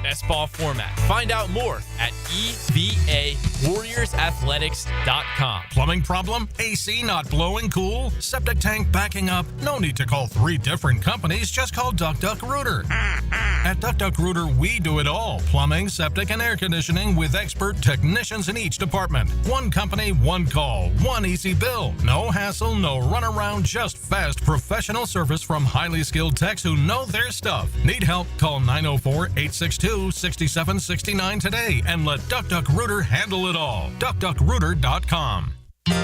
best ball format. Find out more at EVAWarriorsAthletics.com. Plumbing problem? AC not blowing cool? Septic tank backing up? No need to call 3 different companies. Just call Duck Duck Rooter. At Duck Duck Rooter, we do it all. Plumbing, septic, and air conditioning with expert technicians in each department. One company, one call, one easy bill. No hassle, no runaround, just fast professional service from highly skilled techs who know their stuff. Need help? Call 904-862-6769 today and let Duck Duck Rooter handle it all. DuckDuckRooter.com.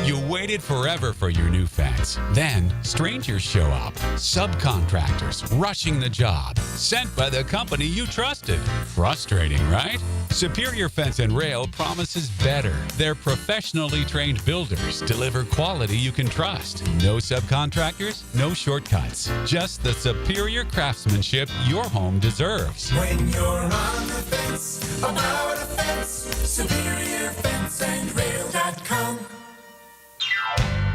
You waited forever for your new fence. Then, strangers show up. Subcontractors rushing the job. Sent by the company you trusted. Frustrating, right? Superior Fence and Rail promises better. Their professionally trained builders deliver quality you can trust. No subcontractors, no shortcuts. Just the superior craftsmanship your home deserves. When you're on the fence, about a fence, SuperiorFenceandRail.com.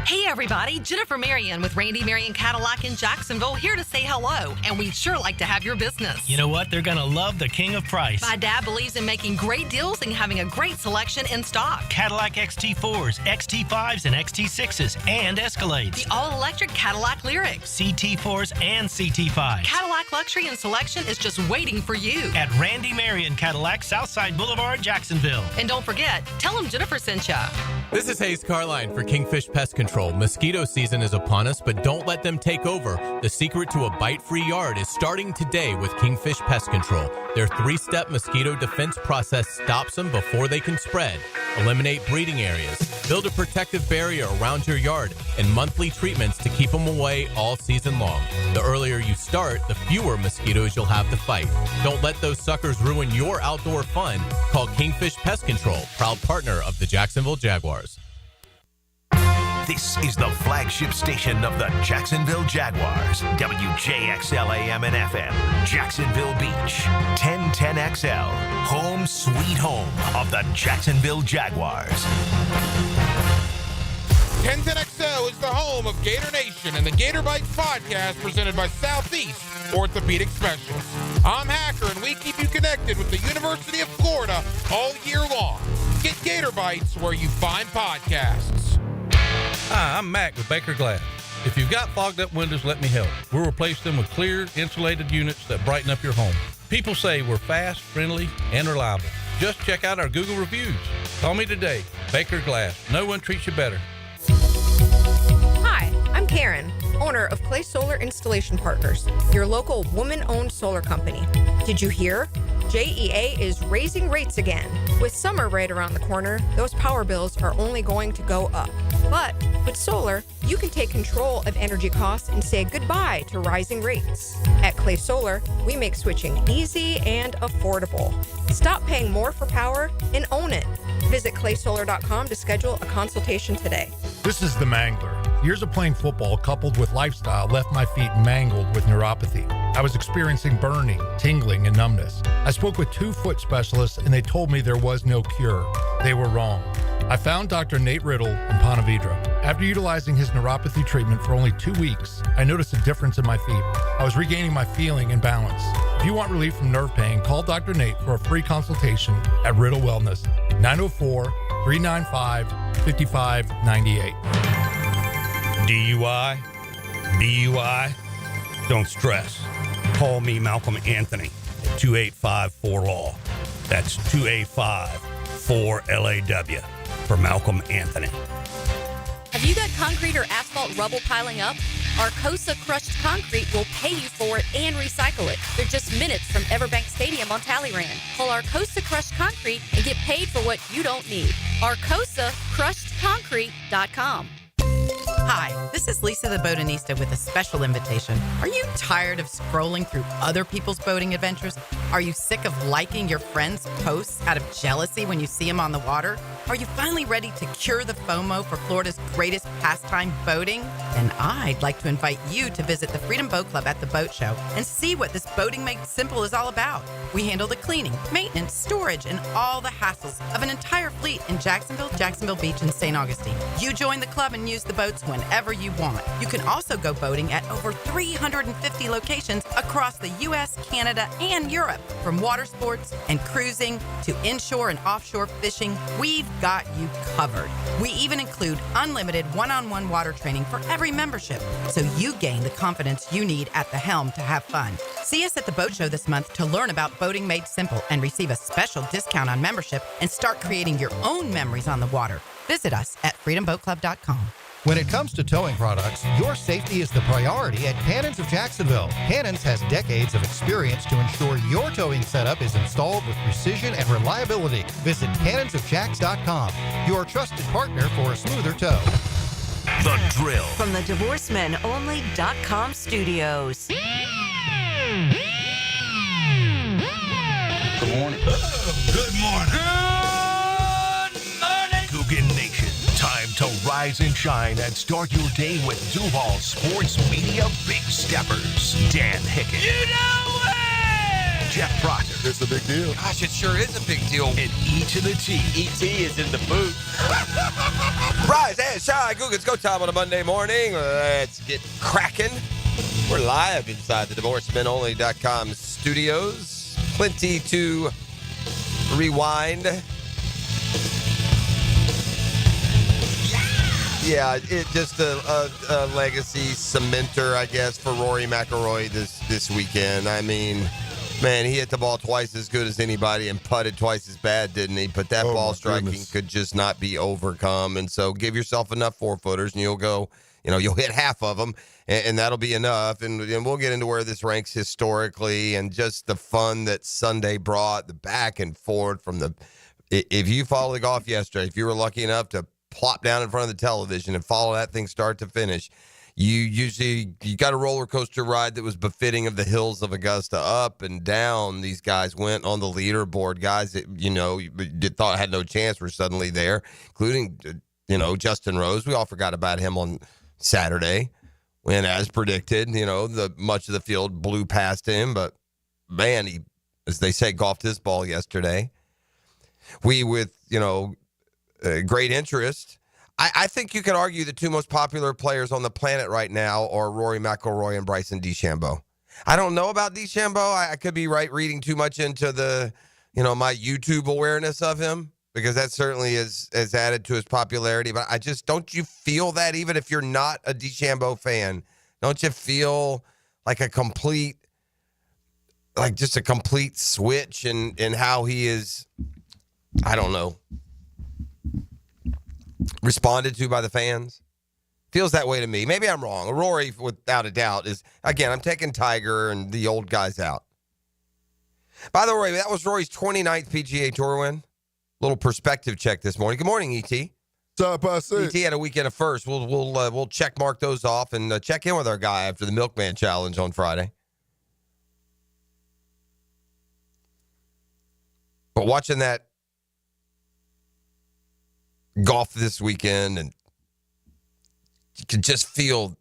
Hey everybody, Jennifer Marion with Randy Marion Cadillac in Jacksonville here to say hello, and we'd sure like to have your business. You know what? They're going to love the king of price. My dad believes in making great deals and having a great selection in stock. Cadillac XT4s, XT5s, and XT6s, and Escalades. The all-electric Cadillac Lyriq. CT4s and CT5s. Cadillac luxury and selection is just waiting for you. At Randy Marion Cadillac, Southside Boulevard, Jacksonville. And don't forget, tell them Jennifer sent ya. This is Hayes Carline for Kingfish Pest Control. Mosquito season is upon us, but don't let them take over. The secret to a bite-free yard is starting today with Kingfish Pest Control. Their 3-step mosquito defense process stops them before they can spread. Eliminate breeding areas, build a protective barrier around your yard, and monthly treatments to keep them away all season long. The earlier you start, the fewer mosquitoes you'll have to fight. Don't let those suckers ruin your outdoor fun. Call Kingfish Pest Control, proud partner of the Jacksonville Jaguars. This is the flagship station of the Jacksonville Jaguars. WJXL AM and FM, Jacksonville Beach. 1010XL, home sweet home of the Jacksonville Jaguars. 1010XL is the home of Gator Nation and the Gator Bites podcast presented by Southeast Orthopedic Specialists. I'm Hacker, and we keep you connected with the University of Florida all year long. Get Gator Bites where you find podcasts. Hi, I'm Mac with Baker Glass. If you've got fogged up windows, let me help. We'll replace them with clear, insulated units that brighten up your home. People say we're fast, friendly, and reliable. Just check out our Google reviews. Call me today. Baker Glass. No one treats you better. Hi, I'm Karen, owner of Clay Solar Installation Partners, your local woman-owned solar company. Did you hear? JEA is raising rates again. With summer right around the corner, those power bills are only going to go up. But with solar, you can take control of energy costs and say goodbye to rising rates. At Clay Solar, we make switching easy and affordable. Stop paying more for power and own it. Visit claysolar.com to schedule a consultation today. This is the Mangler. Years of playing football coupled with lifestyle left my feet mangled with neuropathy. I was experiencing burning, tingling, and numbness. I spoke with 2 foot specialists and they told me there was no cure. They were wrong. I found Dr. Nate Riddle in Ponte Vedra. After utilizing his neuropathy treatment for only 2 weeks, I noticed a difference in my feet. I was regaining my feeling and balance. If you want relief from nerve pain, call Dr. Nate for a free consultation at Riddle Wellness, 904-395-5598. DUI, BUI, don't stress. Call me Malcolm Anthony at 285-4LAW. That's 285-4LAW for Malcolm Anthony. Have you got concrete or asphalt rubble piling up? Arcosa Crushed Concrete will pay you for it and recycle it. They're just minutes from Everbank Stadium on Talleyrand. Call Arcosa Crushed Concrete and get paid for what you don't need. ArcosaCrushedConcrete.com. Hi, this is Lisa the Botanista with a special invitation. Are you tired of scrolling through other people's boating adventures? Are you sick of liking your friends' posts out of jealousy when you see them on the water? Are you finally ready to cure the FOMO for Florida's greatest pastime, boating? Then I'd like to invite you to visit the Freedom Boat Club at the boat show and see what this boating made simple is all about. We handle the cleaning, maintenance, storage, and all the hassles of an entire fleet in Jacksonville, Jacksonville Beach, and St. Augustine. You join the club and use the boats when whenever you want. You can also go boating at over 350 locations across the U.S., Canada, and Europe. From water sports and cruising to inshore and offshore fishing, we've got you covered. We even include unlimited one-on-one water training for every membership, so you gain the confidence you need at the helm to have fun. See us at the boat show this month to learn about boating made simple and receive a special discount on membership and start creating your own memories on the water. Visit us at freedomboatclub.com. When it comes to towing products, your safety is the priority at Cannons of Jacksonville. Cannons has decades of experience to ensure your towing setup is installed with precision and reliability. Visit cannonsofjacks.com, your trusted partner for a smoother tow. The Drill. From the DivorceMenOnly.com studios. Good morning. Good morning. Cougar Nation. Time to rise and shine and start your day with Duval Sports Media Big Steppers. Dan Hicken. You know it! Jeff Proctor. It's a big deal. Gosh, it sure is a big deal. And E to the T. E.T. is in the booth. Rise and shine, Cougar. It's go time on a Monday morning. Let's get cracking. We're live inside the DivorceMenOnly.com studios. Plenty to rewind. Yeah, it just a legacy cementer, I guess, for Rory McIlroy this weekend. I mean, man, he hit the ball twice as good as anybody and putted twice as bad, didn't he? But that ball striking could just not be overcome. And so give yourself enough 4-footers and you'll go, you'll hit half of them and that'll be enough. And we'll get into where this ranks historically and just the fun that Sunday brought, the back and forth from if you followed the golf yesterday, if you were lucky enough to plop down in front of the television and follow that thing start to finish, you got a roller coaster ride that was befitting of the hills of Augusta. Up and down these guys went on the leaderboard. Guys that you thought had no chance were suddenly there, including Justin Rose. We all forgot about him on Saturday when, as predicted, much of the field blew past him. But man, he, as they say, golfed his ball yesterday. We with great interest. I think you could argue the two most popular players on the planet right now are Rory McIlroy and Bryson DeChambeau. I don't know about DeChambeau. I could be reading too much into the, my YouTube awareness of him, because that certainly has added to his popularity. But don't you feel that even if you're not a DeChambeau fan, don't you feel like a complete switch in how he is, I don't know, responded to by the fans? Feels that way to me. Maybe I'm wrong. Rory, without a doubt, is, again, I'm taking Tiger and the old guys out. By the way, that was Rory's 29th PGA Tour win. Little perspective check this morning. Good morning, E.T. E.T. had a weekend of first. We'll check mark those off and check in with our guy after the Milkman Challenge on Friday. But watching that golf this weekend, and you could just feel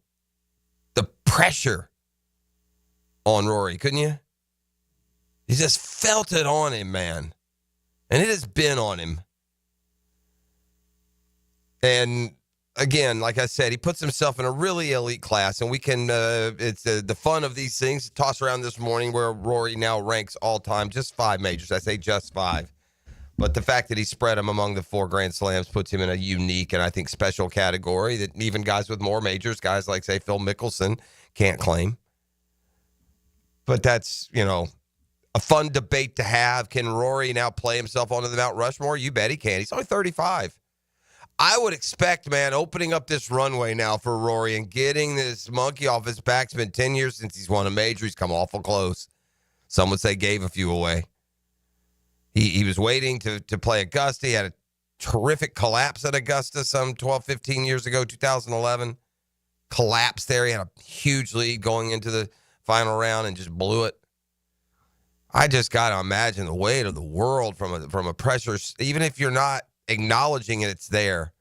the pressure on Rory, couldn't you? You just felt it on him, man. And it has been on him. And again, like I said, he puts himself in a really elite class, and we can, it's the fun of these things, toss around this morning where Rory now ranks all time, just 5 majors. I say just 5. But the fact that he spread them among the 4 Grand Slams puts him in a unique and I think special category that even guys with more majors, guys like, say, Phil Mickelson, can't claim. But that's, a fun debate to have. Can Rory now play himself onto the Mount Rushmore? You bet he can. He's only 35. I would expect, man, opening up this runway now for Rory and getting this monkey off his back. It's been 10 years since he's won a major. He's come awful close. Some would say gave a few away. He was waiting to play Augusta. He had a terrific collapse at Augusta some 12, 15 years ago, 2011. Collapsed there. He had a huge lead going into the final round and just blew it. I just got to imagine the weight of the world from a pressure, even if you're not acknowledging it, it's there.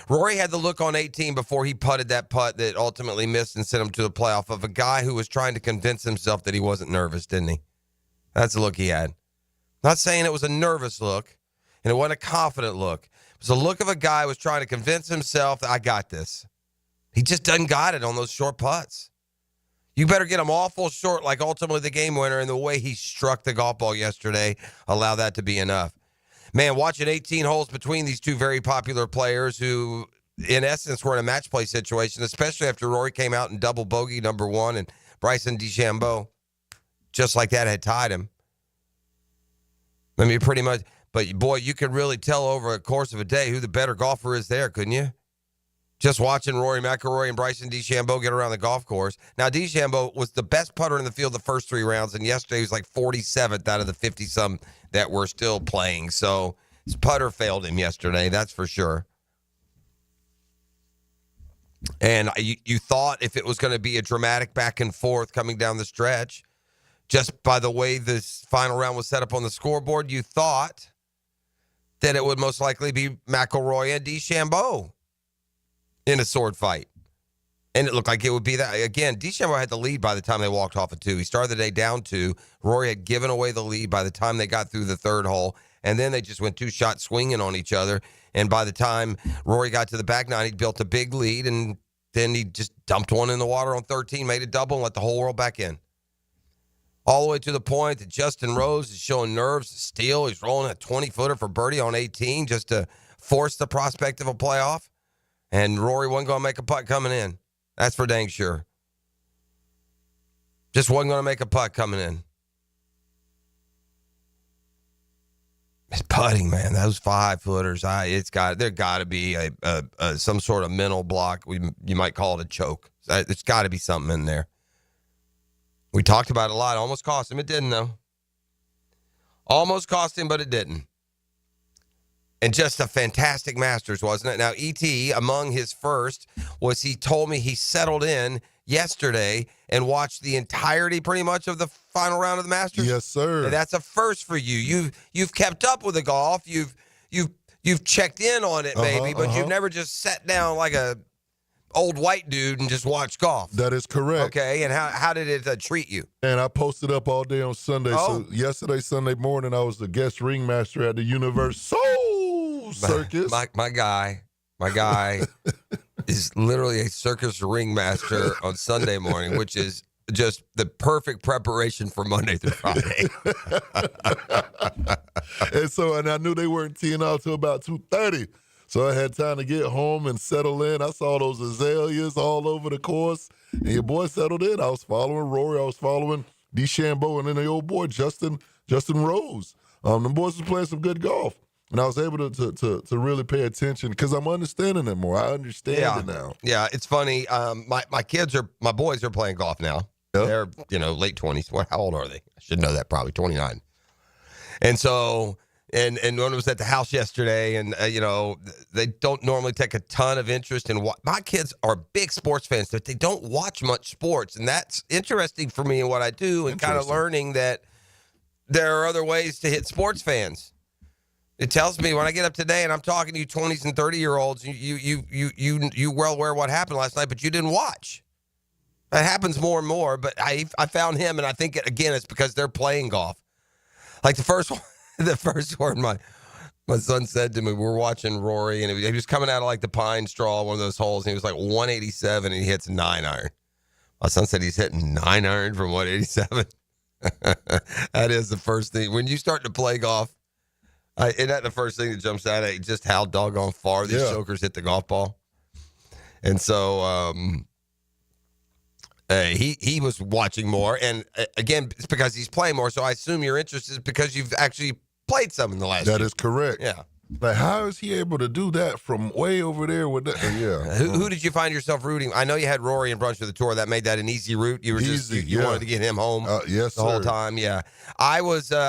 Rory had the look on 18 before he putted that putt that ultimately missed and sent him to the playoff, of a guy who was trying to convince himself that he wasn't nervous, didn't he? That's the look he had. Not saying it was a nervous look, and it wasn't a confident look. It was a look of a guy who was trying to convince himself that I got this. He just doesn't got it on those short putts. You better get him awful short, like ultimately the game winner, and the way he struck the golf ball yesterday, allow that to be enough. Man, watching 18 holes between these two very popular players who, in essence, were in a match play situation, especially after Rory came out in double bogey number 1 and Bryson DeChambeau, just like that, had tied him. I mean, pretty much. But, boy, you could really tell over the course of a day who the better golfer is there, couldn't you? Just watching Rory McIlroy and Bryson DeChambeau get around the golf course. Now, DeChambeau was the best putter in the field the first 3 rounds, and yesterday he was like 47th out of the 50-some that were still playing. So his putter failed him yesterday, that's for sure. And you thought if it was going to be a dramatic back and forth coming down the stretch, just by the way this final round was set up on the scoreboard, you thought that it would most likely be McIlroy and DeChambeau in a sword fight. And it looked like it would be that. Again, DeChambeau had the lead by the time they walked off at 2. He started the day down 2. Rory had given away the lead by the time they got through the 3rd hole. And then they just went 2 shots swinging on each other. And by the time Rory got to the back 9, he'd built a big lead. And then he just dumped one in the water on 13, made a double, and let the whole world back in. All the way to the point that Justin Rose is showing nerves to steal. He's rolling a 20-footer for birdie on 18 just to force the prospect of a playoff. And Rory wasn't going to make a putt coming in. That's for dang sure. Just wasn't going to make a putt coming in. It's putting, man. Those 5-footers, there got to be a some sort of mental block. You might call it a choke. There's got to be something in there. We talked about it a lot. Almost cost him. It didn't, though. Almost cost him, but it didn't. And just a fantastic Masters, wasn't it? Now, E.T., among his first, was he told me he settled in yesterday and watched the entirety, pretty much, of the final round of the Masters. Yes, sir. And that's a first for you. You've kept up with the golf. You've checked in on it, maybe, but you've never just sat down like a old white dude and just watched golf. That is correct. Okay, and how did it treat you? And I posted up all day on Sunday. Oh. So yesterday, Sunday morning, I was the guest ringmaster at the Universal Circus. My guy is literally a circus ringmaster on Sunday morning, which is just the perfect preparation for Monday through Friday. and I knew they weren't teeing out till about 2:30. So I had time to get home and settle in. I saw those azaleas all over the course. And your boy settled in. I was following Rory. I was following DeChambeau. And then the old boy, Justin Rose. The boys was playing some good golf. And I was able to really pay attention because I'm understanding it more. I understand it now. Yeah, it's funny. My boys are playing golf now. Yep. They're, late 20s. How old are they? I should know that, probably 29. And so... And when I was at the house yesterday, and, they don't normally take a ton of interest in what my kids are big sports fans, but they don't watch much sports. And that's interesting for me in what I do and kind of learning that there are other ways to hit sports fans. It tells me when I get up today and I'm talking to you 20s and 30-year-olds, you well aware what happened last night, but you didn't watch. That happens more and more, but I found him, and I think, again, it's because they're playing golf. Like the first one, my son said to me, we're watching Rory, and he was coming out of like the pine straw, one of those holes, and he was like 187, and he hits 9-iron. My son said he's hitting 9-iron from 187. That is the first thing. When you start to play golf, isn't that the first thing that jumps out at you, just how doggone far these jokers hit the golf ball? And so he was watching more, and again, it's because he's playing more, so I assume your interest is because you've actually played some in the last year. That is correct. Yeah. Like, how is he able to do that from way over there with that? Yeah. Who did you find yourself rooting? I know you had Rory and Brunch for the tour. That made that an easy route. You were you wanted to get him home the whole time. Yeah. I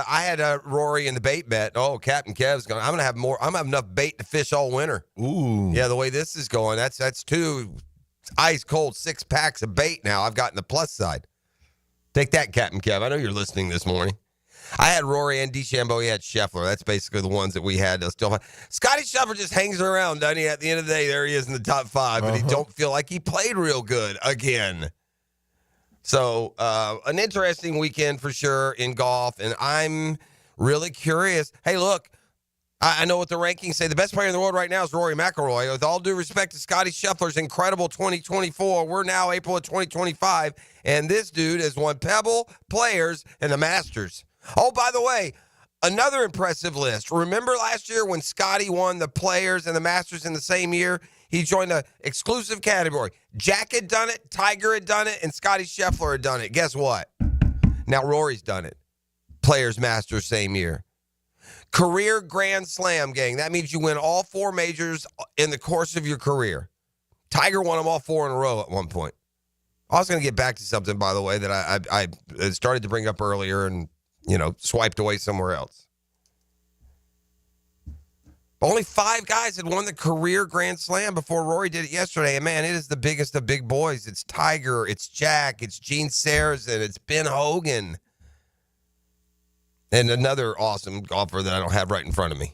had Rory in the bait bet. Oh, Captain Kev's going. I'm gonna have enough bait to fish all winter. Ooh. Yeah, the way this is going, that's 2 ice cold 6 packs of bait now. I've gotten the plus side. Take that, Captain Kev. I know you're listening this morning. I had Rory and DeChambeau. He had Scheffler. That's basically the ones that we had. Scotty Scheffler just hangs around, doesn't he? At the end of the day, there he is in the top 5, but he don't feel like he played real good again. So an interesting weekend for sure in golf, and I'm really curious. Hey, look, I know what the rankings say. The best player in the world right now is Rory McIlroy. With all due respect to Scotty Scheffler's incredible 2024, we're now April of 2025, and this dude has won Pebble, Players, and the Masters. Oh, by the way, another impressive list. Remember last year when Scotty won the Players and the Masters in the same year? He joined an exclusive category. Jack had done it, Tiger had done it, and Scotty Scheffler had done it. Guess what? Now Rory's done it. Players, Masters, same year. Career Grand Slam, gang. That means you win all 4 majors in the course of your career. Tiger won them all 4 in a row at one point. I was going to get back to something, by the way, that I started to bring up earlier and, swiped away somewhere else. Only 5 guys had won the career Grand Slam before Rory did it yesterday. And, man, it is the biggest of big boys. It's Tiger, it's Jack, it's Gene Sarazen, it's Ben Hogan. And another awesome golfer that I don't have right in front of me.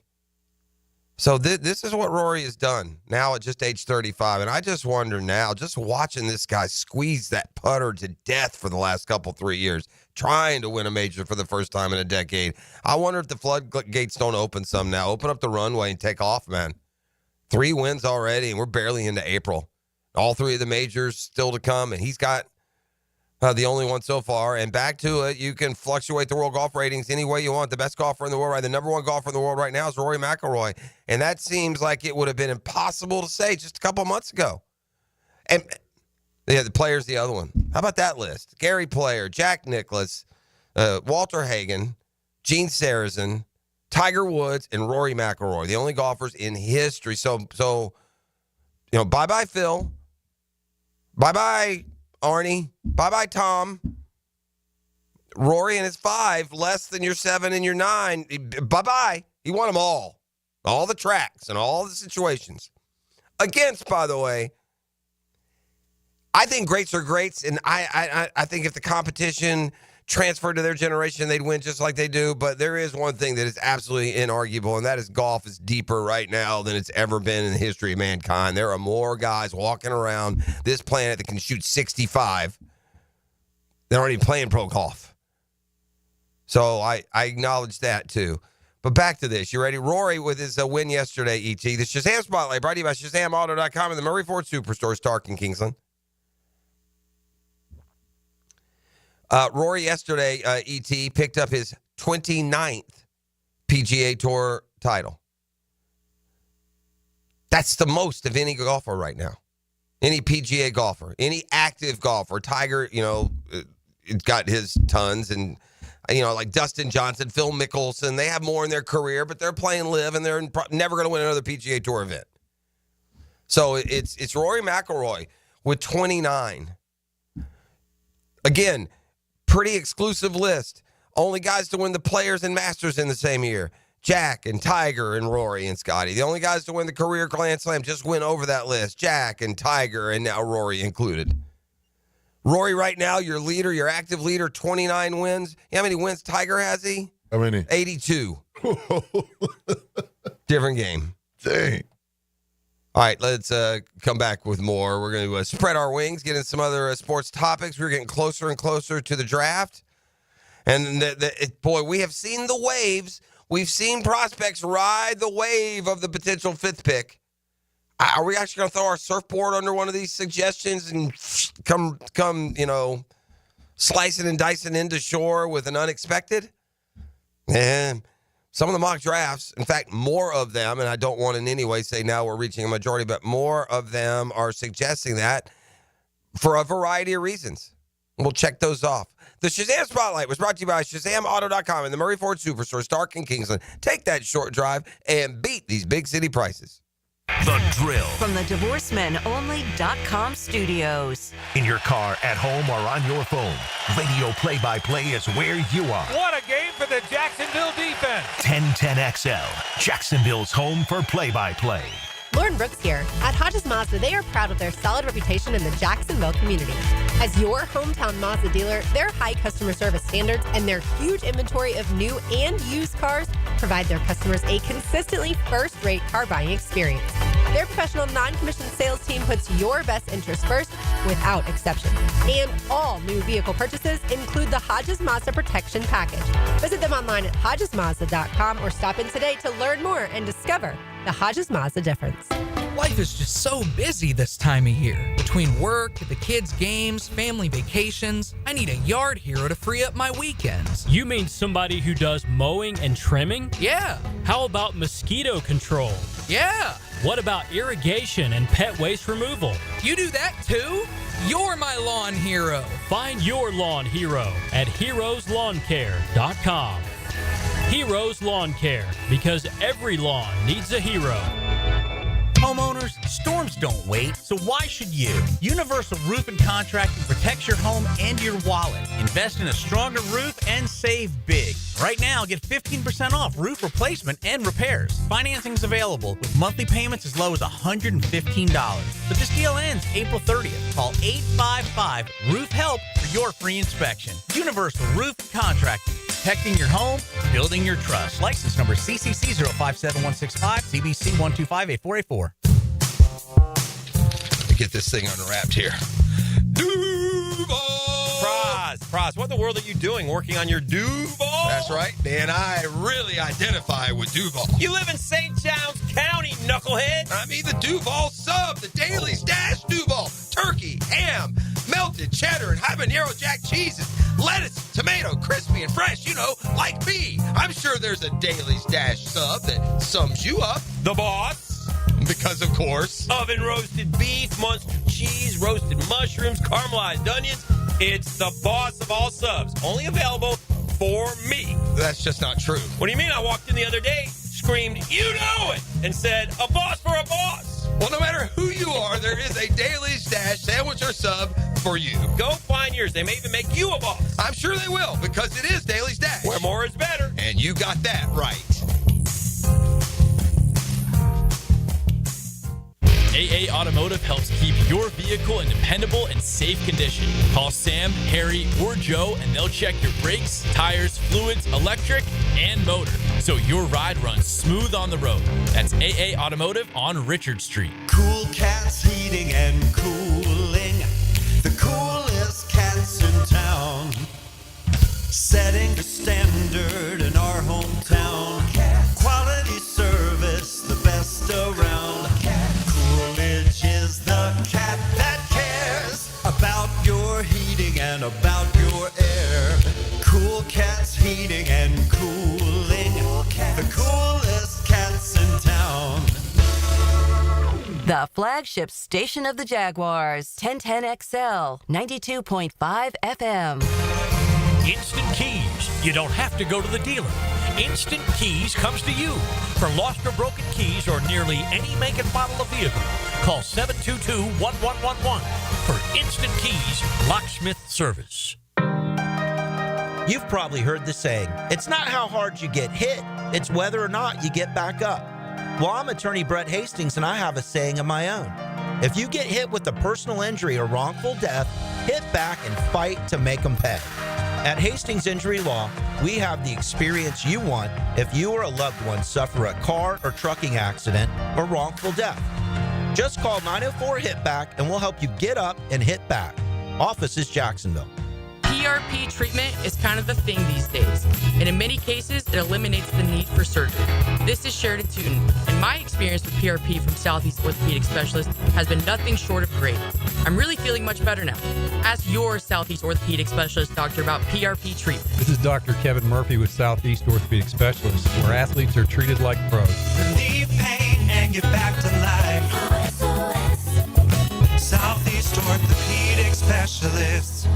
So this is what Rory has done now at just age 35. And I just wonder now, just watching this guy squeeze that putter to death for the last 3 years, trying to win a major for the first time in a decade. I wonder if the floodgates don't open some now. Open up the runway and take off, man. 3 wins already, and we're barely into April. All 3 of the majors still to come, and he's got the only one so far. And back to it, you can fluctuate the world golf ratings any way you want. The best golfer in the world, right? The number 1 golfer in the world right now is Rory McIlroy. And that seems like it would have been impossible to say just a couple months ago. And yeah, the player's the other one. How about that list? Gary Player, Jack Nicklaus, Walter Hagen, Gene Sarazen, Tiger Woods, and Rory McIlroy. The only golfers in history. So bye-bye Phil. Bye-bye Arnie. Bye-bye, Tom. Rory and his 5, less than your 7 and your 9. Bye-bye. He won them all. All the tracks and all the situations. Against, by the way, I think greats are greats, and I think if the competition transferred to their generation, they'd win just like they do. But there is one thing that is absolutely inarguable, and that is golf is deeper right now than it's ever been in the history of mankind. There are more guys walking around this planet that can shoot 65 that aren't even playing pro golf. So I acknowledge that too. But back to this. You ready? Rory with his win yesterday, ET. The Shazam Spotlight brought to you by ShazamAuto.com and the Murray Ford Superstore, Stark and Kingsland. Rory yesterday, ET, picked up his 29th PGA Tour title. That's the most of any golfer right now. Any PGA golfer, any active golfer. Tiger, got his tons. And, like Dustin Johnson, Phil Mickelson, they have more in their career, but they're playing live, and they're never going to win another PGA Tour event. So it's Rory McIlroy with 29. Again, pretty exclusive list. Only guys to win the Players and Masters in the same year. Jack and Tiger and Rory and Scotty. The only guys to win the career Grand Slam just went over that list. Jack and Tiger and now Rory included. Rory right now, your leader, your active leader, 29 wins. How many wins Tiger has he? How many? 82. Different game. Dang. All right, let's come back with more. We're going to spread our wings, get into some other sports topics. We're getting closer and closer to the draft. And, boy, we have seen the waves. We've seen prospects ride the wave of the potential 5th pick. Are we actually going to throw our surfboard under one of these suggestions and come slicing and dicing into shore with an unexpected? And some of the mock drafts, in fact, more of them, and I don't want in any way say now we're reaching a majority, but more of them are suggesting that for a variety of reasons. We'll check those off. The Shazam Spotlight was brought to you by ShazamAuto.com and the Murray Ford Superstore, Stark and Kingsland. Take that short drive and beat these big city prices. The Drill. From the DivorceMenOnly.com studios. In your car, at home, or on your phone, radio play-by-play is where you are. What a game for the Jacksonville defense. 1010XL, Jacksonville's home for play-by-play. Lauren Brooks here. At Hodges Mazda, they are proud of their solid reputation in the Jacksonville community. As your hometown Mazda dealer, their high customer service standards and their huge inventory of new and used cars provide their customers a consistently first-rate car buying experience. Their professional non-commissioned sales team puts your best interests first without exception. And all new vehicle purchases include the Hodges Mazda Protection Package. Visit them online at HodgesMazda.com or stop in today to learn more and discover the Hodges Mazda difference. Life is just so busy this time of year. Between work, the kids' games, family vacations, I need a yard hero to free up my weekends. You mean somebody who does mowing and trimming? Yeah. How about mosquito control? Yeah. What about irrigation and pet waste removal? You do that too? You're my lawn hero. Find your lawn hero at heroeslawncare.com. Heroes Lawn Care, because every lawn needs a hero. Homeowners, storms don't wait, so why should you? Universal Roof and Contracting protects your home and your wallet. Invest in a stronger roof and save big. Right now, get 15% off roof replacement and repairs. Financing's available with monthly payments as low as $115. But this deal ends April 30th. Call 855-ROOF-HELP for your free inspection. Universal Roof and Contracting. Protecting your home, building your trust. License number CCC 057165, CBC 1258484. Get this thing unwrapped here. Duval! Prize, what in the world are you doing working on your Duval? That's right, Dan. I really identify with Duval. You live in St. John's County, knucklehead. I mean the Duval sub, the Dailies Dash Duval. Turkey, ham, melted cheddar, and habanero jack cheeses. Lettuce, tomato, crispy and fresh, like me. I'm sure there's a Dailies Dash sub that sums you up. The boss. Because, of course, oven roasted beef, Munster cheese, roasted mushrooms, caramelized onions. It's the boss of all subs. Only available for me. That's just not true. What do you mean? I walked in the other day, screamed, "You know it," and said, "A boss for a boss." Well, no matter who you are, there is a Dailies Dash sandwich or sub for you. Go find yours. They may even make you a boss. I'm sure they will, because it is Dailies Dash. Where more is better. And you got that right. AA Automotive helps keep your vehicle in dependable and safe condition. Call Sam, Harry, or Joe, and they'll check your brakes, tires, fluids, electric, and motor, so your ride runs smooth on the road. That's AA Automotive on Richard Street. Cool Cats Heating and Cooling, the coolest cats in town, setting the standard in our hometown. Quality service, the best around. Coolidge is the cat that cares about your heating and about your air. Cool Cats Heating and Cooling, the coolest cats in town. The flagship station of the Jaguars, 1010XL, 92.5 FM. Instant Keys. You don't have to go to the dealer. Instant Keys comes to you. For lost or broken keys or nearly any make and model of vehicle, call 722-1111 for Instant Keys locksmith service. You've probably heard the saying, it's not how hard you get hit, it's whether or not you get back up. Well, I'm attorney Brett Hastings, and I have a saying of my own. If you get hit with a personal injury or wrongful death, hit back and fight to make them pay. At Hastings Injury Law, we have the experience you want if you or a loved one suffer a car or trucking accident or wrongful death. Just call 904-HIT-BACK and we'll help you get up and hit back. Office is Jacksonville. PRP treatment is kind of the thing these days, and in many cases, it eliminates the need for surgery. This is Sheridan Tootin, and my experience with PRP from Southeast Orthopedic Specialist has been nothing short of great. I'm really feeling much better now. Ask your Southeast Orthopedic Specialist doctor about PRP treatment. This is Dr. Kevin Murphy with Southeast Orthopedic Specialists, where athletes are treated like pros. Relieve pain and get back to life. Southeast Orthopedic Specialists.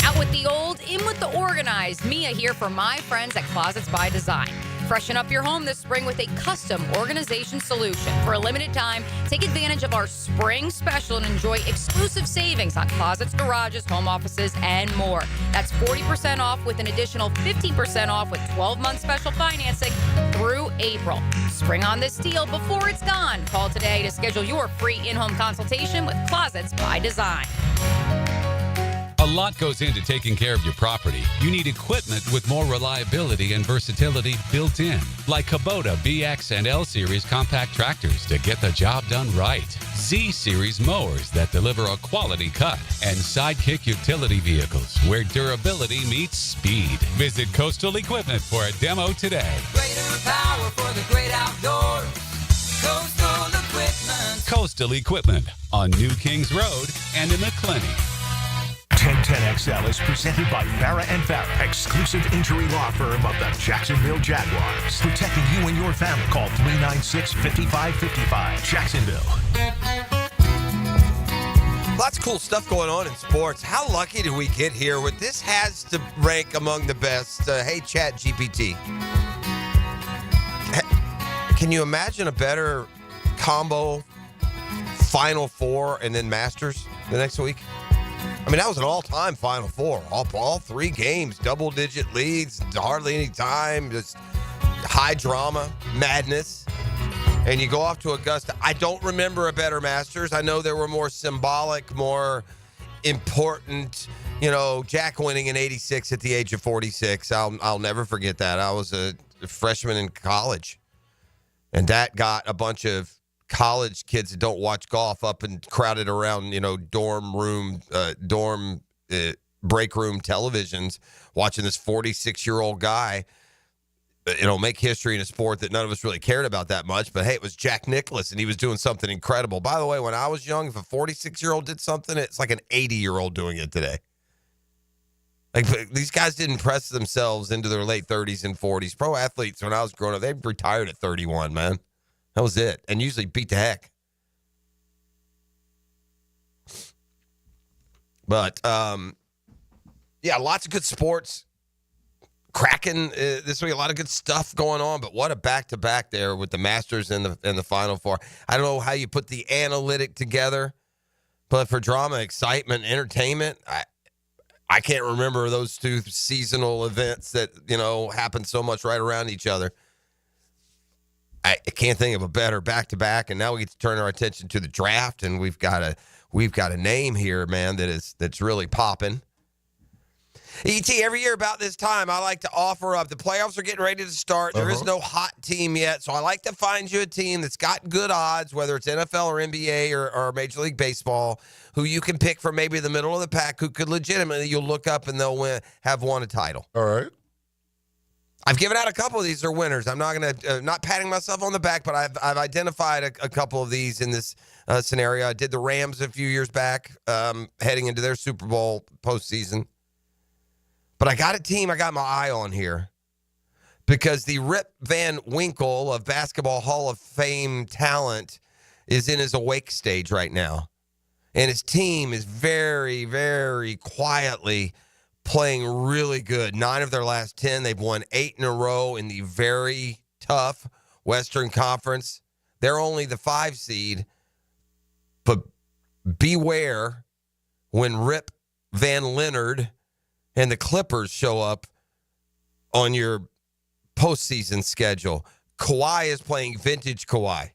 Out with the old, in with the organized. Mia here for my friends at Closets by Design. Freshen up your home this spring with a custom organization solution. For a limited time, take advantage of our spring special and enjoy exclusive savings on closets, garages, home offices, and more. That's 40% off with an additional 50% off with 12-month special financing through April. Spring on this deal before it's gone. Call today to schedule your free in-home consultation with Closets by Design. A lot goes into taking care of your property. You need equipment with more reliability and versatility built in, like Kubota BX and L Series compact tractors to get the job done right. Z Series mowers that deliver a quality cut, and Sidekick utility vehicles where durability meets speed. Visit Coastal Equipment for a demo today. Greater power for the great outdoors. Coastal Equipment. Coastal Equipment on New Kings Road and in the clinic. 1010XL is presented by Farah and Farah, exclusive injury law firm of the Jacksonville Jaguars. Protecting you and your family. Call 396-5555. Jacksonville. Lots of cool stuff going on in sports. How lucky did we get here? With this has to rank among the best. Hey, Chat GPT. Can you imagine a better combo Final Four and then Masters the next week? I mean, that was an all-time Final Four. All three games, double-digit leads, hardly any time, just high drama, madness. And you go off to Augusta. I don't remember a better Masters. I know there were more symbolic, more important, Jack winning in 86 at the age of 46. I'll never forget that. I was a freshman in college. And that got a bunch of college kids that don't watch golf up and crowded around, dorm break room televisions watching this 46-year-old guy, make history in a sport that none of us really cared about that much. But, hey, it was Jack Nicklaus, and he was doing something incredible. By the way, when I was young, if a 46-year-old did something, it's like an 80-year-old doing it today. Like, these guys didn't press themselves into their late 30s and 40s. Pro athletes, when I was growing up, they retired at 31, man. That was it. And usually beat the heck. But, lots of good sports. Cracking this week. A lot of good stuff going on. But what a back-to-back there with the Masters and the Final Four. I don't know how you put the analytic together. But for drama, excitement, entertainment, I can't remember those two seasonal events that, happen so much right around each other. I can't think of a better back-to-back, and now we get to turn our attention to the draft, and we've got a name here, man, that's really popping. ET, every year about this time, I like to offer up. The playoffs are getting ready to start. There is no hot team yet, so I like to find you a team that's got good odds, whether it's NFL or NBA or Major League Baseball, who you can pick from maybe the middle of the pack, who could legitimately, you'll look up and they'll have won a title. All right. I've given out a couple of these are winners. I'm not going to not patting myself on the back, but I've identified a couple of these in this scenario. I did the Rams a few years back, heading into their Super Bowl postseason. But I got a team I got my eye on here because the Rip Van Winkle of Basketball Hall of Fame talent is in his awake stage right now. And his team is very, very quietly playing really good. 9 of their last 10. They've won 8 in a row in the very tough Western Conference. They're only the 5 seed. But beware when Rip Van Leonard and the Clippers show up on your postseason schedule. Kawhi is playing vintage Kawhi.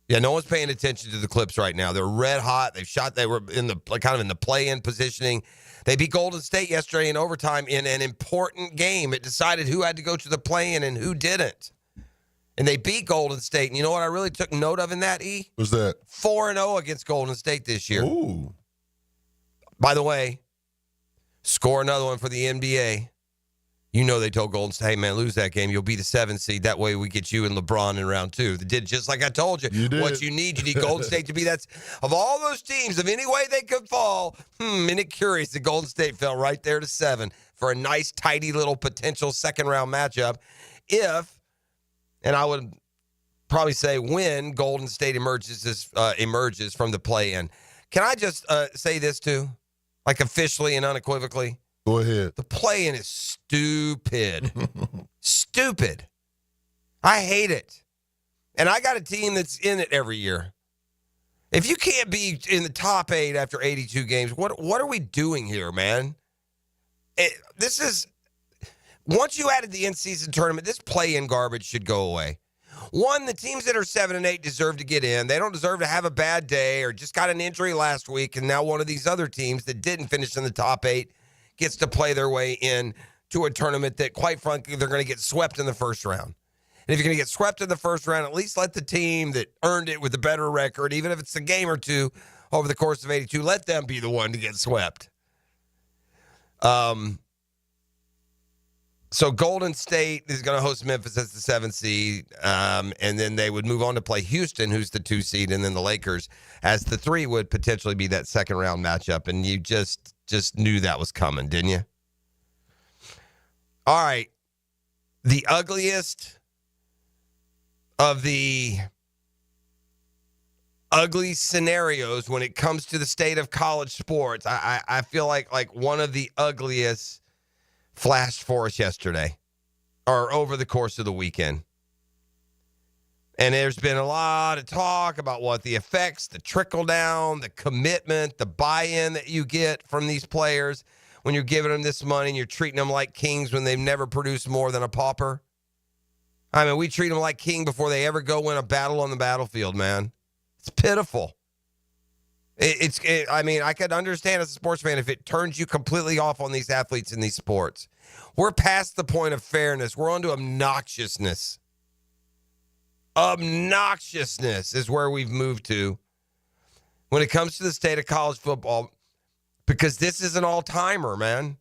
Yeah, no one's paying attention to the Clips right now. They're red hot. They were in the play-in positioning. They beat Golden State yesterday in overtime in an important game. It decided who had to go to the play-in and who didn't. And they beat Golden State. And you know what I really took note of in that, E? What's that? 4-0 against Golden State this year. Ooh. By the way, score another one for the NBA. You know they told Golden State, hey, man, lose that game. You'll be the 7th seed. That way we get you and LeBron in round 2. They did just like I told you. You did. What you need Golden State to be that. Of all those teams, of any way they could fall, isn't it curious that Golden State fell right there to 7 for a nice, tidy little potential second-round matchup if, and I would probably say when, Golden State emerges from the play-in. Can I just say this, too? Like officially and unequivocally? Go ahead. The play-in is stupid. Stupid. I hate it. And I got a team that's in it every year. If you can't be in the top 8 after 82 games, what are we doing here, man? Once you added the in-season tournament, this play-in garbage should go away. One, the teams that are 7-8 deserve to get in. They don't deserve to have a bad day or just got an injury last week, and now one of these other teams that didn't finish in the top 8 gets to play their way in to a tournament that, quite frankly, they're going to get swept in the first round. And if you're going to get swept in the first round, at least let the team that earned it with a better record, even if it's a game or two over the course of 82, let them be the one to get swept. So Golden State is going to host Memphis as the 7th seed, and then they would move on to play Houston, who's the 2 seed, and then the Lakers as the 3 would potentially be that second round matchup. And you just knew that was coming, didn't you? All right. The ugliest of the ugly scenarios when it comes to the state of college sports. I feel like one of the ugliest flashed for us yesterday or over the course of the weekend. And there's been a lot of talk about what the effects, the trickle down, the commitment, the buy-in that you get from these players when you're giving them this money and you're treating them like kings when they've never produced more than a pauper. I mean, we treat them like king before they ever go win a battle on the battlefield, man. It's pitiful. I mean, I could understand as a sports fan if it turns you completely off on these athletes in these sports. We're past the point of fairness. We're on to obnoxiousness. Obnoxiousness is where we've moved to when it comes to the state of college football, because this is an all-timer, man.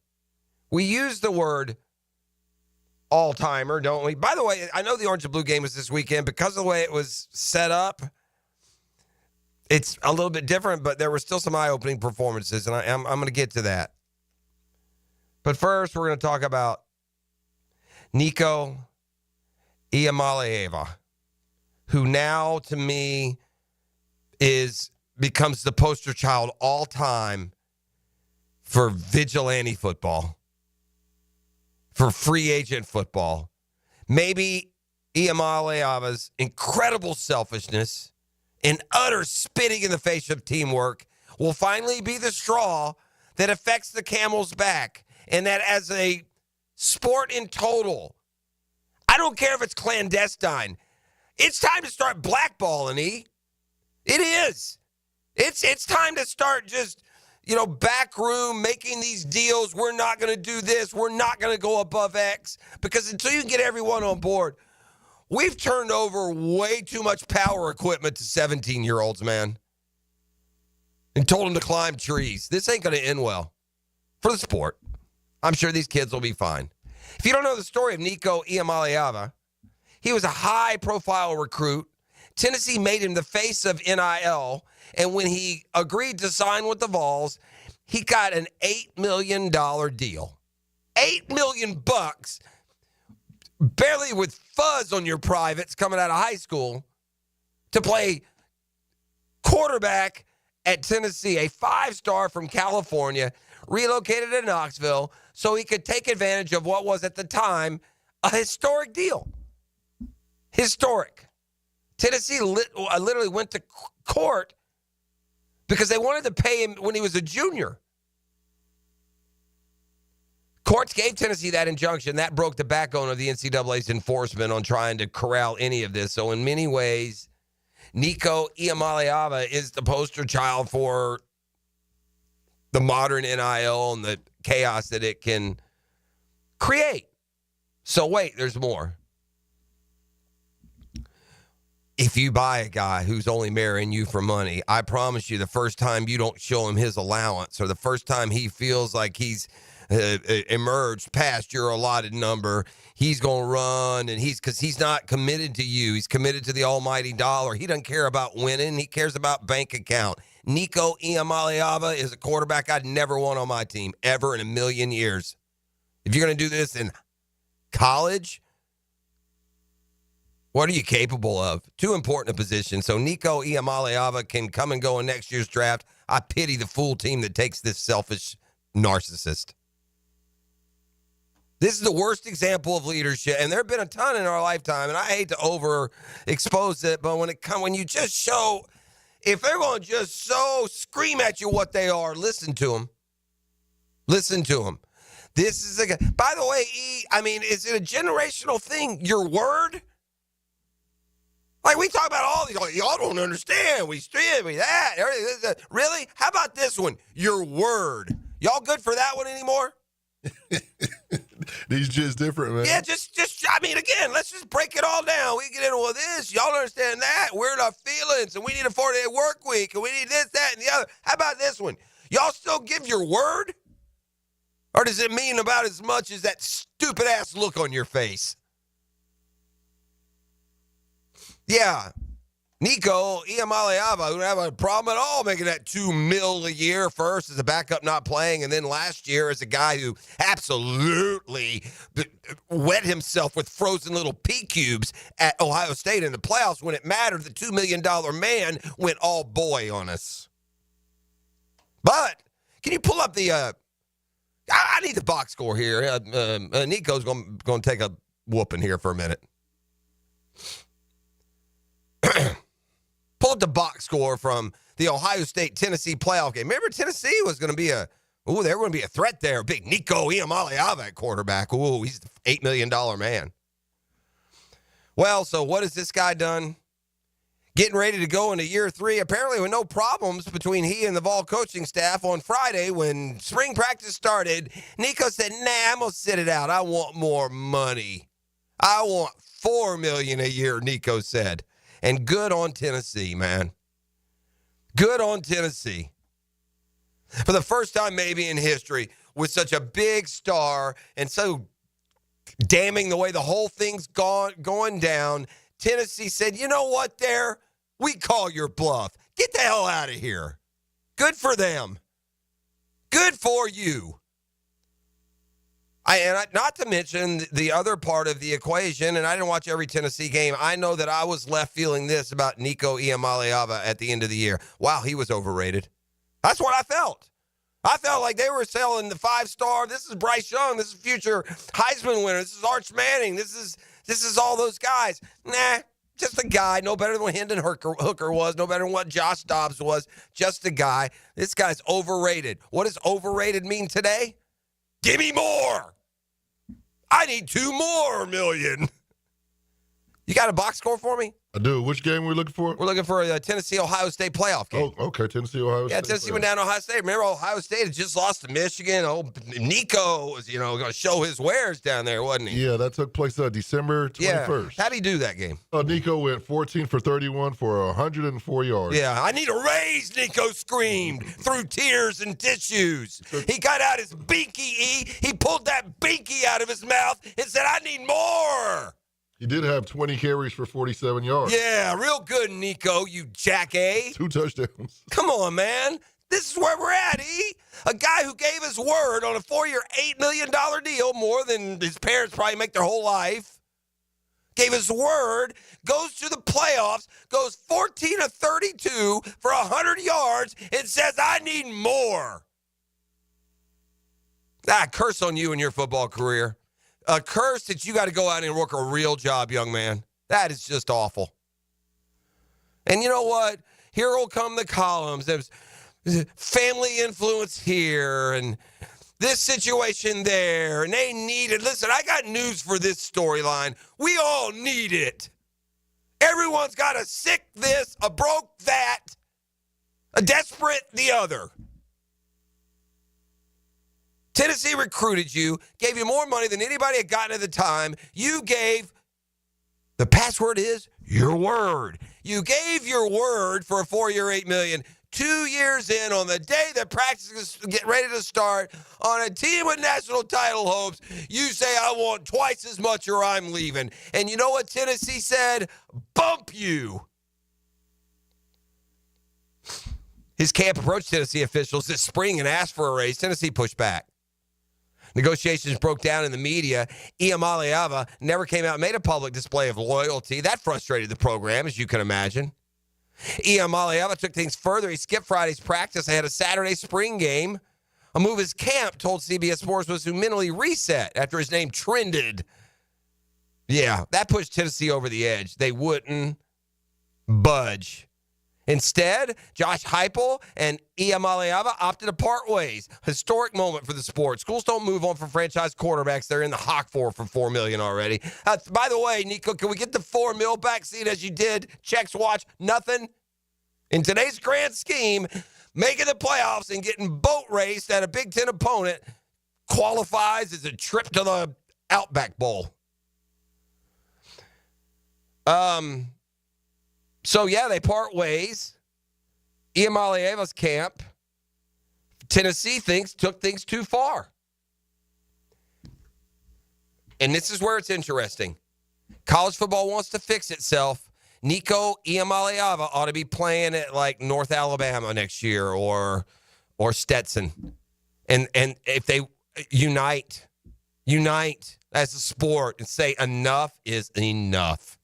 We use the word all-timer, don't we? By the way, I know the Orange and Blue game was this weekend. Because of the way it was set up, it's a little bit different, but there were still some eye-opening performances, and I'm going to get to that. But first, we're going to talk about Nico Iamaleava, who now, to me, becomes the poster child all-time for vigilante football, for free agent football. Maybe Iamaleava's incredible selfishness and utter spitting in the face of teamwork will finally be the straw that affects the camel's back. And that as a sport in total, I don't care if it's clandestine, it's time to start blackballing, E. It is. It's time to start just, backroom, making these deals. We're not going to do this. We're not going to go above X. Because until you get everyone on board, we've turned over way too much power equipment to 17-year-olds, man, and told them to climb trees. This ain't going to end well for the sport. I'm sure these kids will be fine. If you don't know the story of Nico Iamaleava, he was a high-profile recruit. Tennessee made him the face of NIL, and when he agreed to sign with the Vols, he got an $8 million deal. $8 million, barely with fuzz on your privates coming out of high school, to play quarterback at Tennessee, a 5-star from California, relocated to Knoxville so he could take advantage of what was at the time a historic deal. Historic. Tennessee literally went to court because they wanted to pay him when he was a junior. Courts gave Tennessee that injunction. That broke the backbone of the NCAA's enforcement on trying to corral any of this. So in many ways, Nico Iamaleava is the poster child for the modern NIL and the chaos that it can create. So wait, there's more. If you buy a guy who's only marrying you for money, I promise you the first time you don't show him his allowance or the first time he feels like he's emerged past your allotted number, he's going to run, and because he's not committed to you. He's committed to the almighty dollar. He doesn't care about winning. He cares about bank account. Nico Iamaleava is a quarterback I'd never want on my team, ever in a million years. If you're going to do this in college, what are you capable of? Too important a position. So Nico Iamaleava can come and go in next year's draft. I pity the fool team that takes this selfish narcissist. This is the worst example of leadership, and there have been a ton in our lifetime, and I hate to overexpose it, but when you just show, if they're going to just so scream at you what they are, listen to them. Listen to them. This is a, by the way, E, I mean, is it a generational thing? Your word? Like, we talk about all these, y'all don't understand. We that. Everything. Really? How about this one? Your word. Y'all good for that one anymore? These just different, man. Yeah, I mean, again, let's just break it all down. We get into this. Y'all understand that. We're in our feelings, and we need a 4-day work week, and we need this, that, and the other. How about this one? Y'all still give your word? Or does it mean about as much as that stupid-ass look on your face? Yeah. Nico Iamaleava, who don't have a problem at all making that $2 million a year first as a backup not playing, and then last year as a guy who absolutely wet himself with frozen little pea cubes at Ohio State in the playoffs when it mattered. The $2 million man went all boy on us. But can you pull up the I need the box score here. Nico's going to take a whooping here for a minute. Pull up the box score from the Ohio State-Tennessee playoff game. Remember, Tennessee was going to be they were going to be a threat there. Big Nico Iamaleava at quarterback. Ooh, he's the $8 million man. Well, so what has this guy done? Getting ready to go into year 3, apparently with no problems between he and the Vol coaching staff on Friday when spring practice started. Nico said, I'm going to sit it out. I want more money. I want $4 million a year, Nico said. And good on Tennessee, man. Good on Tennessee. For the first time maybe in history, with such a big star and so damning the way the whole thing's going down, Tennessee said, you know what there? We call your bluff. Get the hell out of here. Good for them. Good for you. Not to mention the other part of the equation, and I didn't watch every Tennessee game. I know that I was left feeling this about Nico Iamaleava at the end of the year. Wow, he was overrated. That's what I felt. I felt like they were selling the 5-star. This is Bryce Young. This is future Heisman winner. This is Arch Manning. This is all those guys. Nah, just a guy. No better than what Hendon Hooker was. No better than what Josh Dobbs was. Just a guy. This guy's overrated. What does overrated mean today? Give me more. I need $2 million. You got a box score for me? I do. Which game are we looking for? We're looking for a Tennessee-Ohio State playoff game. Oh, okay. Tennessee-Ohio State. Yeah, Tennessee went down to Ohio State. Remember, Ohio State had just lost to Michigan. Oh, Nico was, going to show his wares down there, wasn't he? Yeah, that took place December 21st. Yeah. How'd he do that game? Nico went 14 for 31 for 104 yards. Yeah, I need a raise, Nico screamed through tears and tissues. He got out his binky. He pulled that binky out of his mouth and said, I need more. He did have 20 carries for 47 yards. Yeah, real good, Nico, you jack-A. 2 touchdowns. Come on, man. This is where we're at, A guy who gave his word on a 4-year, $8 million deal, more than his parents probably make their whole life. Gave his word, goes to the playoffs, goes 14 of 32 for 100 yards, and says, I need more. Curse on you and your football career. A curse that you got to go out and work a real job, young man. That is just awful. And you know what? Here will come the columns. There's family influence here and this situation there. And they need it. Listen, I got news for this storyline. We all need it. Everyone's got a sick this, a broke that, a desperate the other. Tennessee recruited you, gave you more money than anybody had gotten at the time. You gave, the password is your word. You gave your word for a 4-year, $8 million. 2 years in, on the day that practices get ready to start, on a team with national title hopes, you say, I want twice as much or I'm leaving. And you know what Tennessee said? Bump you. His camp approached Tennessee officials this spring and asked for a raise. Tennessee pushed back. Negotiations broke down in the media. Iamaleava never came out and made a public display of loyalty. That frustrated the program, as you can imagine. Iamaleava took things further. He skipped Friday's practice ahead of Saturday's spring game. A move his camp told CBS Sports was to mentally reset after his name trended. Yeah, that pushed Tennessee over the edge. They wouldn't budge. Instead, Josh Heupel and Iamaleava opted to part ways. Historic moment for the sport. Schools don't move on from franchise quarterbacks. They're in the hock for $4 million already. By the way, Nico, can we get the $4 million back? See it as you did. Checks, watch, nothing. In today's grand scheme, making the playoffs and getting boat raced at a Big Ten opponent qualifies as a trip to the Outback Bowl. So, yeah, they part ways. Iamaleava's camp, Tennessee took things too far. And this is where it's interesting. College football wants to fix itself. Nico Iamaleava ought to be playing at, like, North Alabama next year or Stetson. And if they unite as a sport and say enough is enough.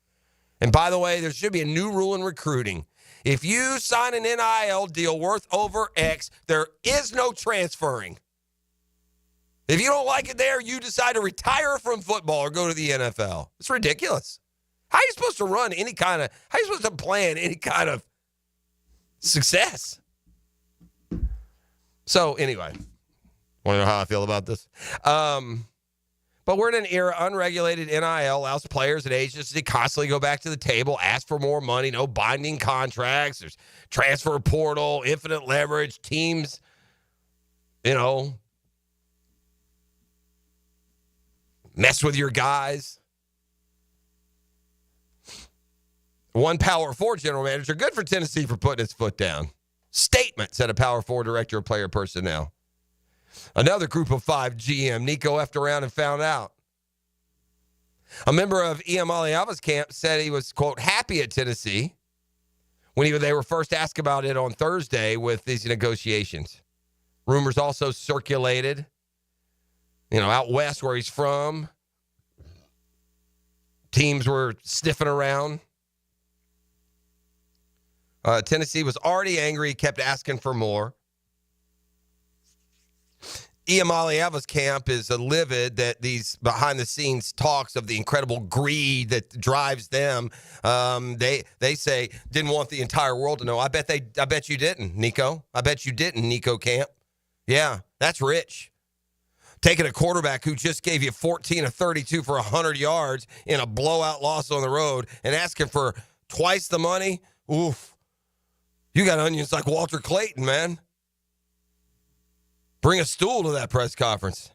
And by the way, there should be a new rule in recruiting. If you sign an NIL deal worth over X, there is no transferring. If you don't like it there, you decide to retire from football or go to the NFL. It's ridiculous. How are you supposed to how are you supposed to plan any kind of success? So anyway, want to know how I feel about this? But we're in an era, unregulated NIL allows players and agents to constantly go back to the table, ask for more money, no binding contracts, there's transfer portal, infinite leverage, teams, mess with your guys. One Power 4 general manager, good for Tennessee for putting his foot down. Statement, said a Power 4 director of player personnel. Another group of 5 GM, Nico effed around and found out. A member of Iamaleava's camp said he was, quote, happy at Tennessee when they were first asked about it on Thursday with these negotiations. Rumors also circulated, out west where he's from. Teams were sniffing around. Tennessee was already angry, kept asking for more. Iamaleava's camp is livid that these behind-the-scenes talks of the incredible greed that drives them. They say didn't want the entire world to know. I bet you didn't, Nico. I bet you didn't, Nico Camp. Yeah, that's rich. Taking a quarterback who just gave you 14 of 32 for 100 yards in a blowout loss on the road and asking for twice the money. Oof. You got onions like Walter Clayton, man. Bring a stool to that press conference.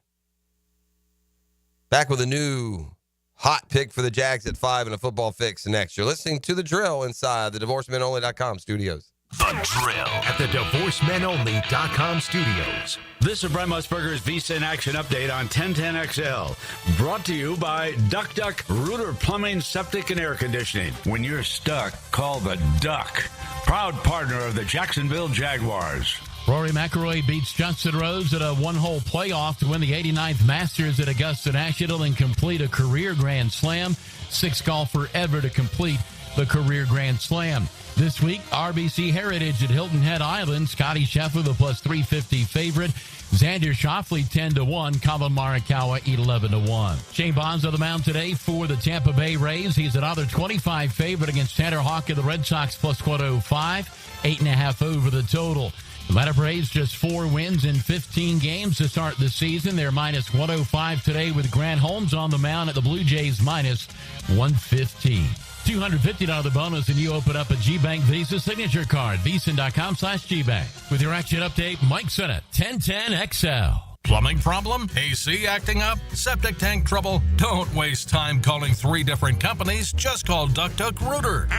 Back with a new hot pick for the Jags at 5 and a football fix next. You're listening to The Drill inside the DivorceMenOnly.com studios. The Drill at the DivorceMenOnly.com studios. This is Brent Musburger's Visa in Action update on 1010XL. Brought to you by Duck Duck Rooter Plumbing, Septic, and Air Conditioning. When you're stuck, call the Duck. Proud partner of the Jacksonville Jaguars. Rory McIlroy beats Justin Rose at a one-hole playoff to win the 89th Masters at Augusta National and complete a career Grand Slam. Sixth golfer ever to complete the career Grand Slam. This week, RBC Heritage at Hilton Head Island. Scotty Scheffler, the plus 350 favorite. Xander Schauffele, 10-1. Colin Morikawa, 11-1. Shane Bonds on the mound today for the Tampa Bay Rays. He's another 25 favorite against Tanner Houck of the Red Sox, plus 105. 8.5 over the total. The Atlanta Braves just 4 wins in 15 games to start the season. They're minus 105 today with Grant Holmes on the mound at the Blue Jays minus 115. $250 bonus and you open up a GBank Visa signature card. Visa.com/GBank. With your action update, Mike Sennett, 1010XL. Plumbing problem? AC acting up? Septic tank trouble? Don't waste time calling 3 different companies. Just call Duck Duck Rooter.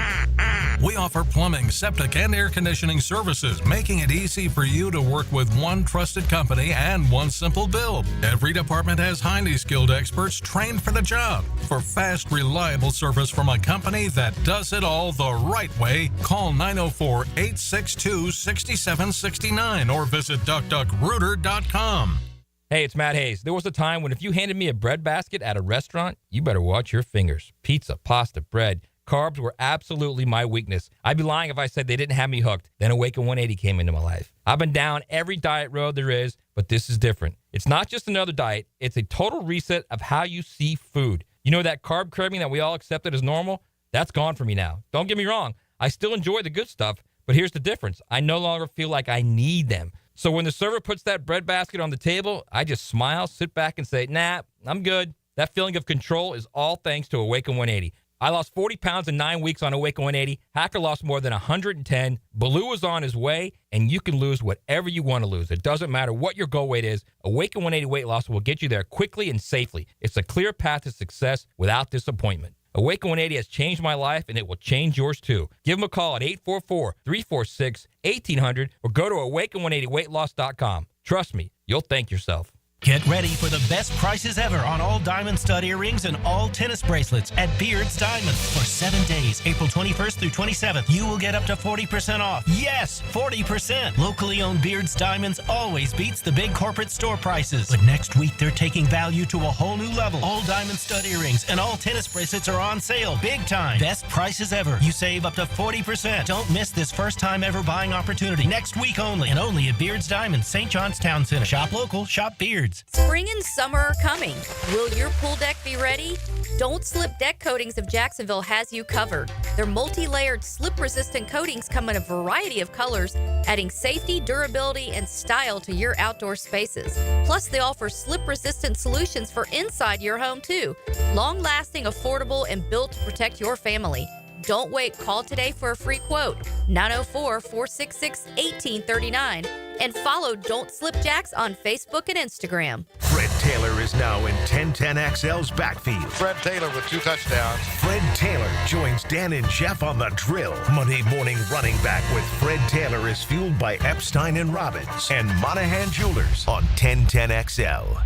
We offer plumbing, septic, and air conditioning services, making it easy for you to work with one trusted company and one simple bill. Every department has highly skilled experts trained for the job. For fast, reliable service from a company that does it all the right way, call 904-862-6769 or visit duckduckrooter.com. Hey, it's Matt Hayes. There was a time when if you handed me a bread basket at a restaurant, you better watch your fingers. Pizza, pasta, bread, carbs were absolutely my weakness. I'd be lying if I said they didn't have me hooked. Then Awaken 180 came into my life. I've been down every diet road there is, but this is different. It's not just another diet. It's a total reset of how you see food. You know that carb craving that we all accepted as normal? That's gone for me now. Don't get me wrong. I still enjoy the good stuff, But here's the difference. I no longer feel like I need them. So when the server puts that breadbasket on the table, I just smile, sit back, and say, nah, I'm good. That feeling of control is all thanks to Awaken 180. I lost 40 pounds in 9 weeks on Awaken 180. Hacker lost more than 110. Baloo is on his way, and you can lose whatever you want to lose. It doesn't matter what your goal weight is. Awaken 180 weight loss will get you there quickly and safely. It's a clear path to success without disappointment. Awaken 180 has changed my life, and it will change yours too. Give them a call at 844-346-1800 or go to awaken180weightloss.com. Trust me, you'll thank yourself. Get ready for the best prices ever on all diamond stud earrings and all tennis bracelets at Beard's Diamonds. For 7 days, April 21st through 27th, you will get up to 40% off. Yes, 40%! Locally owned Beard's Diamonds always beats the big corporate store prices. But next week, they're taking value to a whole new level. All diamond stud earrings and all tennis bracelets are on sale. Big time. Best prices ever. You save up to 40%. Don't miss this first time ever buying opportunity. Next week only. And only at Beard's Diamonds, St. John's Town Center. Shop local, shop Beard's. Spring and summer are coming. Will your pool deck be ready? Don't Slip Deck Coatings of Jacksonville has you covered. Their multi-layered slip-resistant coatings come in a variety of colors, adding safety, durability, and style to your outdoor spaces. Plus, they offer slip-resistant solutions for inside your home, too. Long-lasting, affordable, and built to protect your family. Don't wait. Call today for a free quote, 904-466-1839. And follow Don't Slip Jacks on Facebook and Instagram. Fred Taylor is now in 1010XL's backfield. Fred Taylor with 2 touchdowns. Fred Taylor joins Dan and Jeff on the drill. Monday morning running back with Fred Taylor is fueled by Epstein and Robbins and Monahan Jewelers on 1010XL.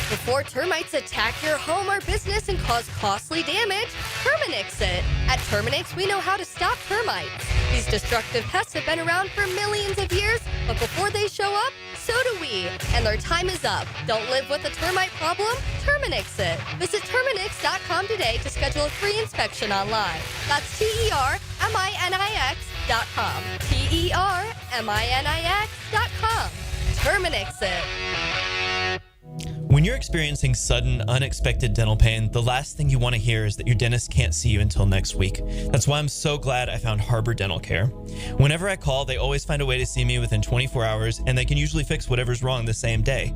Before termites attack your home or business and cause costly damage, Terminix it. At Terminix, we know how to stop termites. These destructive pests have been around for millions of years, but before they show up, so do we. And their time is up. Don't live with a termite problem? Terminix it. Visit Terminix.com today to schedule a free inspection online. That's TERMINIX.com. TERMINIX.com. Terminix it. When you're experiencing sudden, unexpected dental pain, the last thing you want to hear is that your dentist can't see you until next week. That's why I'm so glad I found Harbor Dental Care. Whenever I call, they always find a way to see me within 24 hours, and they can usually fix whatever's wrong the same day.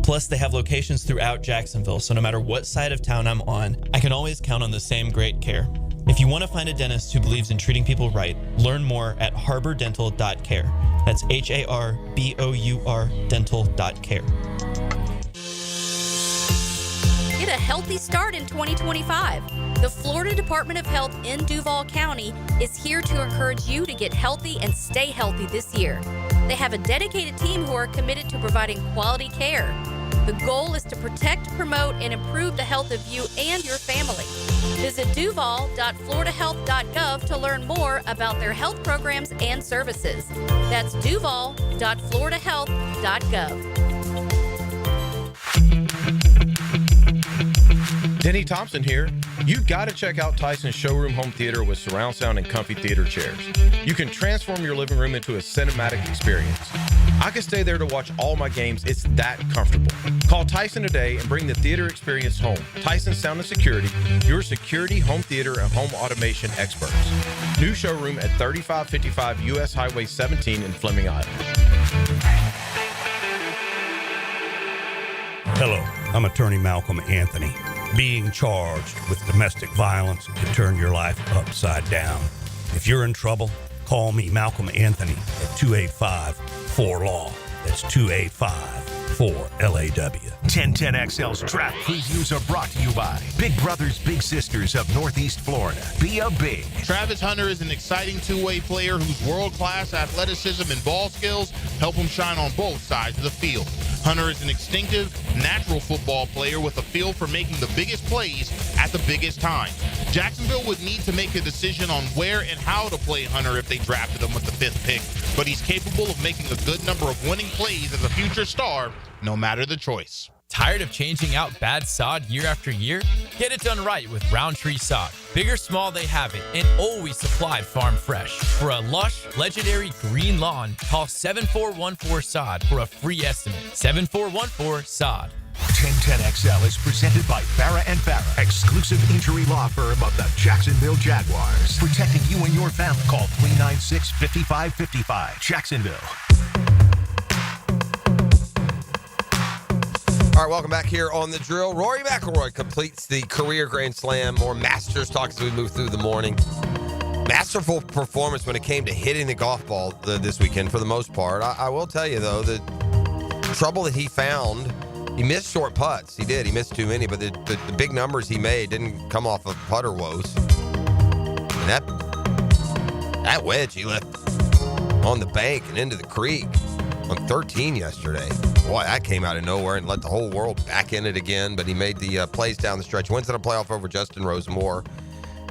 Plus, they have locations throughout Jacksonville, so no matter what side of town I'm on, I can always count on the same great care. If you want to find a dentist who believes in treating people right, learn more at harbordental.care. That's HARBOUR dental.care. Get a healthy start in 2025. The Florida Department of Health in Duval County is here to encourage you to get healthy and stay healthy this year. They have a dedicated team who are committed to providing quality care. The goal is to protect, promote, and improve the health of you and your family. Visit duval.floridahealth.gov to learn more about their health programs and services. That's duval.floridahealth.gov. Denny Thompson here. You've got to check out Tyson's Showroom Home Theater with surround sound and comfy theater chairs. You can transform your living room into a cinematic experience. I can stay there to watch all my games. It's that comfortable. Call Tyson today and bring the theater experience home. Tyson Sound and Security, your security, home theater, and home automation experts. New showroom at 3555 U.S. Highway 17 in Fleming, Iowa. Hello, I'm attorney Malcolm Anthony. Being charged with domestic violence can turn your life upside down. If you're in trouble, call me, Malcolm Anthony, at 285-4LAW. That's 285-4LAW. 1010XL's draft previews are brought to you by Big Brothers Big Sisters of Northeast Florida. Be a big. Travis Hunter is an exciting two-way player whose world-class athleticism and ball skills help him shine on both sides of the field. Hunter is an instinctive, natural football player with a feel for making the biggest plays at the biggest time. Jacksonville would need to make a decision on where and how to play Hunter if they drafted him with the 5th pick, but he's capable of making a good number of winning plays as a future star, no matter the choice. Tired of changing out bad sod year after year? Get it done right with Roundtree Sod. Big or small, they have it, and always supplied farm fresh. For a lush, legendary green lawn, call 7414-SOD for a free estimate. 7414-SOD. 1010XL is presented by Farrah & Farrah, exclusive injury law firm of the Jacksonville Jaguars. Protecting you and your family. Call 396-5555. Jacksonville. All right, welcome back here on The Drill. Rory McIlroy completes the career Grand Slam. More Masters talk as we move through the morning. Masterful performance when it came to hitting the golf ball this weekend for the most part. I will tell you, though, the trouble that he found, he missed short putts. He did. He missed too many, but the big numbers he made didn't come off of putter woes. And that wedge he left on the bank and into the creek on 13 yesterday. Boy, that came out of nowhere and let the whole world back in it again, but he made the plays down the stretch. Wins in a playoff over Justin Rose. More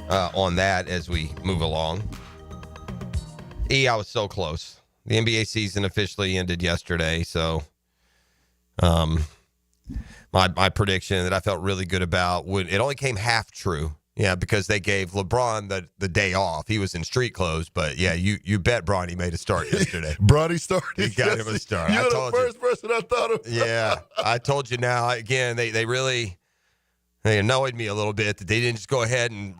on that as we move along. I was so close. The NBA season officially ended yesterday, so my prediction that I felt really good about, it only came half true. Yeah, because they gave LeBron the day off. He was in street clothes, but yeah, you bet Bronny made a start yesterday. Bronny started. He got him a start. You're the first person I thought of. Yeah, I told you now. Again, they really annoyed me a little bit that they didn't just go ahead and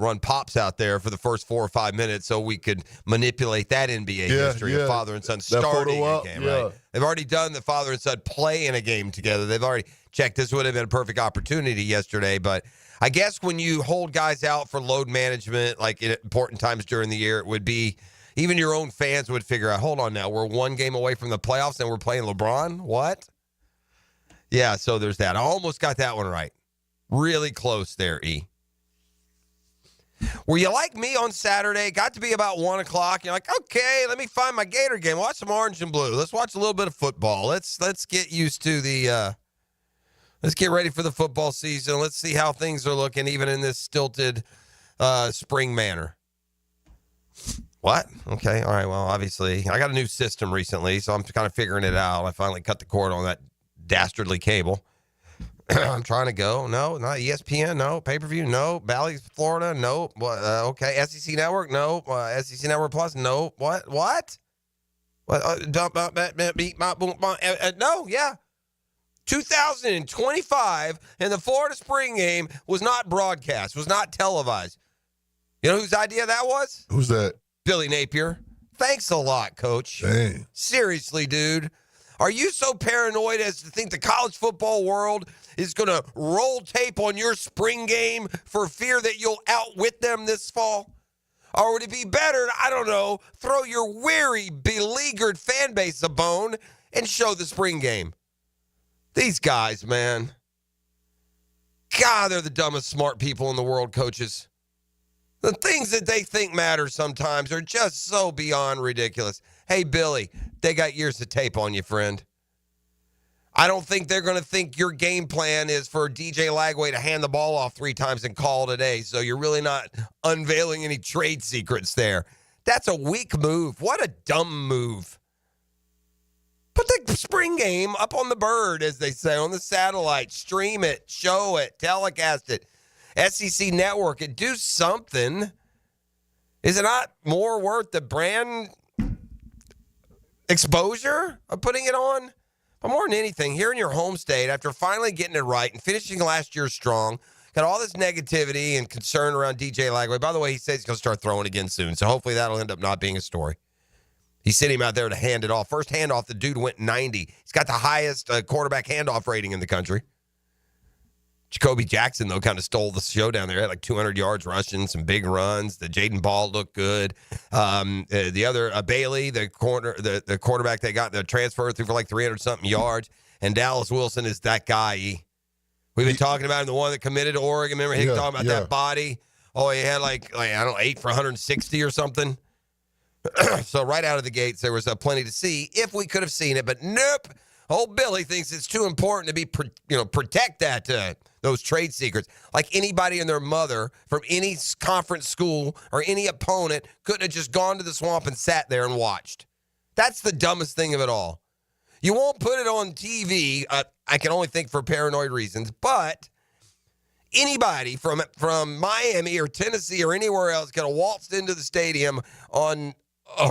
run pops out there for the first 4 or 5 minutes so we could manipulate that NBA history of father and son starting a game. Right? They've already done the father and son play in a game together. They've already checked. This would have been a perfect opportunity yesterday, but I guess when you hold guys out for load management, like at important times during the year, it would be, even your own fans would figure out, hold on now, we're one game away from the playoffs and we're playing LeBron? What? Yeah, so there's that. I almost got that one right. Really close there, E. Were you like me on Saturday? Got to be about 1 o'clock. You're like, okay, let me find my Gator game. Watch some orange and blue. Let's watch a little bit of football. Let's get used to the let's get ready for the football season. Let's see how things are looking, even in this stilted spring manner. What? Okay. All right. Well, obviously, I got a new system recently, so I'm kind of figuring it out. I finally cut the cord on that dastardly cable. I'm trying to go. No, not ESPN. No. Pay-per-view. No. Bally's, Florida. No. Okay. SEC Network. No. SEC Network Plus. No. What? No. Yeah. 2025 and the Florida spring game was not broadcast, was not televised. You know whose idea that was? Who's that? Billy Napier. Thanks a lot, Coach. Dang. Seriously, dude. Are you so paranoid as to think the college football world is going to roll tape on your spring game for fear that you'll outwit them this fall? Or would it be better, I don't know, throw your weary, beleaguered fan base a bone and show the spring game? These guys, man. God, they're the dumbest smart people in the world, coaches. The things that they think matter sometimes are just so beyond ridiculous. Hey, Billy, they got years of tape on you, friend. I don't think they're going to think your game plan is for DJ Lagway to hand the ball off 3 times and call today, so you're really not unveiling any trade secrets there. That's a weak move. What a dumb move. Put the spring game up on the bird, as they say, on the satellite. Stream it, show it, telecast it. SEC Network it. Do something. Is it not more worth the brand exposure of putting it on? But more than anything, here in your home state, after finally getting it right and finishing last year strong, got all this negativity and concern around DJ Lagway. By the way, he says he's going to start throwing again soon, so hopefully that'll end up not being a story. He sent him out there to hand it off. First handoff, the dude went 90. He's got the highest quarterback handoff rating in the country. Jacoby Jackson, though, kind of stole the show down there. He had like 200 yards rushing, some big runs. The Jaden Ball looked good. The other, Bailey, the quarterback they got, the transfer, threw for like 300-something yards. And Dallas Wilson is that guy. We've been talking about him, the one that committed to Oregon. Remember him talking about that body? Oh, he had like, I don't know, 8 for 160 or something. So right out of the gates, there was plenty to see if we could have seen it. But nope. Old Billy thinks it's too important to protect those trade secrets. Like anybody and their mother from any conference school or any opponent couldn't have just gone to the swamp and sat there and watched. That's the dumbest thing of it all. You won't put it on TV. I can only think for paranoid reasons, but anybody from Miami or Tennessee or anywhere else could have waltzed into the stadium on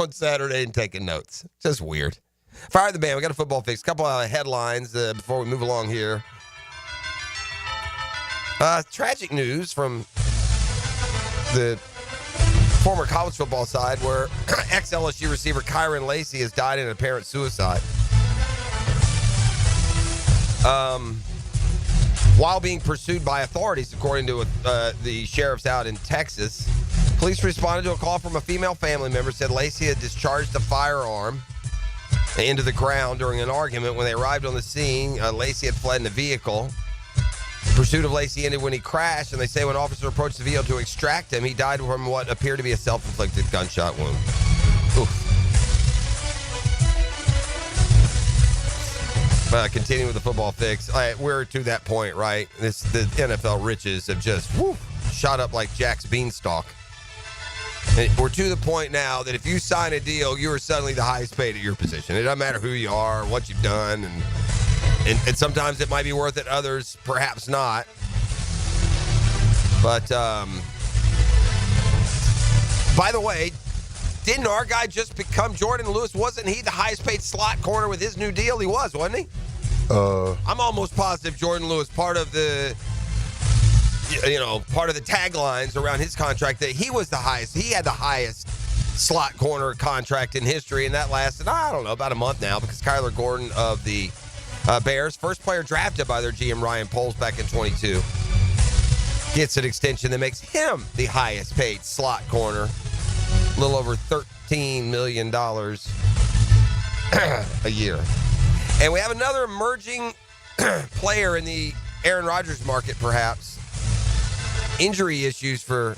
Saturday and taken notes. Just weird. Fire the band. We got a football fix. A couple of headlines before we move along here. Tragic news from the former college football side where ex-LSU receiver Kyron Lacy has died in apparent suicide. While being pursued by authorities, according to the sheriffs out in Texas, police responded to a call from a female family member, said Lacy had discharged a firearm into the ground during an argument. When they arrived on the scene, Lacy had fled in a vehicle. Pursuit of Lacy ended when he crashed, and they say when officers approached the vehicle to extract him, he died from what appeared to be a self-inflicted gunshot wound. Oof. Continuing with the football fix, we're to that point, right? The NFL riches have just shot up like Jack's beanstalk. And we're to the point now that if you sign a deal, you are suddenly the highest paid at your position. It doesn't matter who you are, what you've done, and sometimes it might be worth it, others perhaps not. But by the way, didn't our guy just become Jordan Lewis? Wasn't he the highest paid slot corner with his new deal? He was, wasn't he? I'm almost positive Jordan Lewis, part of the taglines around his contract, that he was the highest. He had the highest slot corner contract in history, and that lasted, I don't know, about a month now, because Kyler Gordon of the Bears, first player drafted by their GM Ryan Poles back in 22, gets an extension that makes him the highest paid slot corner. A little over $13 million a year. And we have another emerging player in the Aaron Rodgers market, perhaps. Injury issues for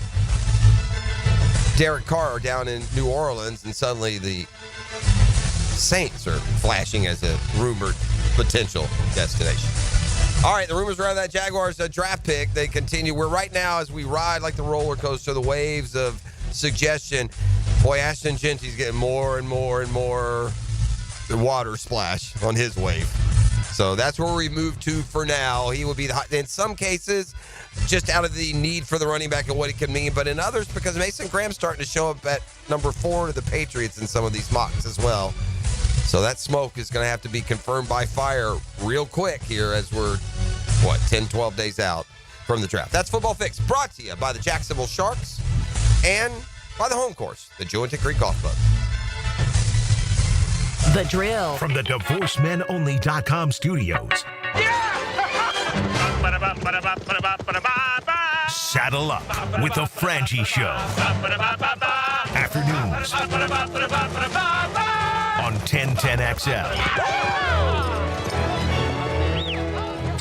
Derek Carr down in New Orleans, and suddenly the Saints are flashing as a rumored potential destination. All right, the rumors around that Jaguars draft pick, they continue. We're right now, as we ride like the roller coaster, the waves of suggestion. Boy, Ashton Genty's getting more and more and more water splash on his wave. So that's where we move to for now. He will be, in some cases, just out of the need for the running back and what it can mean, but in others, because Mason Graham's starting to show up at number 4 to the Patriots in some of these mocks as well. So that smoke is going to have to be confirmed by fire real quick here as we're, 10, 12 days out from the draft. That's Football Fix, brought to you by the Jacksonville Sharks and by the home course, the Jewett Creek Golf Club. The Drill. From the DivorceMenOnly.com studios. Saddle up with the Frangie Show. Afternoons on 1010XL.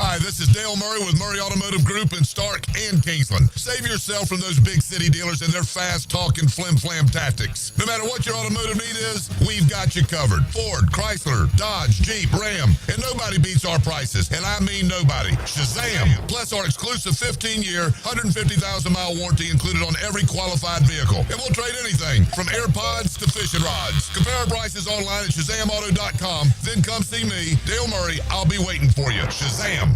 Hi, this is Dale Murray with Murray Automotive Group in Stark and Kingsland. Save yourself from those big city dealers and their fast-talking flim-flam tactics. No matter what your automotive need is, we've got you covered. Ford, Chrysler, Dodge, Jeep, Ram, and nobody beats our prices, and I mean nobody. Shazam! Plus our exclusive 15-year, 150,000-mile warranty included on every qualified vehicle. And we'll trade anything from AirPods to fishing rods. Compare our prices online at ShazamAuto.com. Then come see me, Dale Murray. I'll be waiting for you. Shazam!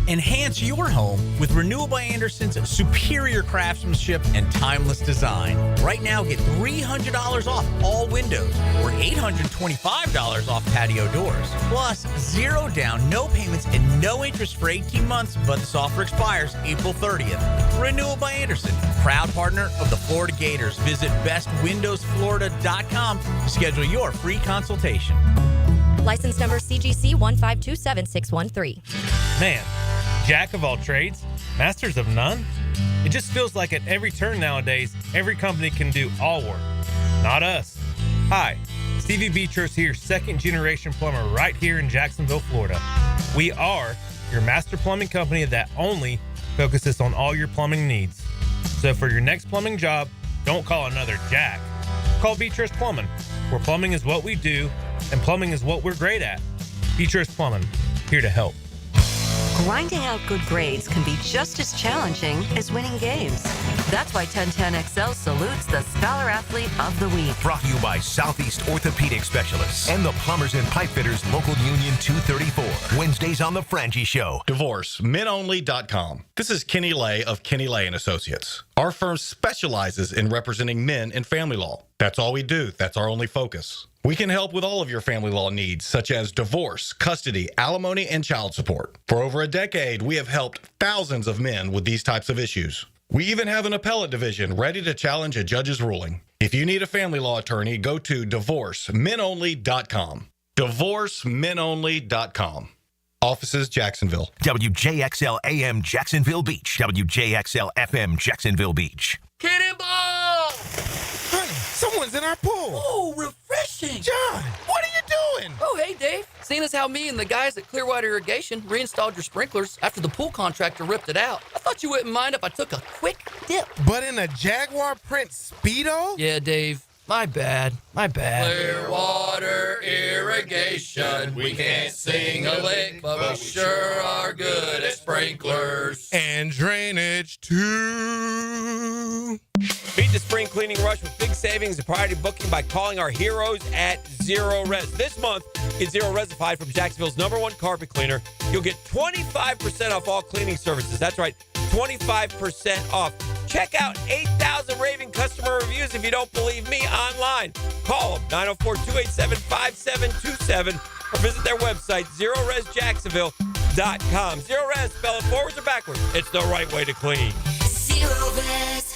Enhance your home with Renewal by Anderson's superior craftsmanship and timeless design. Right now, get $300 off all windows or $825 off patio doors. Plus, 0 down, no payments, and no interest for 18 months, but this offer expires April 30th. Renewal by Anderson, proud partner of the Florida Gators. Visit bestwindowsflorida.com to schedule your free consultation. License number CGC 1527613. Man, jack of all trades, masters of none? It just feels like at every turn nowadays, every company can do all work. Not us. Hi, Stevie Beechurst here, second-generation plumber right here in Jacksonville, Florida. We are your master plumbing company that only focuses on all your plumbing needs. So for your next plumbing job, don't call another Jack. Call Beechurst Plumbing, where plumbing is what we do, and plumbing is what we're great at. Beechurst Plumbing, here to help. Grinding out good grades can be just as challenging as winning games. That's why 1010XL salutes the Scholar Athlete of the Week. Brought to you by Southeast Orthopedic Specialists and the Plumbers and Pipe Fitters Local Union 234. Wednesdays on The Frangie Show. DivorceMenOnly.com. This is Kenny Lay of Kenny Lay & Associates. Our firm specializes in representing men in family law. That's all we do. That's our only focus. We can help with all of your family law needs, such as divorce, custody, alimony, and child support. For over a decade, we have helped thousands of men with these types of issues. We even have an appellate division ready to challenge a judge's ruling. If you need a family law attorney, go to divorcemenonly.com. Divorcemenonly.com. Offices, Jacksonville. WJXL AM Jacksonville Beach. WJXL FM Jacksonville Beach. Cannonball! Honey, someone's in our pool. Oh, refreshing. John, what are you doing? Oh, hey, Dave. Seeing as how me and the guys at Clearwater Irrigation reinstalled your sprinklers after the pool contractor ripped it out, I thought you wouldn't mind if I took a quick dip. But in a Jaguar print Speedo? Yeah, Dave. My bad. Clearwater Irrigation. We can't sing a lick, but we sure are good at sprinklers. And drainage, too. Beat the spring cleaning rush with big savings and priority booking by calling our heroes at Zero Res. This month, get Zero Resified from Jacksonville's #1 carpet cleaner. You'll get 25% off all cleaning services. That's right, 25% off. Check out 8,000 raving customer reviews if you don't believe me online. Call them, 904-287-5727, or visit their website, ZeroResJacksonville.com. Zero Res, spell it forwards or backwards. It's the right way to clean. Zero Res.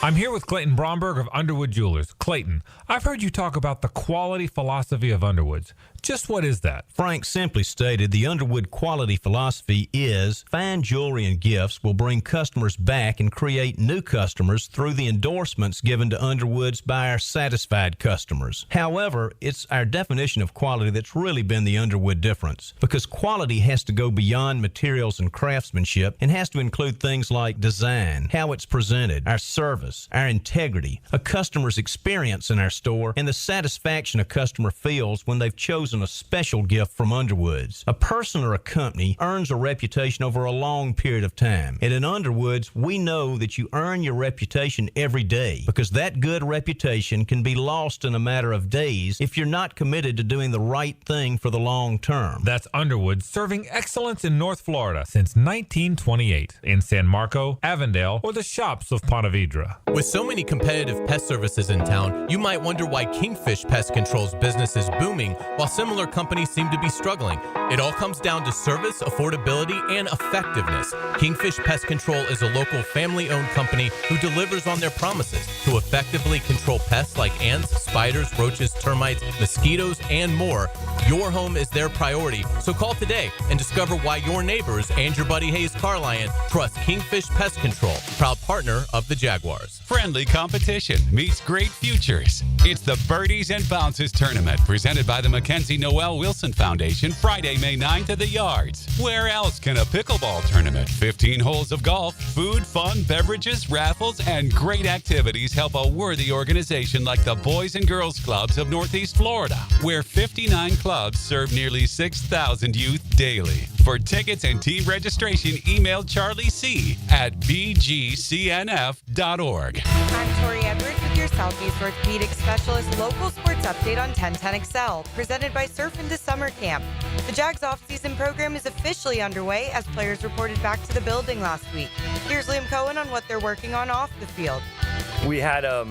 I'm here with Clayton Bromberg of Underwood Jewelers. Clayton, I've heard you talk about the quality philosophy of Underwood's. Just what is that? Frank, simply stated, the Underwood quality philosophy is fine jewelry and gifts will bring customers back and create new customers through the endorsements given to Underwood's by our satisfied customers. However, it's our definition of quality that's really been the Underwood difference, because quality has to go beyond materials and craftsmanship and has to include things like design, how it's presented, our service, our integrity, a customer's experience in our store, and the satisfaction a customer feels when they've chosen a special gift from Underwood's. A person or a company earns a reputation over a long period of time. And in Underwood's, we know that you earn your reputation every day, because that good reputation can be lost in a matter of days if you're not committed to doing the right thing for the long term. That's Underwood, serving excellence in North Florida since 1928 in San Marco, Avondale, or the shops of Ponte Vedra. With so many competitive pest services in town, you might wonder why Kingfish Pest Control's business is booming while similar companies seem to be struggling. It all comes down to service, affordability, and effectiveness. Kingfish Pest Control is a local family-owned company who delivers on their promises to effectively control pests like ants, spiders, roaches, termites, mosquitoes, and more. Your home is their priority, so call today and discover why your neighbors and your buddy Hayes Carlion trust Kingfish Pest Control, proud partner of the Jaguars. Friendly competition meets great futures. It's the Birdies and Bounces Tournament presented by the Mackenzie Noel Wilson Foundation, Friday, May 9th at the Yards. Where else can a pickleball tournament, 15 holes of golf, food, fun, beverages, raffles, and great activities help a worthy organization like the Boys and Girls Clubs of Northeast Florida, where 59 clubs serve nearly 6,000 youth daily. For tickets and team registration, email Charlie C. at bgcnf.org. I'm Tori Edwards with your Southeast Orthopedic Specialist local sports update on 1010XL, presented by Surf Into Summer Camp. The Jags offseason program is officially underway as players reported back to the building last week. Here's Liam Cohen on what they're working on off the field. We had a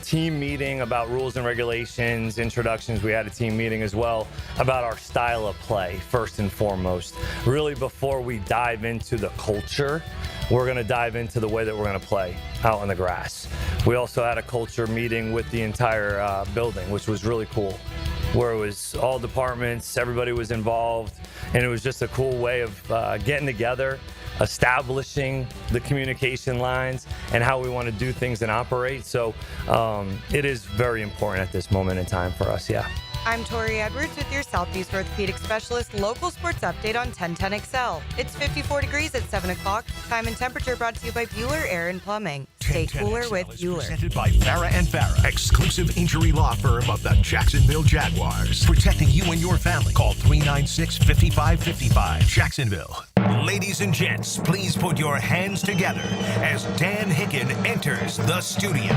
team meeting about rules and regulations, introductions. We had a team meeting as well about our style of play, first and foremost. Really, before we dive into the culture, we're going to dive into the way that we're going to play out on the grass. We also had a culture meeting with the entire building, which was really cool, where it was all departments, everybody was involved, and it was just a cool way of getting together, establishing the communication lines and how we want to do things and operate. So it is very important at this moment in time for us, yeah. I'm Tori Edwards with your Southeast Orthopedic Specialist local sports update on 1010XL. It's 54 degrees at 7 o'clock. Time and temperature brought to you by Bueller Air and Plumbing. Stay cooler with Bueller. Presented by Farah & Farah, exclusive injury law firm of the Jacksonville Jaguars. Protecting you and your family. Call 396-5555. Jacksonville. Ladies and gents, please put your hands together as Dan Hicken enters the studio.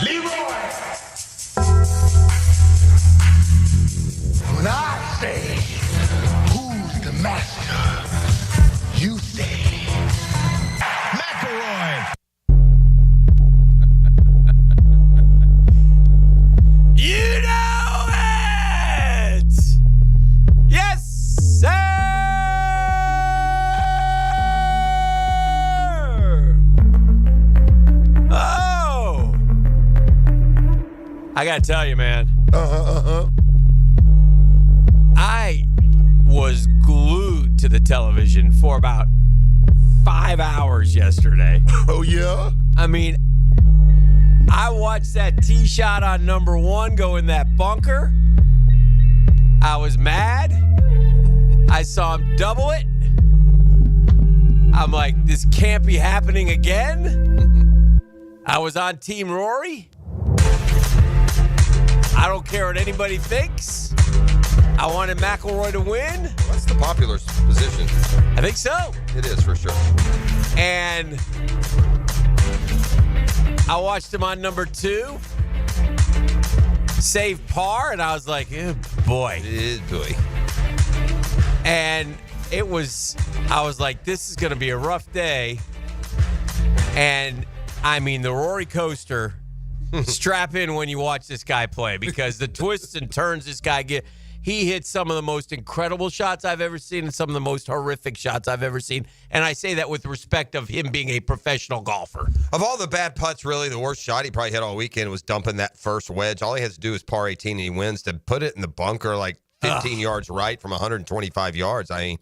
Leroy! When I say, who's the master? You say, McIlroy! I got to tell you, man. I was glued to the television for about 5 hours yesterday. Oh, yeah? I mean, I watched that tee shot on number 1 go in that bunker. I was mad. I saw him double it. I'm like, this can't be happening again. I was on Team Rory. I don't care what anybody thinks. I wanted McIlroy to win. That's the popular position. I think so. It is for sure. And I watched him on number 2 save par, and I was like, oh, boy. And I was like, this is going to be a rough day. And I mean, the Rory coaster, strap in when you watch this guy play, because the twists and turns this guy he hit some of the most incredible shots I've ever seen and some of the most horrific shots I've ever seen. And I say that with respect of him being a professional golfer. Of all the bad putts, really, the worst shot he probably hit all weekend was dumping that first wedge. All he has to do is par 18 and he wins. To put it in the bunker like 15 yards right from 125 yards, I mean,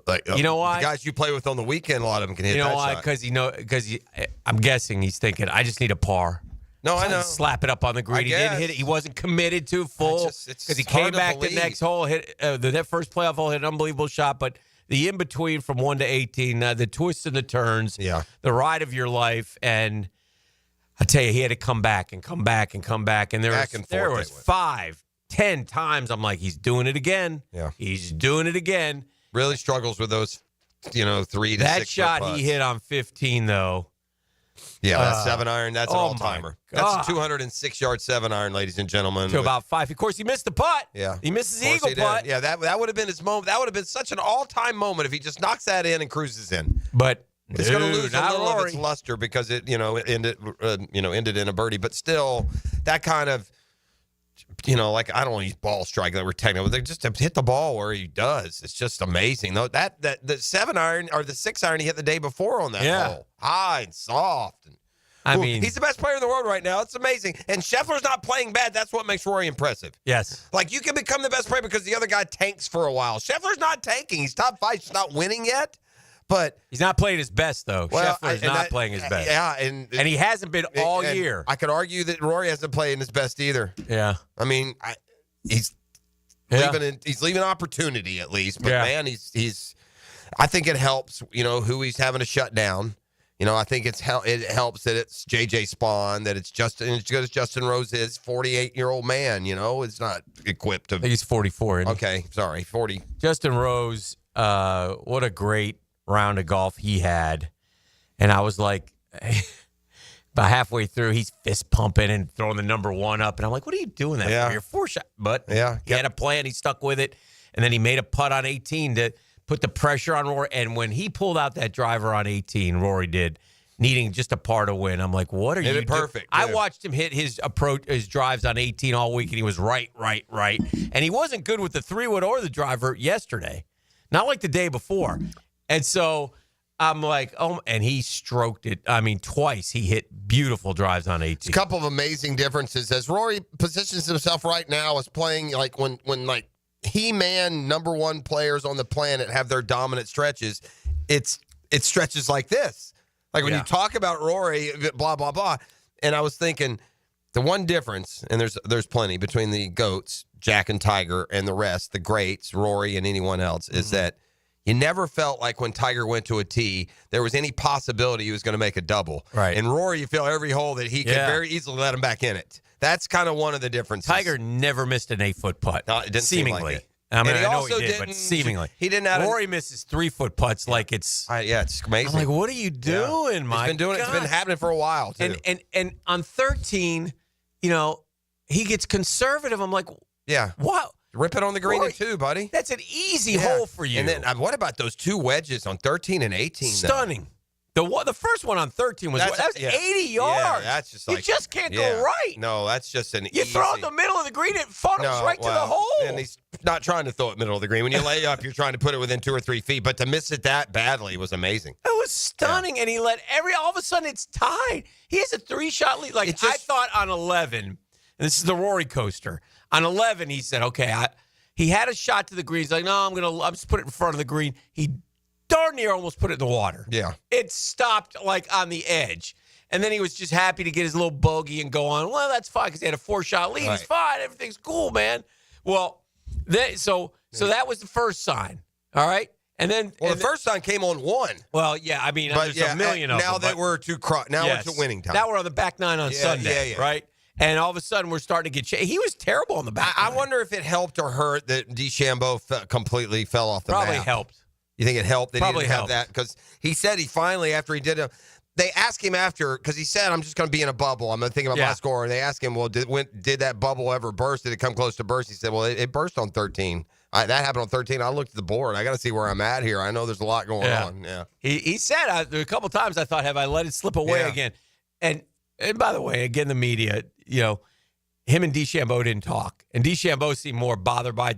like, you know why? The guys you play with on the weekend, a lot of them can hit that shot. Because I'm guessing he's thinking, I just need a par. No, I know. Slap it up on the green. He didn't hit it. He wasn't committed to full because he came back the next hole, hit that first playoff hole, hit an unbelievable shot. But the in between from 1 to 18, the twists and the turns, the ride of your life, and I tell you, he had to come back and come back and come back, and there was 5, 10 times I'm like, he's doing it again. Yeah, he's doing it again. Really struggles with those, 3 to 6 That shot he hit on 15 though. Yeah, that 7-iron, that's an all-timer. That's a 206-yard 7-iron, ladies and gentlemen. To about 5. Of course, he missed the putt. Yeah. He misses the eagle putt. Yeah, that would have been his moment. That would have been such an all-time moment if he just knocks that in and cruises in. But it's going to lose a little of its luster because it, ended in a birdie. But still, that kind of, like, I don't want to use ball strike that we're technical. They just to hit the ball where he does. It's just amazing. Though that the 7-iron or the 6-iron he hit the day before on that hole, high and soft. And, I mean, he's the best player in the world right now. It's amazing. And Scheffler's not playing bad. That's what makes Rory impressive. Yes. Like, you can become the best player because the other guy tanks for a while. Scheffler's not tanking. He's top 5. He's not winning yet. But he's not playing his best, though. Scheffler's not playing his best. Yeah, and he hasn't been all year. I could argue that Rory hasn't played his best either. Yeah. I mean, he's leaving opportunity at least. But man, he's. I think it helps. Who he's having to shut down. I think it helps that it's J.J. Spawn, that it's Justin, as good as Justin Rose is, 48-year-old man. It's not equipped to. I think he's 44. Isn't he? Okay, sorry, 40. Justin Rose, what a great round of golf he had. And I was like, about halfway through, he's fist pumping and throwing the number 1 up. And I'm like, what are you doing that for? Your 4-shot. But he had a plan. He stuck with it. And then he made a putt on 18 to put the pressure on Rory. And when he pulled out that driver on 18, Rory did, needing just a par to win. I'm like, what are you doing? Perfect. I watched him hit his drives on 18 all week, and he was right. And he wasn't good with the 3-wood or the driver yesterday. Not like the day before. And so I'm like, and he stroked it. I mean, twice he hit beautiful drives on 18. A couple of amazing differences. As Rory positions himself right now as playing like when like He-Man number 1 players on the planet have their dominant stretches, it stretches like this. Like when you talk about Rory, blah, blah, blah. And I was thinking the one difference, and there's plenty between the GOATs, Jack and Tiger, and the rest, the greats, Rory and anyone else, is that you never felt like when Tiger went to a tee, there was any possibility he was going to make a double. Right. And Rory, you feel every hole that he could very easily let him back in it. That's kind of one of the differences. Tiger never missed an 8-foot putt. No, it didn't seemingly. Seem like it. I mean, I know he did, but seemingly. He didn't have Rory misses 3-foot putts like it's... it's amazing. I'm like, what are you doing, Mike? He's been doing it. It's been happening for a while, too. And on 13, he gets conservative. I'm like, what? Rip it on the green at 2, buddy. That's an easy hole for you. And then what about those 2 wedges on 13 and 18? Stunning. The first one on 13 was 80 yards. Yeah, that's just like... You just can't go right. No, that's just an You throw it in the middle of the green, it funnels right to the hole. And he's not trying to throw it middle of the green. When you lay up, you're trying to put it within 2 or 3 feet. But to miss it that badly was amazing. It was stunning. And he let all of a sudden it's tied. He has a 3-shot lead. Like I thought on 11, and and this is the Rory coaster. On 11, he said, okay, he had a shot to the green. He's like, no, I'm just put it in front of the green. He darn near almost put it in the water. Yeah. It stopped like on the edge. And then he was just happy to get his little bogey and go on. Well, that's fine because he had a 4-shot lead. Right. He's fine. Everything's cool, man. Well, so that was the first sign. All right. And then the first sign came on 1. Well, yeah, I mean, there's a million of them. Now that we're to we're to winning time. Now we're on the back 9 on Sunday, right? And all of a sudden we're starting to get he was terrible on the back. I wonder if it helped or hurt that DeChambeau completely fell off the Probably map. helped. You think it helped that Probably he didn't helped. have that? Because he said he finally, after he did it, they asked him after, because he said, I'm just going to be in a bubble. I'm going to think about my score. And they asked him, well, did that bubble ever burst? Did it come close to burst? He said, well, it burst on 13. That happened on 13. I looked at the board. I got to see where I'm at here. I know there's a lot going on. Yeah. He said a couple times, I thought, have I let it slip away again? And by the way, again, the media, him and DeChambeau didn't talk. And DeChambeau seemed more bothered by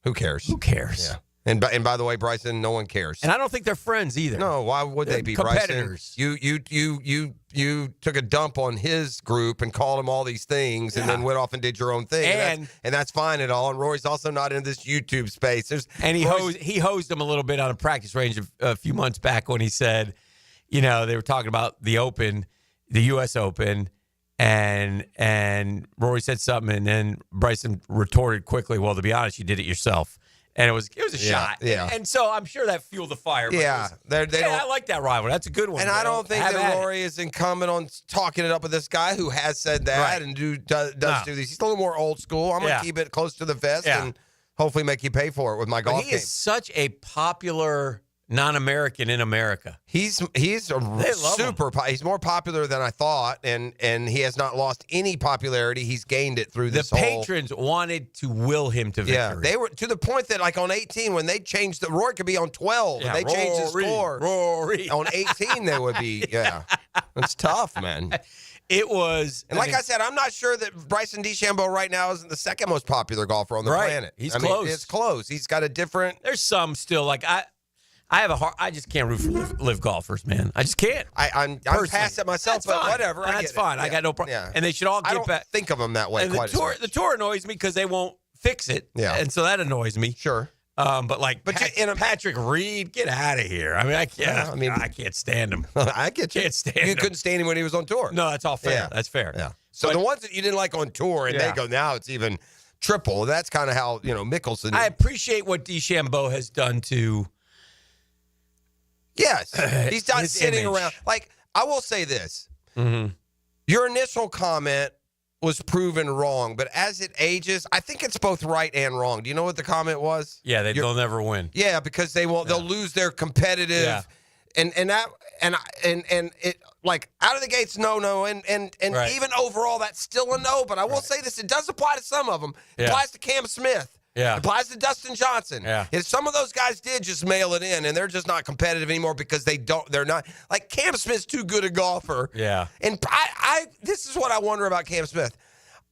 Who cares? Who cares? Yeah. And by the way, Bryson, no one cares. And I don't think they're friends either. No, why would they be, competitors? Bryson? You took a dump on his group and called him all these things, and then went off and did your own thing, and that's fine at all. And Rory's also not in this YouTube space. He hosed him a little bit on a practice range a few months back when he said, they were talking about the Open, the U.S. Open, and Rory said something, and then Bryson retorted quickly, well, to be honest, you did it yourself. And it was a shot. Yeah. And so I'm sure that fueled the fire. But I like that rivalry. That's a good one. And I don't think that Rory is incumbent on talking it up with this guy who has said that and does do these. He's a little more old school. I'm going to keep it close to the vest and hopefully make you pay for it with my golf game. He is such a popular non-American in America. He's he's more popular than I thought, and he has not lost any popularity. He's gained it through this whole. The patrons wanted to will him to victory. Yeah, they were to the point that like on 18 when they changed the Rory could be on 12 and they changed the score. Rory on 18 they would be It's tough, man. It was, and like I said, I'm not sure that Bryson DeChambeau right now isn't the second most popular golfer on the planet. He's close. It's close. He's got a different. There's some still like I just can't root for live golfers, man. I just can't. I'm past it myself, but whatever. That's fine. I got no problem. Yeah. And they should all get I don't back. think of them that way. And the tour annoys me because they won't fix it. Yeah. And so that annoys me. Sure. But Patrick Reed, get out of here. I mean, I can't stand him. I get you. Can't stand him. You couldn't stand him when he was on tour. No, that's all fair. Yeah. That's fair. Yeah. So the ones that you didn't like on tour, and they go now, it's even triple. That's kind of how Mickelson. I appreciate what DeChambeau has done to. Yes, he's not sitting image. around. Like, I will say this. Mm-hmm. Your initial comment was proven wrong, but as it ages, I think it's both right and wrong. Do you know what the comment was? Yeah, they'll never win. Yeah, because they won't. They'll lose their competitive, and it like out of the gates, no, and even overall, that's still a no. But I will say this: it does apply to some of them. It applies to Cam Smith. Yeah. It applies to Dustin Johnson. Yeah. If some of those guys did just mail it in and they're just not competitive anymore because they're not like Cam Smith's too good a golfer. Yeah. And this is what I wonder about Cam Smith.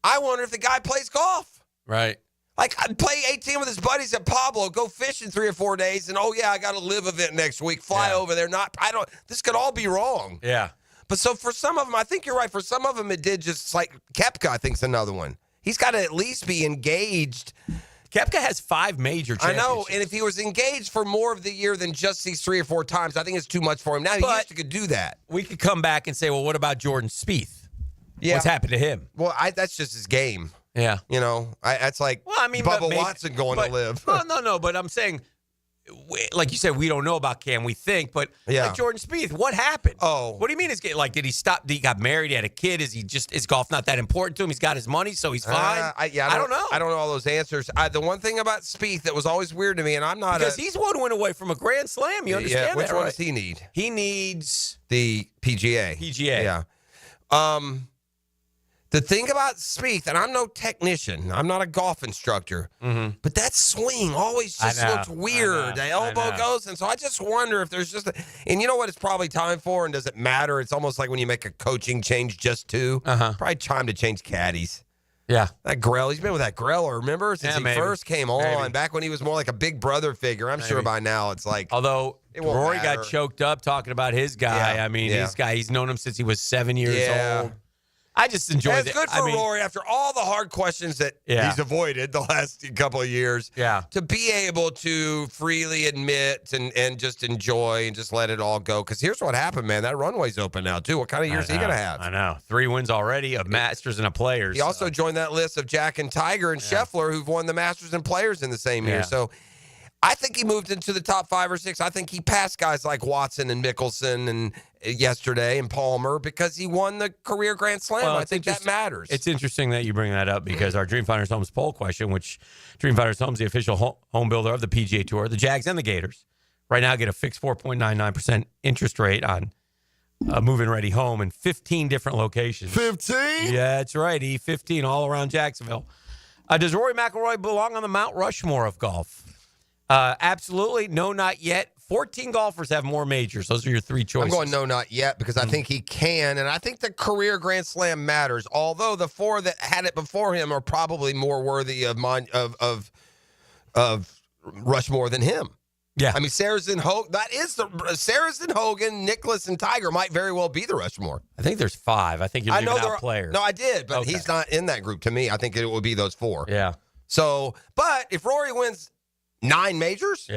I wonder if the guy plays golf. Right. Like I'd play 18 with his buddies at Pablo, go fishing 3 or 4 days, and I got a live event next week. Fly over there. This could all be wrong. Yeah. But so for some of them, I think you're right. For some of them, it did just like Koepka, I think's another one. He's got to at least be engaged. Koepka has 5 major championships. I know, and if he was engaged for more of the year than just these 3 or 4 times, I think it's too much for him. Now, he used to could do that. We could come back and say, well, what about Jordan Spieth? Yeah. What's happened to him? Well, that's just his game. Yeah. That's like Bubba Watson going to live. No, but I'm saying, like you said, we don't know about Cam. We think, but like Jordan Spieth, what happened? Oh. What do you mean? Did he stop? He got married? He had a kid? Is golf not that important to him? He's got his money, so he's fine? I don't know. I don't know all those answers. The one thing about Spieth that was always weird to me, and I'm not because he's 1 win away from a Grand Slam. You understand which that, one right? does he need? He needs the PGA. PGA. Yeah. The thing about Spieth, and I'm no technician, I'm not a golf instructor, but that swing always just looks weird. The elbow goes, and so I just wonder if there's just and you know what it's probably time for, and does it matter? It's almost like when you make a coaching change just to. Probably time to change caddies. Yeah. That Grell, he's been with that Greller, remember? Since he first came on, back when he was more like a big brother figure. I'm sure by now it's like. Although Rory got choked up talking about his guy. Yeah. I mean, his guy, he's known him since he was 7 years old. I just enjoy it. It's good for Rory after all the hard questions that he's avoided the last couple of years. Yeah. To be able to freely admit and just enjoy and just let it all go. Because here's what happened, man. That runway's open now, too. What kind of year is he going to have? I know. 3 wins already of Masters and a Players. He also joined that list of Jack and Tiger and Scheffler who've won the Masters and Players in the same year. So I think he moved into the top 5 or 6. I think he passed guys like Watson and Mickelson and yesterday and Palmer because he won the career Grand Slam. Well, I think that matters. It's interesting that you bring that up because our Dreamfinders Homes poll question, which Dreamfinders Homes, the official home builder of the PGA Tour, the Jags and the Gators, right now get a fixed 4.99% interest rate on a move-in-ready home in 15 different locations. 15? Yeah, that's right. E15 all around Jacksonville. Does Rory McIlroy belong on the Mount Rushmore of golf? Absolutely. No, not yet. 14 golfers have more majors. Those are your 3 choices. I'm going no, not yet, because I think he can, and I think the career Grand Slam matters. Although the 4 that had it before him are probably more worthy of Rushmore than him. Yeah, I mean Saracen, Hogan, Nicklaus, and Tiger might very well be the Rushmore. I think there's 5. I think you're leaving out players. No, I did, but he's not in that group to me. I think it will be those 4. Yeah. So, but if Rory wins 9 majors,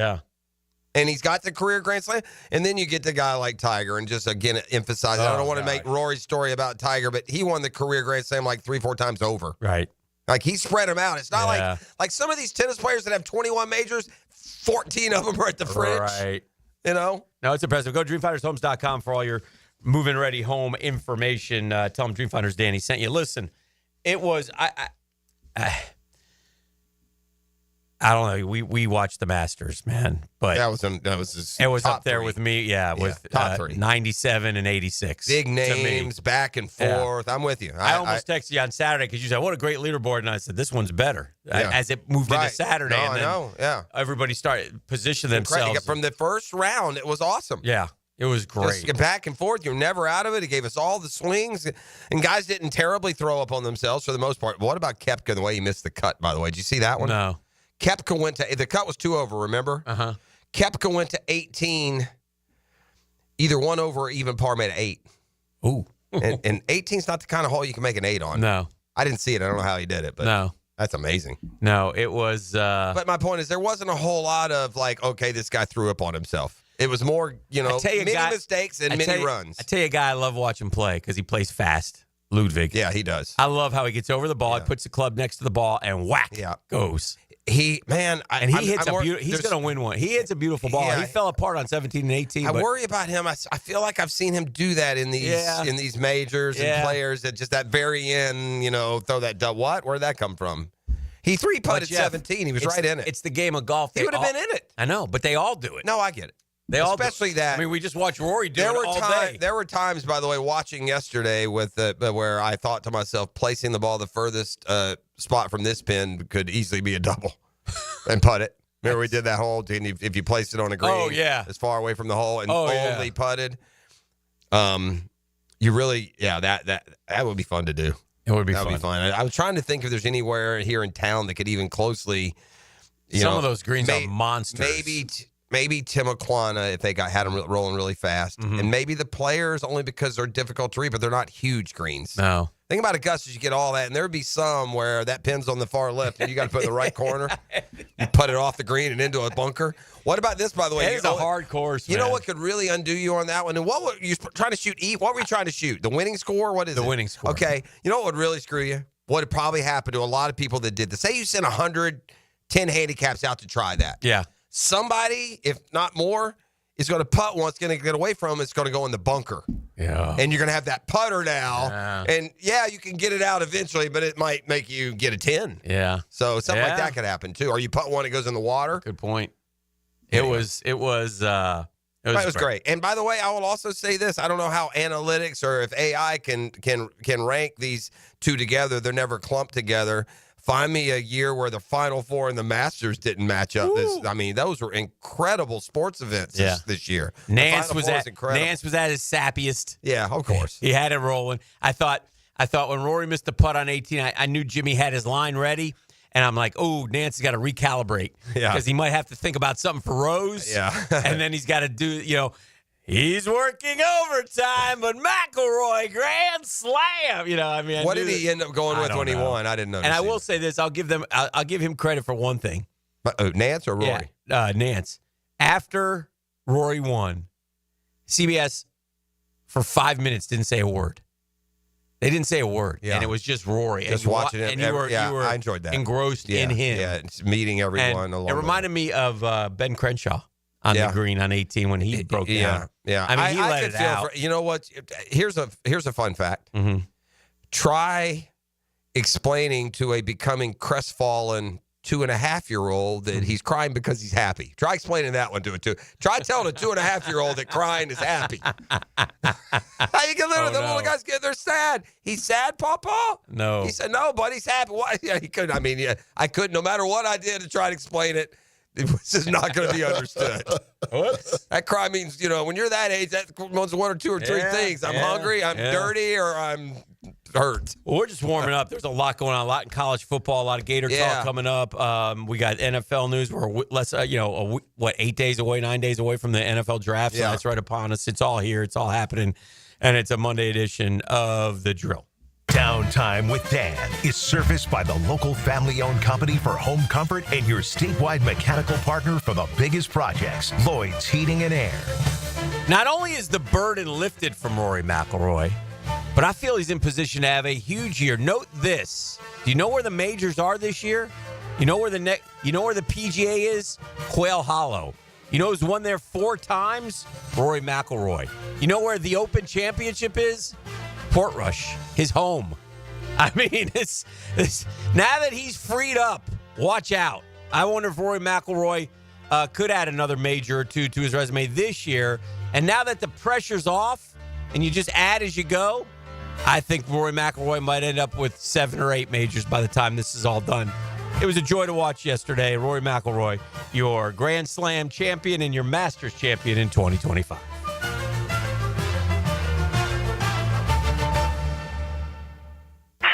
and he's got the career Grand Slam, and then you get the guy like Tiger, and just again emphasize. I don't want to make Rory's story about Tiger, but he won the career Grand Slam like 3-4 times over. Right. Like he spread them out. It's not like some of these tennis players that have 21 majors, 14 of them are at the fringe. Right. You know? No, it's impressive. Go to DreamFindersHomes.com for all your move-in ready home information. Tell them Dreamfinders Danny sent you. Listen, it was I don't know. We watched the Masters, man, but it was up there with me. Yeah, with top 3, 97 and 86. Big names, back and forth. I'm with you. I almost texted you on Saturday because you said, "What a great leaderboard," and I said, "This one's better." As it moved into Saturday, no, and then I know. Yeah, everybody started position themselves from the first round. It was awesome. Yeah. It was great. Just back and forth. You're never out of it. He gave us all the swings. And guys didn't terribly throw up on themselves for the most part. But what about Koepka and the way he missed the cut, by the way? Did you see that one? No. Koepka went to – the cut was 2 over, remember? Uh-huh. Koepka went to 18, either 1 over or even par, made an 8. Ooh. and 18's not the kind of hole you can make an 8 on. No. I didn't see it. I don't know how he did it. But no. That's amazing. No, it was But my point is there wasn't a whole lot of like, okay, this guy threw up on himself. It was more, many mistakes and many runs. I tell you a guy I love watching play because he plays fast. Ludwig. Yeah, he does. I love how he gets over the ball. He puts the club next to the ball and whack goes. He's going to win one. He hits a beautiful ball. Yeah. He fell apart on 17 and 18. I worry about him. I feel like I've seen him do that in these majors and players at just that very end, throw that what? Where'd that come from? He 3-putted 17. He was right in it. It's the game of golf. He would have been in it. I know, but they all do it. No, I get it. Especially that. I mean, we just watched Rory do it all day. There were times, by the way, watching yesterday where I thought to myself, placing the ball the furthest spot from this pin could easily be a double and putt it. Remember we did that hole, if you placed it on a green as far away from the hole and only putted. You really, that would be fun to do. It would be fun. That would be fun. I was trying to think if there's anywhere here in town that could even closely, some of those greens are monsters. Maybe Timuquana if they had them rolling really fast. Mm-hmm. And maybe the players only because they're difficult to read, but they're not huge greens. No. Think about Augusta, you get all that, and there would be some where that pin's on the far left, and you got to put it in the right corner. You put it off the green and into a bunker. What about this, by the way? It's a hard course, You know what could really undo you on that one? And what were you trying to shoot? What were you trying to shoot? The winning score? What is it? The winning score. Okay. You know what would really screw you? What would probably happen to a lot of people that did this? Say you sent 110 handicaps out to try that. Yeah. Somebody, if not more, is going to putt one. It's going to get away from him. It's going to go in the bunker. Yeah. And you're going to have that putter now. Yeah. And, you can get it out eventually, but it might make you get a 10. Yeah. So something like that could happen, too. Or you putt one, it goes in the water. Good point. Anyway. It was great. And by the way, I will also say this. I don't know how analytics or if AI can rank these two together. They're never clumped together. Find me a year where the Final Four and the Masters didn't match up. Those were incredible sports events this year. Nance was at his sappiest. Yeah, of course. He had it rolling. I thought when Rory missed the putt on 18, I knew Jimmy had his line ready. And I'm like, oh, Nance has got to recalibrate. Yeah. Because he might have to think about something for Rose. Yeah. And then he's got to do, He's working overtime, but McIlroy grand slam. What did he end up going with when he won? I didn't know. And I will say this: I'll give him credit for one thing. Nance or Rory? Yeah, Nance. After Rory won, CBS for 5 minutes didn't say a word. They didn't say a word, and it was just Rory. Just and watching him. And you were I enjoyed that. Engrossed in him. Yeah, it's meeting everyone And along. it reminded me of Ben Crenshaw on the green on 18 when he broke down. Yeah. I mean, he let could it feel out. you know what? Here's a fun fact. Mm-hmm. Try explaining to a becoming crestfallen 2.5-year-old that he's crying because he's happy. Try explaining that one to it too. Try telling a 2.5-year-old that crying is happy. How you get the little guys they're sad. He's sad, Papa? No. He said no, but he's happy. Why? Yeah, he couldn't. I mean, I couldn't. No matter what I did to try to explain it, it was just not going to be understood. Whoops. That cry means, when you're that age, that means one or two or three things. I'm hungry, I'm dirty, or I'm hurt. Well, we're just warming up. There's a lot going on, a lot in college football, a lot of Gator talk coming up. We got NFL news. We're less, 8 days away, 9 days away from the NFL draft. So that's right upon us. It's all here. It's all happening. And it's a Monday edition of The Drill. Downtime with Dan is serviced by the local family-owned company for home comfort and your statewide mechanical partner for the biggest projects, Lloyd's Heating and Air. Not only is the burden lifted from Rory McIlroy, but I feel he's in position to have a huge year. Note this. Do you know where the majors are this year? You know where the PGA is? Quail Hollow. You know who's won there 4 times? Rory McIlroy. You know where the Open Championship is? Portrush, his home. I mean, it's now that he's freed up, watch out. I wonder if Rory McIlroy could add another major or two to his resume this year. And now that the pressure's off and you just add as you go, I think Rory McIlroy might end up with 7 or 8 majors by the time this is all done. It was a joy to watch yesterday. Rory McIlroy, your Grand Slam champion and your Masters champion in 2025.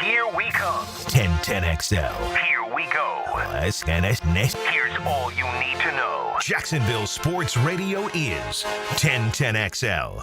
Here we come. 1010XL. Here we go. Here's all you need to know. Jacksonville Sports Radio is 1010XL.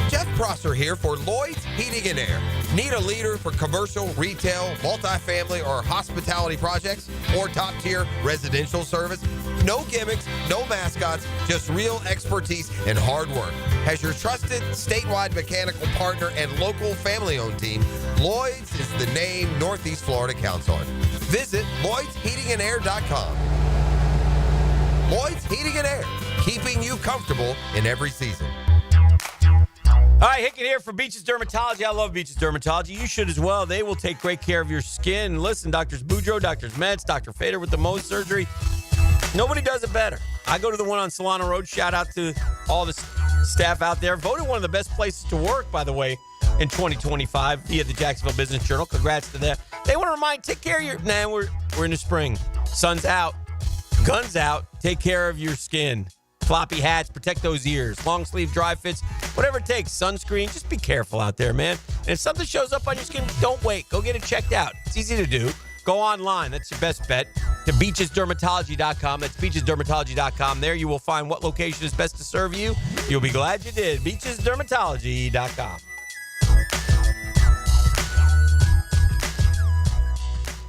Jeff Prosser here for Lloyd's Heating and Air. Need a leader for commercial, retail, multifamily, or hospitality projects? Or top-tier residential service? No gimmicks, no mascots, just real expertise and hard work. As your trusted statewide mechanical partner and local family-owned team, Lloyd's is the name Northeast Florida counts on. Visit LloydsHeatingandAir.com. Lloyd's Heating and Air, keeping you comfortable in every season. All right, Hicken here for Beaches Dermatology. I love Beaches Dermatology. You should as well. They will take great care of your skin. Listen, Doctors Boudreaux, Doctors Metz, Dr. Fader with the Mohs surgery. Nobody does it better. I go to the one on Solana Road. Shout out to all the staff out there. Voted one of the best places to work, by the way, in 2025 via the Jacksonville Business Journal. Congrats to them. They want to remind, take care of your... we're in the spring. Sun's out. Guns out. Take care of your skin. Floppy hats, protect those ears. Long sleeve dry fits, whatever it takes. Sunscreen, just be careful out there, man. And if something shows up on your skin, don't wait. Go get it checked out. It's easy to do. Go online. That's your best bet. To beachesdermatology.com. That's beachesdermatology.com. There you will find what location is best to serve you. You'll be glad you did. beachesdermatology.com.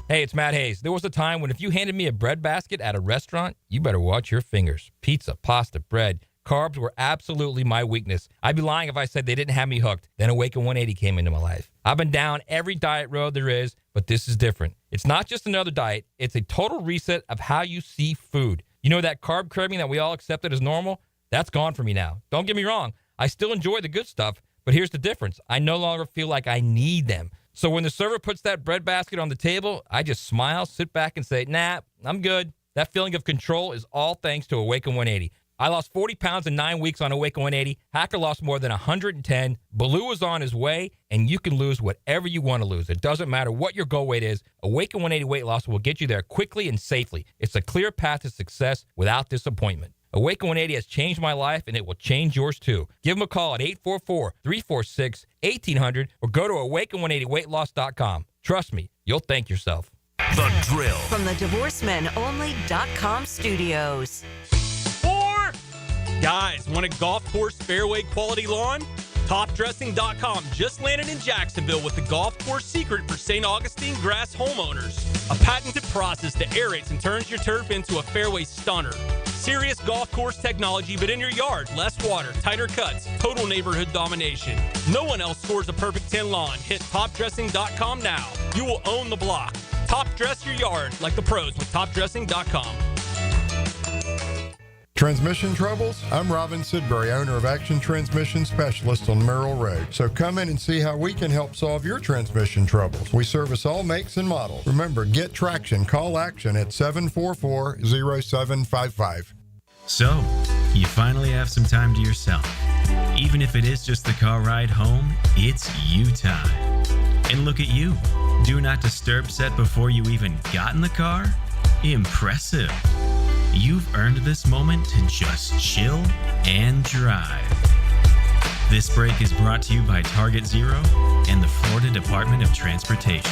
Hey, it's Matt Hayes. There was a time when if you handed me a bread basket at a restaurant, you better watch your fingers. Pizza, pasta, bread, carbs were absolutely my weakness. I'd be lying if I said they didn't have me hooked. Then Awaken 180 came into my life. I've been down every diet road there is, but this is different. It's not just another diet. It's a total reset of how you see food. You know that carb craving that we all accepted as normal? That's gone for me now. Don't get me wrong. I still enjoy the good stuff, but here's the difference. I no longer feel like I need them. So when the server puts that bread basket on the table, I just smile, sit back, and say, nah, I'm good. That feeling of control is all thanks to Awaken 180. I lost 40 pounds in 9 weeks on Awaken 180. Hacker lost more than 110. Baloo is on his way, and you can lose whatever you want to lose. It doesn't matter what your goal weight is. Awaken 180 weight loss will get you there quickly and safely. It's a clear path to success without disappointment. Awaken 180 has changed my life, and it will change yours too. Give them a call at 844-346-1800 or go to awaken180weightloss.com. Trust me, you'll thank yourself. The Drill. From the DivorceMenOnly.com studios. Guys, want a golf course fairway quality lawn? TopDressing.com just landed in Jacksonville with the golf course secret for St. Augustine grass homeowners. A patented process that aerates and turns your turf into a fairway stunner. Serious golf course technology, but in your yard. Less water, tighter cuts, total neighborhood domination. No one else scores a perfect 10 lawn. Hit TopDressing.com now. You will own the block. Top dress your yard like the pros with TopDressing.com. Transmission troubles? I'm Robin Sidbury, owner of Action Transmission Specialist on Merrill Road. So come in and see how we can help solve your transmission troubles. We service all makes and models. Remember, get traction. Call Action at 744-0755. So, you finally have some time to yourself. Even if it is just the car ride home, it's you time. And look at you. Do not disturb set before you even got in the car? Impressive. You've earned this moment to just chill and drive. This break is brought to you by Target Zero and the Florida Department of Transportation.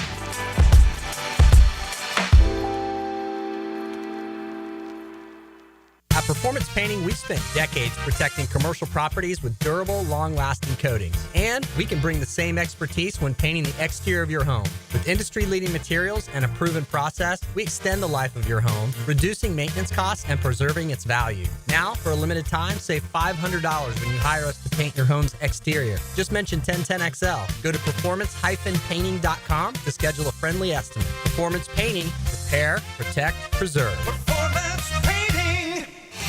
At Performance Painting, we've spent decades protecting commercial properties with durable, long-lasting coatings. And we can bring the same expertise when painting the exterior of your home. With industry-leading materials and a proven process, we extend the life of your home, reducing maintenance costs and preserving its value. Now, for a limited time, save $500 when you hire us to paint your home's exterior. Just mention 1010XL. Go to performancepainting.com to schedule a friendly estimate. Performance Painting. Repair, protect, preserve.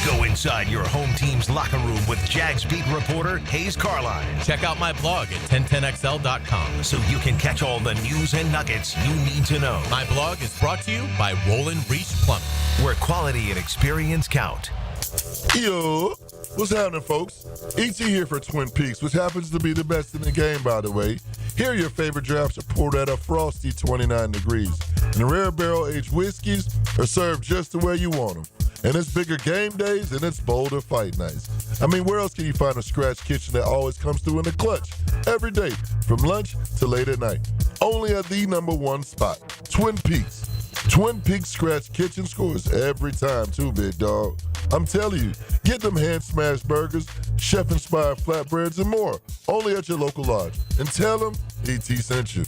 Go inside your home team's locker room with Jags beat reporter Hayes Carline. Check out my blog at 1010XL.com. So you can catch all the news and nuggets you need to know. My blog is brought to you by Roland Reach Plumbing, where quality and experience count. Yo, what's happening, folks? ET here for Twin Peaks, which happens to be the best in the game, by the way. Here, your favorite drafts are poured at a frosty 29 degrees. And the rare barrel-aged whiskeys are served just the way you want them. And it's bigger game days, and it's bolder fight nights. I mean, where else can you find a scratch kitchen that always comes through in the clutch? Every day, from lunch to late at night. Only at the #1 spot, Twin Peaks. Twin Peaks scratch kitchen scores every time, too, big dog. I'm telling you, get them hand-smashed burgers, chef-inspired flatbreads, and more. Only at your local lodge. And tell them ET sent you.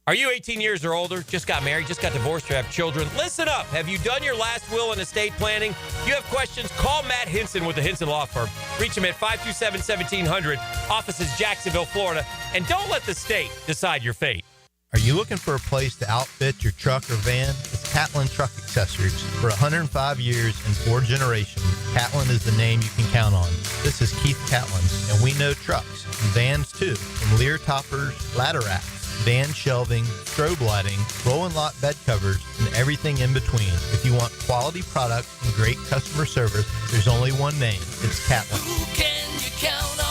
Are you 18 years or older, just got married, just got divorced, or have children? Listen up. Have you done your last will and estate planning? If you have questions, call Matt Hinson with the Hinson Law Firm. Reach him at 527-1700. Office is Jacksonville, Florida. And don't let the state decide your fate. Are you looking for a place to outfit your truck or van? It's Catlin Truck Accessories. For 105 years and 4 generations, Catlin is the name you can count on. This is Keith Catlin, and we know trucks and vans too, from Lear toppers, ladder racks, van shelving, strobe lighting, rolling lot bed covers, and everything in between. If you want quality products and great customer service, there's only one name. It's Catlin. Who can you count on?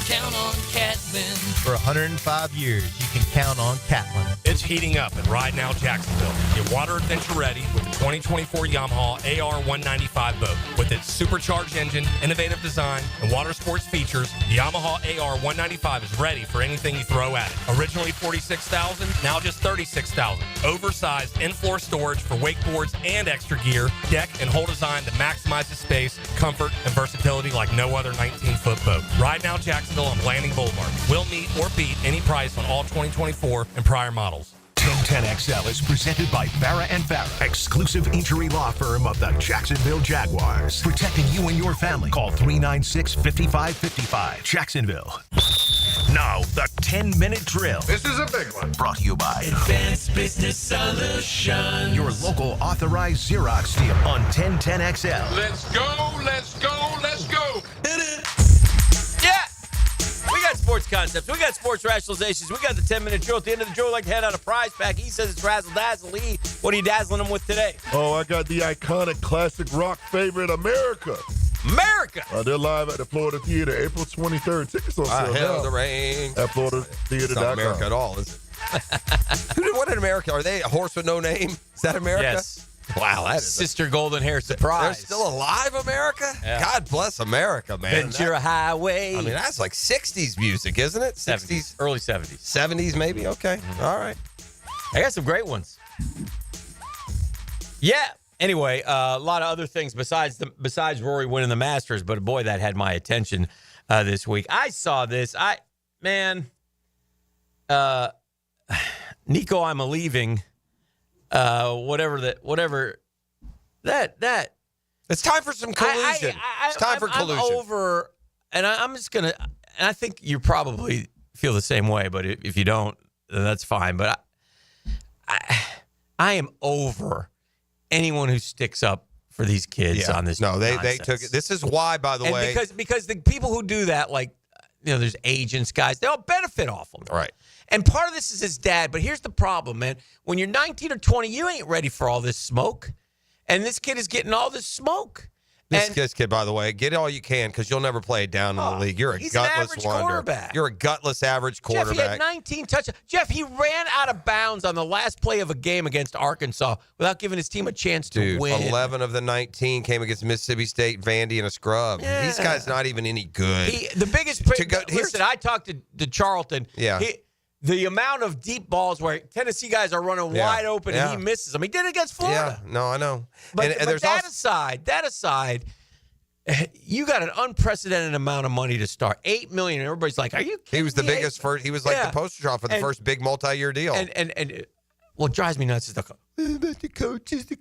Count on Catlin. For 105 years, you can count on Catlin. It's heating up at Ride Now Jacksonville. Get water adventure ready with the 2024 Yamaha AR195 boat. With its supercharged engine, innovative design, and water sports features, the Yamaha AR195 is ready for anything you throw at it. Originally $46,000, now just $36,000. Oversized in-floor storage for wakeboards and extra gear. Deck and hull design that maximizes space, comfort, and versatility like no other 19-foot boat. Ride Now Jacksonville on Blanding Boulevard. We'll meet or beat any price on all 2024 and prior models. 1010XL is presented by Farah & Farah, exclusive injury law firm of the Jacksonville Jaguars. Protecting you and your family. Call 396-5555. Jacksonville. Now, the 10-minute drill. This is a big one. Brought to you by Advanced Business Solutions. your local authorized Xerox dealer on 1010XL. Let's go, let's go, let's go. Hit it. Yeah. We got sports concepts. We got sports rationalizations. We got the 10-minute drill. At the end of the drill, we like to hand out a prize pack. He says it's razzle-dazzle. Lee, what are you dazzling him with today? Oh, I got the iconic classic rock favorite, America. America! They're live at the Florida Theater April 23rd. Tickets on sale Hell now the rain. at FloridaTheater.com. It's not America at all, is it? What in America? Are they a horse with no name? Is that America? Yes. Wow, that is Sister Golden Hair Surprise. They're still alive, America? Yeah. God bless America, man. Ventura Highway. I mean, that's like 60s music, isn't it? 60s? Early 70s. 70s, maybe? Okay. All right. I got some great ones. Yeah. Anyway, a lot of other things besides Rory winning the Masters, but boy, that had my attention this week. I saw this. Nico Iamaleava, whatever. It's time for some collusion. It's time for collusion. I'm over, and I'm just gonna. And I think you probably feel the same way, but if you don't, then that's fine. But I am over anyone who sticks up for these kids on this. No, they took it. This is why, by the way, because the people who do that, like, there's agents, guys, they all benefit off them. Right. And part of this is his dad. But here's the problem, man. When you're 19 or 20, you ain't ready for all this smoke. And this kid is getting all this smoke. This kid, by the way, get all you can because you'll never play it down in the league. You're a gutless wonder. You're a gutless average quarterback. Jeff, he had 19 touchdowns. Jeff, he ran out of bounds on the last play of a game against Arkansas without giving his team a chance to win. 11 of the 19 came against Mississippi State, Vandy, and a scrub. Yeah. These guys not even any good. The biggest listen, I talked to Charlton. Yeah. The amount of deep balls where Tennessee guys are running wide open and he misses them. He did it against Florida. Yeah, no, I know. But that aside, you got an unprecedented amount of money to start. $8 million. Everybody's like, "Are you kidding?" He was the biggest first. He was like the poster child for the first big multi-year deal. And what drives me nuts is the coaches and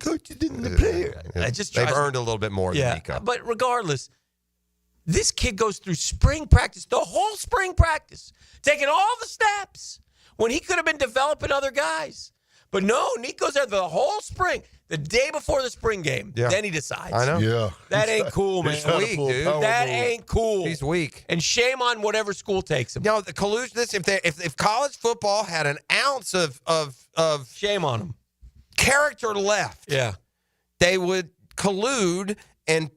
the player. They've earned a little bit more than Nico. But regardless, this kid goes through spring practice, the whole spring practice, taking all the snaps when he could have been developing other guys. But no, Nico's there the whole spring, the day before the spring game. Yeah. Then he decides. I know. Yeah. That ain't cool, man. He's weak, dude. That ain't cool. He's weak. And shame on whatever school takes him. No, the collusion. If college football had an ounce of shame on them, character left, they would collude and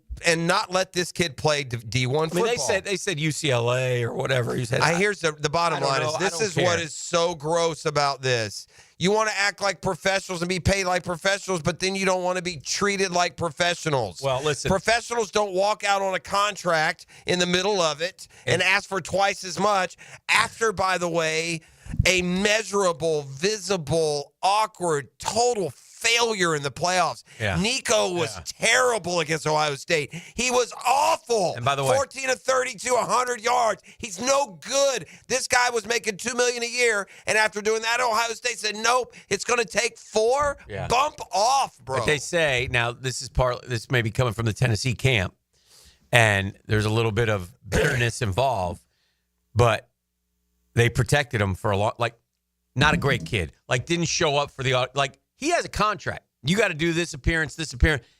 not let this kid play D1 football. They said UCLA or whatever. Here's the bottom line is this is what is so gross about this. You want to act like professionals and be paid like professionals, but then you don't want to be treated like professionals. Well, listen. Professionals don't walk out on a contract in the middle of it and ask for twice as much after, by the way, a measurable, visible, awkward, total failure in the playoffs. Yeah. Nico was terrible against Ohio State. He was awful. And by the way, 14 of 32, 100 yards. He's no good. This guy was making $2 million a year, and after doing that, Ohio State said, "Nope, it's going to take 4. Yeah. Bump off, bro." But they say now this may be coming from the Tennessee camp, and there's a little bit of bitterness involved, but they protected him for a long. Like, not a great kid. Like, didn't show up for he has a contract. You got to do this appearance.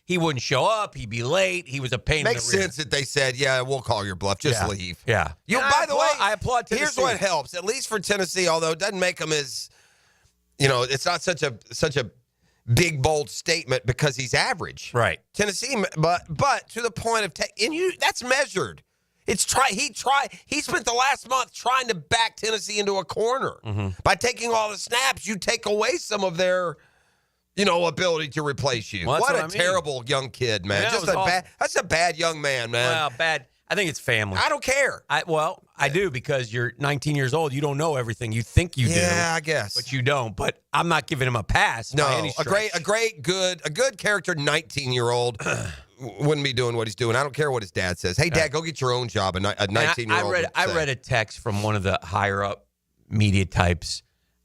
He wouldn't show up. He'd be late. He was a pain in the rear. Makes sense that they said, "Yeah, we'll call your bluff. Just leave." Yeah. By the way, I applaud Tennessee. Here's what helps, at least for Tennessee, although it doesn't make them as, it's not such a big, bold statement because he's average. Right. Tennessee, but to the point of, that's measured. He spent the last month trying to back Tennessee into a corner. Mm-hmm. By taking all the snaps, you take away some of their ability to replace you. Well, what a terrible young kid, man. Yeah, That's a bad young man, man. Well, bad. I think it's family. I don't care. I do because you're 19 years old. You don't know everything. You think you do. Yeah, I guess. But you don't. But I'm not giving him a pass. No, by any stretch. a good character 19-year-old wouldn't be doing what he's doing. I don't care what his dad says. Hey, Dad, go get your own job. A 19-year-old. I read a text from one of the higher up media types.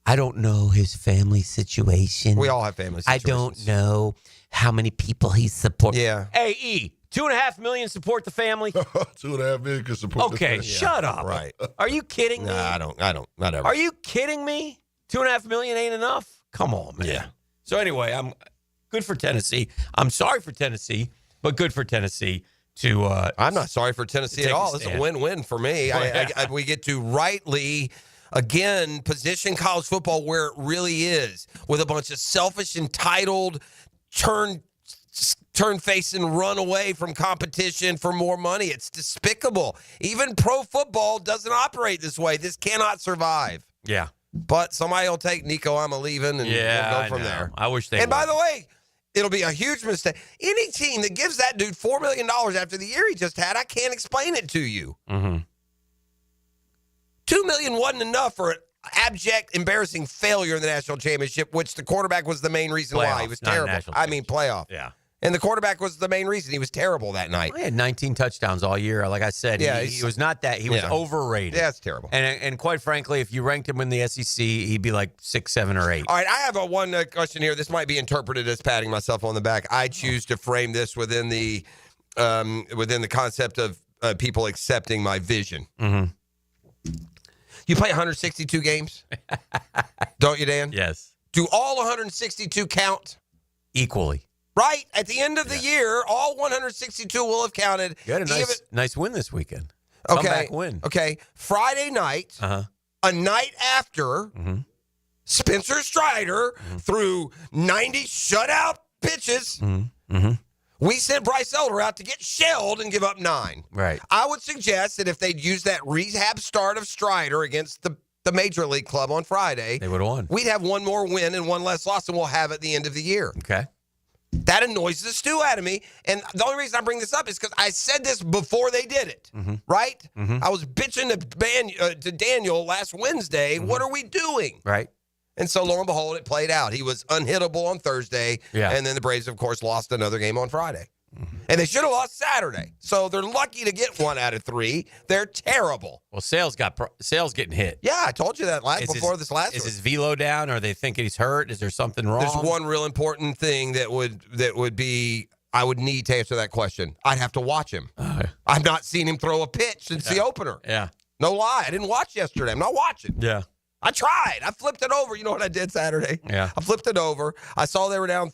I don't know his family situation. We all have family situations. I don't know how many people he supports. Yeah. Hey, E, 2.5 million support the family? 2.5 million can support the family. Okay, shut up. Right. Are you kidding me? Nah, I don't. Not ever. Are you kidding me? 2.5 million ain't enough? Come on, man. Yeah. So anyway, I'm good for Tennessee. I'm sorry for Tennessee, but good for Tennessee to I'm not sorry for Tennessee at all. It's a win-win for me. We get to rightly, again, position college football where it really is, with a bunch of selfish, entitled, turn face and run away from competition for more money. It's despicable. Even pro football doesn't operate this way. This cannot survive. Yeah. But somebody will take Nico Iamaleava and we'll go from there. I wish they would. By would. the way, it'll be a huge mistake. Any team that gives that dude $4 million after the year he just had, I can't explain it to you. Mm-hmm. $2 million wasn't enough for abject, embarrassing failure in the national championship, which the quarterback was the main reason why. He was terrible. I mean, playoff. Yeah. And the quarterback was the main reason. He was terrible that night. He had 19 touchdowns all year. Like I said, he was not that. He was overrated. Yeah, it's terrible. And quite frankly, if you ranked him in the SEC, he'd be like 6, 7, or 8. All right, I have one question here. This might be interpreted as patting myself on the back. I choose to frame this within the concept of people accepting my vision. Mm-hmm. You play 162 games, don't you, Dan? Yes. Do all 162 count? Equally. Right? At the end of the year, all 162 will have counted. You had a nice win this weekend. Okay. Comeback win. Okay. Friday night, a night after, Spencer Strider threw 90 shutout pitches. We sent Bryce Elder out to get shelled and give up 9. Right. I would suggest that if they'd used that rehab start of Strider against the Major League club on Friday, they would have won. We'd have one more win and one less loss, and we'll have at the end of the year. Okay. That annoys the stew out of me. And the only reason I bring this up is because I said this before they did it, right? I was bitching to Daniel last Wednesday. What are we doing? Right. And so, lo and behold, it played out. He was unhittable on Thursday. Yeah. And then the Braves, of course, lost another game on Friday. And they should have lost Saturday. So they're lucky to get 1 out of 3. They're terrible. Well, Sale's getting hit. Yeah, I told you that before this last Is one. his velo down? Are they thinking he's hurt? Is there something wrong? There's one real important thing that would be I would need to answer that question. I'd have to watch him. I've not seen him throw a pitch since the opener. Yeah. No lie. I didn't watch yesterday. I'm not watching. Yeah. I tried. I flipped it over. You know what I did Saturday? Yeah. I flipped it over. I saw they were down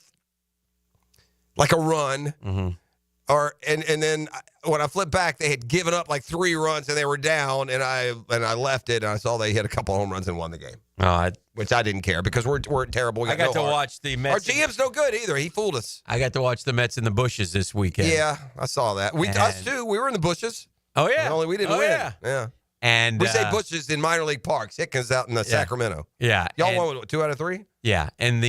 like a run. And then when I flipped back, they had given up like 3 runs and they were down, and I left it, and I saw they hit a couple home runs and won the game. Which I didn't care because we're terrible. I got to watch the Mets. Our GM's no good either. He fooled us. I got to watch the Mets in the bushes this weekend. Yeah, I saw that. Us too. We were in the bushes. Oh yeah. Only we didn't win. Yeah. And we say bushes in minor league parks. Hicken's out in Sacramento. Yeah. Y'all won what, 2 out of 3? Yeah. And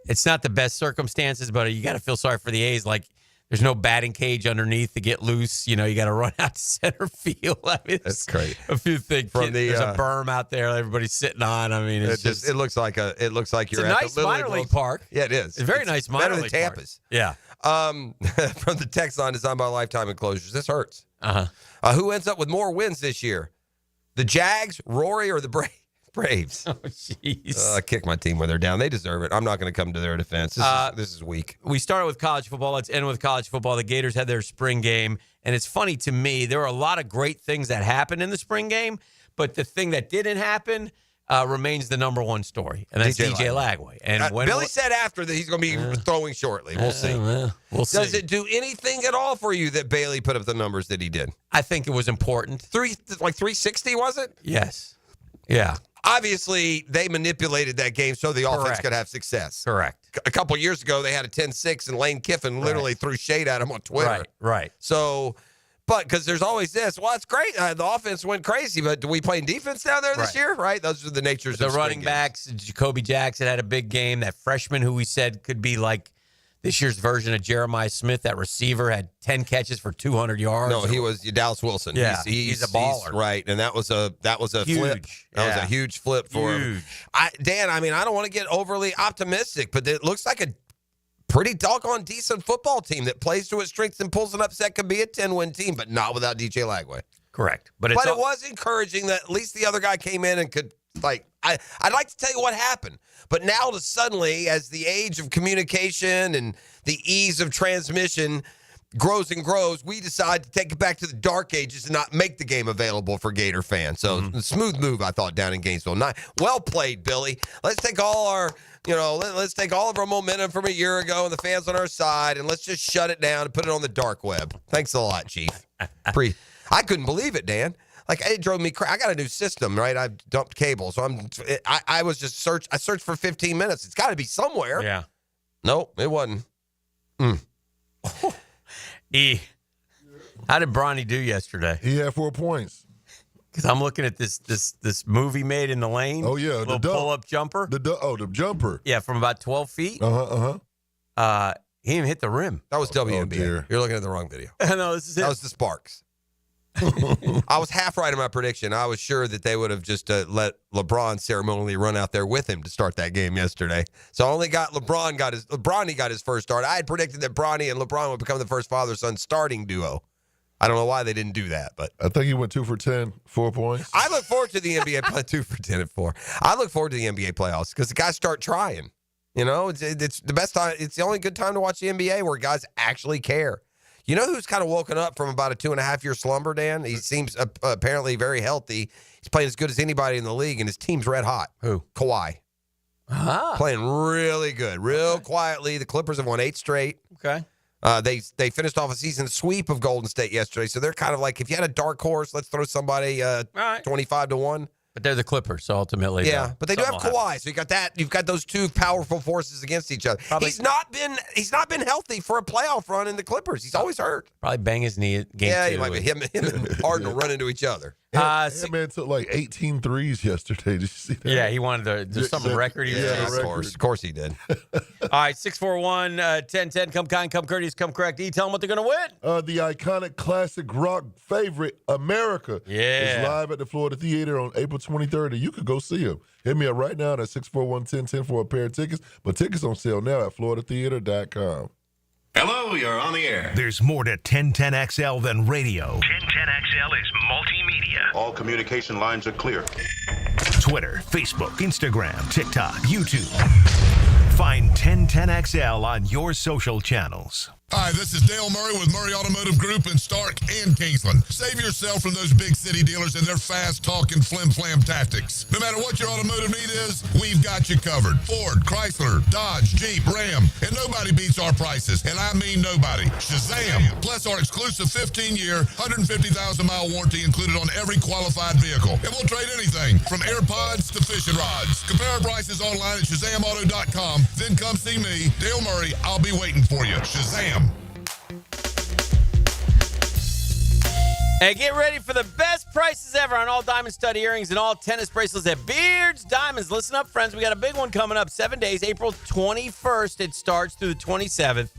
it's not the best circumstances, but you got to feel sorry for the A's. Like, there's no batting cage underneath to get loose. You know, you got to run out to center field. I mean, that's great. A few things. There's a berm out there everybo's sitting on. I mean, it looks like you're at a nice the minor league park. Yeah, it is. It's a very nice minor league better than park. Tampa's. Yeah. From the text line designed by Lifetime Enclosures. This hurts. Who ends up with more wins this year? The Jags, Rory, or the Braves? Oh, jeez. I kick my team when they're down. They deserve it. I'm not going to come to their defense. This is weak. We started with college football. Let's end with college football. The Gators had their spring game, and it's funny to me. There were a lot of great things that happened in the spring game, but the thing that didn't happen remains the number one story, and that's DJ Lagway. And Billy said after that he's going to be throwing shortly. We'll see. We'll see. Does it do anything at all for you that Bailey put up the numbers that he did? I think it was important. 360, was it? Yes. Yeah. Obviously, they manipulated that game so the offense could have success. Correct. A couple years ago, they had a 10-6, and Lane Kiffin literally threw shade at him on Twitter. Right. So, but because there's always this, well, it's great. The offense went crazy, but do we play defense down there this year? Right? Those are the natures of the running backs. Jacoby Jackson had a big game. That freshman who we said could be like this year's version of Jeremiah Smith, that receiver, had 10 catches for 200 yards. No, he was Dallas Wilson. Yeah, he's a baller. Right, and that was a huge flip. That was a huge flip for him. Dan, I mean, I don't want to get overly optimistic, but it looks like a pretty doggone decent football team that plays to its strengths and pulls an upset. Could be a 10-win team, but not without DJ Lagway. Correct. But it was encouraging that at least the other guy came in and could, I'd like to tell you what happened. But now suddenly, as the age of communication and the ease of transmission grows and grows, we decide to take it back to the dark ages and not make the game available for Gator fans. So smooth move, I thought, down in Gainesville. Well played, Billy. Let's take all our, let's take all of our momentum from a year ago and the fans on our side, and let's just shut it down and put it on the dark web. Thanks a lot, Chief. I couldn't believe it, Dan. Like, it drove me crazy. I got a new system, right? I've dumped cable, so I was just I searched for 15 minutes. It's got to be somewhere. Yeah. Nope, it wasn't. How did Bronny do yesterday? He had 4 points. Because I'm looking at this move he made in the lane. Oh yeah, the pull-up jumper. The jumper. Yeah, from about 12 feet. He didn't even hit the rim. That was WNBA. Dear. You're looking at the wrong video. No, this is it. That was the Sparks. I was half right in my prediction. I was sure that they would have just let LeBron ceremonially run out there with him to start that game yesterday. So I only got Bronny got his first start. I had predicted that Bronny and LeBron would become the first father-son starting duo. I don't know why they didn't do that, but I think he went 2 for 10, 4 points. I look forward to the NBA play 2 for 10 and 4. I look forward to the NBA playoffs because the guys start trying. You know, it's the best time. It's the only good time to watch the NBA where guys actually care. You know who's kind of woken up from about a 2.5-year slumber, Dan? He seems apparently very healthy. He's playing as good as anybody in the league, and his team's red hot. Who? Kawhi. Playing really good, quietly. The Clippers have won 8 straight. Okay. They finished off a season sweep of Golden State yesterday, so they're kind of like, if you had a dark horse, let's throw somebody 25-1. But they're the Clippers, so ultimately, yeah. But they do have Kawhi, so you got that. You've got those two powerful forces against each other. He's not been healthy for a playoff run in the Clippers. He's always hurt. Probably bang his knee at game 2. He might be him and Harden will run into each other. That man took like 18 threes yesterday. Did you see that? Yeah, he wanted some record. Of course he did. All right, 641-1010. Come kind, come courteous, come correct. Tell them what they're going to win. The iconic classic rock favorite, America, is live at the Florida Theater on April 23rd, and you could go see him. Hit me up right now at 641-1010 for a pair of tickets. But tickets on sale now at floridatheater.com. Hello, you're on the air. There's more to 1010XL than radio. 1010XL is multimedia. All communication lines are clear. Twitter, Facebook, Instagram, TikTok, YouTube. Find 1010XL on your social channels. Hi, this is Dale Murray with Murray Automotive Group in Stark and Kingsland. Save yourself from those big city dealers and their fast-talking flim-flam tactics. No matter what your automotive need is, we've got you covered. Ford, Chrysler, Dodge, Jeep, Ram, and nobody beats our prices, and I mean nobody. Shazam! Plus our exclusive 15-year, 150,000-mile warranty included on every qualified vehicle. And we'll trade anything from AirPods to fishing rods. Compare our prices online at ShazamAuto.com. Then come see me, Dale Murray. I'll be waiting for you. Shazam! Hey, get ready for the best prices ever on all diamond stud earrings and all tennis bracelets at Beard's Diamonds. Listen up, friends. We got a big one coming up. 7 days, April 21st. It starts through the 27th.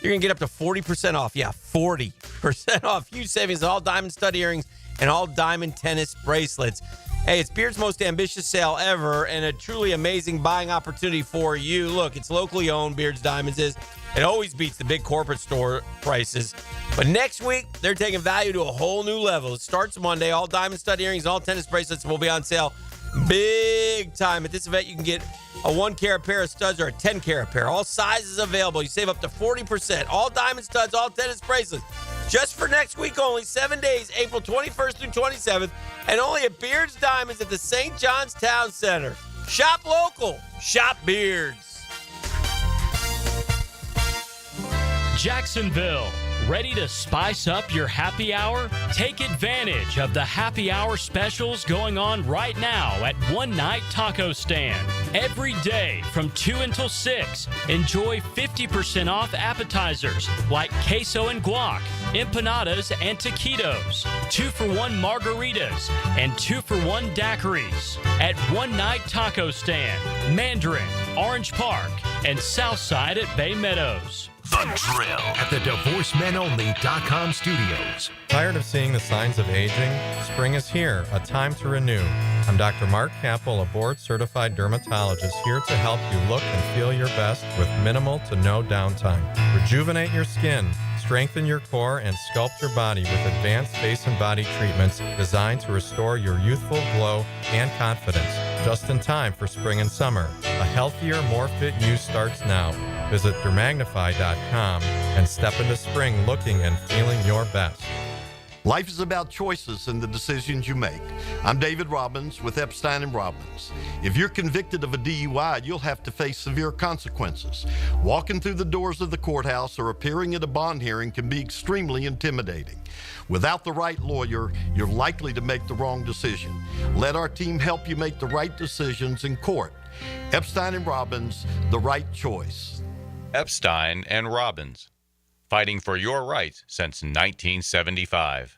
You're going to get up to 40% off. Yeah, 40% off. Huge savings on all diamond stud earrings and all diamond tennis bracelets. Hey, it's Beard's most ambitious sale ever and a truly amazing buying opportunity for you. Look, it's locally owned. Beard's Diamonds is. It always beats the big corporate store prices. But next week, they're taking value to a whole new level. It starts Monday. All diamond stud earrings and all tennis bracelets will be on sale big time. At this event, you can get a 1-carat pair of studs or a 10-carat pair. All sizes available. You save up to 40%. All diamond studs, all tennis bracelets. Just for next week only, 7 days, April 21st through 27th, and only at Beard's Diamonds at the St. John's Town Center. Shop local. Shop Beards. Jacksonville, ready to spice up your happy hour? Take advantage of the happy hour specials going on right now at One Night Taco Stand. Every day from 2 until 6, enjoy 50% off appetizers like queso and guac, empanadas and taquitos, 2-for-1 margaritas, and 2-for-1 daiquiris at One Night Taco Stand, Mandarin, Orange Park, and Southside at Bay Meadows. The Drill at the DivorceMenOnly.com studios. Tired of seeing the signs of aging? Spring is here, a time to renew. I'm Dr. Mark Capel, a board-certified dermatologist here to help you look and feel your best with minimal to no downtime. Rejuvenate your skin, strengthen your core, and sculpt your body with advanced face and body treatments designed to restore your youthful glow and confidence. Just in time for spring and summer. A healthier, more fit you starts now. Visit dermagnify.com and step into spring looking and feeling your best. Life is about choices and the decisions you make. I'm David Robbins with Epstein & Robbins. If you're convicted of a DUI, you'll have to face severe consequences. Walking through the doors of the courthouse or appearing at a bond hearing can be extremely intimidating. Without the right lawyer, you're likely to make the wrong decision. Let our team help you make the right decisions in court. Epstein & Robbins, the right choice. Epstein & Robbins, fighting for your rights since 1975.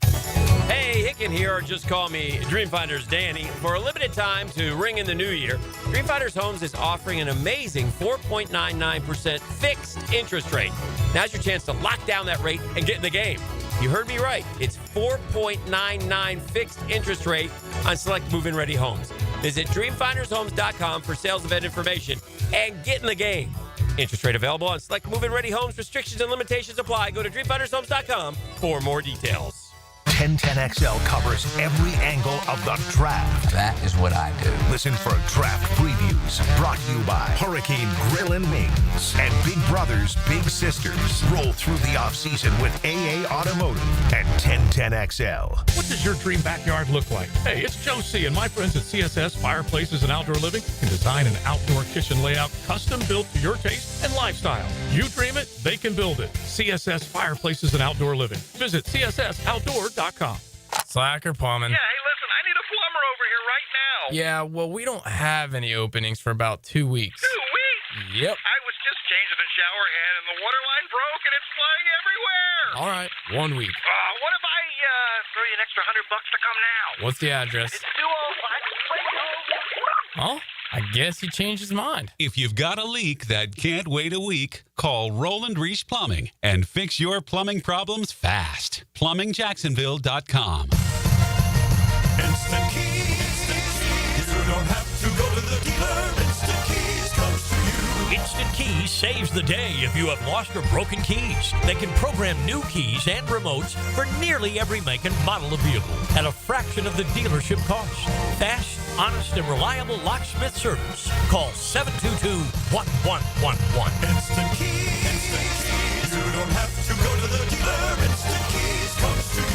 Hey, Hicken here, or just call me Dreamfinders Danny. For a limited time to ring in the new year, Dreamfinders Homes is offering an amazing 4.99% fixed interest rate. Now's your chance to lock down that rate and get in the game. You heard me right. It's 4.99 fixed interest rate on select move-in ready homes. Visit dreamfindershomes.com for sales event information and get in the game. Interest rate available on select move-in ready homes. Restrictions and limitations apply. Go to dreamfindershomes.com for more details. 1010XL covers every angle of the draft. That is what I do. Listen for draft previews brought to you by Hurricane Grill and Wings and Big Brothers Big Sisters. Roll through the offseason with AA Automotive and 1010XL. What does your dream backyard look like? Hey, it's Joe C. and my friends at CSS Fireplaces and Outdoor Living can design an outdoor kitchen layout custom built to your taste and lifestyle. You dream it, they can build it. CSS Fireplaces and Outdoor Living. Visit CSSOutdoor.com. Slacker plumbing. Yeah, hey, listen, I need a plumber over here right now. Yeah, well, we don't have any openings for about 2 weeks. 2 weeks? Yep. I was just changing the shower head and the water line broke and it's flying everywhere. All right, 1 week. What if I throw you an extra $100 to come now? What's the address? It's 205. Oh, I guess he changed his mind. If you've got a leak that can't wait a week, call Roland Reese Plumbing and fix your plumbing problems fast. PlumbingJacksonville.com. Instant Keys. You don't have to go to the dealer. Instant Keys comes to you. Instant Keys saves the day if you have lost or broken keys. They can program new keys and remotes for nearly every make and model of vehicle at a fraction of the dealership cost. Fast, honest, and reliable locksmith service. Call 722-1111. Instant Keys. Instant Keys. You don't have to go to the dealer. Instant Keys comes to you.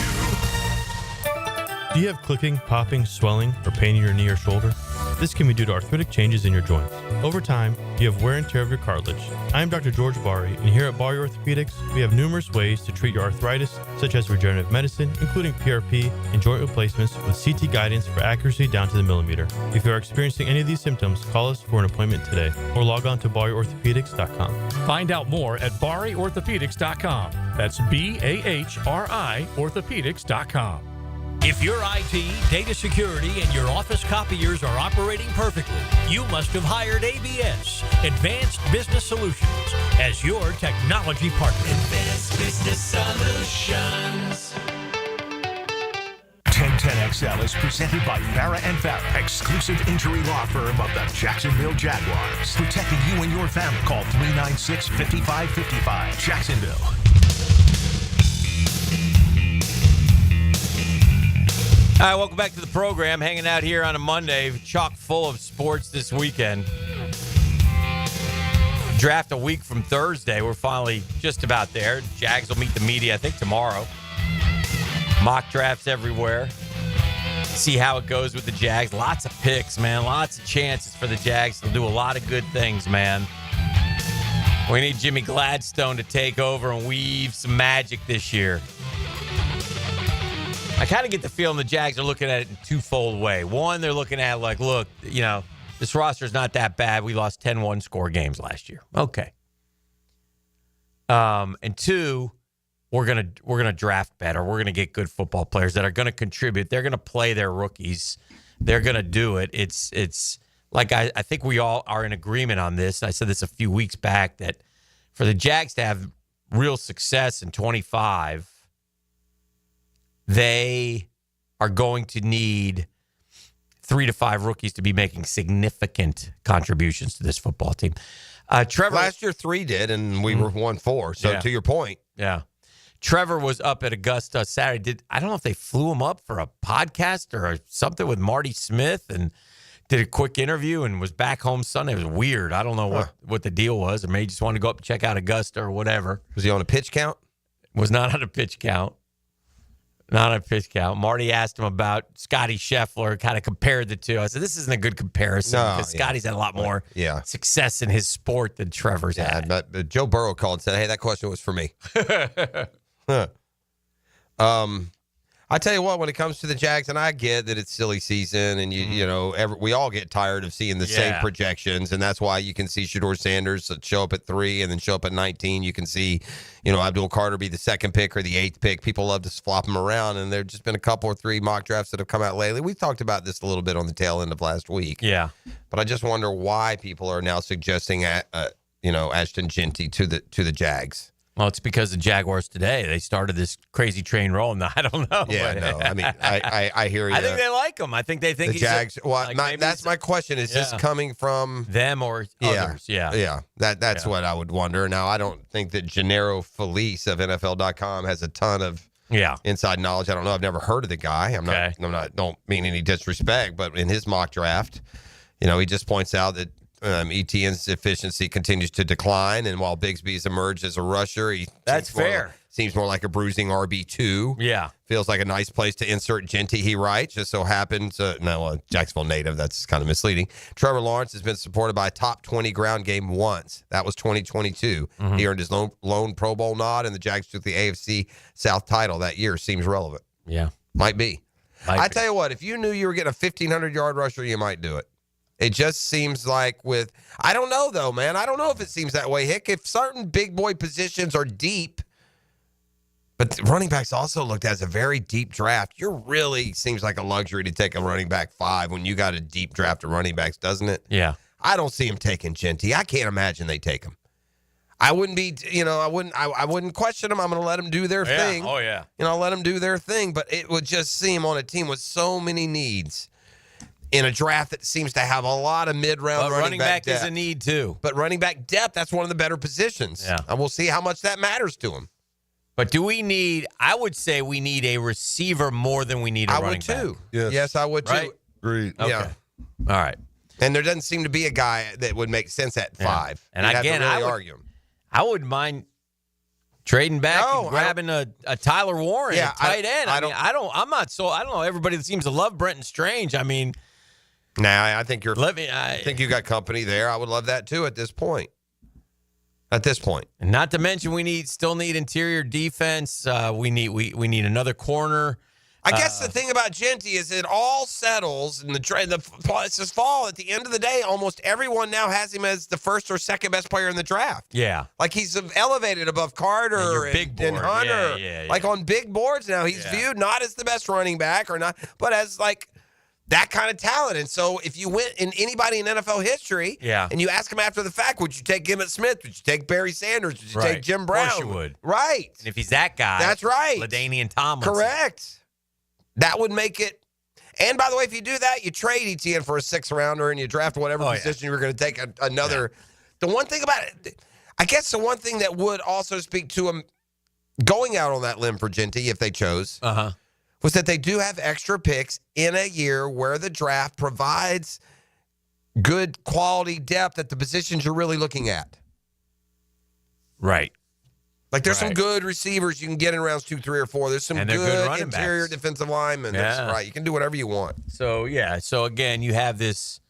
Do you have clicking, popping, swelling, or pain in your knee or shoulder? This can be due to arthritic changes in your joints. Over time, you have wear and tear of your cartilage. I am Dr. George Bari, and here at Bari Orthopedics, we have numerous ways to treat your arthritis, such as regenerative medicine, including PRP and joint replacements with CT guidance for accuracy down to the millimeter. If you are experiencing any of these symptoms, call us for an appointment today, or log on to BariOrthopedics.com. Find out more at BariOrthopedics.com. That's BAHRI Orthopedics.com. If your IT, data security, and your office copiers are operating perfectly, you must have hired ABS, Advanced Business Solutions, as your technology partner. Advanced Business Solutions. 1010XL is presented by Farah & Farah, exclusive injury law firm of the Jacksonville Jaguars. Protecting you and your family. Call 396-5555. Jacksonville. All right, welcome back to the program. Hanging out here on a Monday, chock full of sports this weekend. Draft a week from Thursday. We're finally just about there. Jags will meet the media, I think, tomorrow. Mock drafts everywhere. See how it goes with the Jags. Lots of picks, man. Lots of chances for the Jags to do a lot of good things, man. We need Jimmy Gladstone to take over and weave some magic this year. I kind of get the feeling the Jags are looking at it in twofold way. One, they're looking at it like, look, you know, this roster's not that bad. We lost 10 one-score games last year. Okay. And two, we're gonna draft better. We're gonna get good football players that are gonna contribute. They're gonna play their rookies. They're gonna do it. It's like I think we all are in agreement on this. I said this a few weeks back that for the Jags to have real success in 25. They are going to need 3 to 5 rookies to be making significant contributions to this football team. Trevor, last year 3 did, and we were 1-4. So to your point, yeah. Trevor was up at Augusta Saturday. I don't know if they flew him up for a podcast or something with Marty Smith and did a quick interview and was back home Sunday. It was weird. I don't know what the deal was, or maybe he just wanted to go up and check out Augusta or whatever. Was he on a pitch count? Was not on a pitch count. Not a pitch count. Marty asked him about Scotty Scheffler, kind of compared the two. I said, this isn't a good comparison because Scotty's had a lot more success in his sport than Trevor's had. But Joe Burrow called and said, hey, that question was for me. I tell you what, when it comes to the Jags, and I get that it's silly season, and we all get tired of seeing the same projections, and that's why you can see Shedeur Sanders show up at 3 and then show up at 19. You can see, Abdul Carter be the 2nd pick or the 8th pick. People love to flop them around, and there's just been a couple or 3 mock drafts that have come out lately. We talked about this a little bit on the tail end of last week. Yeah, but I just wonder why people are now suggesting, Ashton Jeanty to the Jags. Well, it's because the Jaguars today, they started this crazy train rolling. I don't know. Yeah, no. I mean, I hear you. I think they like him. I think they think the Jags. That's my question. Is this coming from them or others? Yeah. That's what I would wonder. Now, I don't think that Gennaro Felice of NFL.com has a ton of inside knowledge. I don't know. I've never heard of the guy. I'm not. Don't mean any disrespect, but in his mock draft, he just points out that Etienne's efficiency continues to decline, and while Bigsby's emerged as a rusher, that's fair. Seems more like a bruising RB2. Yeah. Feels like a nice place to insert Genty, he writes. Just so happens, Jacksonville native, that's kind of misleading. Trevor Lawrence has been supported by a top 20 ground game once. That was 2022. Mm-hmm. He earned his lone Pro Bowl nod, and the Jags took the AFC South title that year. Seems relevant. Yeah. Might be. I tell you what, if you knew you were getting a 1,500-yard rusher, you might do it. It just seems like I don't know, though, man. I don't know if it seems that way, Hick. If certain big boy positions are deep, but running backs also looked at as a very deep draft, seems like a luxury to take a running back 5 when you got a deep draft of running backs, doesn't it? Yeah. I don't see him taking Genty. I can't imagine they take him. I wouldn't be, I wouldn't question them. I'm going to let them do their thing. Oh, yeah. Let them do their thing. But it would just seem on a team with so many needs in a draft that seems to have a lot of mid-round running back depth. Is a need, too. But running back depth, that's one of the better positions. Yeah. And we'll see how much that matters to him. But do we need, I would say we need a receiver more than we need a running back. I would, too. Yes, I would, too. Right? Agreed. Okay. Yeah. All right. And there doesn't seem to be a guy that would make sense at 5. And You'd again, have to really argue him. I wouldn't mind trading back and grabbing a Tyler Warren at tight end. I don't know. Everybody that seems to love Brenton Strange. I mean, I think I think you got company there. I would love that too at this point. And not to mention we still need interior defense. We need another corner. I guess the thing about Genty is it all settles in it's this fall. At the end of the day, almost everyone now has him as the first or second best player in the draft. Yeah. Like he's elevated above Carter and Hunter. Yeah. Like on big boards now, he's viewed not as the best running back but as like that kind of talent. And so if you went in anybody in NFL history and you ask him after the fact, would you take Emmitt Smith? Would you take Barry Sanders? Would you take Jim Brown? Of course you would. Right. And if he's that guy. That's right. LaDainian Tomlinson. Correct. That would make it. And by the way, if you do that, you trade Etienne for a 6th rounder and you draft whatever position you're going to take another. Yeah. The one thing about it, I guess the one thing that would also speak to him going out on that limb for Genty if they chose was that they do have extra picks in a year where the draft provides good quality depth at the positions you're really looking at. Right. Like there's some good receivers you can get in rounds 2, 3, or 4. There's some good interior defensive linemen. That's right. You can do whatever you want. So again, you have this,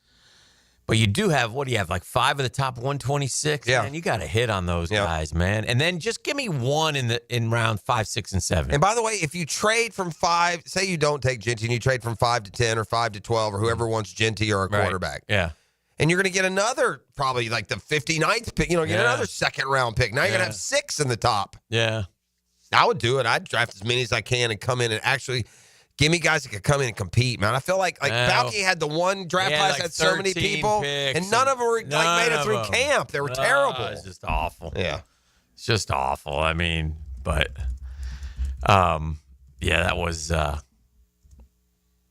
but you do have, what do you have, like 5 of the top 126? Yeah. Man, you got to hit on those guys, man. And then just give me one in round 5, 6, and 7. And by the way, if you trade from 5, say you don't take Genty and you trade from 5 to 10 or 5 to 12 or whoever wants Genty or a quarterback. Yeah. And you're going to get another, probably like the 59th pick, get another 2nd round pick. Now you're going to have 6 in the top. Yeah. I would do it. I'd draft as many as I can and come in and actually give me guys that could come in and compete, man. I feel like Balky had the one draft class like had so many people, and none of them were made it through camp. They were terrible. It's just awful. Yeah. It's just awful. I mean, but, that was, what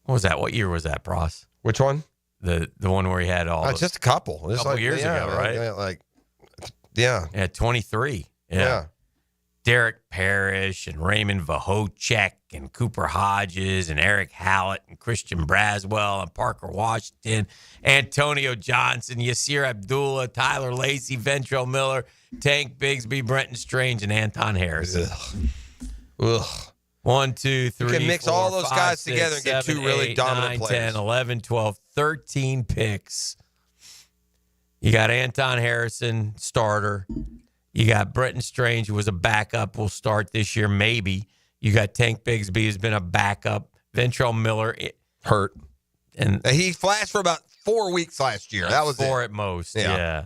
was that? What year was that, Pross? Which one? The one where he had all. It's just a couple. A couple years ago, right? Yeah. 23. Yeah. Derek Parrish and Raymond Vahocek and Cooper Hodges and Eric Hallett and Christian Braswell and Parker Washington, Antonio Johnson, Yasir Abdullah, Tyler Lacey, Ventrell Miller, Tank Bigsby, Brenton Strange, and Anton Harrison. Ugh. 1, 2, 3, you can mix 4, all those 5, guys 6, together and get 7, 2 really 8, dominant 9, players. 10, 11, 12, 13 picks. You got Anton Harrison, starter. You got Brenton Strange, who was a backup, will start this year, maybe. You got Tank Bigsby, who's been a backup. Ventrell Miller, hurt. And he flashed for about 4 weeks last year. That was 4 it. at most. Yeah.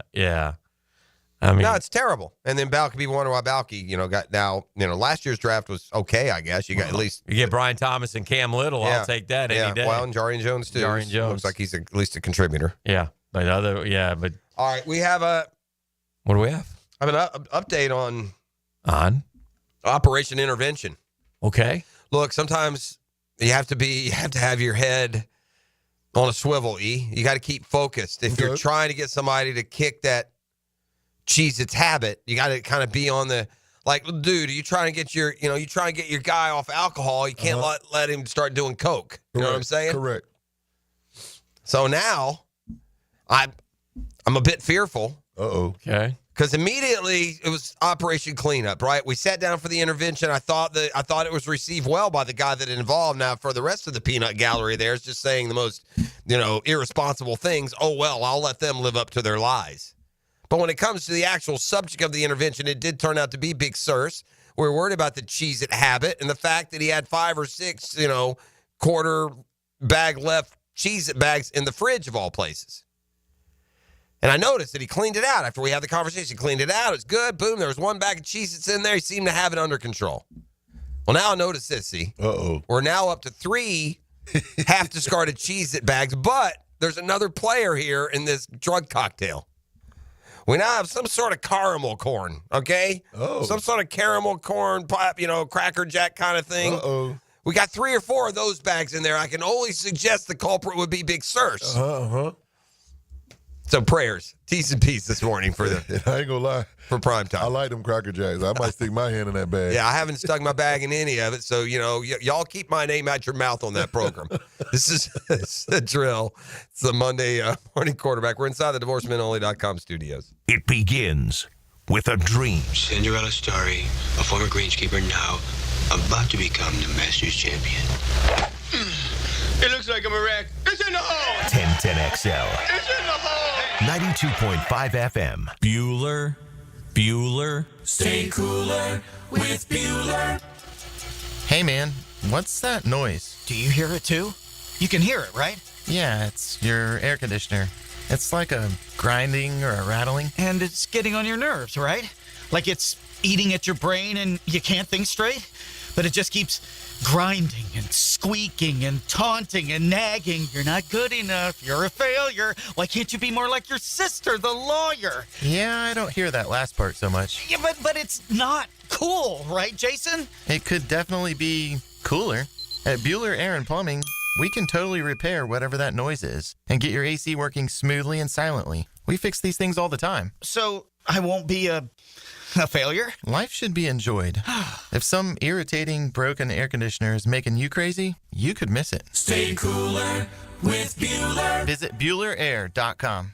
I mean, no, it's terrible. And then Balky, people wonder why Balky, got now, last year's draft was okay, I guess. You got at least. You get Brian Thomas and Cam Little. I'll take that any day. Well, and Jarian Jones, too. Jarian Jones. Looks like he's at least a contributor. Yeah. But All right, we have a. What do we have? I have an update on On? Operation Intervention. Okay. Look, sometimes you have to have your head on a swivel, E. You got to keep focused. If you're trying to get somebody to kick that Cheez-Its habit, you got to kind of be on the, like, dude, you trying to get your guy off alcohol, you can't let him start doing coke. You know what I'm saying? Correct. So now I'm a bit fearful. Okay. Because immediately it was Operation Cleanup, right? We sat down for the intervention. I thought it was received well by the guy that involved. Now, for the rest of the peanut gallery, there's just saying the most, irresponsible things. Oh well, I'll let them live up to their lies. But when it comes to the actual subject of the intervention, it did turn out to be Big Sirs. We're worried about the Cheez-It habit and the fact that he had 5 or 6, quarter bag left Cheez-It bags in the fridge of all places. And I noticed that he cleaned it out after we had the conversation. Cleaned it out. It was good. Boom. There was 1 bag of Cheez-Its in there. He seemed to have it under control. Well, now I notice this, see? We're now up to 3 half-discarded Cheez-It bags, but there's another player here in this drug cocktail. We now have some sort of caramel corn, okay? Some sort of caramel corn, Cracker Jack kind of thing. We got 3 or 4 of those bags in there. I can only suggest the culprit would be Big Sirs. So prayers, T's and P's this morning for the. I ain't gonna lie. For prime time. I like them Cracker Jacks. I might stick my hand in that bag. Yeah, I haven't stuck my bag in any of it. So, y'all keep my name out your mouth on that program. This is the drill. It's the Monday morning quarterback. We're inside the divorcemenonly.com studios. It begins with a dream. Cinderella story, a former greenskeeper now about to become the Masters champion. It looks like I'm a wreck. It's in the hole. 1010XL. It's in the hole. 92.5 FM. Bueller. Stay cooler with Bueller. Hey, man, what's that noise? Do you hear it too? You can hear it, right? Yeah, it's your air conditioner. It's like a grinding or a rattling. And it's getting on your nerves, right? Like it's eating at your brain and you can't think straight, but it just keeps grinding and squeaking and taunting and nagging. You're not good enough. You're a failure. Why can't you be more like your sister, the lawyer? Yeah, I don't hear that last part so much. Yeah, but it's not cool, right, Jason? It could definitely be cooler. At Bueller Air and Plumbing, we can totally repair whatever that noise is and get your AC working smoothly and silently. We fix these things all the time. So I won't be a failure? Life should be enjoyed. If some irritating, broken air conditioner is making you crazy, you could miss it. Stay cooler with Bueller. Visit BuellerAir.com.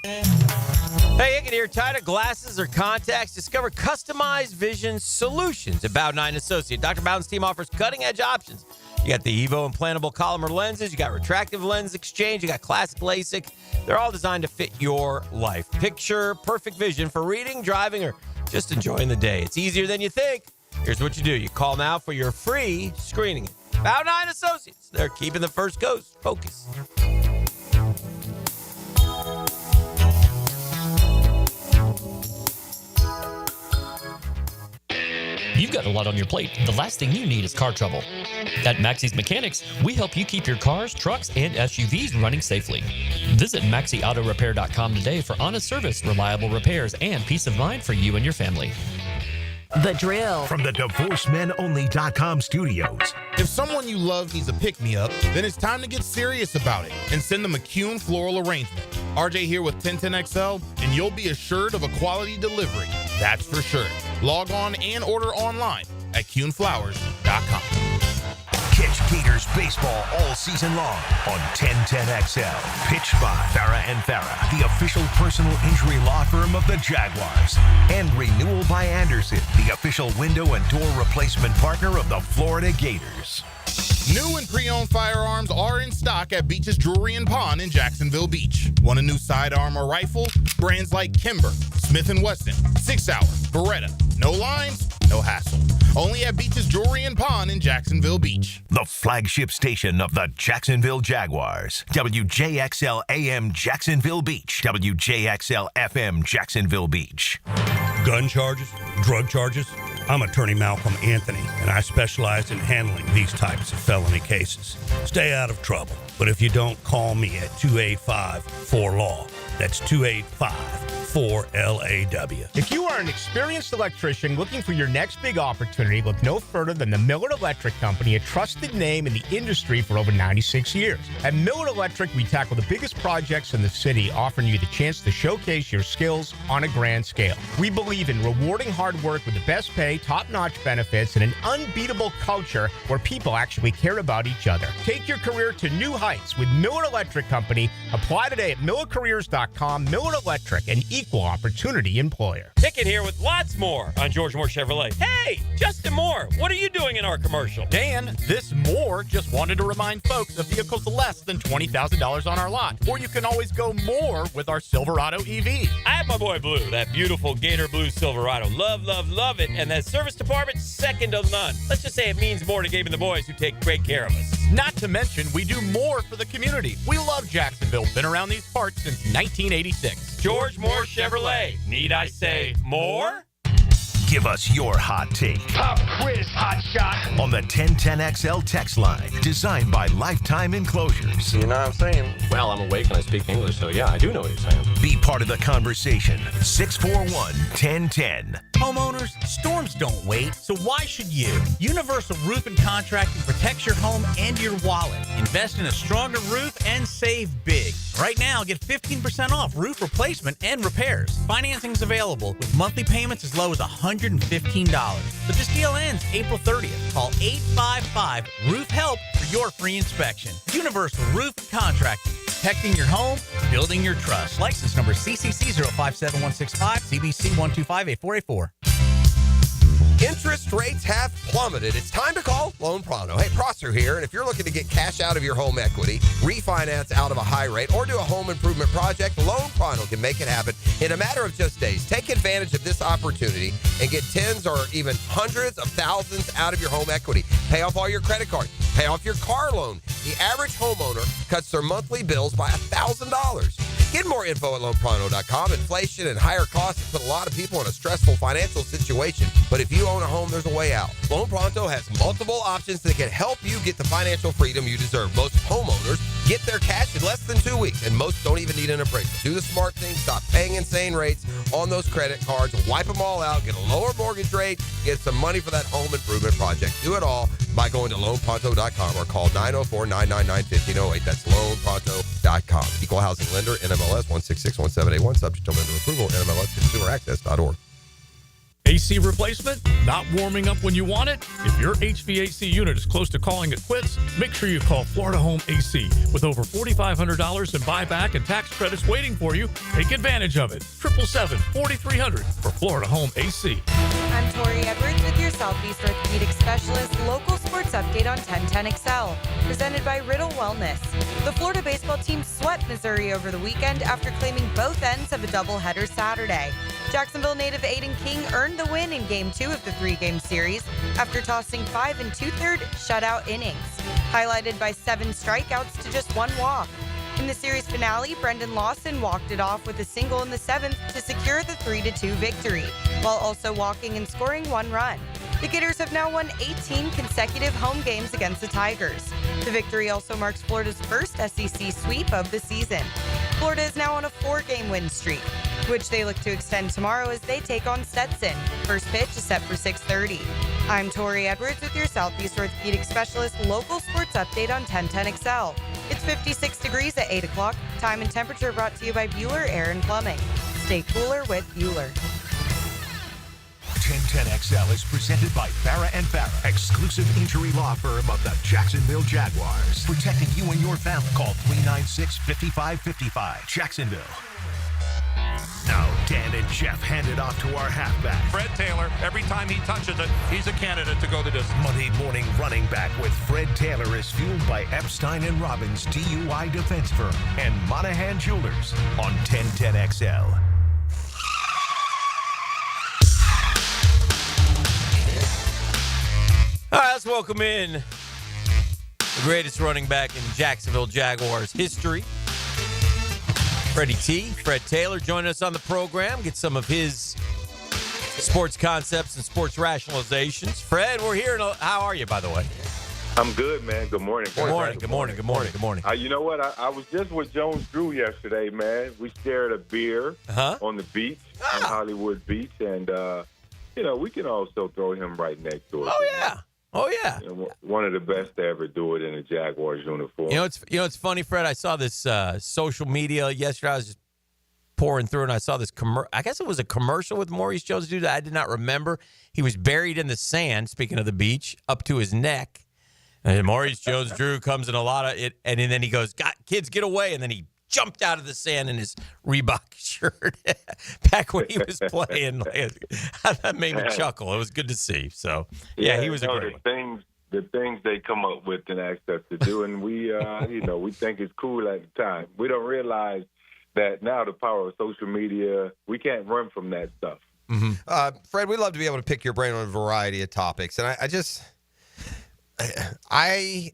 Hey, Hicken here. Tired of glasses or contacts? Discover customized vision solutions at Bowden & Associates. Dr. Bowden's team offers cutting-edge options. You got the Evo implantable Collamer lenses. You got retractive lens exchange. You got classic LASIK. They're all designed to fit your life. Picture perfect vision for reading, driving, or just enjoying the day. It's easier than you think. Here's what you do. You call now for your free screening. Bowden & Associates. They're keeping the First Coast focused. You've got a lot on your plate. The last thing you need is car trouble. At Maxie's Mechanics, we help you keep your cars, trucks, and SUVs running safely. Visit MaxieAutoRepair.com today for honest service, reliable repairs, and peace of mind for you and your family. The Drill. From the DivorceMenOnly.com studios. If someone you love needs a pick-me-up, then it's time to get serious about it and send them a Kuhn floral arrangement. RJ here with 1010XL, and you'll be assured of a quality delivery. That's for sure. Log on and order online at KuhnFlowers.com. Catch Gators baseball all season long on 1010XL. Pitched by Farah and Farah, the official personal injury law firm of the Jaguars. And Renewal by Anderson, the official window and door replacement partner of the Florida Gators. New and pre-owned firearms are in stock at Beach's Jewelry and Pawn in Jacksonville Beach. Want a new sidearm or rifle? Brands like Kimber, Smith & Wesson, 6 Hour, Beretta. No lines, no hassle. Only at Beach's Jewelry and Pawn in Jacksonville Beach. The flagship station of the Jacksonville Jaguars. WJXL AM Jacksonville Beach. WJXL FM Jacksonville Beach. Gun charges, drug charges. I'm Attorney Malcolm Anthony, and I specialize in handling these types of felony cases. Stay out of trouble, but if you don't, call me at 285-4LAW. That's 285-4LAW. 4LAW. If you are an experienced electrician looking for your next big opportunity, look no further than the Miller Electric Company, a trusted name in the industry for over 96 years. At Miller Electric, we tackle the biggest projects in the city, offering you the chance to showcase your skills on a grand scale. We believe in rewarding hard work with the best pay, top-notch benefits, and an unbeatable culture where people actually care about each other. Take your career to new heights with Miller Electric Company. Apply today at millercareers.com. Miller Electric, an equal opportunity employer. Hicken here with lots more on George Moore Chevrolet. Hey, Justin Moore, what are you doing in our commercial? Dan, this Moore just wanted to remind folks of vehicles less than $20,000 on our lot. Or you can always go more with our Silverado EV. I have my boy Blue, that beautiful Gator Blue Silverado. Love, love, love it. And that service department, second to none. Let's just say it means more to Gabe and the boys who take great care of us. Not to mention, we do more for the community. We love Jacksonville. Been around these parts since 1986. George Moore Chevrolet. Need I say more? Give us your hot take. Pop quiz, hot shot. On the 1010XL text line, designed by Lifetime Enclosures. You know what I'm saying? Well, I'm awake and I speak English, so yeah, I do know what you're saying. Be part of the conversation. 641-1010. Homeowners, storms don't wait, so why should you? Universal Roof and Contracting protects your home and your wallet. Invest in a stronger roof and save big. Right now, get 15% off roof replacement and repairs. Financing's available with monthly payments as low as $115. But this deal ends April 30th. Call 855-ROOF-HELP for your free inspection. Universal Roof and Contracting. Protecting your home, building your trust. License number CCC 057165, CBC 1258484. Interest rates have plummeted. It's time to call Loan Pronto. Hey, Prosser here, and if you're looking to get cash out of your home equity, refinance out of a high rate, or do a home improvement project, Loan Pronto can make it happen in a matter of just days. Take advantage of this opportunity and get tens or even hundreds of thousands out of your home equity. Pay off all your credit cards. Pay off your car loan. The average homeowner cuts their monthly bills by $1,000. Get more info at loanpronto.com. Inflation and higher costs have put a lot of people in a stressful financial situation. But if you own a home, there's a way out. Loan Pronto has multiple options that can help you get the financial freedom you deserve. Most homeowners get their cash in less than 2 weeks, and most don't even need an appraisal. Do the smart thing. Stop paying insane rates on those credit cards. Wipe them all out. Get a lower mortgage rate. Get some money for that home improvement project. Do it all by going to loanpronto.com or call 904-999-1508. That's loanpronto.com. Equal housing lender, NMLS 1661781, subject to lender approval, NMLSconsumeraccess.org. AC replacement? Not warming up when you want it? If your HVAC unit is close to calling it quits, make sure you call Florida Home AC. With over $4,500 in buyback and tax credits waiting for you, take advantage of it. 777-4300 for Florida Home AC. I'm Tori Edwards with your Southeast Orthopedic Specialist local sports update on 1010XL, presented by Riddle Wellness. The Florida baseball team swept Missouri over the weekend after claiming both ends of a doubleheader Saturday. Jacksonville native Aiden King earned the win in Game 2 of the three-game series after tossing 5 2/3 shutout innings, highlighted by 7 strikeouts to just 1 walk. In the series finale, Brendan Lawson walked it off with a single in the 7th to secure the 3-2 victory, while also walking and scoring 1 run. The Gators have now won 18 consecutive home games against the Tigers. The victory also marks Florida's first SEC sweep of the season. Florida is now on a 4-game win streak, which they look to extend tomorrow as they take on Stetson. First pitch is set for 6:30. I'm Tori Edwards with your Southeast Orthopedic Specialist local sports update on 1010XL. It's 56 degrees at 8 o'clock. Time and temperature brought to you by Bueller Air and Plumbing. Stay cooler with Bueller. 1010XL is presented by Farah & Farah, exclusive injury law firm of the Jacksonville Jaguars. Protecting you and your family. Call 396-5555. Jacksonville. Now, Dan and Jeff hand it off to our halfback. Fred Taylor, every time he touches it, he's a candidate to go the distance. Monday morning running back with Fred Taylor is fueled by Epstein & Robbins DUI defense firm and Monahan Jewelers on 1010XL. All right, let's welcome in the greatest running back in Jacksonville Jaguars history, Freddie T. Fred Taylor joining us on the program. Get some of his sports concepts and sports rationalizations. Fred, we're here. How are you, by the way? I'm good, man. Good morning. Good morning. Good morning. Good morning. Good morning. You know what? I was just with Jones Drew yesterday, man. We shared a beer on the beach, on Hollywood Beach, and we can also throw him right next door. Oh yeah. One of the best to ever do it in a Jaguars uniform. It's funny, Fred. I saw this social media yesterday. I was just pouring through, and I saw this I guess it was a commercial with Maurice Jones-Drew that I did not remember. He was buried in the sand. Speaking of the beach, up to his neck. And Maurice Jones-Drew comes in a lot of it, and then he goes, "Kids, get away!" And then he jumped out of the sand in his Reebok shirt back when he was playing. That made me chuckle. It was good to see. So, he was a great one. The things they come up with and ask us to do, and we, we think it's cool at the time. We don't realize that now the power of social media, we can't run from that stuff. Mm-hmm. Fred, we'd love to be able to pick your brain on a variety of topics, and I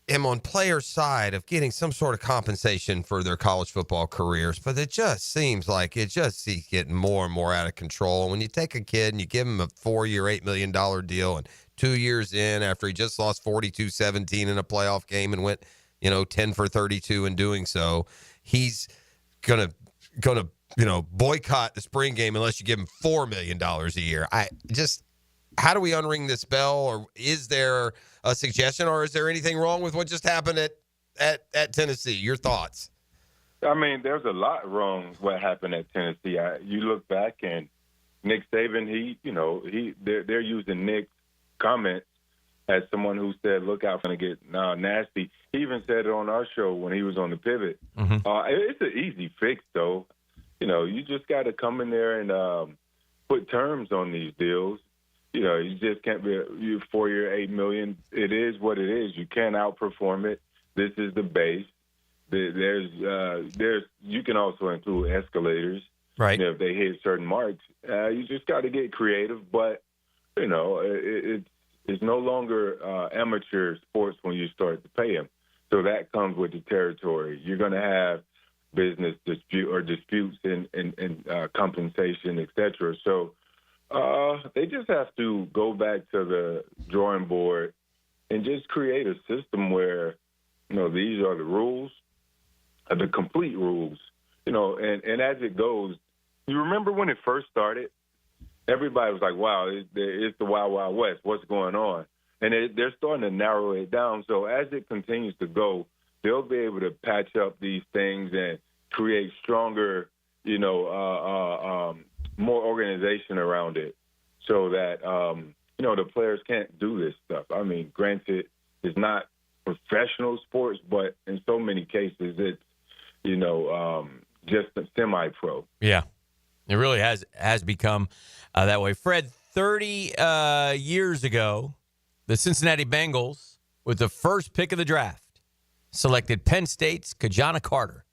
am on players' side of getting some sort of compensation for their college football careers, but it just seems like it just keeps getting more and more out of control. And when you take a kid and you give him a 4-year, $8 million deal, and 2 years in after he just lost 42-17 in a playoff game and went, 10 for 32 in doing so, he's gonna boycott the spring game unless you give him $4 million a year. How do we unring this bell, or is there a suggestion, or is there anything wrong with what just happened at Tennessee? Your thoughts? I mean, there's a lot wrong with what happened at Tennessee. You look back, and Nick Saban, they're using Nick's comments as someone who said, "Look out, going to get nasty." He even said it on our show when he was on the Pivot. Mm-hmm. It's an easy fix, though. You just got to come in there and put terms on these deals. You just can't be 4-year, $8 million. It is what it is. You can't outperform it. This is the base. There's you can also include escalators. Right. If they hit certain marks, you just got to get creative. But it's no longer amateur sports when you start to pay them. So that comes with the territory. You're going to have business disputes and compensation, et cetera. So. They just have to go back to the drawing board and just create a system where, these are the rules, the complete rules, and as it goes, you remember when it first started, everybody was like, wow, it's the Wild Wild West. What's going on? And they're starting to narrow it down. So as it continues to go, they'll be able to patch up these things and create stronger, more organization around it so that, the players can't do this stuff. I mean, granted, it's not professional sports, but in so many cases it's, just a semi-pro. Yeah, it really has become that way. Fred, 30 years ago, the Cincinnati Bengals, with the first pick of the draft, selected Penn State's Kajana Carter.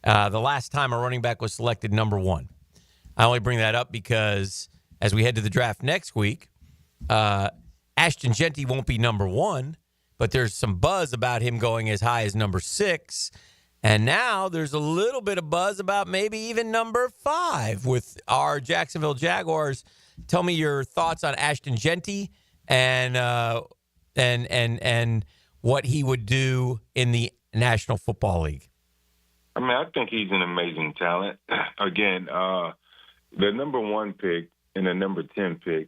The last time a running back was selected number 1. I only bring that up because as we head to the draft next week, Ashton Genty won't be number 1, but there's some buzz about him going as high as number 6. And now there's a little bit of buzz about maybe even number 5 with our Jacksonville Jaguars. Tell me your thoughts on Ashton Genty and what he would do in the National Football League. I mean, I think he's an amazing talent. Again, the number 1 pick and the number 10 pick,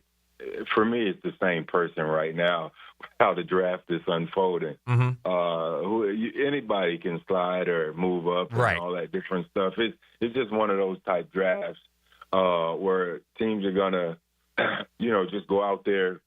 for me, it's the same person right now. How the draft is unfolding. Mm-hmm. Anybody can slide or move up and all that different stuff. It's just one of those type drafts where teams are gonna, just go out there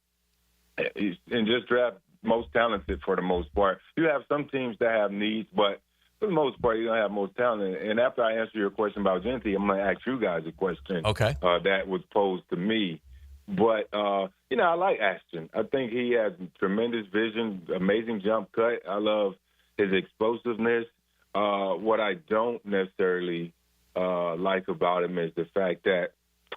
and just draft most talented for the most part. You have some teams that have needs, but for the most part, you don't have most talent. And after I answer your question about Genty, I'm going to ask you guys a question that was posed to me. But, I like Ashton. I think he has tremendous vision, amazing jump cut. I love his explosiveness. What I don't necessarily like about him is the fact that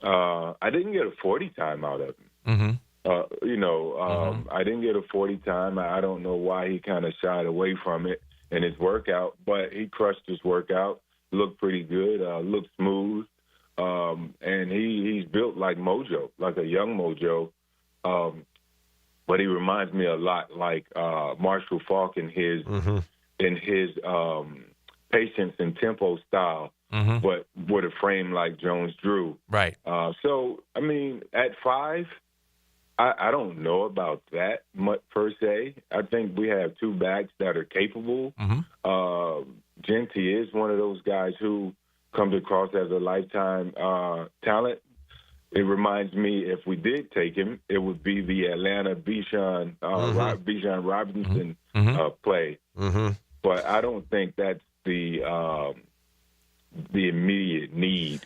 I didn't get a 40 time out of him. Mm-hmm. I didn't get a 40 time. I don't know why he kind of shied away from it in his workout, but he crushed his workout, looked pretty good, looked smooth, and he's built like Mojo, like a young Mojo. but he reminds me a lot like Marshall Faulk in his patience and tempo style, but with a frame like Jones Drew. Right. So, I mean, at 5, I don't know about that much per se. I think we have 2 backs that are capable. Genty is one of those guys who comes across as a lifetime talent. It reminds me, if we did take him, it would be the Atlanta Bijan Robinson play. But I don't think that's the immediate need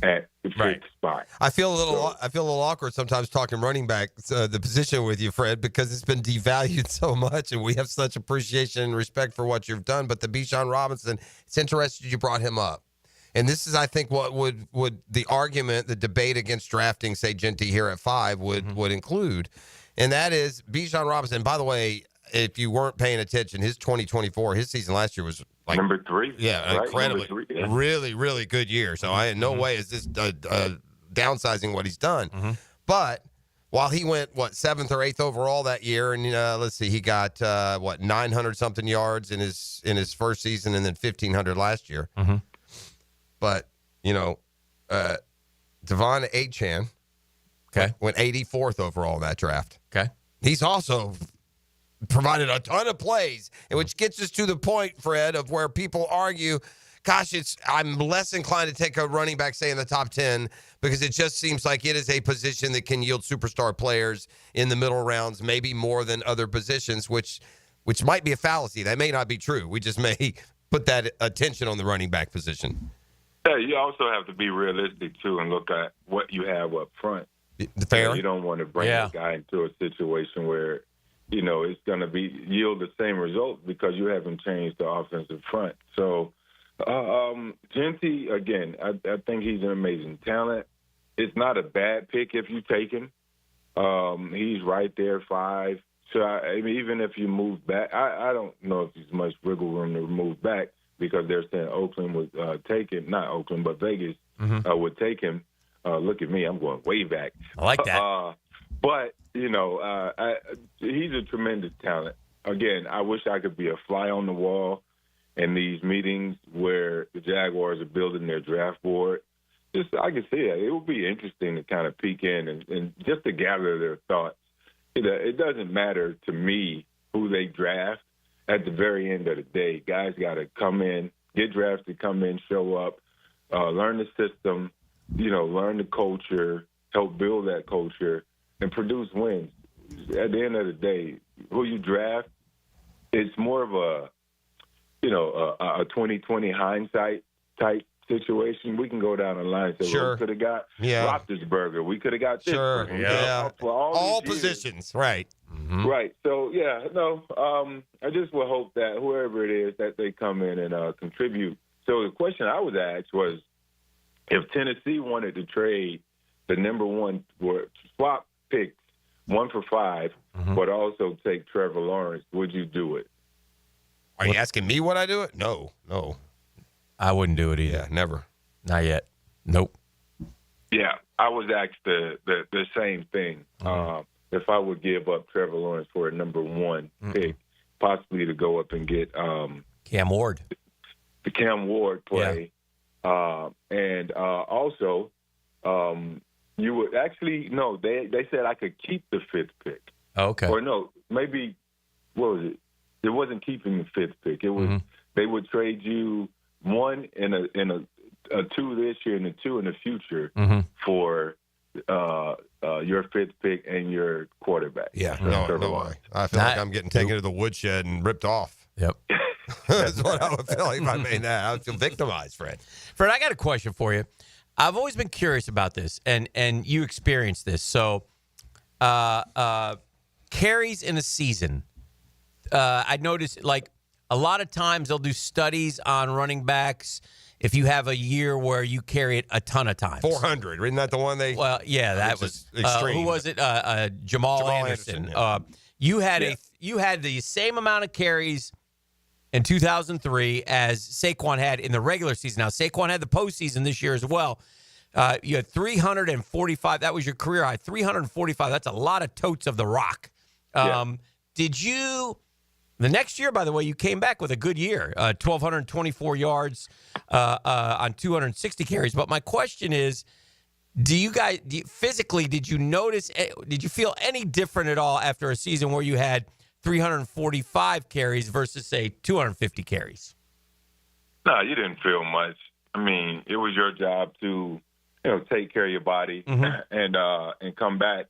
at the fifth spot. I feel a little awkward sometimes talking running back the position with you, Fred, because it's been devalued so much, and we have such appreciation and respect for what you've done. But the Bijan Robinson, it's interesting you brought him up, and this is, I think, what would the argument, the debate against drafting, say, Genty here at 5 would include, and that is Bijan Robinson. By the way, if you weren't paying attention, his 2024, his season last year was like number 3. Yeah, right? incredibly, Number 3, yeah. really, really good year. So I in no way is this downsizing what he's done. But while he went 7th or 8th overall that year, and let's see, he got 900 something yards in his first season, and then 1,500 last year. But Devon Achane, went 84th overall in that draft. Okay, he's also provided a ton of plays, and which gets us to the point, Fred, of where people argue, gosh, I'm less inclined to take a running back, say, in the top 10, because it just seems like it is a position that can yield superstar players in the middle rounds, maybe more than other positions, which might be a fallacy. That may not be true. We just may put that attention on the running back position. Yeah, you also have to be realistic, too, and look at what you have up front. Fair. You don't want to bring a guy into a situation where it's going to yield the same result because you haven't changed the offensive front. So, Genty, again, I think he's an amazing talent. It's not a bad pick if you take him. He's right there, 5. So, I mean, even if you move back, I don't know if there's much wiggle room to move back because they're saying Oakland would take him, not Oakland, but Vegas would take him. Look at me, I'm going way back. I like that. But, he's a tremendous talent. Again, I wish I could be a fly on the wall in these meetings where the Jaguars are building their draft board. I can see it. It would be interesting to kind of peek in and just to gather their thoughts. It doesn't matter to me who they draft. At the very end of the day, guys got to come in, get drafted, come in, show up, learn the system, learn the culture, help build that culture, and produce wins. At the end of the day, who you draft, it's more of a 20/20 hindsight type situation. We can go down the line and say, well, we could have got Roethlisberger. We could have got this. Sure. Yeah. All positions. Right. Right. So, I just would hope that whoever it is, that they come in and contribute. So the question I was asked was, if Tennessee wanted to trade the number 1 swap picks 1 for 5, but also take Trevor Lawrence, would you do it? Are you asking me would I do it? No. I wouldn't do it either. Yeah, never. Not yet. Nope. Yeah, I was asked the same thing. If I would give up Trevor Lawrence for a number 1 pick, possibly to go up and get Cam Ward. The Cam Ward play. Yeah. And also, you would actually, no, they said I could keep the 5th pick. Okay. Or no, maybe, what was it? It wasn't keeping the 5th pick. It was they would trade you 1 and a 2 this year and a 2 in the future for your 5th pick and your quarterback. Yeah, no way. I feel like I'm getting taken to the woodshed and ripped off. Yep. That's what I would feel like if I made that. I would feel victimized, Fred. Fred, I got a question for you. I've always been curious about this, and you experienced this. So, carries in a season. I noticed, like, a lot of times they'll do studies on running backs if you have a year where you carry it a ton of times. 400. Isn't that the one they... Well, yeah, that was... extreme. Who was it? Jamal Anderson. Yeah. You had the same amount of carries in 2003 as Saquon had in the regular season. Now, Saquon had the postseason this year as well. You had 345. That was your career high. 345. That's a lot of totes of the rock Did you – the next year, by the way, you came back with a good year, 1,224 yards on 260 carries. But my question is, physically, did you notice – did you feel any different at all after a season where you had 345 carries versus, say, 250 carries? No, you didn't feel much. I mean, it was your job to, take care of your body and come back.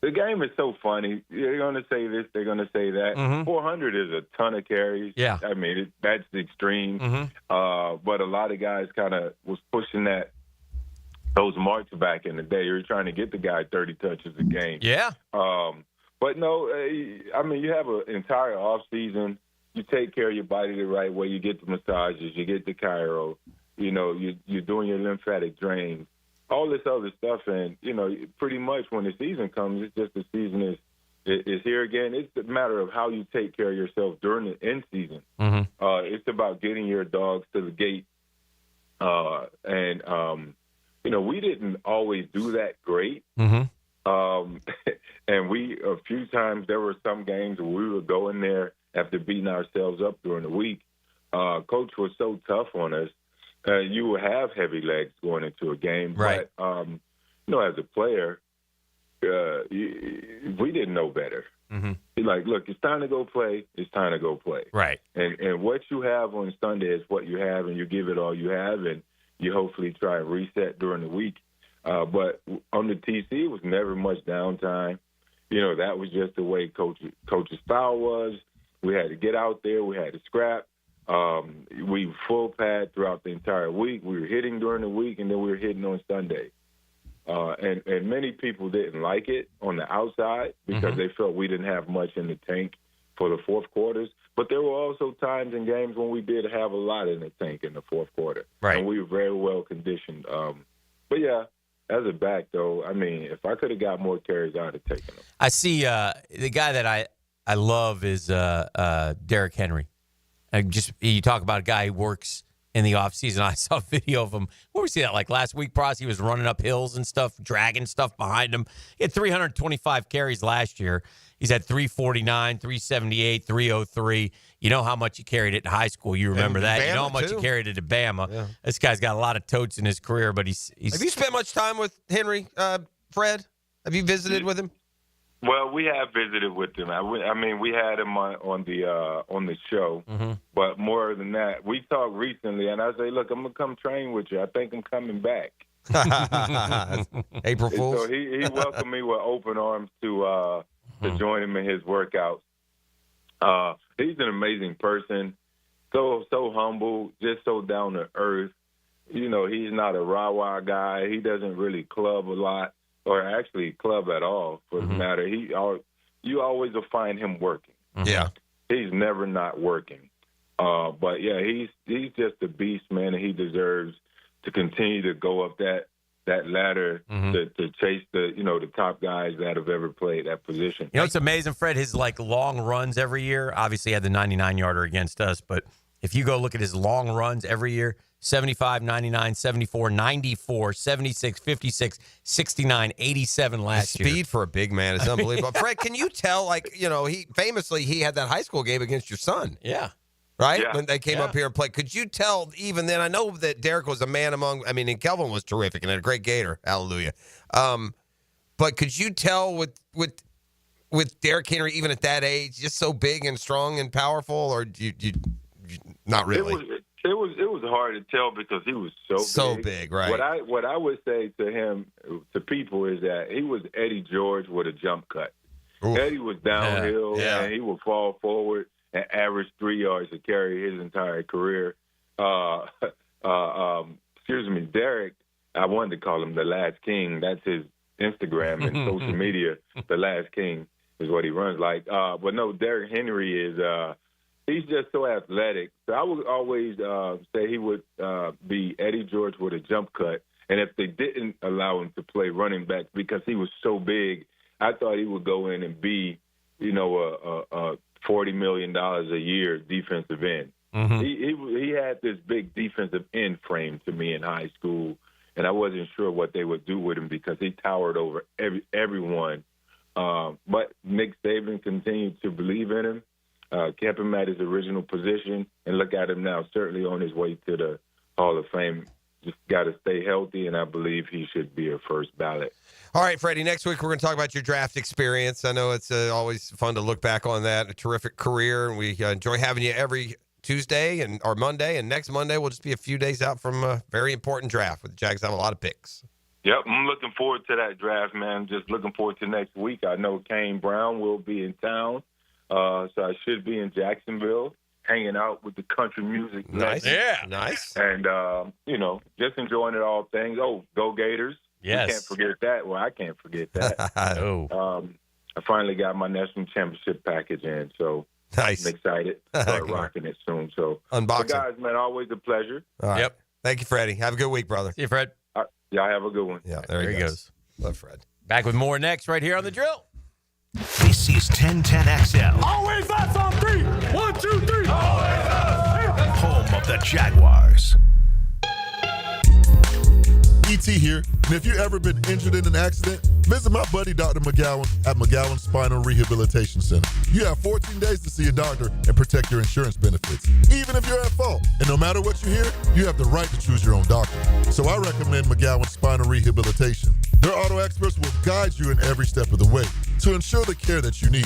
The game is so funny. They're going to say this, they're going to say that. 400 is a ton of carries. Yeah. I mean, that's extreme. But a lot of guys kind of was pushing those marks back in the day. You're trying to get the guy 30 touches a game. Yeah. But no, I mean, you have an entire off season. You take care of your body the right way. You get the massages. You get the chiro. You're doing your lymphatic drains. All this other stuff, and pretty much when the season comes, it's just the season is here again. It's a matter of how you take care of yourself during the end season. It's about getting your dogs to the gate, and we didn't always do that great. And a few times there were some games where we would go in there after beating ourselves up during the week. Coach was so tough on us. You will have heavy legs going into a game. Right. But, as a player, we didn't know better. Like, look, it's time to go play. It's time to go play. Right. And what you have on Sunday is what you have, and you give it all you have, and you hopefully try and reset during the week. But on the TC, it was never much downtime. That was just the way coach's style was. We had to get out there. We had to scrap. We full pad throughout the entire week. We were hitting during the week, and then we were hitting on Sunday. And many people didn't like it on the outside because they felt we didn't have much in the tank for the fourth quarters. But there were also times in games when we did have a lot in the tank in the fourth quarter. Right. And we were very well conditioned. But, yeah, as a back, though, I mean, if I could have got more carries, I would have taken them. I see the guy that I love is Derrick Henry. You talk about a guy who works in the offseason. I saw a video of him. Where we see that? Like last week, Pross, he was running up hills and stuff, dragging stuff behind him. He had 325 carries last year. He's had 349, 378, 303. You know how much he carried it in high school. You remember that. Bama, you know how much he carried it at Bama. Yeah. This guy's got a lot of totes in his career, but he's Have you spent much time with Henry, Fred? Have you visited with him? Well, we have visited with him. I mean, we had him on the show, but more than that, we talked recently, and I say, look, I'm gonna come train with you. I think I'm coming back. April Fools. So he welcomed me with open arms to join him in his workouts. He's an amazing person, so humble, just so down to earth. He's not a rah-rah guy. He doesn't really club a lot. Or actually club at all, for the matter. You always will find him working. Yeah. He's never not working. But, yeah, he's just a beast, man, and he deserves to continue to go up that ladder to chase the top guys that have ever played that position. It's amazing, Fred, his, long runs every year. Obviously, he had the 99-yarder against us, but if you go look at his long runs every year, 75, 99, 74, 94, 76, 56, 69, 87 last year. Speed for a big man is unbelievable. Fred, can you tell, he had that high school game against your son. Yeah. Right? Yeah. When they came up here and played. Could you tell even then, I know that Derek was a man and Kelvin was terrific and a great Gator. Hallelujah. But could you tell with Derrick Henry, even at that age, just so big and strong and powerful, or you not really? It was hard to tell because he was so big, right? What I would say to people is that he was Eddie George with a jump cut. Oof. Eddie was downhill and he would fall forward and average 3 yards to carry his entire career. Derek, I wanted to call him the Last King. That's his Instagram and social media. The Last King is what he runs like. But no, Derrick Henry is. He's just so athletic. So I would always say he would be Eddie George with a jump cut. And if they didn't allow him to play running back because he was so big, I thought he would go in and be, a $40 million a year defensive end. He had this big defensive end frame to me in high school, and I wasn't sure what they would do with him because he towered over everyone But Nick Saban continued to believe in him, kept him at his original position, and look at him now, certainly on his way to the Hall of Fame. Just got to stay healthy, and I believe he should be a first ballot. All right, Freddie, next week we're going to talk about your draft experience. I know it's always fun to look back on that, a terrific career, and we enjoy having you every Tuesday or Monday, and next Monday we'll just be a few days out from a very important draft with the Jags have a lot of picks. Yep, I'm looking forward to that draft, man. Just looking forward to next week. I know Kane Brown will be in town, so I should be in Jacksonville hanging out with the country music. Nice. Yeah. Nice. And, just enjoying it all things. Oh, go Gators. Yes. You can't forget that. Well, I can't forget that. I finally got my national championship package in, so nice. I'm excited to start rocking it soon. So, unboxing. Guys, man, always a pleasure. All right. Yep. Thank you, Freddie. Have a good week, brother. See you, Fred. Y'all have a good one. Yeah, there he goes. Love Fred. Back with more next right here on The Drill. This is 1010XL. Always that's on 3. 1, 2, 3. Always us. Home of the Jaguars. E.T. here, and if you've ever been injured in an accident, visit my buddy Dr. McGowan at McGowan Spinal Rehabilitation Center. You have 14 days to see a doctor and protect your insurance benefits, even if you're at fault. And no matter what you hear, you have the right to choose your own doctor. So I recommend McGowan Spinal Rehabilitation. Their auto experts will guide you in every step of the way to ensure the care that you need.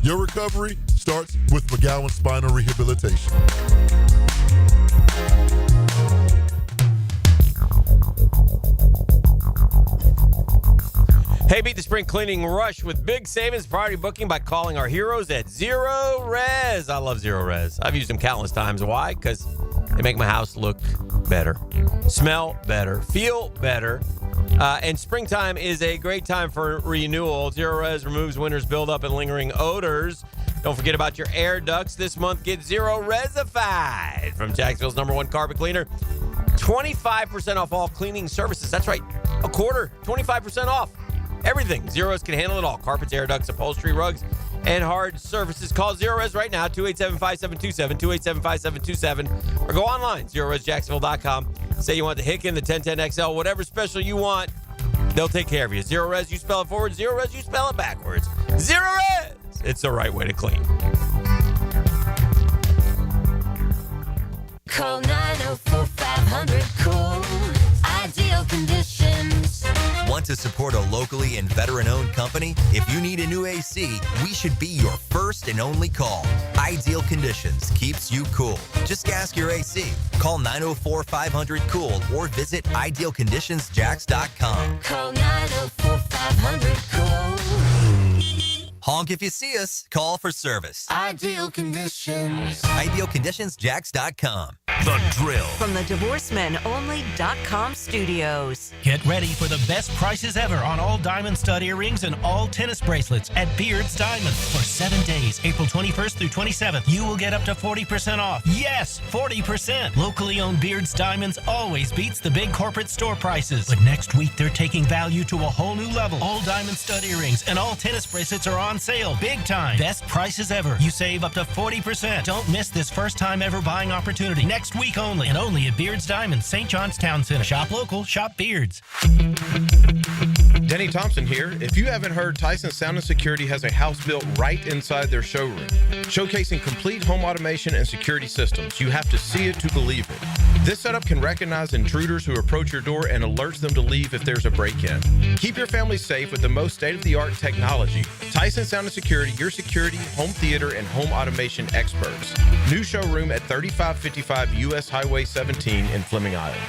Your recovery starts with McGowan Spinal Rehabilitation. Hey, beat the spring cleaning rush with big savings priority booking by calling our heroes at Zero Res. I love Zero Res. I've used them countless times. Why? Because they make my house look better, smell better, feel better. And springtime is a great time for renewal. Zero Res removes winter's buildup and lingering odors. Don't forget about your air ducts. This month, get Zero Resified from Jacksonville's #1 carpet cleaner. 25% off all cleaning services. That's right, a quarter, 25% off. Everything. Zero Res can handle it all. Carpets, air ducts, upholstery, rugs, and hard surfaces. Call Zero Res right now, 287-5727, 287-5727, or go online, ZeroResJacksonville.com. Say you want the Hicken, the 1010XL, whatever special you want, they'll take care of you. Zero Res, you spell it forward. Zero Res, you spell it backwards. Zero Res! It's the right way to clean. Call 904-500-COOL. Ideal Conditions. Want to support a locally and veteran-owned company? If you need a new AC, we should be your first and only call. Ideal Conditions keeps you cool. Just ask your AC. Call 904-500-COOL or visit idealconditionsjacks.com. Call 904-500-COOL. Honk if you see us. Call for service. Ideal Conditions. Idealconditionsjacks.com. The Drill. From the DivorceMenOnly.com studios. Get ready for the best prices ever on all diamond stud earrings and all tennis bracelets at Beard's Diamonds. For 7 days, April 21st through 27th, you will get up to 40% off. Yes, 40%. Locally owned Beard's Diamonds always beats the big corporate store prices. But next week, they're taking value to a whole new level. All diamond stud earrings and all tennis bracelets are on sale. Big time. Best prices ever. You save up to 40%. Don't miss this first time ever buying opportunity. Next week only, and only at Beard's Diamonds, St. John's Town Center. Shop local, shop Beard's. Denny Thompson here. If you haven't heard, Tyson Sound and Security has a house built right inside their showroom, showcasing complete home automation and security systems. You have to see it to believe it. This setup can recognize intruders who approach your door and alerts them to leave if there's a break-in. Keep your family safe with the most state-of-the-art technology. Tyson Sound and Security, your security, home theater, and home automation experts. New showroom at 3555 U.S. Highway 17 in Fleming Island.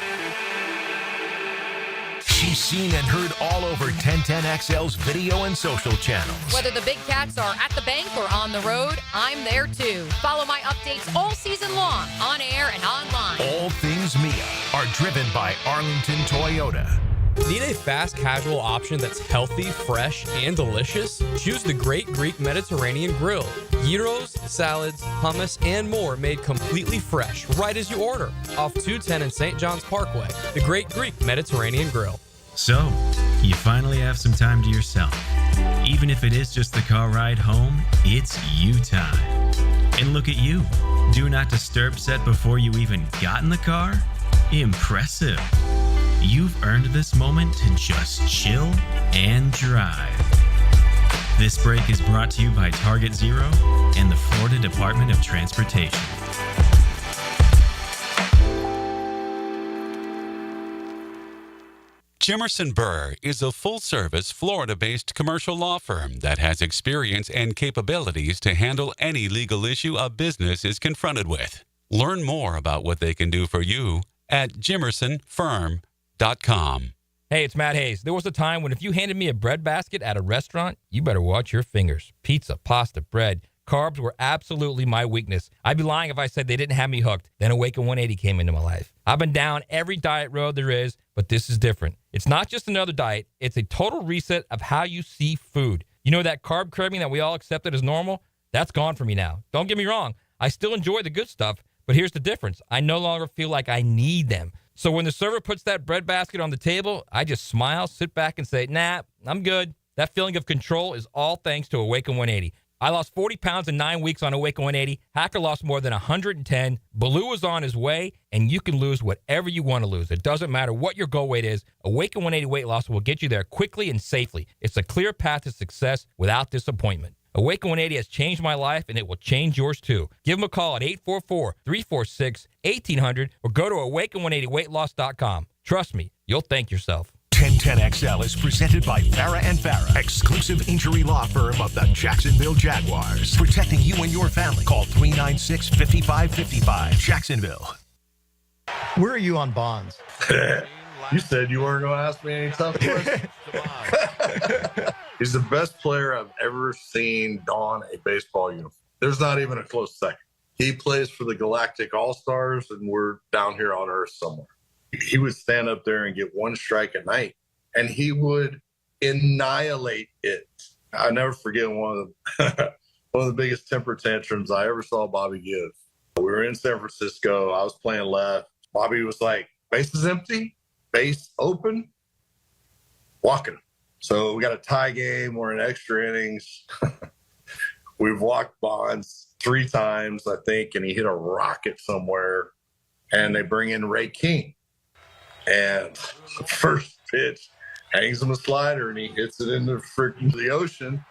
She's seen and heard all over 1010XL's video and social channels. Whether the big cats are at the bank or on the road, I'm there too. Follow my updates all season long, on air and online. All things Mia are driven by Arlington Toyota. Need a fast casual option that's healthy, fresh, and delicious? Choose the Great Greek Mediterranean Grill. Gyros, salads, hummus, and more made completely fresh right as you order. Off 210 and St. John's Parkway, the Great Greek Mediterranean Grill. So, you finally have some time to yourself. Even if it is just the car ride home, it's you time. And look at you. Do not disturb set before you even got in the car? Impressive. You've earned this moment to just chill and drive. This break is brought to you by Target Zero and the Florida Department of Transportation. Jimerson Burr is a full-service, Florida-based commercial law firm that has experience and capabilities to handle any legal issue a business is confronted with. Learn more about what they can do for you at jimersonfirm.com. Hey, it's Matt Hayes. There was a time when if you handed me a bread basket at a restaurant, you better watch your fingers. Pizza, pasta, bread, carbs were absolutely my weakness. I'd be lying if I said they didn't have me hooked. Then Awaken 180 came into my life. I've been down every diet road there is, but this is different. It's not just another diet. It's a total reset of how you see food. You know that carb craving that we all accepted as normal? That's gone for me now. Don't get me wrong. I still enjoy the good stuff, but here's the difference. I no longer feel like I need them. So when the server puts that bread basket on the table, I just smile, sit back, and say, nah, I'm good. That feeling of control is all thanks to Awaken 180. I lost 40 pounds in 9 weeks on Awaken 180. Hacker lost more than 110. Baloo is on his way, and you can lose whatever you want to lose. It doesn't matter what your goal weight is. Awaken 180 weight loss will get you there quickly and safely. It's a clear path to success without disappointment. Awaken 180 has changed my life, and it will change yours too. Give them a call at 844-346-1800 or go to awaken180weightloss.com. Trust me, you'll thank yourself. 1010XL is presented by Farah and Farah, exclusive injury law firm of the Jacksonville Jaguars. Protecting you and your family. Call 396-5555. Jacksonville. Where are you on Bonds? You said you weren't going to ask me any tough questions. He's the best player I've ever seen don a baseball uniform. There's not even a close second. He plays for the Galactic All-Stars, and we're down here on Earth somewhere. He would stand up there and get one strike a night, and he would annihilate it. I'll never forget one of the biggest temper tantrums I ever saw Bobby give. We were in San Francisco. I was playing left. Bobby was like, base is empty, base open, walking. So we got a tie game. We're in extra innings. We've walked Bonds 3 times, I think, and he hit a rocket somewhere. And they bring in Ray King. And the first pitch hangs him a slider, and he hits it into freaking the ocean.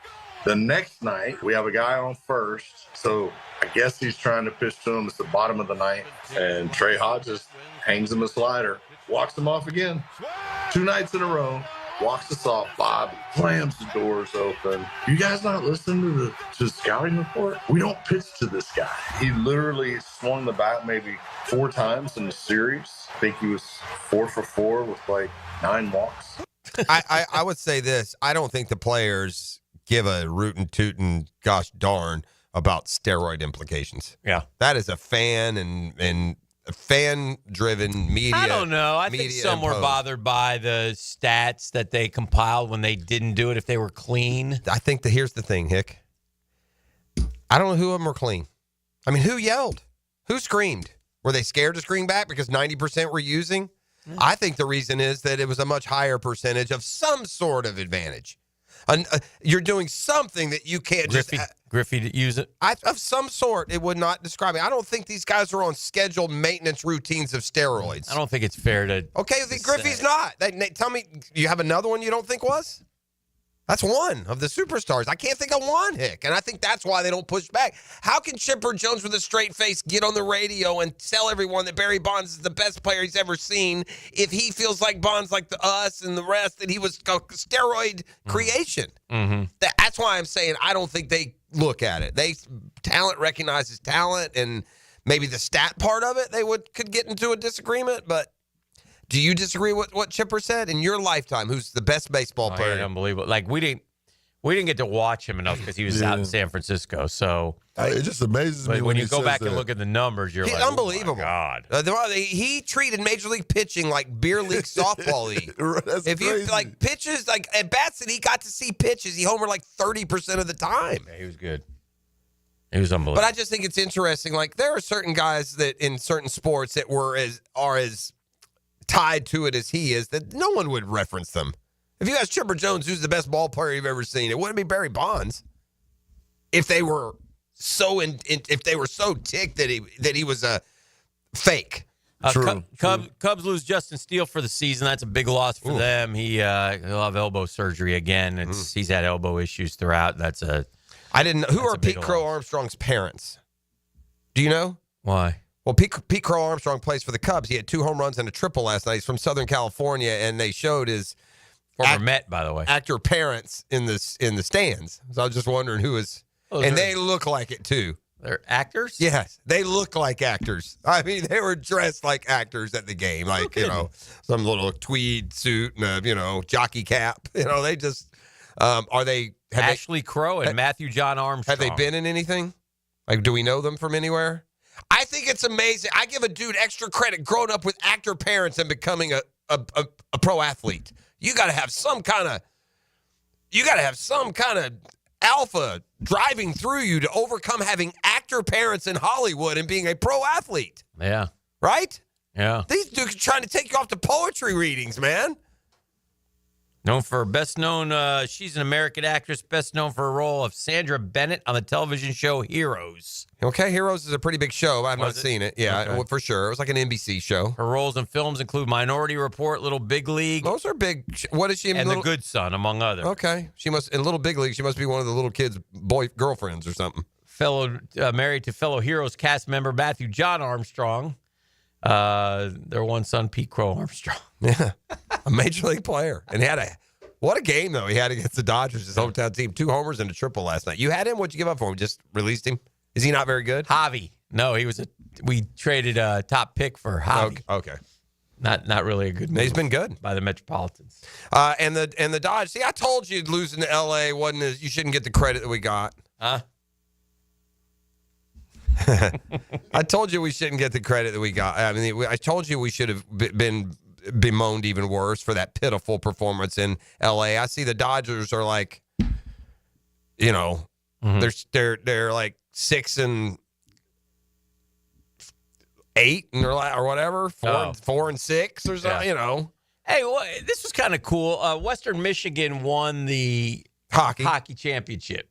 The next night, we have a guy on first. So I guess he's trying to pitch to him. It's the bottom of the ninth. And Trey Hodges hangs him a slider, walks him off again. 2 nights in a row. Walks us off. Bob slams the doors open. You guys not listening to the scouting report? We don't pitch to this guy. He literally swung the bat maybe 4 times in the series. I think he was 4 for 4 with like 9 walks. I would say this. I don't think the players give a rootin' tootin' gosh darn about steroid implications. Yeah. That is a fan and fan-driven media. I don't know. I think some were bothered by the stats that they compiled when they didn't do it if they were clean. I think here's the thing, Hick. I don't know who of them were clean. I mean, who yelled? Who screamed? Were they scared to scream back because 90% were using? I think the reason is that it was a much higher percentage of some sort of advantage. You're doing something that you can't Griffey to use it? Of some sort, it would not describe it. I don't think these guys are on scheduled maintenance routines of steroids. I don't think it's fair to. Okay, Griffey's not. Tell me, you have another one you don't think was? That's one of the superstars. I can't think of one, Hick, and I think that's why they don't push back. How can Chipper Jones with a straight face get on the radio and tell everyone that Barry Bonds is the best player he's ever seen if he feels like Bonds, like us and the rest, that he was a steroid creation? Mm-hmm. That's why I'm saying I don't think they look at it. Talent recognizes talent, and maybe the stat part of it could get into a disagreement, but do you disagree with what Chipper said? In your lifetime, who's the best baseball player? Yeah, unbelievable. Like, we didn't get to watch him enough because he was out in San Francisco. So it just amazes me when you go back and look at the numbers, you're like, unbelievable. Oh my God. He treated Major League pitching like beer league softball league. That's if crazy. You like pitches, like at bats that he got to see pitches, he homered like 30% of the time. Yeah, he was good. He was unbelievable. But I just think it's interesting. Like, there are certain guys that in certain sports that are as tied to it as he is, that no one would reference them. If you ask Chipper Jones who's the best ball player you've ever seen, it wouldn't be Barry Bonds. If they were so ticked that he was a fake. True. Cubs lose Justin Steele for the season. That's a big loss for them. He'll have elbow surgery again. He's had elbow issues throughout. I didn't know. Who are Pete Crow Armstrong's parents? Do you know? Why? Well, Pete Crow Armstrong plays for the Cubs. He had 2 home runs and a triple last night. He's from Southern California, and they showed his former Met, by the way, actor parents in the stands. So I was just wondering who is, and they look like it too. They're actors? Yes, they look like actors. I mean, they were dressed like actors at the game, like some little tweed suit and a jockey cap. They just are they Ashley Crow and Matthew John Armstrong. Have they been in anything? Like, do we know them from anywhere? I think it's amazing. I give a dude extra credit growing up with actor parents and becoming a pro athlete. You got to have some kind of alpha driving through you to overcome having actor parents in Hollywood and being a pro athlete. Yeah. Right? Yeah. These dudes are trying to take you off to poetry readings, man. She's an American actress, best known for her role of Sandra Bennett on the television show Heroes. Okay, Heroes is a pretty big show. I've not seen it. Yeah, Okay. for sure. It was like an NBC show. Her roles in films include Minority Report, Little Big League. Those are big. What is she in? And The Good Son, among others. Okay. She must, in Little Big League, she must be one of the little kids' girlfriends or something. Married to fellow Heroes cast member Matthew John Armstrong. Their one son, Pete Crow Armstrong. Yeah, a major league player. And what a game, though, he had against the Dodgers, his hometown team. 2 homers and a triple last night. You had him? What'd you give up for him? Just released him? Is he not very good? Javi. No, we traded a top pick for Javi. Okay. Not really a good move. He's been good. By the Metropolitans. And the Dodgers. See, I told you losing to L.A. you shouldn't get the credit that we got. Huh? I told you we shouldn't get the credit that we got. I mean, I told you we should have been bemoaned even worse for that pitiful performance in L.A. I see the Dodgers are like, they're like 6-8 and or whatever, 4-6 or something. Hey, this was kind of cool. Western Michigan won the hockey championship.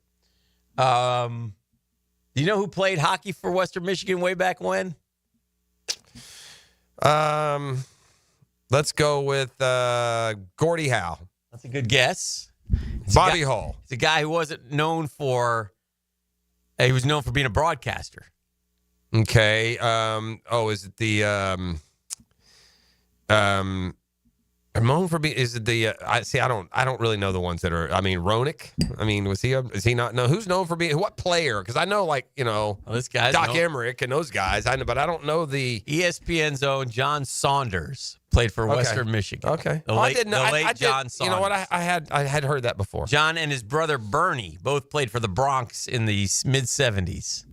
Do you know who played hockey for Western Michigan way back when? Let's go with Gordie Howe. That's a good guess. Bobby Hall. It's a guy who wasn't known for. He was known for being a broadcaster. Okay. Is it the I'm known for being. Is it the? I don't really know the ones that are. I mean, Ronick. I mean, is he not? No. Who's known for being? What player? Because I know, this guy's Doc Emmerich and those guys. But I don't know the ESPN's own John Saunders played for Western Michigan. Okay. The late John Saunders. You know what? I had heard that before. John and his brother Bernie both played for the Bronx in the mid '70s.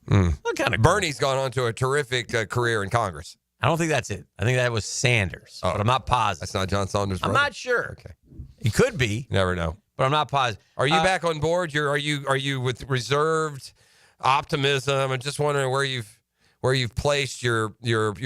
What kind of Bernie's gone on to a terrific career in Congress. I don't think that's it. I think that was Sanders, but I'm not positive. That's not John Saunders' brother? I'm not sure. Okay. He could be. Never know. But I'm not positive. Are you back on board? Are you with reserved optimism? I'm just wondering where you've placed your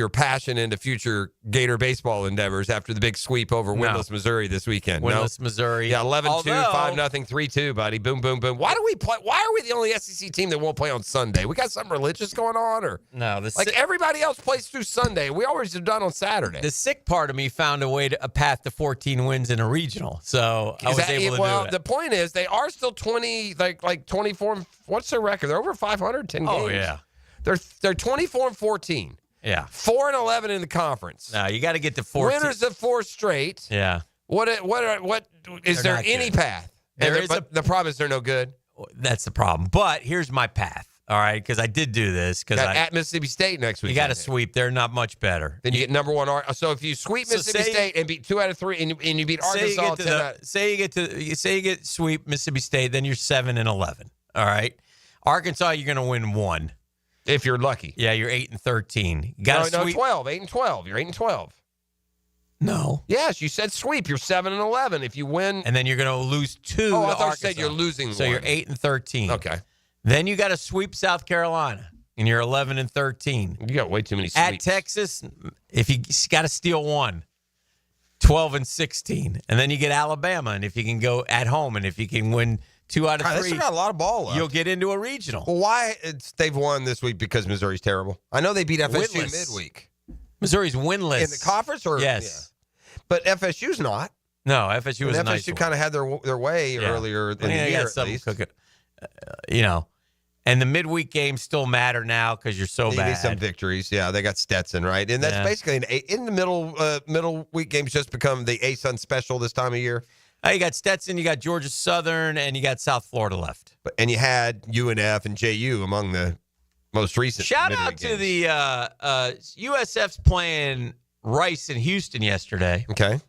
passion into future Gator baseball endeavors after the big sweep over Windlass, Missouri this weekend. Windlass, Missouri. Yeah, 11-2, 5-0, 3-2, buddy. Boom, boom, boom. Why do we play? Why are we the only SEC team that won't play on Sunday? We got something religious going on, or no? Everybody else plays through Sunday. We always have done on Saturday. The sick part of me found a path to 14 wins in a regional, so I was able to do it. Well, the point is they are still 20, like 24. What's their record? They're over 500, 10 games. Oh yeah. They're 24-14. Yeah. 4-11 in the conference. No, you got to get to 14. Winners of 4 straight. Yeah. What is there any path? The problem is they're no good. That's the problem. But here's my path. All right, because I did do this. At Mississippi State next week. You got to sweep. They're not much better. Then you get number 1. So if you sweep Mississippi State and beat 2 out of 3, and you beat Arkansas, say you get sweep Mississippi State, then you're 7-11. All right. Arkansas, you're going to win 1. If you're lucky. Yeah, you're 8-13. You got to sweep. 12. 8-12. You're 8-12. No. Yes, you said sweep. You're 7-11. If you win, and then you're going to lose 2. Oh, I thought you said you're losing. So 1. you're 8-13. Okay. Then you got to sweep South Carolina, and you're 11-13. You got way too many sweeps. At Texas, if you got to steal 1, 12-16, and then you get Alabama, and if you can go at home, and if you can win 2 out of 3, they still got a lot of ball left. You'll get into a regional. Well, why they've won this week because Missouri's terrible? I know they beat FSU midweek. Missouri's winless in the conference, or yes, but FSU's not. No, FSU was a nice FSU kind of had their way earlier in the year, at least. And the midweek games still matter now because you're so bad. Need some victories. Yeah, they got Stetson, right? And that's basically in the middle week games just become the ASUN special this time of year. You got Stetson, you got Georgia Southern, and you got South Florida left. And you had UNF and JU among the most recent. Shout out to the USF's playing Rice in Houston yesterday. Okay.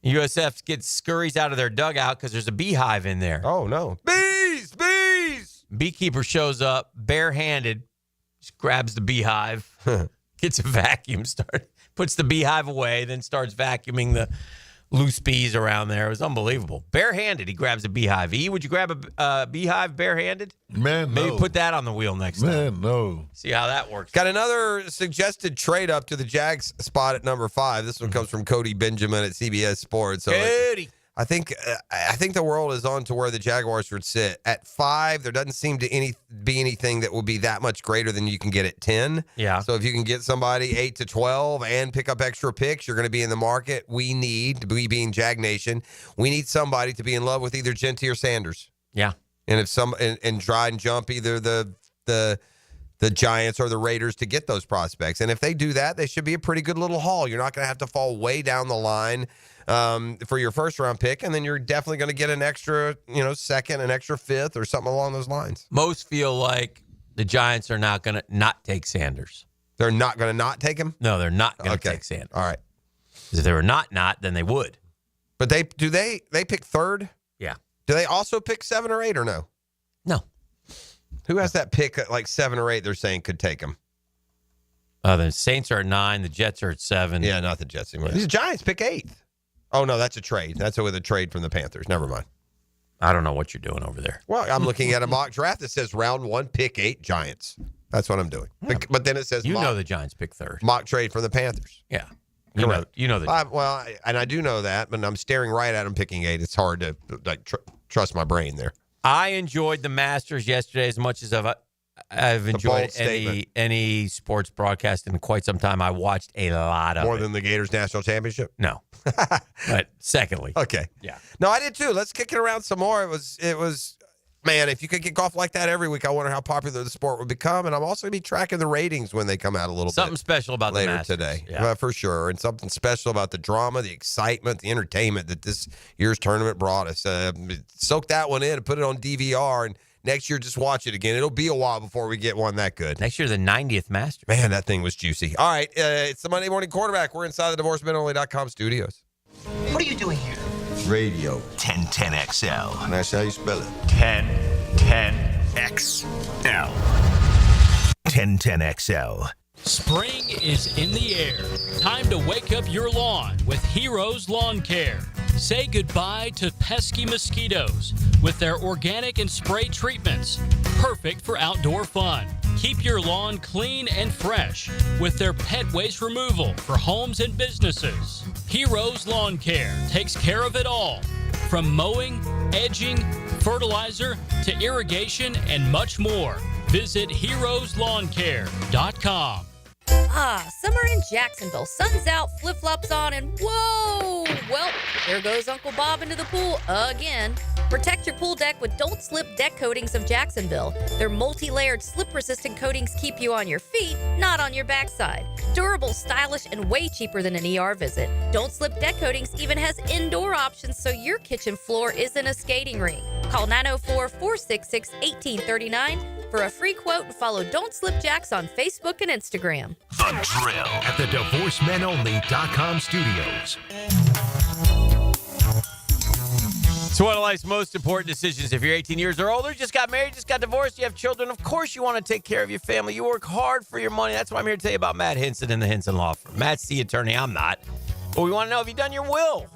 USF scurries out of their dugout because there's a beehive in there. Oh, no. Bees! Beekeeper shows up barehanded, just grabs the beehive, gets a vacuum, puts the beehive away, then starts vacuuming the loose bees around there. It was unbelievable. Barehanded, he grabs a beehive. Would you grab a beehive barehanded? Man, no. Maybe put that on the wheel next time. Man, no. See how that works. Got another suggested trade up to the Jags spot at number 5. This one comes from Cody Benjamin at CBS Sports. So Cody. I think the world is on to where the Jaguars would sit. At 5, there doesn't seem to be anything that will be that much greater than you can get at 10. Yeah. So if you can get somebody 8 to 12 and pick up extra picks, you're going to be in the market. We being Jag Nation, we need somebody to be in love with either Genty or Sanders. Yeah. And if and try and jump either the Giants or the Raiders to get those prospects. And if they do that, they should be a pretty good little haul. You're not going to have to fall way down the line for your first round pick, and then you're definitely going to get an extra, second, an extra fifth, or something along those lines. Most feel like the Giants are not going to not take Sanders. They're not going to not take him? No, they're not going to take Sanders. All right. Because if they were not, then they would. But they pick third? Yeah. Do they also pick 7 or 8 or no? No. Who has that pick at like 7 or 8 they're saying could take him? The Saints are at 9. The Jets are at 7. Yeah, not the Jets anymore. These Giants pick 8th. Oh, no, that's a trade. That's with a trade from the Panthers. Never mind. I don't know what you're doing over there. Well, I'm looking at a mock draft that says round 1, pick 8, Giants. That's what I'm doing. Yeah. But then it says the Giants pick 3rd. Mock trade from the Panthers. Yeah. Correct. You know the well, and I do know that, but I'm staring right at them picking 8. It's hard to trust my brain there. I enjoyed the Masters yesterday as much as I've enjoyed any sports broadcast in quite some time. I watched a lot of More than the Gators National Championship? No. But secondly. Okay. Yeah. No, I did too. Let's kick it around some more. It was man, if you could get golf like that every week, I wonder how popular the sport would become. And I'm also going to be tracking the ratings when they come out a little something special about later the Masters today. Yeah. For sure. And something special about the drama, the excitement, the entertainment that this year's tournament brought us. Soak that one in and put it on DVR, and next year just watch it again. It'll be a while before we get one that good. Next year, the 90th Masters. Man, that thing was juicy. All right, it's the Monday Morning Quarterback. We're inside the DivorceMenOnly.com studios. What are you doing here? Radio 1010XL. And that's how you spell it. 1010XL. 1010XL. Spring is in the air. Time to wake up your lawn with Heroes Lawn Care. Say goodbye to pesky mosquitoes with their organic and spray treatments. Perfect for outdoor fun. Keep your lawn clean and fresh with their pet waste removal for homes and businesses. Heroes Lawn Care takes care of it all. From mowing, edging, fertilizer, to irrigation, and much more. Visit heroeslawncare.com. Summer in Jacksonville. Sun's out, flip-flops on, and whoa! Well, there goes Uncle Bob into the pool again. Protect your pool deck with Don't Slip Deck Coatings of Jacksonville. Their multi-layered slip-resistant coatings keep you on your feet, not on your backside. Durable, stylish, and way cheaper than an ER visit. Don't Slip Deck Coatings even has indoor options so your kitchen floor isn't a skating rink. Call 904-466-1839 for a free quote and follow Don't Slip Jacks on Facebook and Instagram. The Drill at the DivorceMenOnly.com studios. It's one of life's most important decisions. If you're 18 years or older, just got married, just got divorced, you have children, of course you want to take care of your family. You work hard for your money. That's why I'm here to tell you about Matt Henson and the Henson Law Firm. Matt's the attorney. I'm not. But we want to know if you've done your will.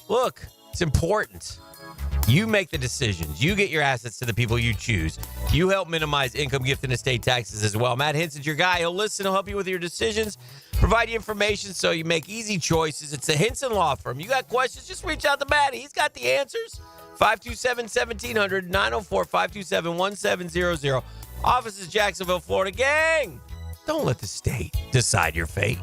Look, it's important. You make the decisions. You get your assets to the people you choose. You help minimize income, gift, and estate taxes as well. Matt Henson's your guy. He'll listen. He'll help you with your decisions, provide you information so you make easy choices. It's the Henson Law Firm. You got questions, just reach out to Matt. He's got the answers. 527-1700, 904-527-1700. Office is Jacksonville, Florida. Gang, don't let the state decide your fate.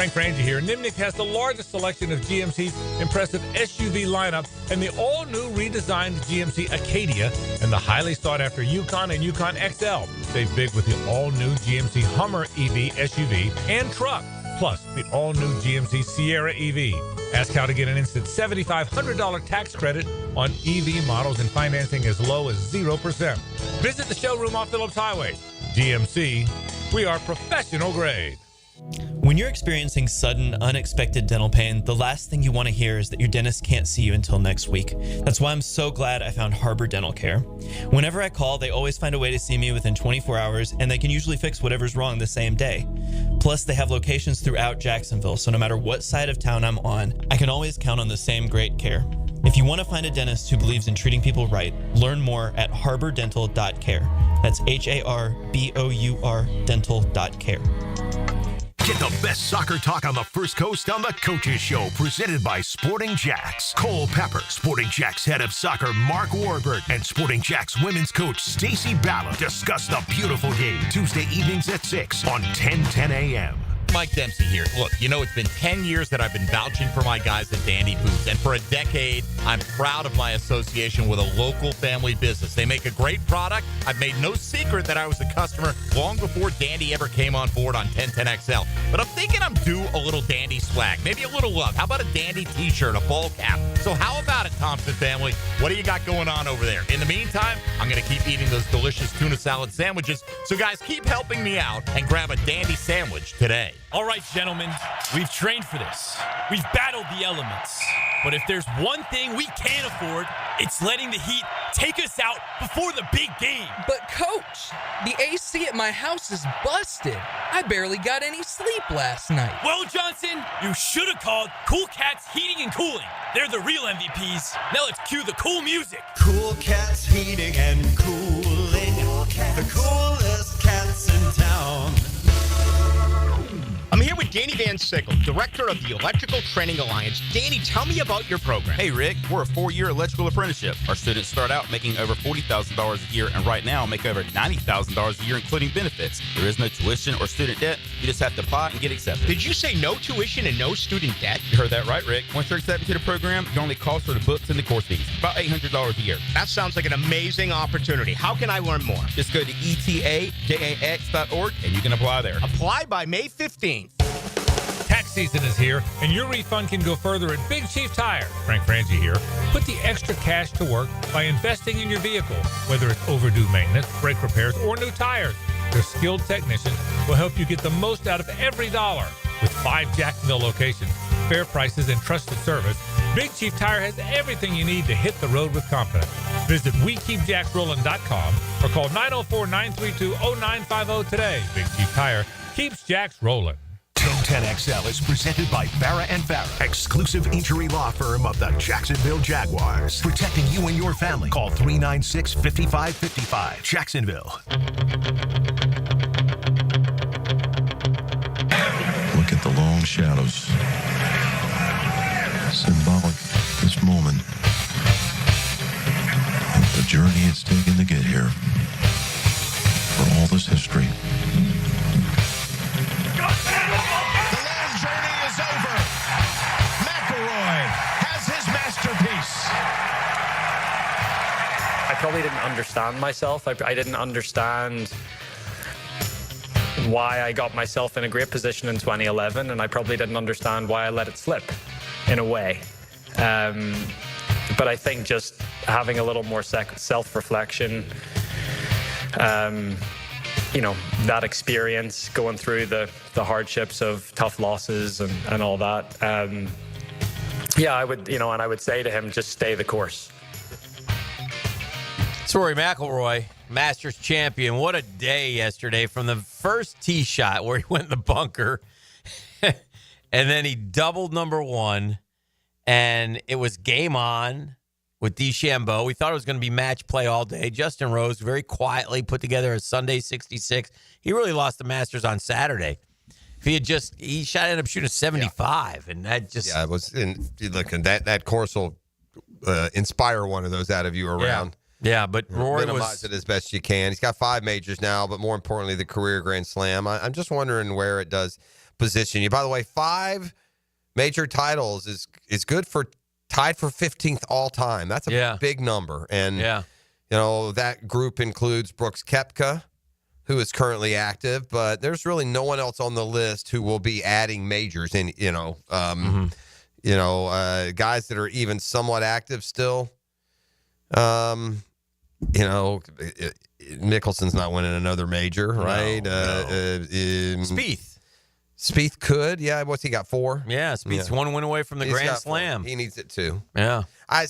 Frank Frangie here. Nimnik has the largest selection of GMC's impressive SUV lineup and the all-new redesigned GMC Acadia and the highly sought-after Yukon and Yukon XL. Save big with the all-new GMC Hummer EV SUV and truck, plus the all-new GMC Sierra EV. Ask how to get an instant $7,500 tax credit on EV models and financing as low as 0%. Visit the showroom off Phillips Highway. GMC, we are professional grade. When you're experiencing sudden, unexpected dental pain, the last thing you want to hear is that your dentist can't see you until next week. That's why I'm so glad I found Harbor Dental Care. Whenever I call, they always find a way to see me within 24 hours, and they can usually fix whatever's wrong the same day. Plus, they have locations throughout Jacksonville, so no matter what side of town I'm on, I can always count on the same great care. If you want to find a dentist who believes in treating people right, learn more at harbordental.care. That's HARBOUR dental.care. Get the best soccer talk on the First Coast on the Coaches Show, presented by Sporting Jacks. Cole Pepper, Sporting Jacks head of soccer Mark Warburg, and Sporting Jacks women's coach Stacey Ballard discuss the beautiful game Tuesday evenings at 6 on 1010 a.m. Mike Dempsey here. Look, you know, it's been 10 years that I've been vouching for my guys at Dandy Boots, and for a decade, I'm proud of my association with a local family business. They make a great product. I've made no secret that I was a customer long before Dandy ever came on board on 1010XL. But I'm thinking I'm due a little Dandy swag, maybe a little love. How about a Dandy t-shirt, a ball cap? So how about it, Thompson family? What do you got going on over there? In the meantime, I'm going to keep eating those delicious tuna salad sandwiches. So guys, keep helping me out and grab a Dandy sandwich today. All right, gentlemen, we've trained for this. We've battled the elements. But if there's one thing we can't afford, it's letting the heat take us out before the big game. But, Coach, the AC at my house is busted. I barely got any sleep last night. Well, Johnson, you should have called Cool Cats Heating and Cooling. They're the real MVPs. Now let's cue the cool music. Cool Cats Heating and Cooling. The coolest cats in town. I'm here with Danny Van Sickle, director of the Electrical Training Alliance. Danny, tell me about your program. Hey, Rick, we're a 4-year electrical apprenticeship. Our students start out making over $40,000 a year, and right now make over $90,000 a year, including benefits. There is no tuition or student debt. You just have to apply and get accepted. Did you say no tuition and no student debt? You heard that right, Rick. Once you're accepted to the program, your only cost for the books and the course fees. About $800 a year. That sounds like an amazing opportunity. How can I learn more? Just go to etajax.org, and you can apply there. Apply by May 15th. Tax season is here, and your refund can go further at Big Chief Tire. Frank Frangie here. Put the extra cash to work by investing in your vehicle, whether it's overdue maintenance, brake repairs, or new tires. Their skilled technicians will help you get the most out of every dollar. With 5 Jacksonville locations, fair prices, and trusted service, Big Chief Tire has everything you need to hit the road with confidence. Visit WeKeepJacksRollin.com or call 904-932-0950 today. Big Chief Tire keeps Jacks rolling. 1010XL is presented by Farrah & Farrah, exclusive injury law firm of the Jacksonville Jaguars. Protecting you and your family. Call 396-5555. Jacksonville. Look at the long shadows. Symbolic this moment. And the journey it's taken to get here. For all this history. McIlroy has his masterpiece. I probably didn't understand myself. I didn't understand why I got myself in a great position in 2011, and I probably didn't understand why I let it slip in a way. But I think just having a little more self-reflection, that experience going through the hardships of tough losses and all that. I would, and I would say to him, just stay the course. It's Rory McIlroy, Masters champion. What a day yesterday from the first tee shot where he went in the bunker and then he doubled number one and it was game on with DeChambeau. We thought it was going to be match play all day. Justin Rose very quietly put together a Sunday 66. He really lost the Masters on Saturday. If he had he ended up shooting a 75, and that just it was. Look, that course will inspire one of those out of you around. Yeah, but Rory minimize it as best you can. He's got 5 majors now, but more importantly, the career Grand Slam. I'm just wondering where it does position you. By the way, 5 major titles is good for tied for 15th all time. That's a big number. And, that group includes Brooks Koepka, who is currently active, but there's really no one else on the list who will be adding majors in, guys that are even somewhat active still. Mickelson's not winning another major, right? Spieth could. Yeah, what's he got, 4? Yeah, Spieth's 1 win away from the Grand Slam. 4. He needs it too. Yeah.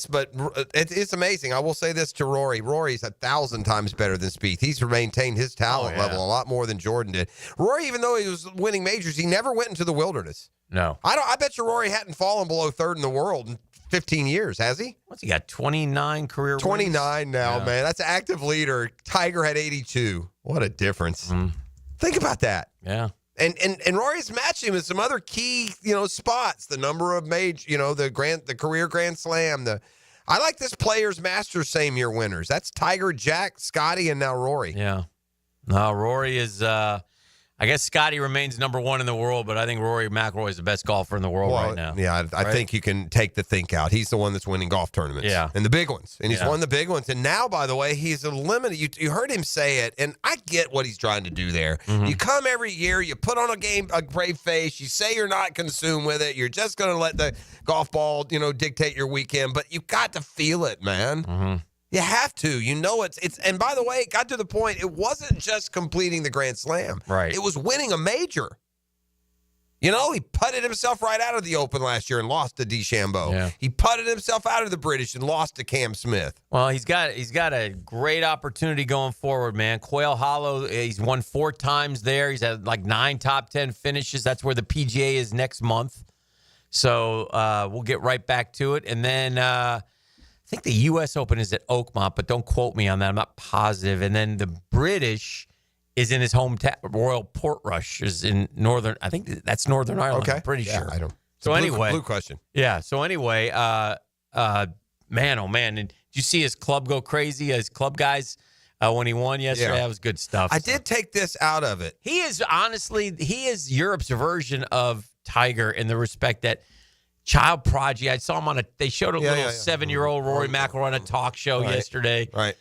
But it's amazing. I will say this to Rory. Rory's 1,000 times better than Spieth. He's maintained his talent level a lot more than Jordan did. Rory, even though he was winning majors, he never went into the wilderness. No. I bet you Rory hadn't fallen below 3rd in the world in 15 years, has he? What's he got, 29 career 29 wins? now, man. That's an active leader. Tiger had 82. What a difference. Think about that. Yeah. And Rory's matching him in some other key, spots. The number of the career Grand Slam. I like this players Masters same year winners. That's Tiger, Jack, Scotty, and now Rory. Yeah. No, Rory is. I guess Scotty remains number 1 in the world, but I think Rory McIlroy is the best golfer in the world right now. Yeah, I think you can take the think out. He's the one that's winning golf tournaments. Yeah. And the big ones. And he's won the big ones. And now, by the way, he's eliminated. You heard him say it, and I get what he's trying to do there. You come every year, you put on a brave face, you say you're not consumed with it, you're just going to let the golf ball, dictate your weekend, but you got to feel it, man. You have to. It's and by the way, it got to the point, it wasn't just completing the Grand Slam. Right. It was winning a major. He putted himself right out of the Open last year and lost to DeChambeau. Yeah. He putted himself out of the British and lost to Cam Smith. Well, he's got a great opportunity going forward, man. Quail Hollow, he's won 4 times there. He's had like 9 top 10 finishes. That's where the PGA is next month. So we'll get right back to it. And then I think the U.S. Open is at Oakmont, but don't quote me on that. I'm not positive. And then the British is in his hometown. Royal Portrush is in Northern. I think that's Northern Ireland. Okay. I'm pretty sure. I don't. So anyway, blue question. Yeah. So anyway, man, oh man, and did you see his club go crazy? His club guys when he won yesterday, that was good stuff. I did take this out of it. He is Europe's version of Tiger in the respect that child prodigy. I saw him they showed a little 7-year-old Rory McIlroy on a talk show yesterday. Right.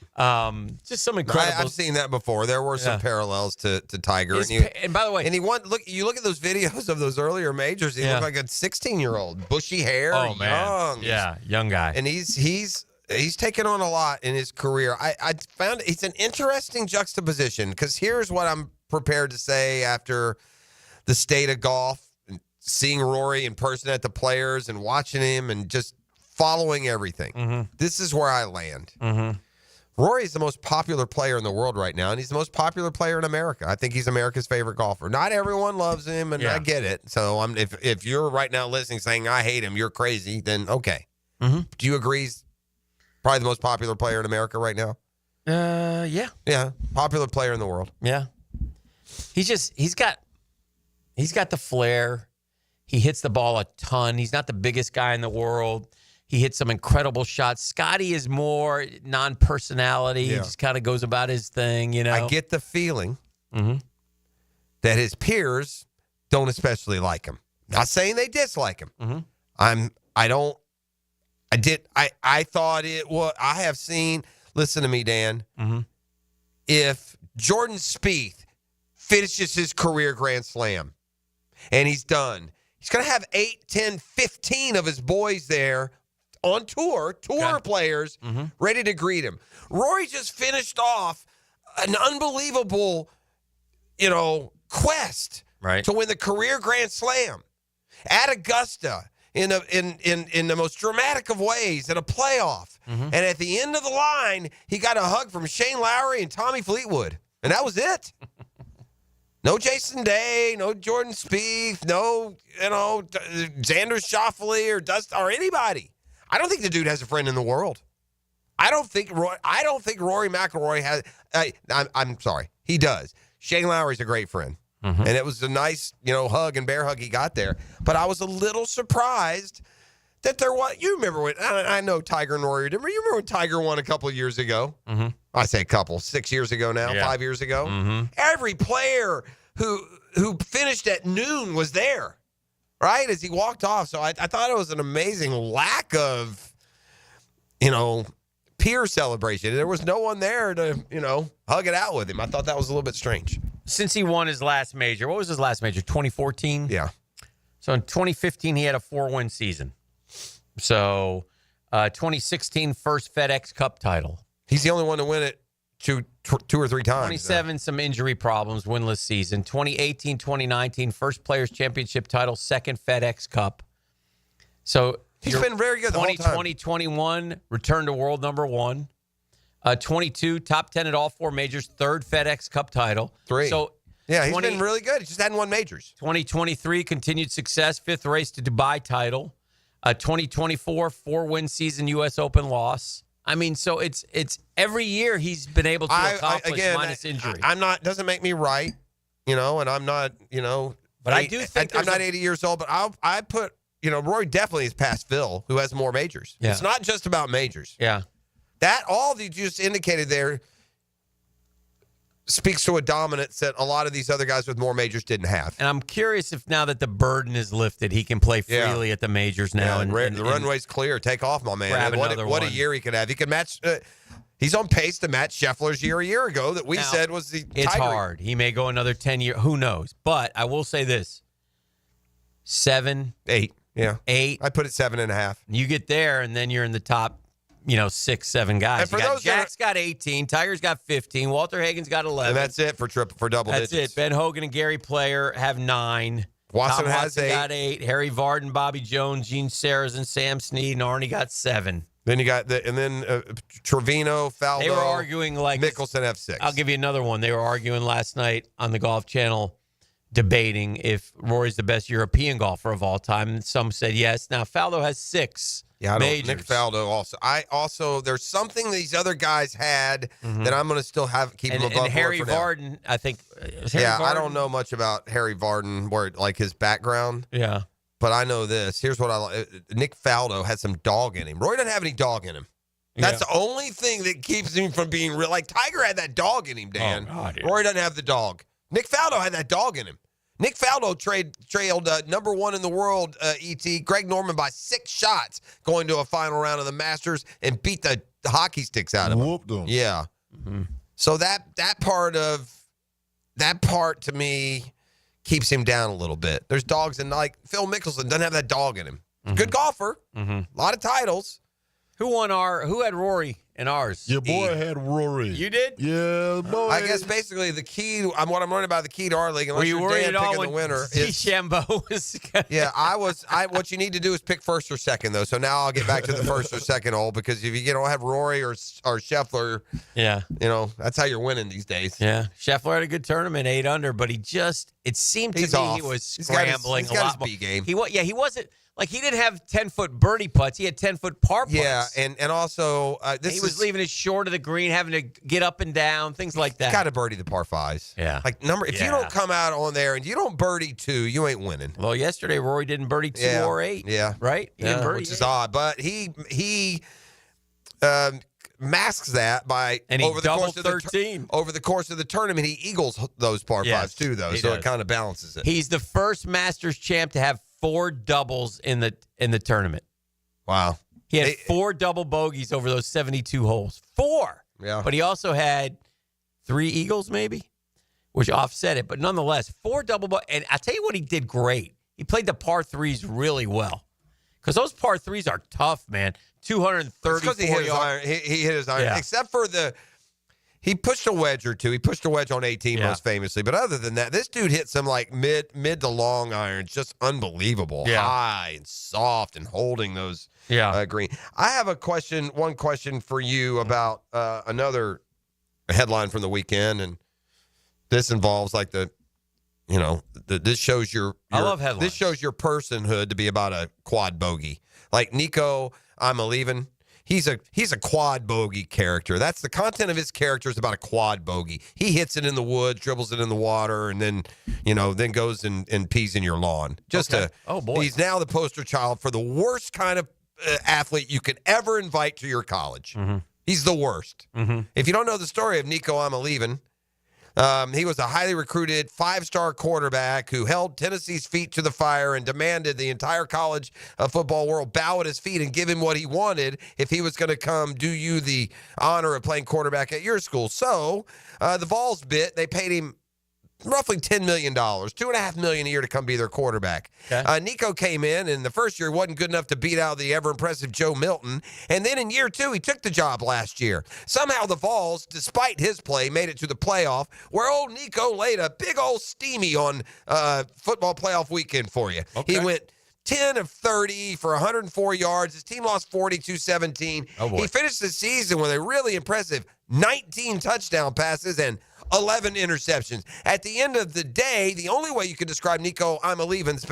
Just some incredible. I've seen that before. There were some parallels to Tiger. And by the way, you look at those videos of those earlier majors. He looked like a 16-year-old, bushy hair, young. Yeah, young guy. And he's taken on a lot in his career. I found it's an interesting juxtaposition because here's what I'm prepared to say after the state of golf. Seeing Rory in person at the Players and watching him and just following everything. This is where I land. Rory is the most popular player in the world right now, and he's the most popular player in America. I think he's America's favorite golfer. Not everyone loves him, and I get it. So if you're right now listening saying, I hate him, you're crazy, then okay. Do you agree he's probably the most popular player in America right now? Yeah. Yeah, popular player in the world. Yeah. He's got the flair. He hits the ball a ton. He's not the biggest guy in the world. He hits some incredible shots. Scotty is more non-personality. He just kind of goes about his thing, I get the feeling that his peers don't especially like him. Not saying they dislike him. I thought it was. I have seen. Listen to me, Dan. If Jordan Spieth finishes his career Grand Slam and he's done, he's going to have 8, 10, 15 of his boys there on tour players ready to greet him. Rory just finished off an unbelievable, quest to win the career Grand Slam at Augusta in the most dramatic of ways in a playoff. And at the end of the line, he got a hug from Shane Lowry and Tommy Fleetwood. And that was it. No Jason Day, no Jordan Spieth, no, Xander Schauffele or Dust or anybody. I don't think the dude has a friend in the world. I don't think Rory McIlroy has. I'm sorry, he does. Shane Lowry's a great friend, and it was a nice, hug and bear hug he got there. But I was a little surprised that there was. You remember when I know Tiger and Rory. You remember when Tiger won a couple of years ago? I say a couple, 6 years ago now, 5 years ago. Every player who who finished at noon was there, right, as he walked off. So I thought it was an amazing lack of, peer celebration. There was no one there to, hug it out with him. I thought that was a little bit strange. Since he won his last major, what was his last major? 2014? Yeah. So in 2015, he had a 4-win season. So 2016, first FedEx Cup title. He's the only one to win it two or three times. 27, some injury problems, winless season. 2018, 2019, first Players' Championship title, second FedEx Cup. So he's been very good the whole time. 2020, 21, return to world number 1. 22, top 10 at all 4 majors, third FedEx Cup title. 3. So yeah, he's been really good. He just hadn't won majors. 2023, continued success, 5th race to Dubai title. 2024, 4-win season, U.S. Open loss. I mean, so it's every year he's been able to accomplish minus injury. I'm not, doesn't make me right, and I'm not, But I do think I'm not 80 years old, but I put, Rory definitely is past Phil, who has more majors. Yeah. It's not just about majors. Yeah. That, all that you just indicated there speaks to a dominance that a lot of these other guys with more majors didn't have. And I'm curious if now that the burden is lifted, he can play freely at the majors now. Yeah, and the runway's clear. Take off, my man. Grab And another what a one. year he could have. He could match. He's on pace to match Scheffler's year a year ago that we Now, said was the It's Tiger. hard. He may go another 10 years. Who knows? But I will say this. 7. 8. Yeah. 8. I put it 7.5. You get there, and then you're in the top, 6, 7 guys. And for You got those that Jack's got 18. Tiger's got 15. Walter Hagen's got 11. And that's it for double That's digits. it. Ben Hogan and Gary Player have 9. Watson Tom has Watson 8. got 8. Harry Vardon, Bobby Jones, Gene Sarazen, Sam Snead, and Arnie got 7. Then you got Trevino, Faldo. They were arguing like Mickelson have 6. I'll give you another one. They were arguing last night on the Golf Channel, debating if Rory's the best European golfer of all time. And some said yes. Now Faldo has 6. Yeah, majors. Nick Faldo also. There's something these other guys had that I'm going to still keep him above. And Harry for now. Vardon, I think. I don't know much about Harry Vardon, like his background. Yeah. But I know this. Here's what I like. Nick Faldo had some dog in him. Rory doesn't have any dog in him. That's the only thing that keeps him from being real. Like Tiger had that dog in him, Dan. Oh, God, yeah. Rory doesn't have the dog. Nick Faldo had that dog in him. Nick Faldo trailed number 1 in the world, ET, Greg Norman by 6 shots going to a final round of the Masters and beat the hockey sticks out of him. Whooped him. Yeah. Mm-hmm. So that part to me keeps him down a little bit. There's dogs in, like Phil Mickelson doesn't have that dog in him. Good golfer, a lot of titles. Who had Rory in ours? Your boy had Rory. You did? Yeah, boy. I guess basically the key, what I'm learning about the key to our league, unless Were you you're worried Dan at all picking when the winner, is DeChambeau was? yeah, what you need to do is pick first or second, though. So now I'll get back to the first or second hole, because if you don't have Rory or Scheffler, Yeah. that's how you're winning these days. Yeah. Scheffler had a good tournament, 8 under, but it seemed to He's me off. he was He's got his- scrambling he's a got lot his more. B game. He wasn't, like, he didn't have 10-foot birdie putts. He had 10-foot par putts. Yeah, and also He was leaving it short of the green, having to get up and down, things like that. got to birdie the par 5s. Yeah. Like if you don't come out on there and you don't birdie 2, you ain't winning. Well, yesterday Rory didn't birdie 2 or 8. Yeah. Right? He didn't birdie which is 8. odd. But he masks that by And he over the course of doubled 13. over the course of the tournament, he eagles those par 5s too, though. he So does. it kind of balances it. He's the first Masters champ to have 4 doubles in the tournament. Wow. He had 4 double bogeys over those 72 holes. 4. Yeah. But he also had 3 eagles, maybe, which offset it. But nonetheless, 4 double bogeys. And I tell you what, he did great. He played the par 3s really well, because those par 3s are tough, man. 234 Because he hit his yards. iron. He hit his iron, Yeah. except for he pushed a wedge or two. He pushed a wedge on 18 Yeah. most famously. But other than that, this dude hit some like mid to long irons, just unbelievable, Yeah. high and soft, and holding those green. I have one question for you about another headline from the weekend, and this involves like this shows your I love headlines. This shows your personhood to be about a quad bogey, like Nico Iamaleava. He's a quad bogey character. That's the content of his character is about a quad bogey. He hits it in the woods, dribbles it in the water, and then goes and pees in your lawn. Oh boy. He's now the poster child for the worst kind of athlete you could ever invite to your college. Mm-hmm. He's the worst. Mm-hmm. If you don't know the story of Nico Iamaleava, He was a highly recruited 5-star quarterback who held Tennessee's feet to the fire and demanded the entire college football world bow at his feet and give him what he wanted if he was going to come do you the honor of playing quarterback at your school. So the Vols bit. They paid him roughly $10 million, $2.5 million a year to come be their quarterback. Okay. Nico came in, and the first year wasn't good enough to beat out the ever-impressive Joe Milton. And then in year 2, he took the job last year. Somehow the Vols, despite his play, made it to the playoff, where old Nico laid a big old steamy on football playoff weekend for you. Okay. He went 10 of 30 for 104 yards. His team lost 42-17. Oh boy. He finished the season with a really impressive 19 touchdown passes and 11 interceptions. At the end of the day, the only way you could describe Nico Iamaleava's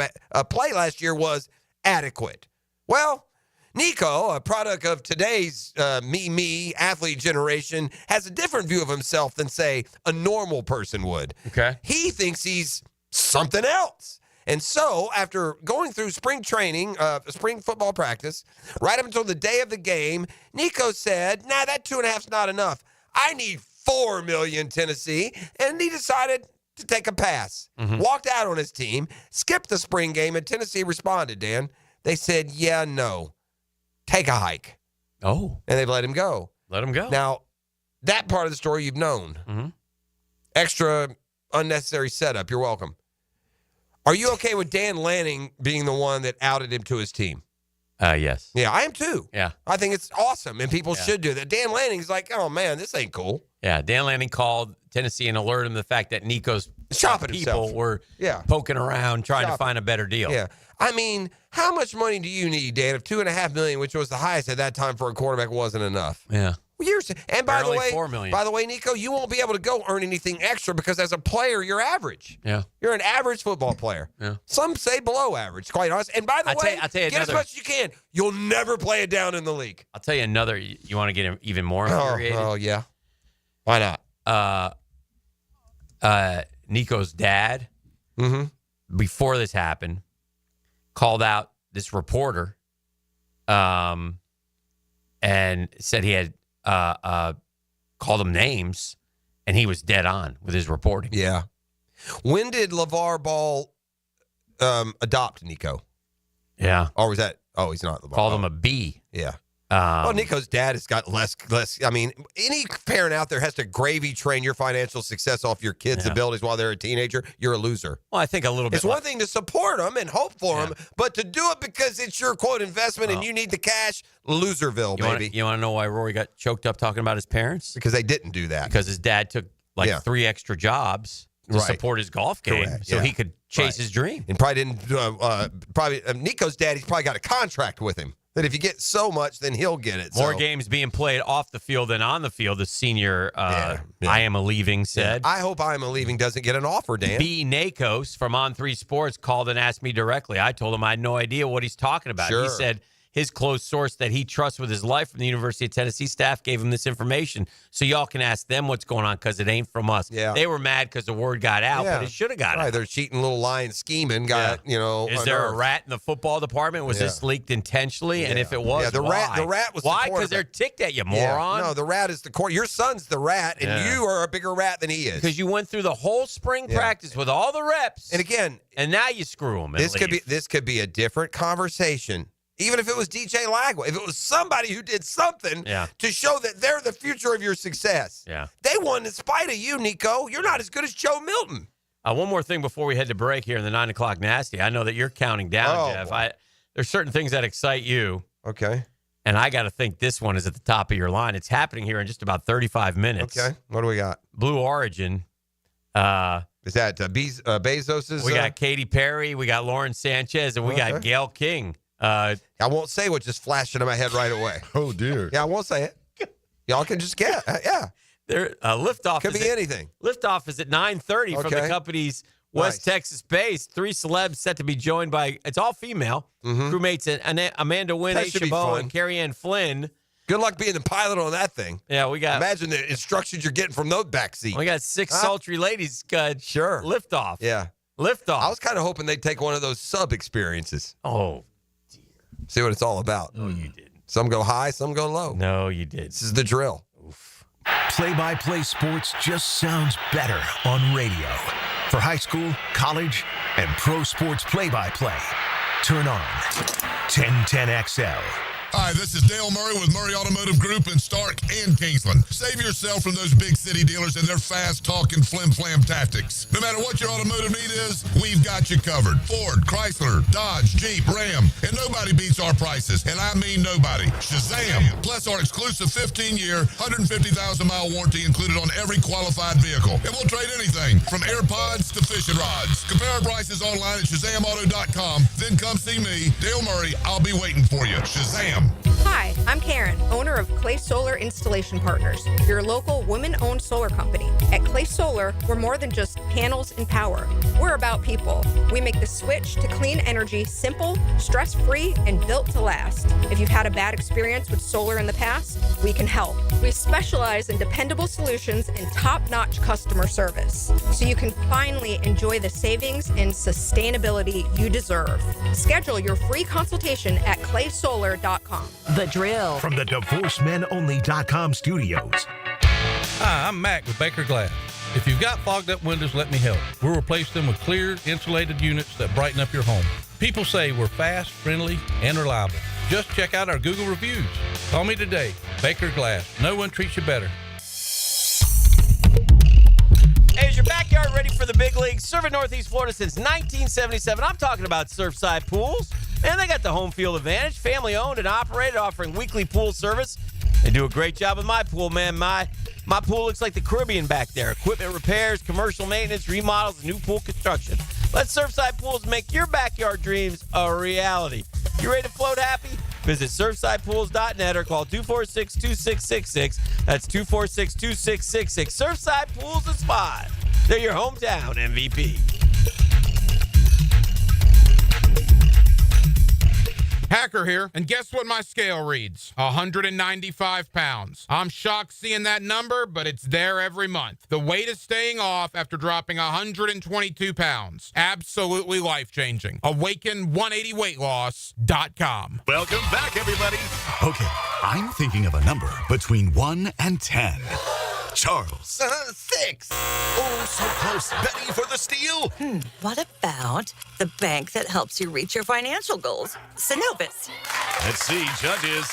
play last year was adequate. Well, Nico, a product of today's me athlete generation, has a different view of himself than, say, a normal person would. Okay. He thinks he's something else. And so, after going through spring training, spring football practice, right up until the day of the game, Nico said, nah, that 2.5's not enough. I need $4 million, Tennessee, and he decided to take a pass. Walked out on his team, skipped the spring game, and Tennessee responded, Dan. They said, yeah, no. Take a hike. Oh. And they've let him go. Let him go. Now, that part of the story you've known. Extra unnecessary setup. You're welcome. Are you okay with Dan Lanning being the one that outed him to his team? Yes. Yeah, I am too. Yeah. I think it's awesome, and people should do that. Dan Lanning's like, oh, man, this ain't cool. Yeah, Dan Lanning called Tennessee and alerted him to the fact that Nico's shopping people himself. Were poking around trying to find a better deal. Yeah. I mean, how much money do you need, Dan? If $2.5 million, which was the highest at that time for a quarterback, wasn't enough. Yeah. And by the way, $4 million. By the way, Nico, you won't be able to go earn anything extra because as a player, you're average. Yeah. You're an average football player. Yeah. Some say below average, quite honest. And by the way, I'll tell you get as much as you can. You'll never play it down in the league. I'll tell you another. You want to get him even more infuriated? Oh, yeah. Why not? Nico's dad, before this happened, called out this reporter and said he had called him names, and he was dead on with his reporting. Yeah. When did LeVar Ball adopt Nico? Yeah. Or was that? Oh, he's not LeVar. Called him a B. Yeah. Well, Nico's dad has got less. I mean, any parent out there has to gravy train your financial success off your kids' abilities while they're a teenager. You're a loser. Well, I think a little bit. It's one thing to support them and hope for them, but to do it because it's your quote investment and you need the cash, loserville, baby. You want to know why Rory got choked up talking about his parents? Because they didn't do that. Because his dad took 3 extra jobs to support his golf game, so he could chase his dream. And probably didn't. Nico's daddy's probably got a contract with him. That if you get so much, then he'll get it. More games being played off the field than on the field, the senior Iamaleava said. I hope Iamaleava doesn't get an offer, Dan. B. Nakos from On3 Sports called and asked me directly. I told him I had no idea what he's talking about. Sure. He said his close source that he trusts with his life from the University of Tennessee staff gave him this information. So y'all can ask them what's going on because it ain't from us. Yeah. They were mad because the word got out, but it should have got out. They're cheating, little lying, scheming. Is there a rat in the football department? Was this leaked intentionally? And if it was, the rat was why? the Because they're ticked at you, moron. No, the rat is the core. Your son's the rat, and you are a bigger rat than he is. Because you went through the whole spring practice with all the reps, and again, and now you screw them. This could be a different conversation. Even if it was DJ Lagway, if it was somebody who did something to show that they're the future of your success. Yeah. They won in spite of you, Nico. You're not as good as Joe Milton. One more thing before we head to break here in the 9 o'clock Nasty. I know that you're counting down, Jeff. There's certain things that excite you. Okay. And I got to think this one is at the top of your line. It's happening here in just about 35 minutes. Okay. What do we got? Blue Origin. Is that Bezos's? We got Katy Perry. We got Lauren Sanchez. And we got Gail King. I won't say what just flashed into my head right away. Oh, dear. Yeah, I won't say it. Y'all can just get There, liftoff could be anything. Liftoff is at 9:30 from the company's West Texas base. 3 celebs set to be joined by, it's all female, crewmates Amanda Wynn, A. Chabot, and Carrie Ann Flynn. Good luck being the pilot on that thing. Yeah, we got. Imagine the instructions you're getting from those back seats. We got 6 sultry ladies. Sure. Liftoff. Yeah. Liftoff. I was kind of hoping they'd take one of those sub experiences. Oh, see what it's all about. No, you didn't. Some go high, some go low. No, you did. This is the drill. Oof. Play-by-play sports just sounds better on radio. For high school, college, and pro sports play-by-play, turn on 1010XL. Hi, this is Dale Murray with Murray Automotive Group in Stark and Kingsland. Save yourself from those big city dealers and their fast-talking flim-flam tactics. No matter what your automotive need is, we've got you covered. Ford, Chrysler, Dodge, Jeep, Ram, and nobody beats our prices, and I mean nobody. Shazam! Plus our exclusive 15-year, 150,000-mile warranty included on every qualified vehicle. And we'll trade anything from AirPods to fishing rods. Compare our prices online at ShazamAuto.com. Then come see me, Dale Murray. I'll be waiting for you. Shazam! Hi, I'm Karen, owner of Clay Solar Installation Partners, your local women-owned solar company. At Clay Solar, we're more than just panels and power. We're about people. We make the switch to clean energy simple, stress-free, and built to last. If you've had a bad experience with solar in the past, we can help. We specialize in dependable solutions and top-notch customer service, so you can finally enjoy the savings and sustainability you deserve. Schedule your free consultation at claysolar.com. The Drill. From the DivorceMenOnly.com studios. Hi, I'm Mac with Baker Glass. If you've got fogged up windows, let me help. We'll replace them with clear, insulated units that brighten up your home. People say we're fast, friendly, and reliable. Just check out our Google reviews. Call me today. Baker Glass. No one treats you better. Hey, is your backyard ready for the big leagues? Serving Northeast Florida since 1977. I'm talking about Surfside Pools. Man, they got the home field advantage. Family owned and operated, offering weekly pool service. They do a great job with my pool, man. My pool looks like the Caribbean back there. Equipment repairs, commercial maintenance, remodels, and new pool construction. Let Surfside Pools make your backyard dreams a reality. You ready to float happy? Visit surfsidepools.net or call 246-2666. That's 246-2666. Surfside Pools and Spa. They're your hometown MVP. Hacker here, and guess what my scale reads? 195 pounds. I'm shocked seeing that number, but it's there every month. The weight is staying off after dropping 122 pounds. Absolutely life-changing. Awaken180weightloss.com. Welcome back, everybody. Okay, I'm thinking of a number between 1 and 10. Charles. 6. Oh, so close. Betty for the steal. What about the bank that helps you reach your financial goals? Synovus. Let's see, judges.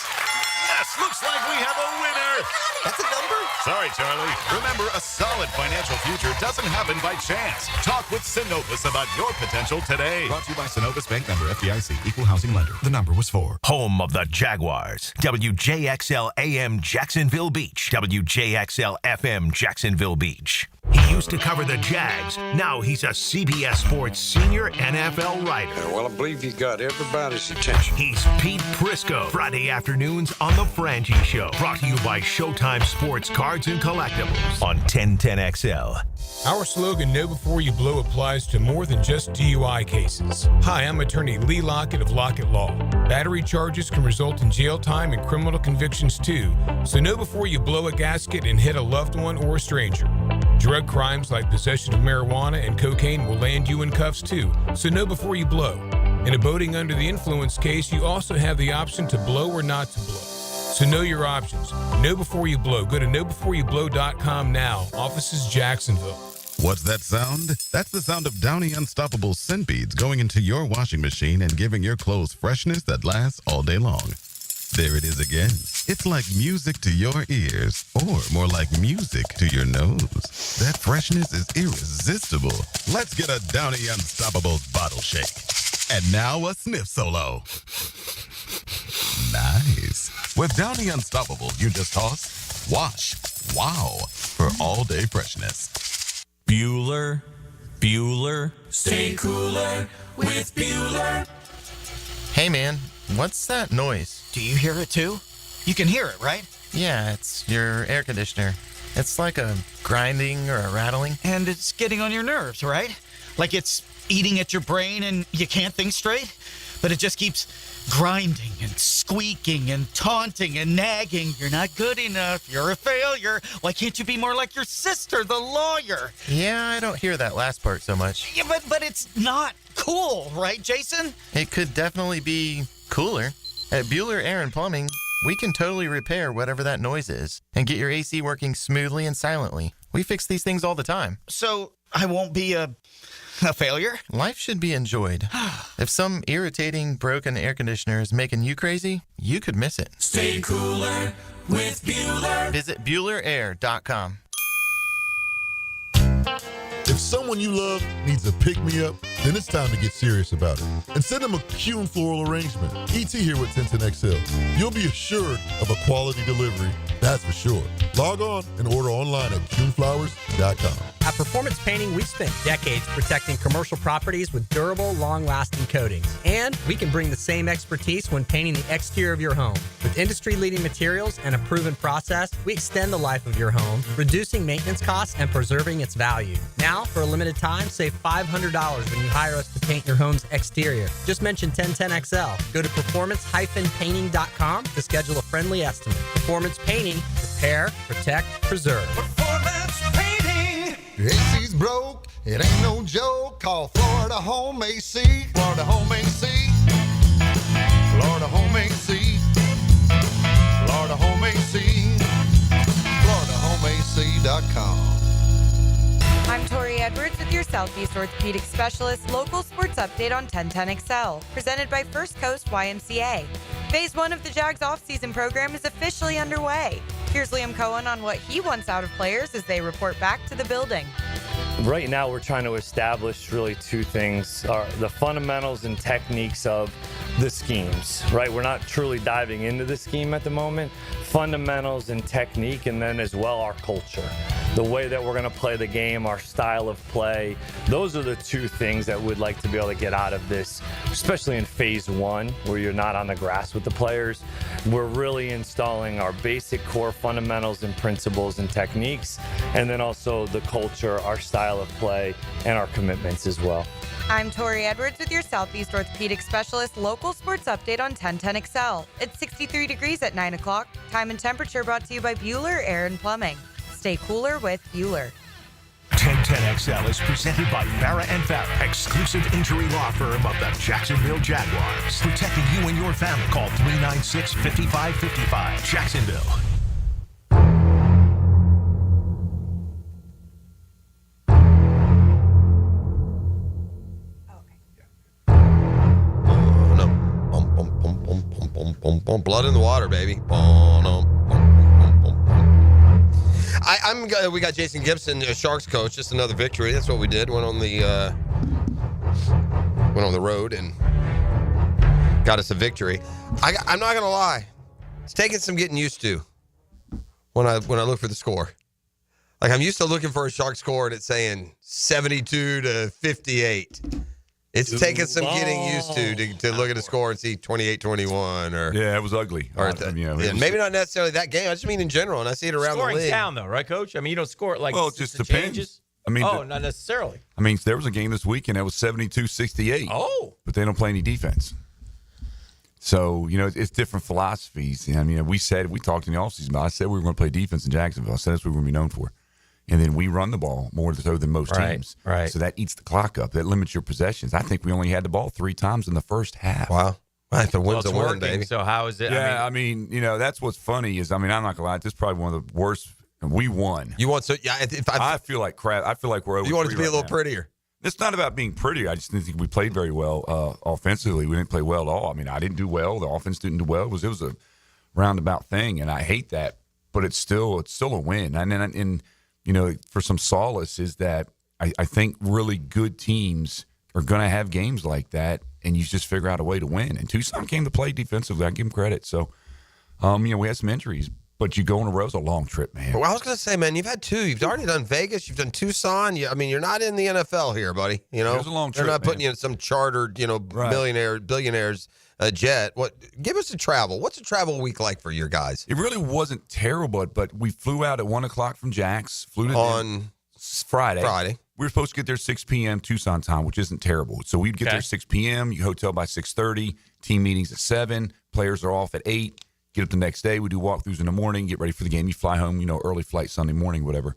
Yes, looks like we have a winner. That's a number? Sorry, Charlie. Remember, a solid financial future doesn't happen by chance. Talk with Synovus about your potential today. Brought to you by Synovus Bank, member FDIC, equal housing lender. The number was 4. Home of the Jaguars. WJXL AM Jacksonville Beach. WJXL FM Jacksonville Beach. He used to cover the Jags. Now he's a CBS Sports senior NFL writer. Well, I believe you got everybody's attention. He's Pete Prisco. Friday afternoons on The Frangie Show. Brought to you by Showtime Sports Cards and Collectibles on 1010XL. Our slogan, Know Before You Blow, applies to more than just DUI cases. Hi, I'm attorney Lee Lockett of Lockett Law. Battery charges can result in jail time and criminal convictions too, so know before you blow a gasket and hit a loved one or a stranger. Drug crimes like possession of marijuana and cocaine will land you in cuffs too, so know before you blow. In a boating under the influence case, you also have the option to blow or not to blow. So know your options. Know before you blow. Go to knowbeforeyouBlow.com now. Offices Jacksonville. What's that sound? That's the sound of Downy Unstoppable scent beads going into your washing machine and giving your clothes freshness that lasts all day long. There it is again. It's like music to your ears, or more like music to your nose. That freshness is irresistible. Let's get a Downy Unstoppable bottle shake. And now a sniff solo. Nice. With Downy Unstoppable, you just toss, wash, wow, for all-day freshness. Bueller, stay cooler with Bueller. Hey man, what's that noise? Do you hear it too? You can hear it, right? Yeah, it's your air conditioner. It's like a grinding or a rattling. And it's getting on your nerves, right? Like it's eating at your brain and you can't think straight? But it just keeps grinding and squeaking and taunting and nagging. You're not good enough. You're a failure. Why can't you be more like your sister, the lawyer? Yeah, I don't hear that last part so much. Yeah, but it's not cool, right, Jason? It could definitely be cooler. At Bueller Air and Plumbing, We can totally repair whatever that noise is and get your AC working smoothly and silently. We fix these things all the time. So I won't be a failure? Life should be enjoyed. If some irritating, broken air conditioner is making you crazy, you could miss it. Stay cooler with Bueller. Visit BuellerAir.com. If someone you love needs a pick-me-up, then it's time to get serious about it. And send them a Kuhn floral arrangement. ET here with 1010XL. You'll be assured of a quality delivery, that's for sure. Log on and order online at KuhnFlowers.com. At Performance Painting, we've spent decades protecting commercial properties with durable, long-lasting coatings. And we can bring the same expertise when painting the exterior of your home. With industry-leading materials and a proven process, we extend the life of your home, reducing maintenance costs and preserving its value. Now, for a limited time, save $500 when you hire us to paint your home's exterior. Just mention 1010XL. Go to performance-painting.com to schedule a friendly estimate. Performance Painting. Repair, protect, preserve. Performance Painting. AC's broke, it ain't no joke. Call Florida Home AC. Florida Home AC. Florida Home AC. Florida Home AC. FloridaHomeAC.com. I'm Tori Edwards with your Southeast Orthopedic Specialist local sports update on 1010XL, presented by First Coast YMCA. Phase 1 of the Jags offseason program is officially underway. Here's Liam Cohen on what he wants out of players as they report back to the building. Right now, we're trying to establish really two things, the fundamentals and techniques of the schemes, right? We're not truly diving into the scheme at the moment. Fundamentals and technique, and then as well our culture. The way that we're going to play the game, our style of play. Those are the two things that we'd like to be able to get out of this, especially in phase 1, where you're not on the grass with the players. We're really installing our basic core fundamentals and principles and techniques, and then also the culture, our style of play, and our commitments as well. I'm Tori Edwards with your Southeast Orthopedic Specialist local sports update on 1010XL. It's 63 degrees at 9 o'clock. Time and temperature brought to you by Bueller Air and Plumbing. Stay cooler with Bueller. 1010XL is presented by Farrah & Farrah, exclusive injury law firm of the Jacksonville Jaguars. Protecting you and your family. Call 396-5555. Jacksonville. Blood in the water, baby. We got Jason Gibson, Sharks coach. Just another victory. That's what we did. Went on the road and got us a victory. I'm not gonna lie, it's taking some getting used to when I look for the score. Like, I'm used to looking for a Shark score and it's saying 72-58. It's taking some getting used to look at the score and see 28-21 or yeah, it was ugly. Maybe not necessarily that game. I just mean in general, and I see it around Scoring's the league. down though, right, Coach? I mean, you don't score it like well, it just depends. Changes. I mean, not necessarily. I mean, there was a game this weekend that was 72-68. Oh, but they don't play any defense. So it's different philosophies. I mean, we talked in the offseason about. I said we were going to play defense in Jacksonville. I said that's what we're going to be known for. And then we run the ball more so than most teams. Right. So that eats the clock up. That limits your possessions. I think we only had the ball 3 times in the first half. Wow. The win's a win, baby. So how is it? Yeah, I mean, that's what's funny is, I'm not going to lie, this is probably one of the worst. We won. You want so? Yeah. I feel like crap. I feel like we're over. You want it to be a little prettier. It's not about being prettier. I just didn't think we played very well offensively. We didn't play well at all. I mean, I didn't do well. The offense didn't do well. It was a roundabout thing, and I hate that. But it's still a win. And then for some solace is that I think really good teams are going to have games like that, and you just figure out a way to win. And Tucson came to play defensively. I give them credit. So, we had some injuries, but you go on a road, it's a long trip, man. Well, I was going to say, man, you've had 2. You've already done Vegas. You've done Tucson. You're not in the NFL here, buddy. It was a long trip. They're not putting you in some chartered, billionaires jet. Give us a travel. What's a travel week like for your guys? It really wasn't terrible, but we flew out at 1 o'clock from Jax. Flew on Friday. We were supposed to get there 6 p.m. Tucson time, which isn't terrible. So we'd get there 6 p.m. You hotel by 6:30. Team meetings at 7. Players are off at 8. Get up the next day. We do walkthroughs in the morning. Get ready for the game. You fly home. Early flight Sunday morning, whatever.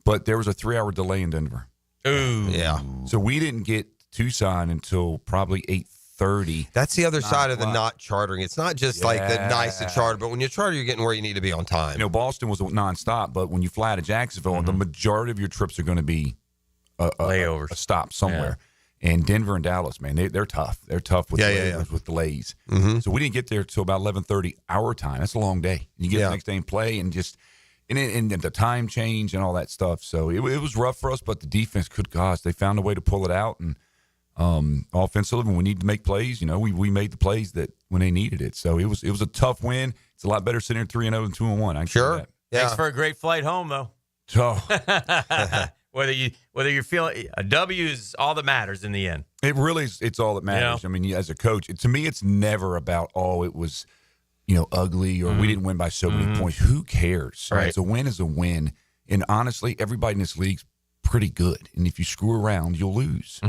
But there was a 3-hour delay in Denver. Ooh, yeah. So we didn't get Tucson until probably 11:30. That's the other side of the 9 not chartering. It's not just like the nice to charter, but when you charter, you're getting where you need to be on time. You know, Boston was nonstop, but when you fly to Jacksonville, the majority of your trips are going to be layovers, a stop somewhere. And Denver and Dallas, man, they're tough. They're tough with with delays. So we didn't get there till about 11:30 our time. That's a long day. You get the next day and play, and just and the time change and all that stuff. So it was rough for us, but the defense, good gosh, they found a way to pull it out. And offensively, when we need to make plays, you know, we made the plays that when they needed it. So it was a tough win. It's a lot better sitting here 3-0 than 2-1. Sure. Thanks for a great flight home, though. So whether you feel a W is all that matters in the end. It really is. It's all that matters. You know? I mean, as a coach, to me, it's never about it was, you know, ugly or we didn't win by so many points. Who cares? Right. It's a win is a win. And honestly, everybody in this league's pretty good. And if you screw around, you'll lose.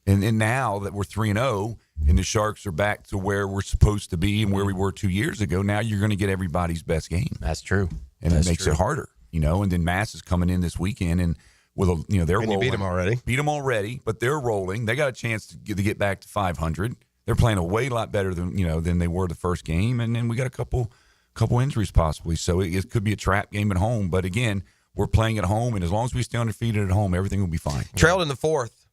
And now that we're 3-0 and the Sharks are back to where we're supposed to be and where we were 2 years ago, now you're going to get everybody's best game. That's true. And it makes it harder, you know. And then Mass is coming in this weekend and they're rolling. You beat them already. Beat them already, but they're rolling. They got a chance to get back to 500. They're playing a way lot better than they were the first game. And then we got a couple injuries possibly, so it could be a trap game at home. But again, we're playing at home, and as long as we stay undefeated at home, everything will be fine. Trailed in the fourth,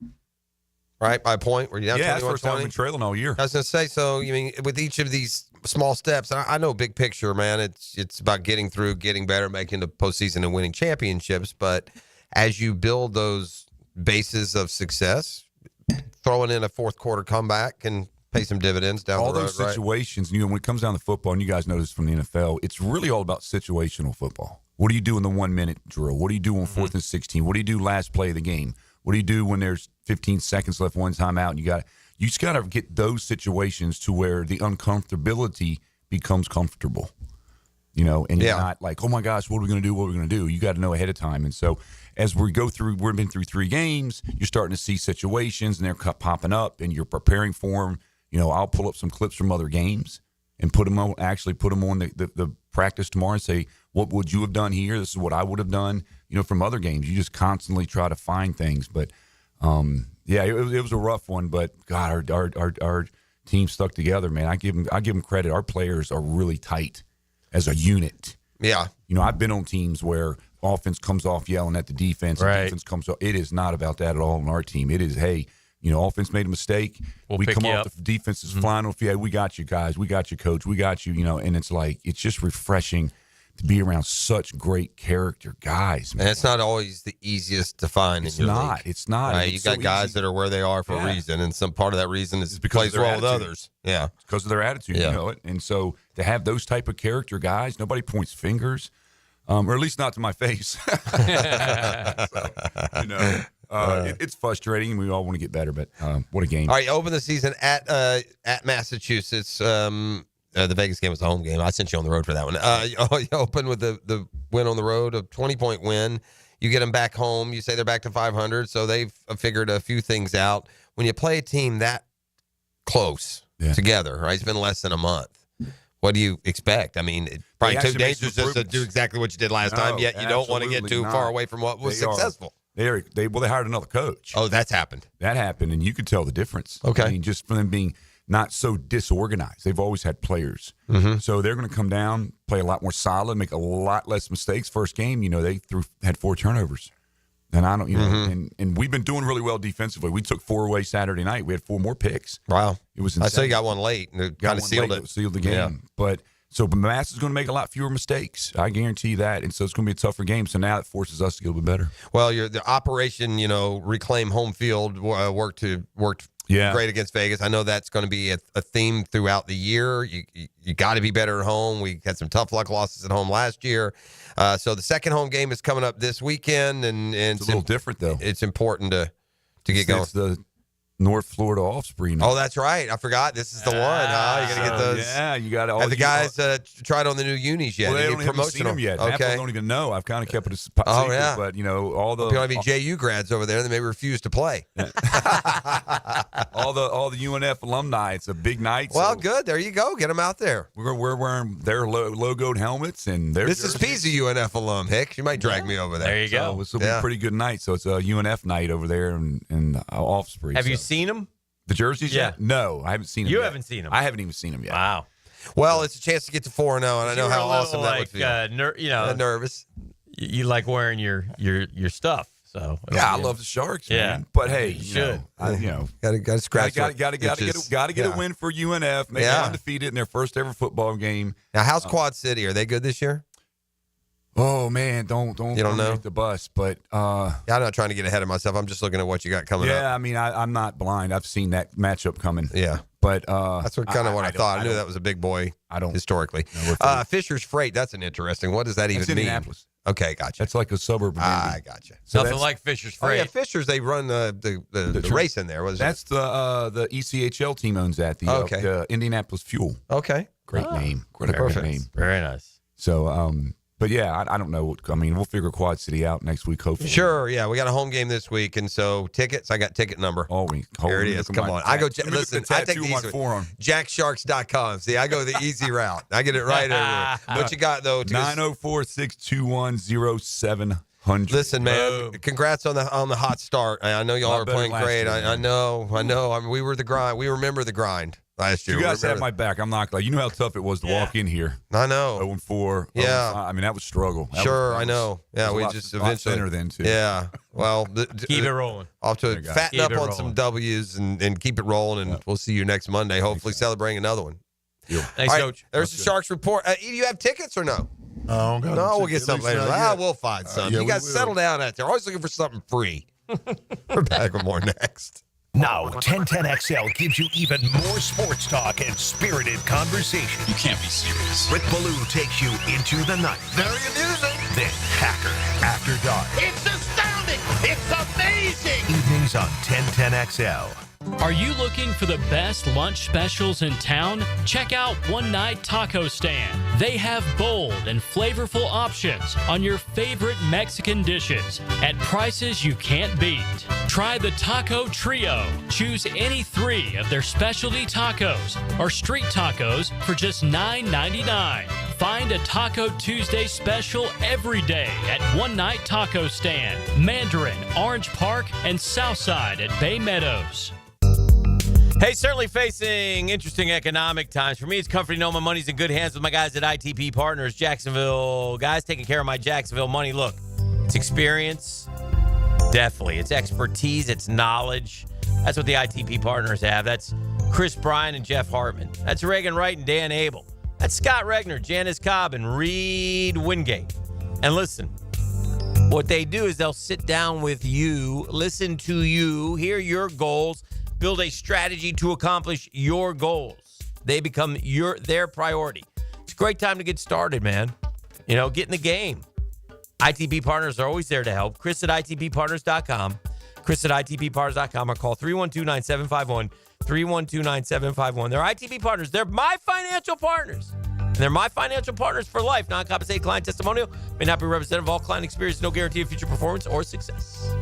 right, by a point. Were you down 21-20? That's the first time we've been trailing all year. I was going to say, so you mean with each of these small steps, I know big picture, man. It's about getting through, getting better, making the postseason and winning championships. But as you build those bases of success, throwing in a fourth quarter comeback and pay some dividends down the road. All those situations, when it comes down to football, and you guys know this from the NFL, it's really all about situational football. What do you do in the 1 minute drill? What do you do on 4th and 16? What do you do last play of the game? What do you do when there's 15 seconds left, one time out? And you just got to get those situations to where the uncomfortability becomes comfortable. And you're not like, oh my gosh, what are we going to do? What are we going to do? You got to know ahead of time. And so as we've been through 3 games, you're starting to see situations and they're popping up and you're preparing for them. I'll pull up some clips from other games and put them on the practice tomorrow and say, what would you have done here? This is what I would have done, from other games. You just constantly try to find things. But, it was a rough one. But, God, our team stuck together, man. I give them credit. Our players are really tight as a unit. Yeah. I've been on teams where offense comes off yelling at the defense. Right. And defense comes off. It is not about that at all on our team. It is, hey, offense made a mistake. We come off, the defense is flying off. Yeah, we got you guys. We got you, coach. We got you, and it's like, it's just refreshing to be around such great character guys, man. And it's not always the easiest to find in your league. It's not. Right? It's you got so guys easy. that are where they are for a reason, and some part of that reason is because plays well with others. Yeah. It's because of their attitude, you know it. And so to have those type of character guys, nobody points fingers, or at least not to my face. It's frustrating, and we all want to get better. But what a game! All right, open the season at Massachusetts. The Vegas game was a home game. I sent you on the road for that one. You open with the win on the road, a 20-point win. You get them back home. You say they're back to 500, so they've figured a few things out. When you play a team that close together, right? It's been less than a month. What do you expect? I mean, it's probably too dangerous just to do exactly what you did last time, yet you don't want to get too far away from what was successful. They hired another coach. Oh, that's happened. That happened, and you could tell the difference. Okay. I mean, just from them being not so disorganized. They've always had players. So they're going to come down, play a lot more solid, make a lot less mistakes. First game, they had 4 turnovers. And I don't, and we've been doing really well defensively. We took 4 away Saturday night. We had 4 more picks. Wow. It was insane. insane. I saw you got one late and it kind of sealed it. Sealed the game. Yeah. But so Mass is going to make a lot fewer mistakes. I guarantee you that. And so it's going to be a tougher game. So now it forces us to get a little bit better. Well, the operation, reclaim home field worked great against Vegas. I know that's going to be a theme throughout the year. You got to be better at home. We had some tough luck losses at home last year. So the second home game is coming up this weekend, and it's a little different though. It's important to get going. It's the North Florida Offspring. Oh, that's right. I forgot. This is the one. You got to get those. Yeah, you got to. Have the guys tried on the new unis yet? Well, they don't even seen them yet. Okay. Apple don't even know. I've kind of kept it a secret. Oh, yeah. But all the people might be JU grads over there. They may refuse to play. all the UNF alumni. It's a big night. Well, good. There you go. Get them out there. We're wearing their logoed helmets and their. This is P's a UNF alum. Hicks, you might drag me over there. There you go. This will be a pretty good night. So it's a UNF night over there in Offspring. Have you seen them? The jerseys Yeah. yet? No, I haven't seen them You yet. haven't seen them? I haven't even seen them yet. Wow. Well, it's a chance to get to 4-0, and I know how awesome that would feel. Nervous. You like wearing your stuff. So Yeah, I love the Sharks, Yeah. man. But hey, You should. Got to scratch. Got to get a win for UNF. Make them undefeated in their first ever football game. Now, how's Quad City? Are they good this year? Oh man, don't know the bus, but I'm not trying to get ahead of myself. I'm just looking at what you got coming up. Yeah, I mean, I'm not blind. I've seen that matchup coming. Yeah, but that's what I thought. I knew that was a big boy. I don't historically. Fisher's Freight. That's an interesting. What does that even mean? Indianapolis. Okay, gotcha. That's like a suburb of Indy. I gotcha. So Nothing like Fisher's Freight. Oh yeah, Fisher's. They run the race in there. What is that's the ECHL team owns that. The Indianapolis Fuel. Okay, great name. Great name. Very nice. So, but yeah, I don't know. I mean, we'll figure Quad City out next week, hopefully. Sure. Yeah, we got a home game this week, and so tickets. I got ticket number. All week. Here it is. Come on. I go. Listen, I take the easy one. JackSharks.com. See, I go the easy route. I get it right over. What you got though? 904-621-0700. Listen, man. Congrats on the hot start. I know y'all are playing great. I know. I mean, we were the grind. We remember the grind last year. You guys had my back. I'm not glad. You know how tough it was to walk in here. I know. 0-4. Yeah. I mean, that was struggle. I know. Yeah, we just eventually. Center then too. Yeah. Well, keep it rolling. Off to fatten up on some W's and keep it rolling, and we'll see you next Monday. Hopefully, celebrating another one. Thanks, Coach. There's the Sharks report. Do you have tickets or no? I don't got No, we'll get something later. We'll find something. You guys settle down out there. Always looking for something free. We're back with more next. Now, 1010XL gives you even more sports talk and spirited conversation. You can't be serious. Rick Ballou takes you into the night. Very amusing. Then Hacker After Dark. It's astounding. It's amazing. Evenings on 1010XL. Are you looking for the best lunch specials in town? Check out One Night Taco Stand. They have bold and flavorful options on your favorite Mexican dishes at prices you can't beat. Try the Taco Trio. Choose any 3 of their specialty tacos or street tacos for just $9.99. Find a Taco Tuesday special every day at One Night Taco Stand, Mandarin, Orange Park, and Southside at Bay Meadows. Hey, certainly facing interesting economic times. For me, it's comforting to know my money's in good hands with my guys at ITP Partners, Jacksonville guys taking care of my Jacksonville money. Look, it's experience, definitely. It's expertise, it's knowledge. That's what the ITP Partners have. That's Chris Bryan and Jeff Hartman. That's Reagan Wright and Dan Abel. That's Scott Regner, Janice Cobb, and Reed Wingate. And listen, what they do is they'll sit down with you, listen to you, hear your goals, build a strategy to accomplish your goals. They become their priority. It's a great time to get started, man. Get in the game. ITP Partners are always there to help. Chris at ITPPartners.com. Chris at ITPPartners.com or call 312-9751. 312-9751. They're ITP Partners. They're my financial partners. And they're my financial partners for life. Non-compensated client testimonial may not be representative of all client experience. No guarantee of future performance or success.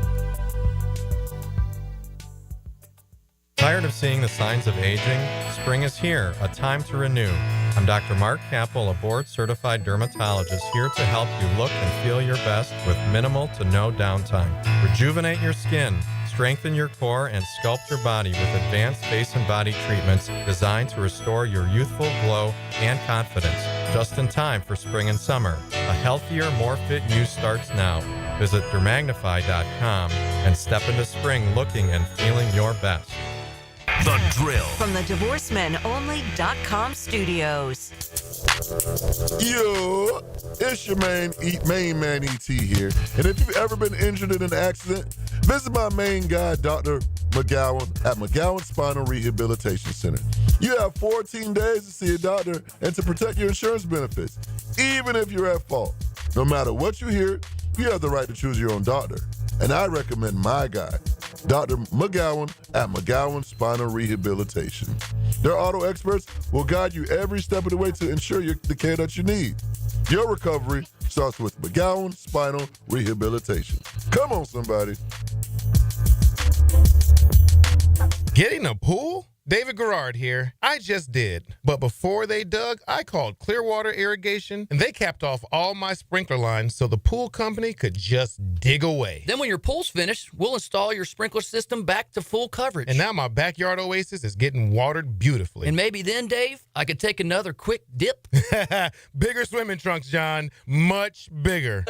Tired of seeing the signs of aging? Spring is here, a time to renew. I'm Dr. Mark Capel, a board-certified dermatologist here to help you look and feel your best with minimal to no downtime. Rejuvenate your skin, strengthen your core, and sculpt your body with advanced face and body treatments designed to restore your youthful glow and confidence. Just in time for spring and summer. A healthier, more fit you starts now. Visit dermagnify.com and step into spring looking and feeling your best. The Drill. From the DivorceMenOnly.com studios. Yo, it's your main man ET here. And if you've ever been injured in an accident, visit my main guy, Dr. McGowan, at McGowan Spinal Rehabilitation Center. You have 14 days to see a doctor and to protect your insurance benefits, even if you're at fault. No matter what you hear, you have the right to choose your own doctor. And I recommend my guy, Dr. McGowan at McGowan Spinal Rehabilitation. Their auto experts will guide you every step of the way to ensure the care that you need. Your recovery starts with McGowan Spinal Rehabilitation. Come on, somebody. Getting a pool? David Garrard here. I just did. But before they dug, I called Clearwater Irrigation, and they capped off all my sprinkler lines so the pool company could just dig away. Then when your pool's finished, we'll install your sprinkler system back to full coverage. And now my backyard oasis is getting watered beautifully. And maybe then, Dave, I could take another quick dip. Bigger swimming trunks, John. Much bigger.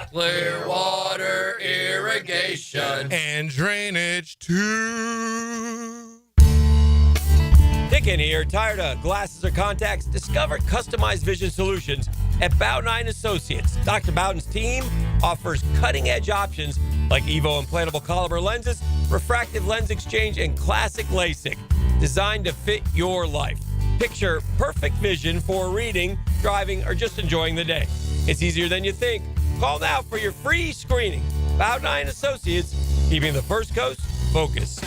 Clearwater Irrigation. And drainage, too. Hicken here. Tired of glasses or contacts? Discover customized vision solutions at Bowden Associates. Dr. Bowden's team offers cutting-edge options like Evo implantable caliber lenses, refractive lens exchange, and classic LASIK, designed to fit your life. Picture perfect vision for reading, driving, or just enjoying the day. It's easier than you think. Call now for your free screening. Bowden Associates, keeping the First Coast focused.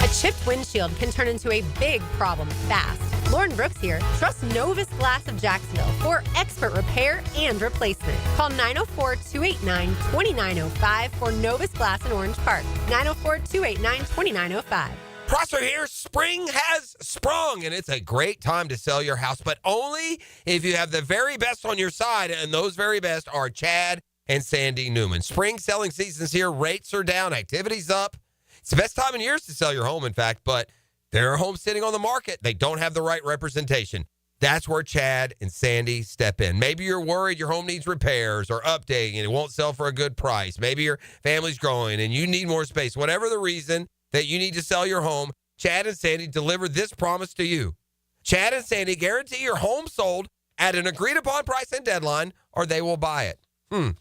A chipped windshield can turn into a big problem fast. Lauren Brooks here. Trust Novus Glass of Jacksonville for expert repair and replacement. Call 904-289-2905 for Novus Glass in Orange Park. 904-289-2905. Prosser here. Spring has sprung, and it's a great time to sell your house, but only if you have the very best on your side, and those very best are Chad and Sandy Newman. Spring selling season's here. Rates are down. Activity's up. It's the best time in years to sell your home, in fact, but there are homes sitting on the market. They don't have the right representation. That's where Chad and Sandy step in. Maybe you're worried your home needs repairs or updating and it won't sell for a good price. Maybe your family's growing and you need more space. Whatever the reason that you need to sell your home, Chad and Sandy deliver this promise to you. Chad and Sandy guarantee your home sold at an agreed-upon price and deadline, or they will buy it.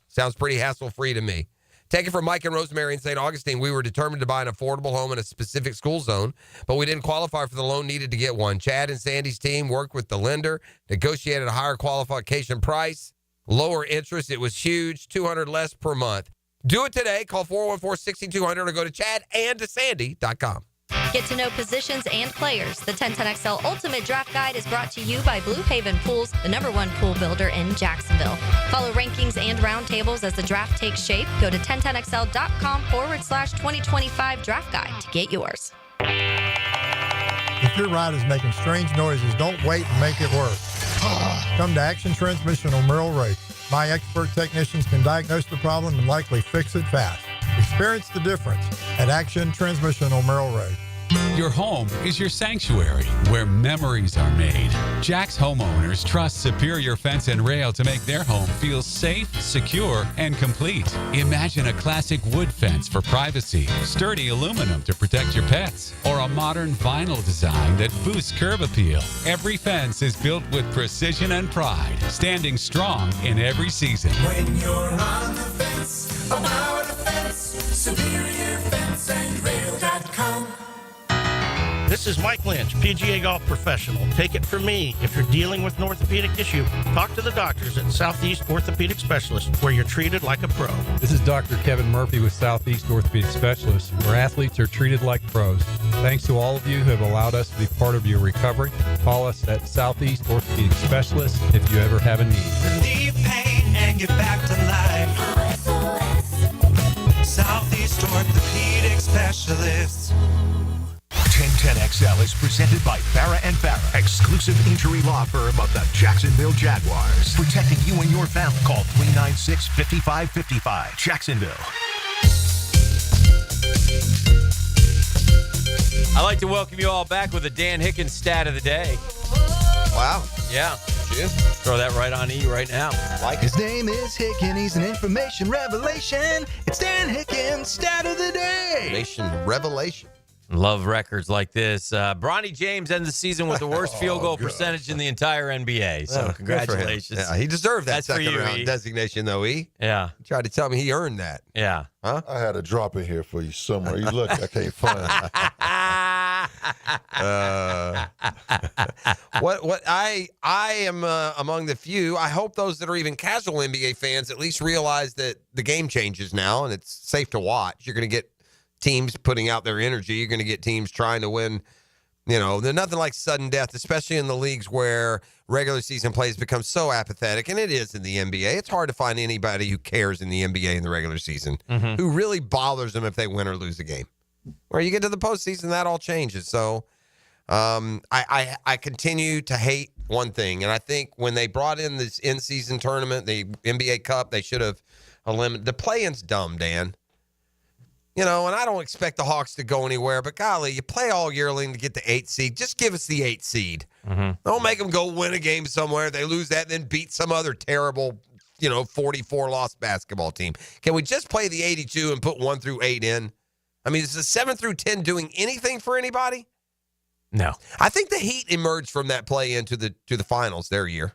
Sounds pretty hassle-free to me. Take it from Mike and Rosemary in St. Augustine. We were determined to buy an affordable home in a specific school zone, but we didn't qualify for the loan needed to get one. Chad and Sandy's team worked with the lender, negotiated a higher qualification price, lower interest. It was huge, $200 less per month. Do it today. Call 414-6200 or go to chadandsandy.com. Get to know positions and players. The 1010XL Ultimate Draft Guide is brought to you by Blue Haven Pools, the #1 pool builder in Jacksonville. Follow rankings and roundtables as the draft takes shape. Go to 1010XL.com/2025 draft guide to get yours. If your ride is making strange noises, don't wait and make it worse. Come to Action Transmission on Merrill Road. My expert technicians can diagnose the problem and likely fix it fast. Experience the difference at Action Transmission on Merrill Road. Your home is your sanctuary where memories are made. Jack's homeowners trust Superior Fence and Rail to make their home feel safe, secure, and complete. Imagine a classic wood fence for privacy, sturdy aluminum to protect your pets, or a modern vinyl design that boosts curb appeal. Every fence is built with precision and pride, standing strong in every season. When you're on the fence, about a fence, SuperiorFenceandRail.com. This is Mike Lynch, PGA Golf Professional. Take it from me. If you're dealing with an orthopedic issue, talk to the doctors at Southeast Orthopedic Specialists, where you're treated like a pro. This is Dr. Kevin Murphy with Southeast Orthopedic Specialists, where athletes are treated like pros. Thanks to all of you who have allowed us to be part of your recovery. Call us at Southeast Orthopedic Specialists if you ever have a need. Relieve pain and get back to life. Southeast Orthopedic Specialists. 1010XL is presented by Farrah & Farrah, exclusive injury law firm of the Jacksonville Jaguars. Protecting you and your family. Call 396-5555. Jacksonville. I'd like to welcome you all back with a Dan Hicken stat of the day. Wow. Yeah. Throw that right on E right now. His name is Hicken. He's an information revelation. It's Dan Hicken, stat of the day. Revelation. Love records like this. Bronny James ends the season with the worst field goal percentage in the entire NBA. So congratulations. Yeah, he deserved that That's for second you, round E. designation, though, E. Yeah. You tried to tell me he earned that. Yeah. Huh? I had a drop in here for you somewhere. You look, I can't find it. What I am among the few. I hope those that are even casual NBA fans at least realize that the game changes now and it's safe to watch. You're going to get teams putting out their energy. You're going to get teams trying to win. You know, there's nothing like sudden death, especially in the leagues where regular season plays become so apathetic, and it is in the NBA. It's hard to find anybody who cares in the NBA in the regular season, who really bothers them if they win or lose a game. Where you get to the postseason, that all changes. So I continue to hate one thing, and I think when they brought in this in-season tournament, the NBA Cup, they should have eliminated. The play-in's dumb, Dan. And I don't expect the Hawks to go anywhere, but golly, you play all yearling to get the 8th seed. Just give us the 8th seed. Mm-hmm. Don't make them go win a game somewhere. They lose that, then beat some other terrible, 44-loss basketball team. Can we just play the 82 and put 1 through 8 in? I mean, is the 7 through 10 doing anything for anybody? No. I think the Heat emerged from that play into the finals their year.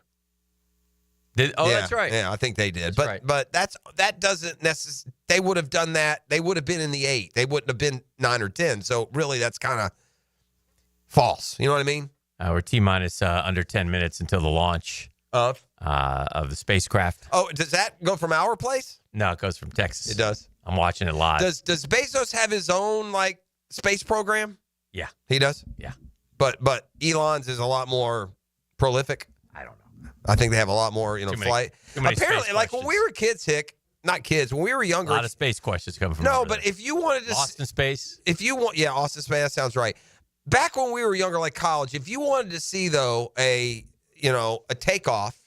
That's right. Yeah, I think they did. That's right. But that doesn't necessarily. They would have done that. They would have been in the 8. They wouldn't have been 9 or 10. So really, that's kind of false. You know what I mean? We're T-minus under 10 minutes until the launch of the spacecraft. Oh, does that go from our place? No, it goes from Texas. It does. I'm watching it live. Does Bezos have his own space program? Yeah, he does. Yeah, but Elon's is a lot more prolific. I don't know. I think they have a lot more, flight. Too many Apparently, space when we were kids, not kids, when we were younger. A lot of space questions coming from. No, over but there. if you wanted to Austin space. If you want, Austin space. That sounds right. Back when we were younger, like college, if you wanted to see though a takeoff,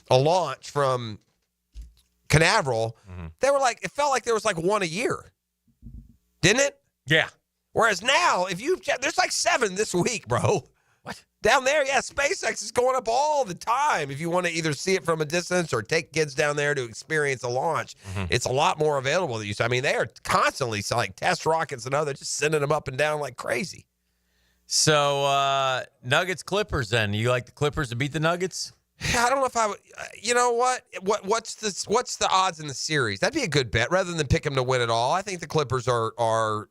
a launch from Canaveral, they were it felt like there was one a year, didn't it? Yeah. Whereas now, there's 7 this week, bro. What? Down there, SpaceX is going up all the time. If you want to either see it from a distance or take kids down there to experience a launch, it's a lot more available than you. I mean, they are constantly test rockets and other, just sending them up and down like crazy. So Nuggets Clippers. Then you like the Clippers to beat the Nuggets? I don't know if I would. You know what? What's the odds in the series? That'd be a good bet rather than pick them to win it all. I think the Clippers are.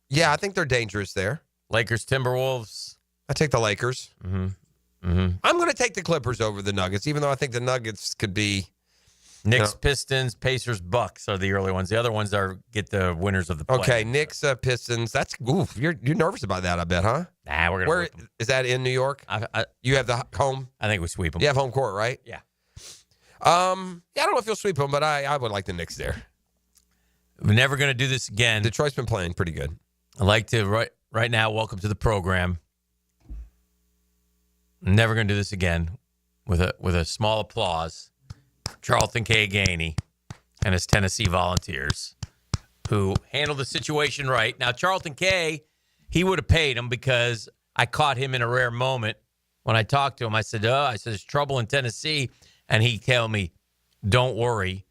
Yeah, I think they're dangerous there. Lakers Timberwolves. I take the Lakers. I'm going to take the Clippers over the Nuggets, even though I think the Nuggets could be. Knicks, Pistons, Pacers, Bucks are the early ones. The other ones get the winners of the play. Okay, Knicks, Pistons. That's you're nervous about that, I bet, huh? Nah, we're gonna. Where is that in New York? You have the home. I think we sweep them. You have home court, right? Yeah. I don't know if you'll sweep them, but I would like the Knicks there. We're never going to do this again. Detroit's been playing pretty good. I'd like to right now welcome to the program. Never going to do this again. With a small applause, Charlton K. Gainey and his Tennessee Volunteers, who handled the situation right. Now, Charlton K., he would have paid him because I caught him in a rare moment when I talked to him. I said, there's trouble in Tennessee. And he told me, don't worry,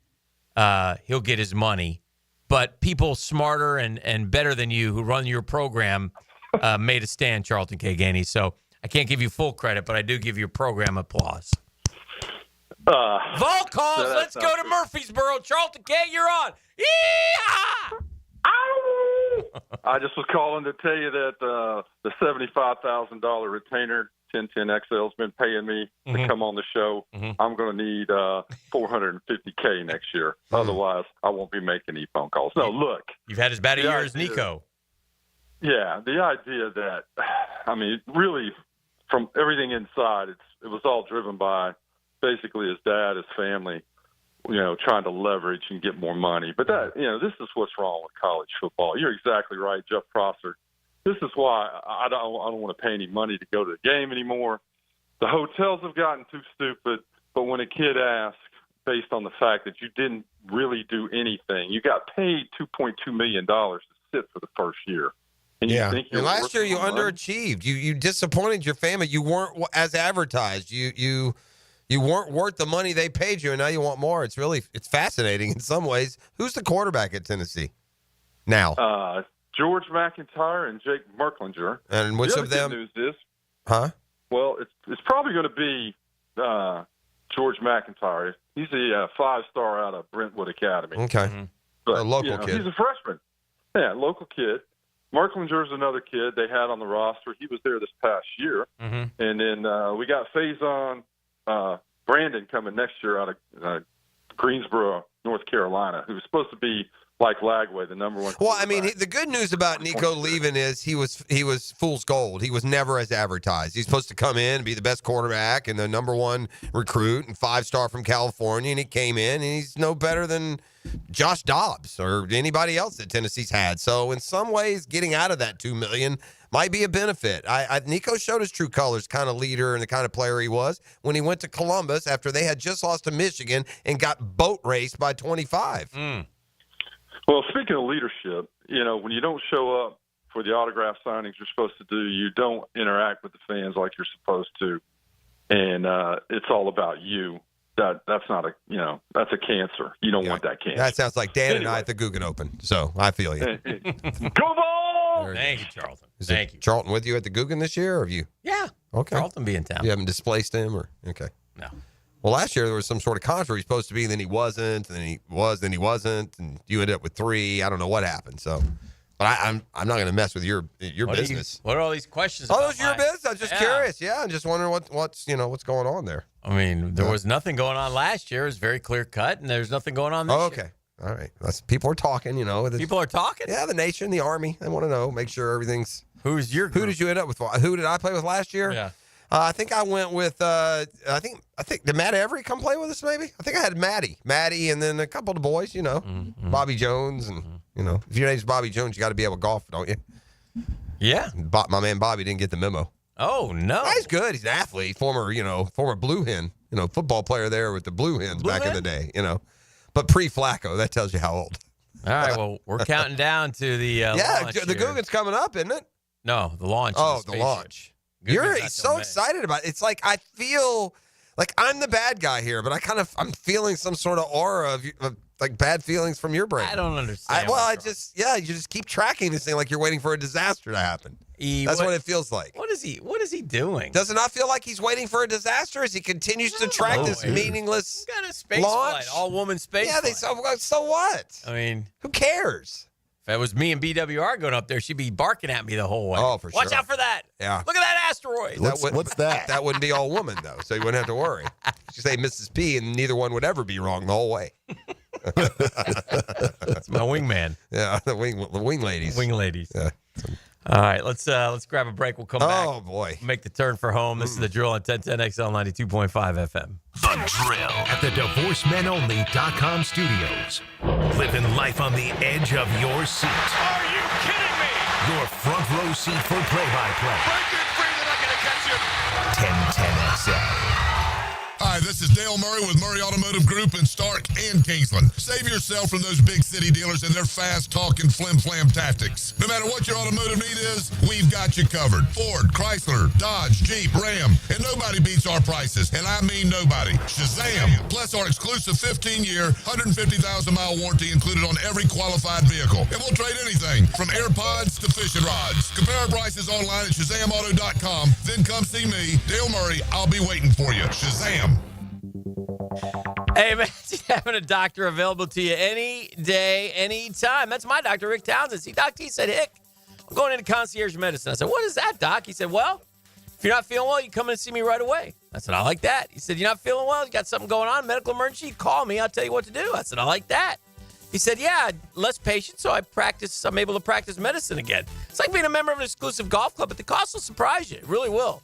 he'll get his money. But people smarter and better than you who run your program made a stand, Charlton K. Gainey. So I can't give you full credit, but I do give you program applause. Vol calls. Let's go to Murfreesboro. Charlton K., you're on. Yee-haw! I just was calling to tell you that the $75,000 retainer 1010XL has been paying me to come on the show. I'm going to need $450K next year. Otherwise, I won't be making any phone calls. No, look. You've had as bad a year as Nico. Yeah, the idea that, really, from everything inside, it was all driven by basically his dad, his family, trying to leverage and get more money. But that, this is what's wrong with college football. You're exactly right, Jeff Prosser. This is why I don't want to pay any money to go to the game anymore. The hotels have gotten too stupid, but when a kid asks, based on the fact that you didn't really do anything, you got paid $2.2 million to sit for the first year. And you think and last year you underachieved. You disappointed your family. You weren't as advertised. You weren't worth the money they paid you, and now you want more. It's fascinating in some ways. Who's the quarterback at Tennessee now? George McIntyre and Jake Merklinger. And which of them? The news is, well, it's probably going to be George McIntyre. He's a 5-star out of Brentwood Academy. Okay, but a local kid. He's a freshman. Yeah, local kid. Merklinger's another kid they had on the roster. He was there this past year, and then we got Faison Brandon coming next year out of Greensboro, North Carolina, who was supposed to be like Lagway, the number one. Well, I mean, the good news about Nico leaving is he was fool's gold. He was never as advertised. He's supposed to come in and be the best quarterback and the number one recruit and 5-star from California, and he came in and he's no better than Josh Dobbs or anybody else that Tennessee's had. So in some ways, getting out of that $2 million might be a benefit. Nico showed his true colors, kind of leader and the kind of player he was when he went to Columbus after they had just lost to Michigan and got boat raced by 25. Well, speaking of leadership, when you don't show up for the autograph signings you're supposed to do, you don't interact with the fans like you're supposed to, and it's all about you. That's not that's a cancer. You don't want that cancer. That sounds like Dan and I at the Guggen Open. So I feel you. Go ball! Thank you, Charlton. Thank you. Charlton with you at the Guggen this year, or have you? Yeah. Okay. Charlton be in town. You haven't displaced him, or okay? No. Well, last year there was some sort of controversy. He was supposed to be, then he wasn't, and then he was, then he wasn't, and you ended up with 3. I don't know what happened. So, but I'm not going to mess with your business. What are all these questions? Oh, those are your business. I'm just curious. Yeah, I'm just wondering what's going on there. I mean, there was nothing going on last year. It was very clear cut, and there's nothing going on this year. Okay. All right. People are talking, People are talking? Yeah, the nation, the Army. They want to know, make sure everything's. Who's your group? Who did you end up with? Who did I play with last year? Yeah. I think I went with. I think did Matt Every come play with us? Maybe I think I had Maddie, and then a couple of the boys. Mm-hmm. Bobby Jones, and if your name's Bobby Jones, you got to be able to golf, don't you? Yeah. My man Bobby didn't get the memo. Oh no, he's good. He's an athlete, former Blue Hen, football player there with the Blue Hens back in the day, But pre-Flacco, that tells you how old. All right, well, we're counting down to the launch the Guggen's coming up, isn't it? No, the launch. Oh, the launch. You're so excited about it. It's like I feel like I'm the bad guy here, but I'm feeling some sort of aura of like bad feelings from your brain. I don't understand. You just keep tracking this thing like you're waiting for a disaster to happen. That's what it feels like. What is he doing? Does it not feel like he's waiting for a disaster as he continues to track this meaningless got a space launch? flight, all-woman space flight. So what? I mean, who cares? If it was me and BWR going up there, she'd be barking at me the whole way. Oh, for sure. Watch out for that. Yeah. Look at that asteroid. What's that? That wouldn't be all woman, though, so you wouldn't have to worry. You say Mrs. P, and neither one would ever be wrong the whole way. That's my wingman. Yeah, the wing ladies. Wing ladies. Yeah. All right, let's grab a break. We'll come back. Oh, boy. Make the turn for home. This is The Drill on 1010XL 92.5 FM. The Drill at the DivorceMenOnly.com studios. Living life on the edge of your seat. Are you kidding me? Your front row seat for play-by-play. Break it free, they're not going to catch you. 1010XL. Hi, this is Dale Murray with Murray Automotive Group in Stark and Kingsland. Save yourself from those big city dealers and their fast-talking flim-flam tactics. No matter what your automotive need is, we've got you covered. Ford, Chrysler, Dodge, Jeep, Ram, and nobody beats our prices, and I mean nobody. Shazam! Plus our exclusive 15-year, 150,000-mile warranty included on every qualified vehicle. And we'll trade anything from AirPods to fishing rods. Compare our prices online at ShazamAuto.com. Then come see me, Dale Murray. I'll be waiting for you. Shazam! Hey, imagine having a doctor available to you any day, any time. That's my doctor, Rick Townsend. See, Doc T said, Hick, I'm going into concierge medicine. I said, what is that, Doc? He said, well, if you're not feeling well, you come in and see me right away. I said, I like that. He said, you're not feeling well? You got something going on, medical emergency? Call me. I'll tell you what to do. I said, I like that. He said, yeah, less patients, so I'm able to practice medicine again. It's like being a member of an exclusive golf club, but the cost will surprise you. It really will.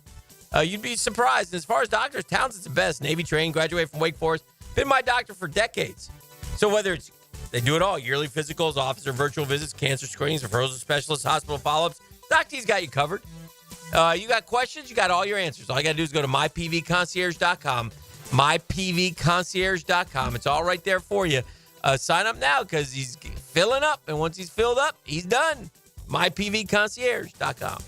You'd be surprised. And as far as doctors, Townsend's the best. Navy trained, graduated from Wake Forest. Been my doctor for decades. So whether it's, they do it all, yearly physicals, office or virtual visits, cancer screenings, referrals to specialists, hospital follow-ups, Doc T's got you covered. You got questions, you got all your answers. All you got to do is go to mypvconcierge.com, mypvconcierge.com. It's all right there for you. Sign up now because he's filling up. And once he's filled up, he's done. mypvconcierge.com.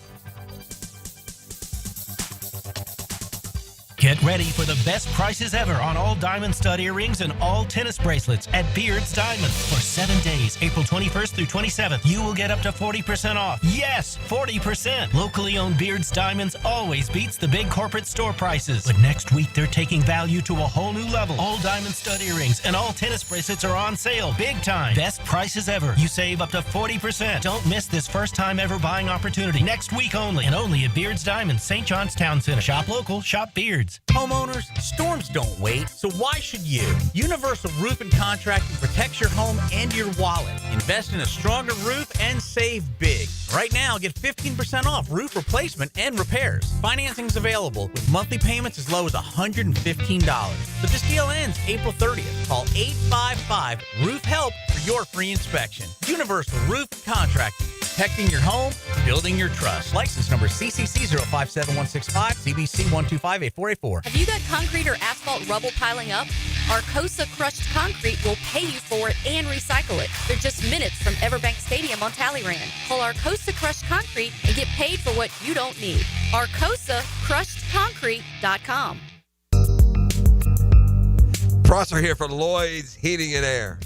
Get ready for the best prices ever on all diamond stud earrings and all tennis bracelets at Beard's Diamonds. For 7 days, April 21st through 27th, you will get up to 40% off. Yes, 40%! Locally owned Beard's Diamonds always beats the big corporate store prices. But next week, they're taking value to a whole new level. All diamond stud earrings and all tennis bracelets are on sale. Big time. Best prices ever. You save up to 40%. Don't miss this first time ever buying opportunity. Next week only. And only at Beard's Diamonds, St. John's Town Center. Shop local, shop Beard's. Homeowners, storms don't wait, so why should you? Universal Roof and Contracting protects your home and your wallet. Invest in a stronger roof and save big. Right now, get 15% off roof replacement and repairs. Financing's available with monthly payments as low as $115. But this deal ends April 30th. Call 855-ROOF-HELP for your free inspection. Universal Roof and Contracting. Protecting your home, building your trust. License number CCC 057165, CBC 1258484. Have you got concrete or asphalt rubble piling up? Arcosa Crushed Concrete will pay you for it and recycle it. They're just minutes from Everbank Stadium on Talleyrand. Call Arcosa Crushed Concrete and get paid for what you don't need. ArcosaCrushedConcrete.com. Prosser here for Lloyd's Heating and Air.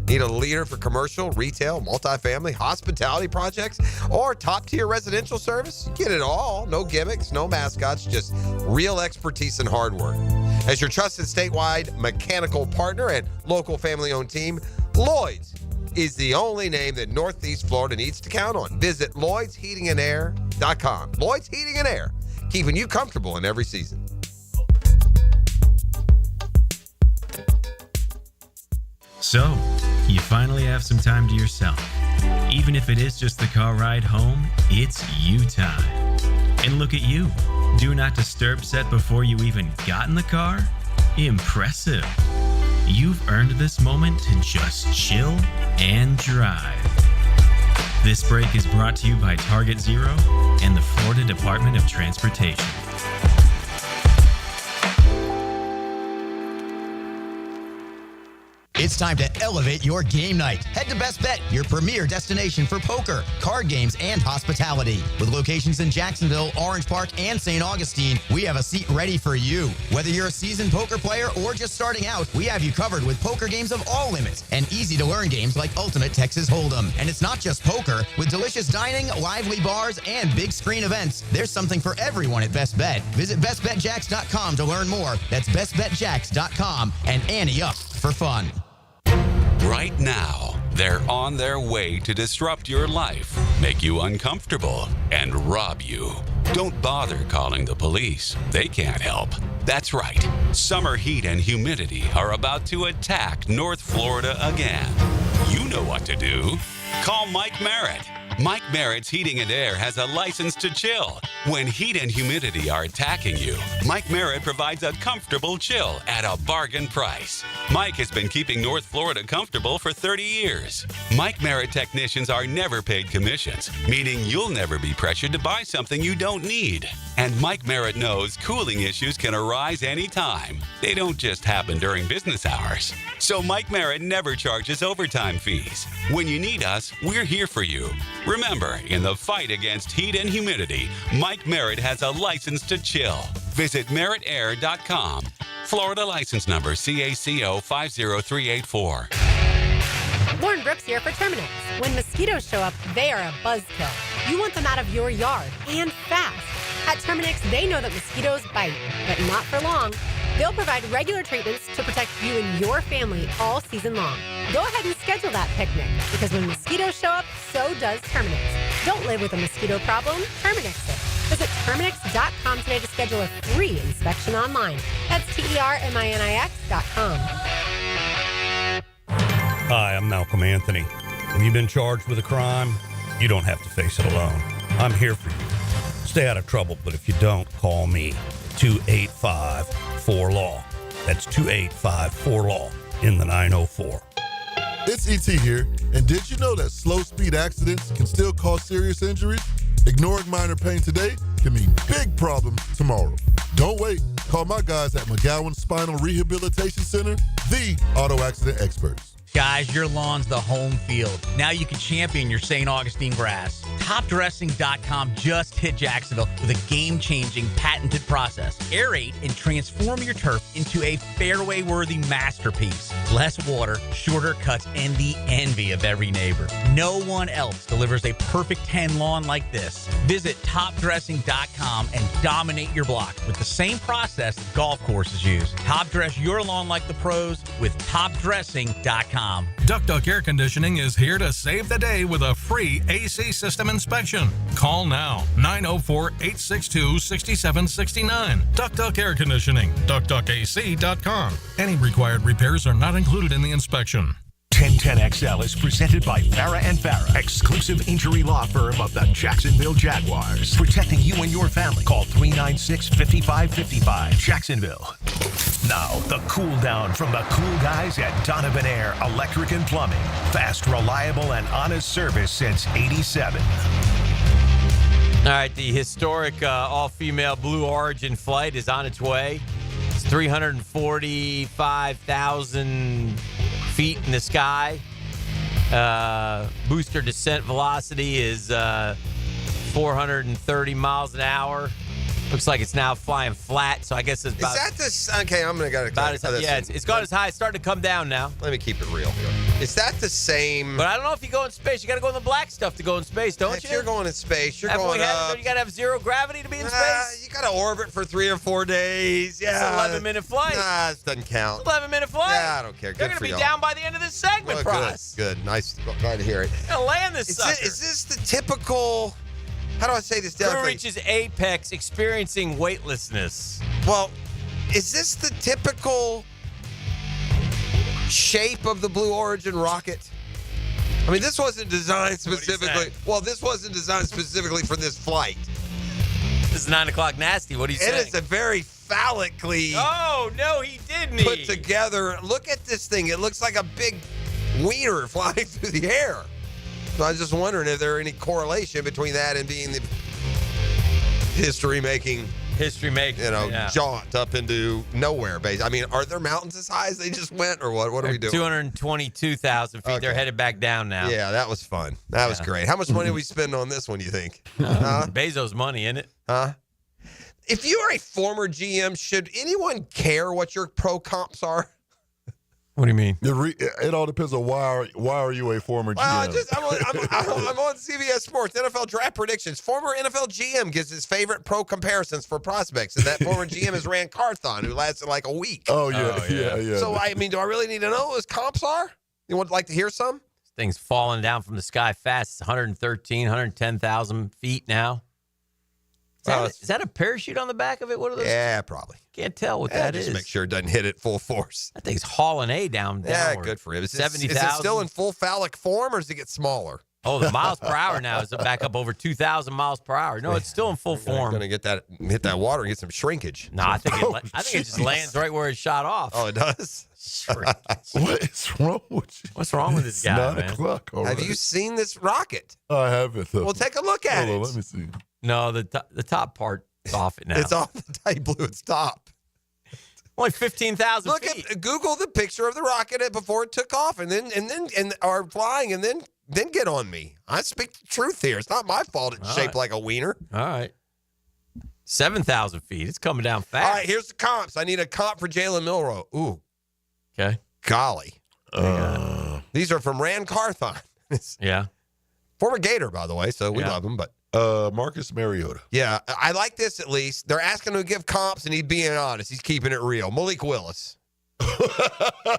Need a leader for commercial, retail, multifamily, hospitality projects, or top-tier residential service? Get it all. No gimmicks, no mascots, just real expertise and hard work. As your trusted statewide mechanical partner and local family-owned team, Lloyd's is the only name that Northeast Florida needs to count on. Visit LloydsHeatingandAir.com. Lloyd's Heating and Air, keeping you comfortable in every season. So, you finally have some time to yourself. Even if it is just the car ride home, it's you time. And look at you. Do not disturb set before you even got in the car? Impressive. You've earned this moment to just chill and drive. This break is brought to you by Target Zero and the Florida Department of Transportation. It's time to elevate your game night. Head to Best Bet, your premier destination for poker, card games, and hospitality. With locations in Jacksonville, Orange Park, and St. Augustine, we have a seat ready for you. Whether you're a seasoned poker player or just starting out, we have you covered with poker games of all limits and easy-to-learn games like Ultimate Texas Hold'em. And it's not just poker. With delicious dining, lively bars, and big screen events, there's something for everyone at Best Bet. Visit BestBetJax.com to learn more. That's BestBetJax.com and ante up for fun. Right now, they're on their way to disrupt your life, make you uncomfortable, and rob you. Don't bother calling the police. They can't help. That's right. Summer heat and humidity are about to attack North Florida again. You know what to do. Call Mike Merritt. Mike Merritt's Heating and Air has a license to chill. When heat and humidity are attacking you, Mike Merritt provides a comfortable chill at a bargain price. Mike has been keeping North Florida comfortable for 30 years. Mike Merritt technicians are never paid commissions, meaning you'll never be pressured to buy something you don't need. And Mike Merritt knows cooling issues can arise anytime. They don't just happen during business hours. So Mike Merritt never charges overtime fees. When you need us, we're here for you. Remember, in the fight against heat and humidity, Mike Merritt has a license to chill. Visit merrittair.com. Florida license number CACO 50384. Lauren Brooks here for Terminix. When mosquitoes show up, they are a buzzkill. You want them out of your yard and fast. At Terminix, they know that mosquitoes bite, but not for long. They'll provide regular treatments to protect you and your family all season long. Go ahead and schedule that picnic, because when mosquitoes show up, so does Terminix. Don't live with a mosquito problem, Terminix it. Visit Terminix.com today to schedule a free inspection online. That's TERMINIX.com. Hi, I'm Malcolm Anthony. When you've been charged with a crime, you don't have to face it alone. I'm here for you. Stay out of trouble, but if you don't, call me. 285-4LAW. That's 285-4LAW in the 904. It's ET here, and did you know that slow speed accidents can still cause serious injuries? Ignoring minor pain today can mean big problems tomorrow. Don't wait. Call my guys at McGowan Spinal Rehabilitation Center, the auto accident experts. Guys, your lawn's the home field. Now you can champion your St. Augustine grass. TopDressing.com just hit Jacksonville with a game-changing patented process. Aerate and transform your turf into a fairway-worthy masterpiece. Less water, shorter cuts, and the envy of every neighbor. No one else delivers a perfect 10 lawn like this. Visit TopDressing.com and dominate your block with the same process golf courses use. Top dress your lawn like the pros with TopDressing.com. DuckDuck.com. DuckDuck Air Conditioning is here to save the day with a free AC system inspection. Call now, 904-862-6769. DuckDuck Air Conditioning, DuckDuckAC.com. Any required repairs are not included in the inspection. 1010XL is presented by Farah & Farah, exclusive injury law firm of the Jacksonville Jaguars. Protecting you and your family. Call 396-5555. Jacksonville. Now, the cool down from the cool guys at Donovan Air Electric and Plumbing. Fast, reliable, and honest service since '87. All right, the historic all-female Blue Origin flight is on its way. It's 345,000 feet in the sky. Booster descent velocity is 430 miles an hour. Looks like it's now flying flat, so I guess it's about... Is that this... Okay, I'm going to go... Yeah, it's gone as high. It's starting to come down now. Let me keep it real here. Is that the same... But I don't know if you go in space. You got to go in the black stuff to go in space, don't you? If you're going in space, you're going up... You got to have zero gravity to be in space? You got to orbit for 3 or 4 days. Yeah. It's an 11-minute flight. Nah, it doesn't count. 11-minute flight. Yeah, I don't care. You're going to be down by the end of this segment, Price. Good. Nice. Glad to hear it. You're going to land this sucker. Is this the typical... How do I say this? Crew reaches apex experiencing weightlessness. Well, is this the typical shape of the Blue Origin rocket? I mean, this wasn't designed specifically. Well, this wasn't designed specifically for this flight. This is 9 o'clock nasty. What are you saying? It is a very phallically. Oh no, he didn't. Put together. Look at this thing. It looks like a big wiener flying through the air. So I was just wondering if there any correlation between that and being the history-making, jaunt up into nowhere base. I mean, are there mountains as high as they just went, or what? What are we doing? 222,000 feet. Okay. They're headed back down now. Yeah, that was fun. That was great. How much money did we spend on this one, you think? Bezos' money, isn't it? Huh? If you are a former GM, should anyone care what your pro comps are? What do you mean? It all depends on why are you a former GM? I'm on CBS Sports, NFL Draft Predictions. Former NFL GM gives his favorite pro comparisons for prospects, and that former GM is Rand Carthon, who lasted like a week. Oh, yeah. So, I mean, do I really need to know what his comps are? You would like to hear some? This thing's falling down from the sky fast. It's 110,000 feet now. Is that a parachute on the back of it? What are those? Yeah, probably. Can't tell what that is. Just make sure it doesn't hit it full force. That thing's hauling A down. Yeah, downward. good for him. Is 70,000. it still in full phallic form, or does it get smaller? Oh, the miles per hour now is back up over 2,000 miles per hour. No, it's still in full form. Going to hit that water and get some shrinkage. No, I think it just lands right where it shot off. Oh, it does? What is wrong with you? What's wrong with this guy, 9 o'clock already. Have you seen this rocket? I haven't. Well, take a look at it. Hold on, let me see. No, the top part is off it now. It's off the tight blew its top. Only 15,000 feet. Look at Google the picture of the rocket before it took off and are flying and then get on me. I speak the truth here. It's not my fault it's shaped like a wiener. All right. 7,000 feet. It's coming down fast. All right, here's the comps. I need a comp for Jalen Milroe. Ooh. Okay. Golly. These are from Rand Carthon. Yeah. Former Gator, by the way, so we love him, but Marcus Mariota. Yeah, I like this at least. They're asking him to give comps, and he's being honest. He's keeping it real. Malik Willis. I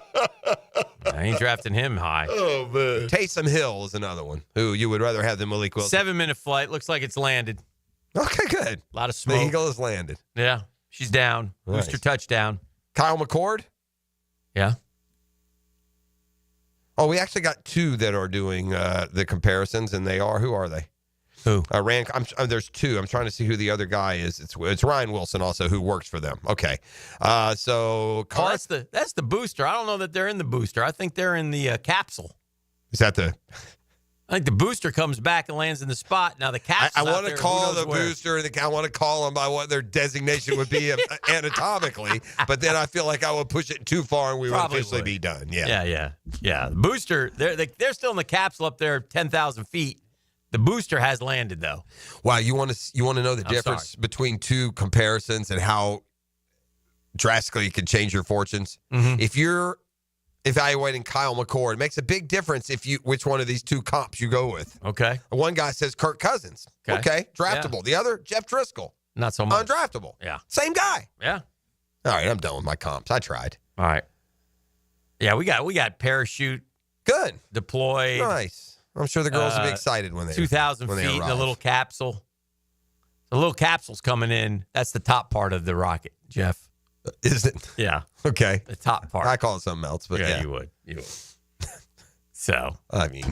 ain't drafting him high. Oh, man. Taysom Hill is another one who you would rather have than Malik Willis. 7-minute flight. Looks like it's landed. Okay, good. A lot of smoke. The Eagle has landed. Yeah, she's down. Nice. Booster touchdown. Kyle McCord? Yeah. Oh, we actually got two that are doing the comparisons, and they are. Who are they? Who? There's two. I'm trying to see who the other guy is. It's Ryan Wilson also, who works for them. Okay. That's the booster. I don't know that they're in the booster. I think they're in the capsule. Is that the? I think the booster comes back and lands in the spot. Now the capsule. I want to call the booster. I want to call them by what their designation would be anatomically, but then I feel like I would push it too far and we would officially be done. Yeah. The booster. They're still in the capsule up there, 10,000 feet. The booster has landed though. Wow, you want to know the difference between two comparisons and how drastically it can change your fortunes? Mm-hmm. If you're evaluating Kyle McCord, it makes a big difference which one of these two comps you go with. Okay. One guy says Kirk Cousins. Okay. Draftable. Yeah. The other, Jeff Driscoll. Not so much. Undraftable. Yeah. Same guy. Yeah. All right, I'm done with my comps. I tried. All right. Yeah, we got parachute Good. Deployed. Nice. I'm sure the girls will be excited when they 2,000 feet in the little capsule. The little capsule's coming in. That's the top part of the rocket, Jeff. Is it? Yeah. Okay. The top part. I call it something else, but yeah. You would. So. I mean,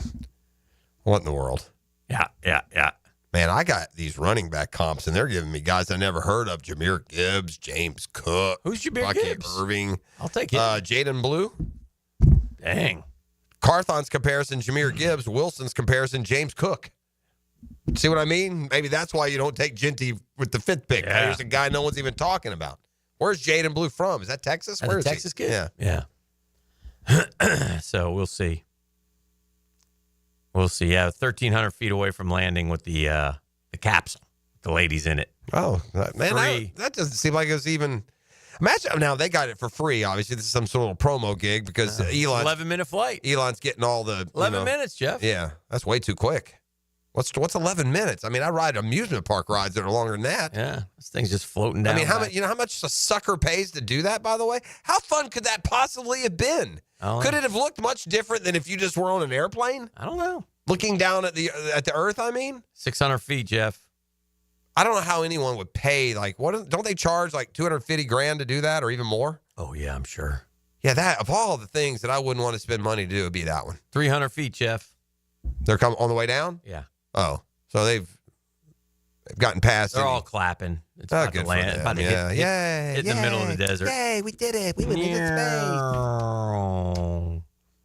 what in the world? Yeah. Man, I got these running back comps, and they're giving me guys I never heard of. Jameer Gibbs, James Cook. Who's Jameer Gibbs? Irving. I'll take it. Jaden Blue. Dang. Carthon's comparison, Jameer Gibbs. Wilson's comparison, James Cook. See what I mean? Maybe that's why you don't take Genty with the 5th pick. Yeah. Here's a guy no one's even talking about. Where's Jaden Blue from? Is that Texas? Where is Texas he? kid? Yeah. So we'll see. We'll see. Yeah, 1,300 feet away from landing with the capsule. The ladies in it. Oh, man, that doesn't seem like it was even. Imagine now they got it for free. Obviously, this is some sort of promo gig because Elon's 11-minute flight. Elon's getting all the 11 minutes, Jeff. Yeah, that's way too quick. What's 11 minutes? I mean, I ride amusement park rides that are longer than that. Yeah, this thing's just floating down. I mean, how much a sucker pays to do that? By the way, how fun could that possibly have been? Could it have looked much different than if you just were on an airplane? I don't know. Looking down at the Earth, I mean, 600 feet, Jeff. I don't know how anyone would pay. Like, don't they charge like $250,000 to do that, or even more? Oh yeah, I'm sure. Yeah, that of all the things that I wouldn't want to spend money to do, would be that one. 300 feet, Jeff. They're coming on the way down. Yeah. Oh, so they've gotten past. They're all clapping. It's about good to land. for them. About to hit in the middle of the desert. Yay, we did it. We went into space.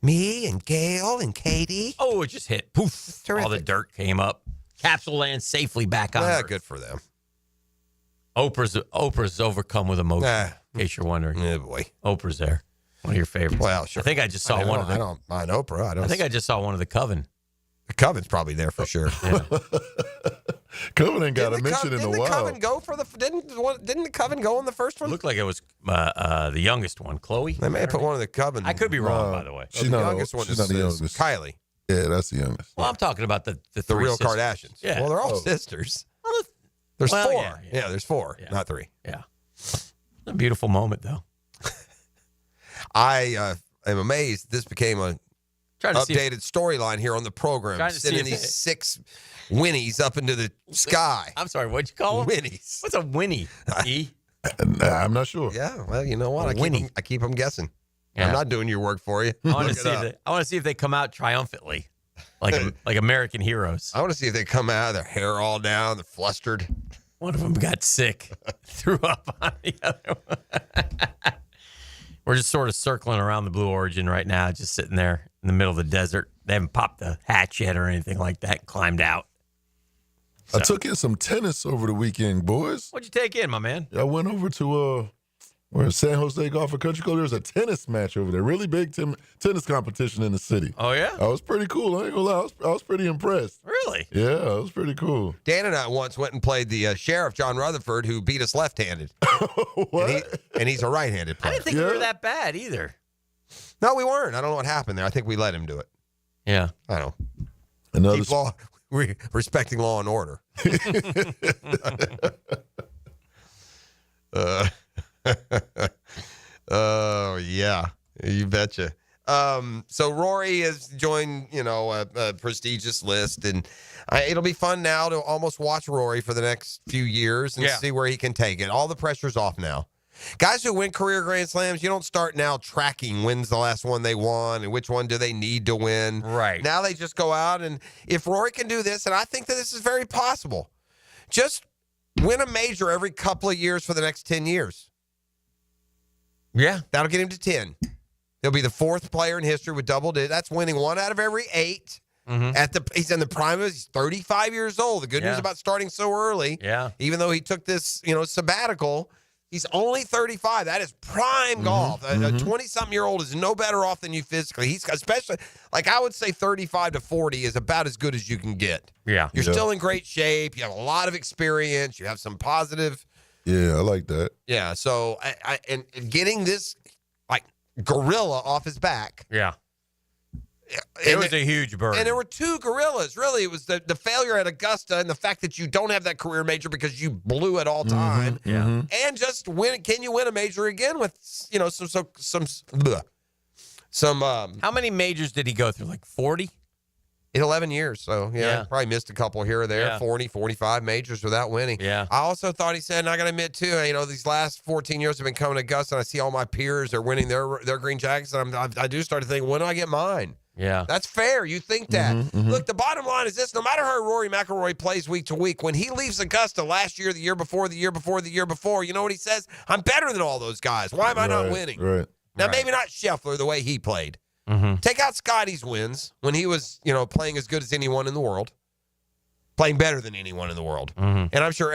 Me and Gail and Katie. Oh, it just hit. Poof. All the dirt came up. Capsule lands safely back on Earth. Good for them. Oprah's overcome with emotion. In case you're wondering. Yeah, boy. Oprah's there. One of your favorites. Well, sure. I think I just saw one of the. I don't mind Oprah. I think I just saw one of the Coven. The Coven's probably there for sure. Yeah. Coven ain't got a mention in a while. Didn't the Coven go for the? Didn't the Coven go on the first one? Looked like it was the youngest one, Chloe. They may have put one of the Coven. I could be wrong, by the way. She's not the youngest one. She's not the youngest. Kylie. Yeah, that's the youngest. Well, I'm talking about the the real sisters. Kardashians. Yeah. Well, they're all sisters. There's 4. Yeah, there's 4, not 3. Yeah. A beautiful moment, though. I am amazed this became a updated storyline here on the program. Sending these 6 Winnies up into the sky. I'm sorry, what'd you call them? Winnies. What's a Winnie? I'm not sure. Yeah, well, you know what? I keep them guessing. Yeah. I'm not doing your work for you. I want to see if they come out triumphantly, like American heroes. I want to see if they come out, their hair all down, they're flustered. One of them got sick, threw up on the other one. We're just sort of circling around the Blue Origin right now, just sitting there in the middle of the desert. They haven't popped the hatch yet or anything like that and climbed out. I took in some tennis over the weekend, boys. What'd you take in, my man? I went over to San Jose Golf and Country Club. There was a tennis match over there, really big tennis competition in the city. Oh, yeah? I was pretty cool. I ain't gonna lie. I was pretty impressed. Really? Yeah, it was pretty cool. Dan and I once went and played the sheriff, John Rutherford, who beat us left-handed. What? And he's a right-handed player. I didn't think we were that bad either. No, we weren't. I don't know what happened there. I think we let him do it. Yeah. I don't know. Respecting law and order. Oh, yeah. You betcha. So Rory has joined, a prestigious list, and it'll be fun now to almost watch Rory for the next few years and see where he can take it. All the pressure's off now. Guys who win career Grand Slams, you don't start now tracking when's the last one they won and which one do they need to win. Right. Now they just go out, and if Rory can do this, and I think that this is very possible, just win a major every couple of years for the next 10 years. Yeah. That'll get him to 10. He'll be the 4th player in history with double digits. That's winning 1 out of every 8. Mm-hmm. He's in the prime of he's 35 years old. The good news about starting so early, even though he took this, sabbatical, he's only 35. That is prime golf. A 20-something-year-old is no better off than you physically. He's especially, I would say 35 to 40 is about as good as you can get. Yeah. You're still in great shape. You have a lot of experience. You have some positive. Yeah, I like that. Yeah, so and getting this gorilla off his back. Yeah. It was a huge burden. And there were 2 gorillas. Really, it was the failure at Augusta and the fact that you don't have that career major because you blew it all time. Yeah. And just can you win a major again with, some How many majors did he go through? Like 40? In 11 years. So, yeah, probably missed a couple here or there, 40, 45 majors without winning. Yeah. I also thought he said, and I got to admit, too, these last 14 years have been coming to Gus, and I see all my peers are winning their Green Jackets, and I do start to think, when do I get mine? Yeah. That's fair. You think that. Look, the bottom line is this. No matter how Rory McIlroy plays week to week, when he leaves Augusta last year, the year before, you know what he says? I'm better than all those guys. Why am I not winning? Right. Now, maybe not Scheffler the way he played. Take out Scotty's wins when he was, playing as good as anyone in the world, playing better than anyone in the world. And I'm sure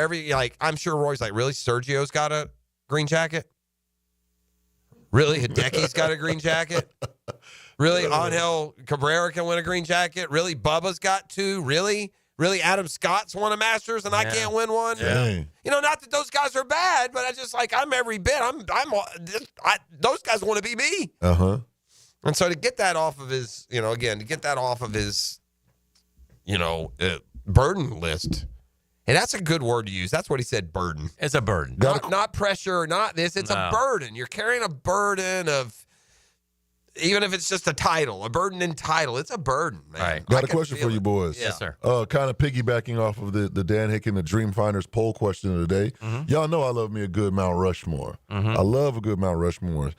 Roy's like, really? Sergio's got a green jacket? Really? Hideki's got a green jacket? Really? Angel Cabrera can win a green jacket? Really? Bubba's got two? Really? Really? Adam Scott's won a Masters and I can't win one? Yeah. Not that those guys are bad, but I just I'm every bit. Those guys want to be me. And so to get that off of his, burden list, and that's a good word to use. That's what he said, burden. It's a burden. Not pressure, not this. It's a burden. You're carrying a burden of, even if it's just a title, a burden in title. It's a burden, man. Right. Got a question for you boys. Yes, sir. Kind of piggybacking off of the Dan Hicken, the Dream Finders poll question of the day. Y'all know I love me a good Mount Rushmore. I love a good Mount Rushmore.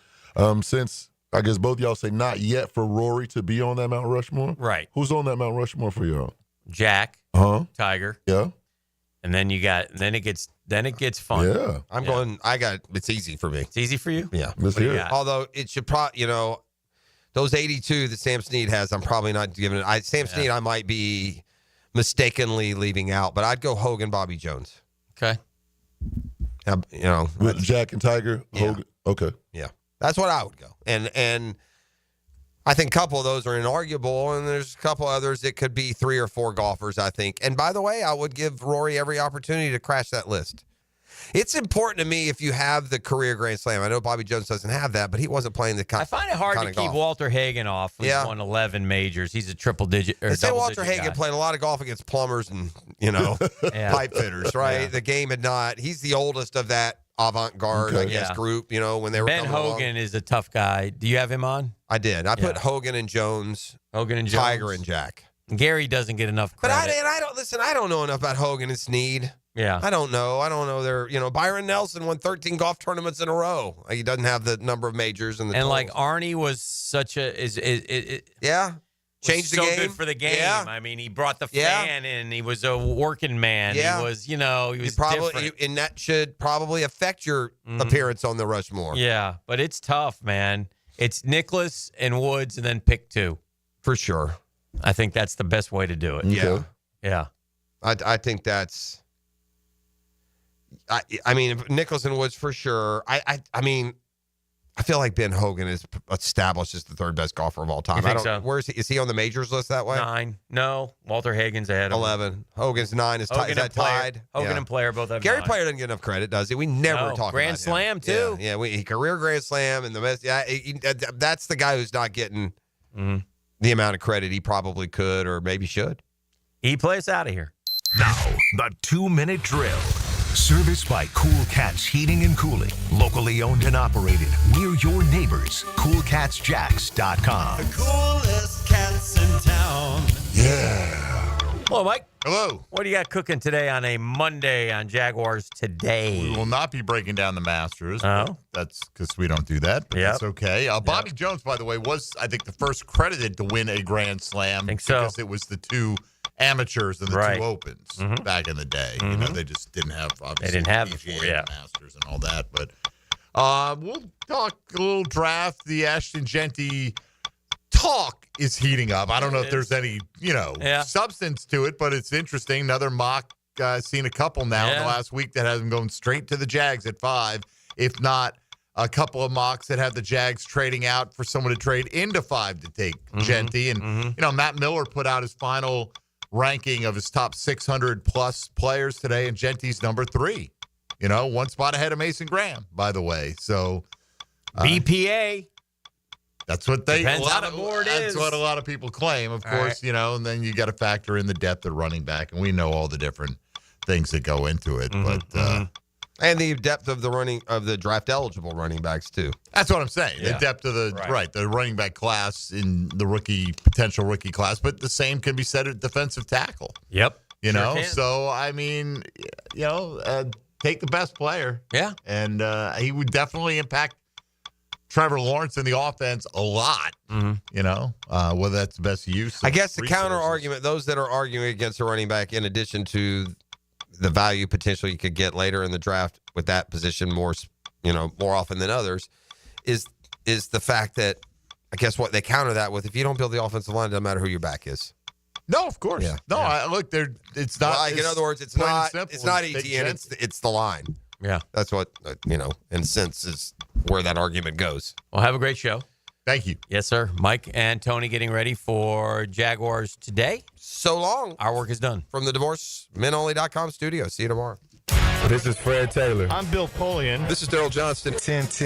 Since I guess both y'all say not yet for Rory to be on that Mount Rushmore. Right. Who's on that Mount Rushmore for y'all? Jack. Tiger. Yeah. And then it gets fun. Yeah. It's easy for me. It's easy for you? Yeah. Let's hear it. Although it should probably, those 82 that Sam Snead has, I'm probably not giving it. Snead, I might be mistakenly leaving out, but I'd go Hogan, Bobby Jones. Okay. With Jack and Tiger, Hogan. Okay. Yeah. That's what I would go. And I think a couple of those are inarguable, and there's a couple others that could be 3 or 4 golfers, I think. And by the way, I would give Rory every opportunity to crash that list. It's important to me if you have the career Grand Slam. I know Bobby Jones doesn't have that, but he wasn't playing the kind of golf. I find it hard to keep Walter Hagen off. He's won 11 majors. He's a triple-digit or say Walter double-digit Hagen guy. played a lot of golf against plumbers and, pipe fitters, right? Yeah. The game had not. He's the oldest of that avant-garde, I guess, group, when they were Ben coming Hogan along. is a tough guy. Do you have him on? I did. I put Hogan and Jones, Tiger and Jack. Gary doesn't get enough credit. But I don't know enough about Hogan and Snead. Yeah. I don't know. They're, Byron Nelson won 13 golf tournaments in a row. He doesn't have the number of majors and like Arnie was such a changed the so game. Good for the game. Yeah. I mean, he brought the fan in. He was a working man. Yeah. He was, he was different. And that should probably affect your appearance on the Rushmore. Yeah, but it's tough, man. It's Nicklaus and Woods, and then pick 2 for sure. I think that's the best way to do it. Yeah, yeah. I think that's. I mean, Nicklaus and Woods for sure. I mean, I feel like Ben Hogan is established as the 3rd best golfer of all time. You think so? Where is he? Is he on the majors list that way? 9. No, Walter Hagen's ahead of 11. Hogan's 9. Is that tied? Hogan and Player both have Gary 9. Player doesn't get enough credit, does he? We never talk Grand about Slam him. too. Yeah, career Grand Slam and the best. Yeah, that's the guy who's not getting the amount of credit he probably could or maybe should. He plays out of here. Now, the 2-minute drill. Serviced by Cool Cats Heating and Cooling. Locally owned and operated. We're your neighbors. CoolCatsJax.com. The coolest cats in town. Yeah. Hello, Mike. Hello. What do you got cooking today on a Monday on Jaguars Today? We will not be breaking down the Masters. Oh. That's because we don't do that. But that's okay. Bobby Jones, by the way, was, I think, the first credited to win a Grand Slam. I think so. Because it was the 2 amateurs and the 2 opens back in the day. They just didn't have, obviously, they didn't have PGA and Masters and all that. But we'll talk a little draft. The Ashton Genty talk is heating up. I don't know if there's any, substance to it, but it's interesting. Another mock, seen a couple now in the last week that has them going straight to the Jags at 5, if not a couple of mocks that have the Jags trading out for someone to trade into 5 to take Genty. And, Matt Miller put out his final ranking of his top 600-plus players today, and Genty's number 3. 1 spot ahead of Mason Graham, by the way. So BPA. That's what they. Depends how the board That's is. what a lot of people claim, of course. And then you got to factor in the depth of running back, and we know all the different things that go into it. But And the depth of the draft eligible running backs too. That's what I'm saying. Yeah. The depth of the running back class in the potential rookie class, but the same can be said at defensive tackle. Yep. So I mean, take the best player. Yeah. And he would definitely impact Trevor Lawrence in the offense a lot. Mm-hmm. Whether that's the best use. I guess the counter argument, those that are arguing against a running back, in addition to the value potential you could get later in the draft with that position more often than others, is the fact that I guess what they counter that with, if you don't build the offensive line, it doesn't matter who your back is. No, of course. Yeah. No, look, it's not. In other words, it's not ETN. It's the line. Yeah, that's what in a sense is where that argument goes. Well, have a great show. Thank you. Yes, sir. Mike and Tony getting ready for Jaguars today. So long. Our work is done. From the DivorceMenOnly.com studio. See you tomorrow. This is Fred Taylor. I'm Bill Polian. This is Daryl Johnston. 10-10.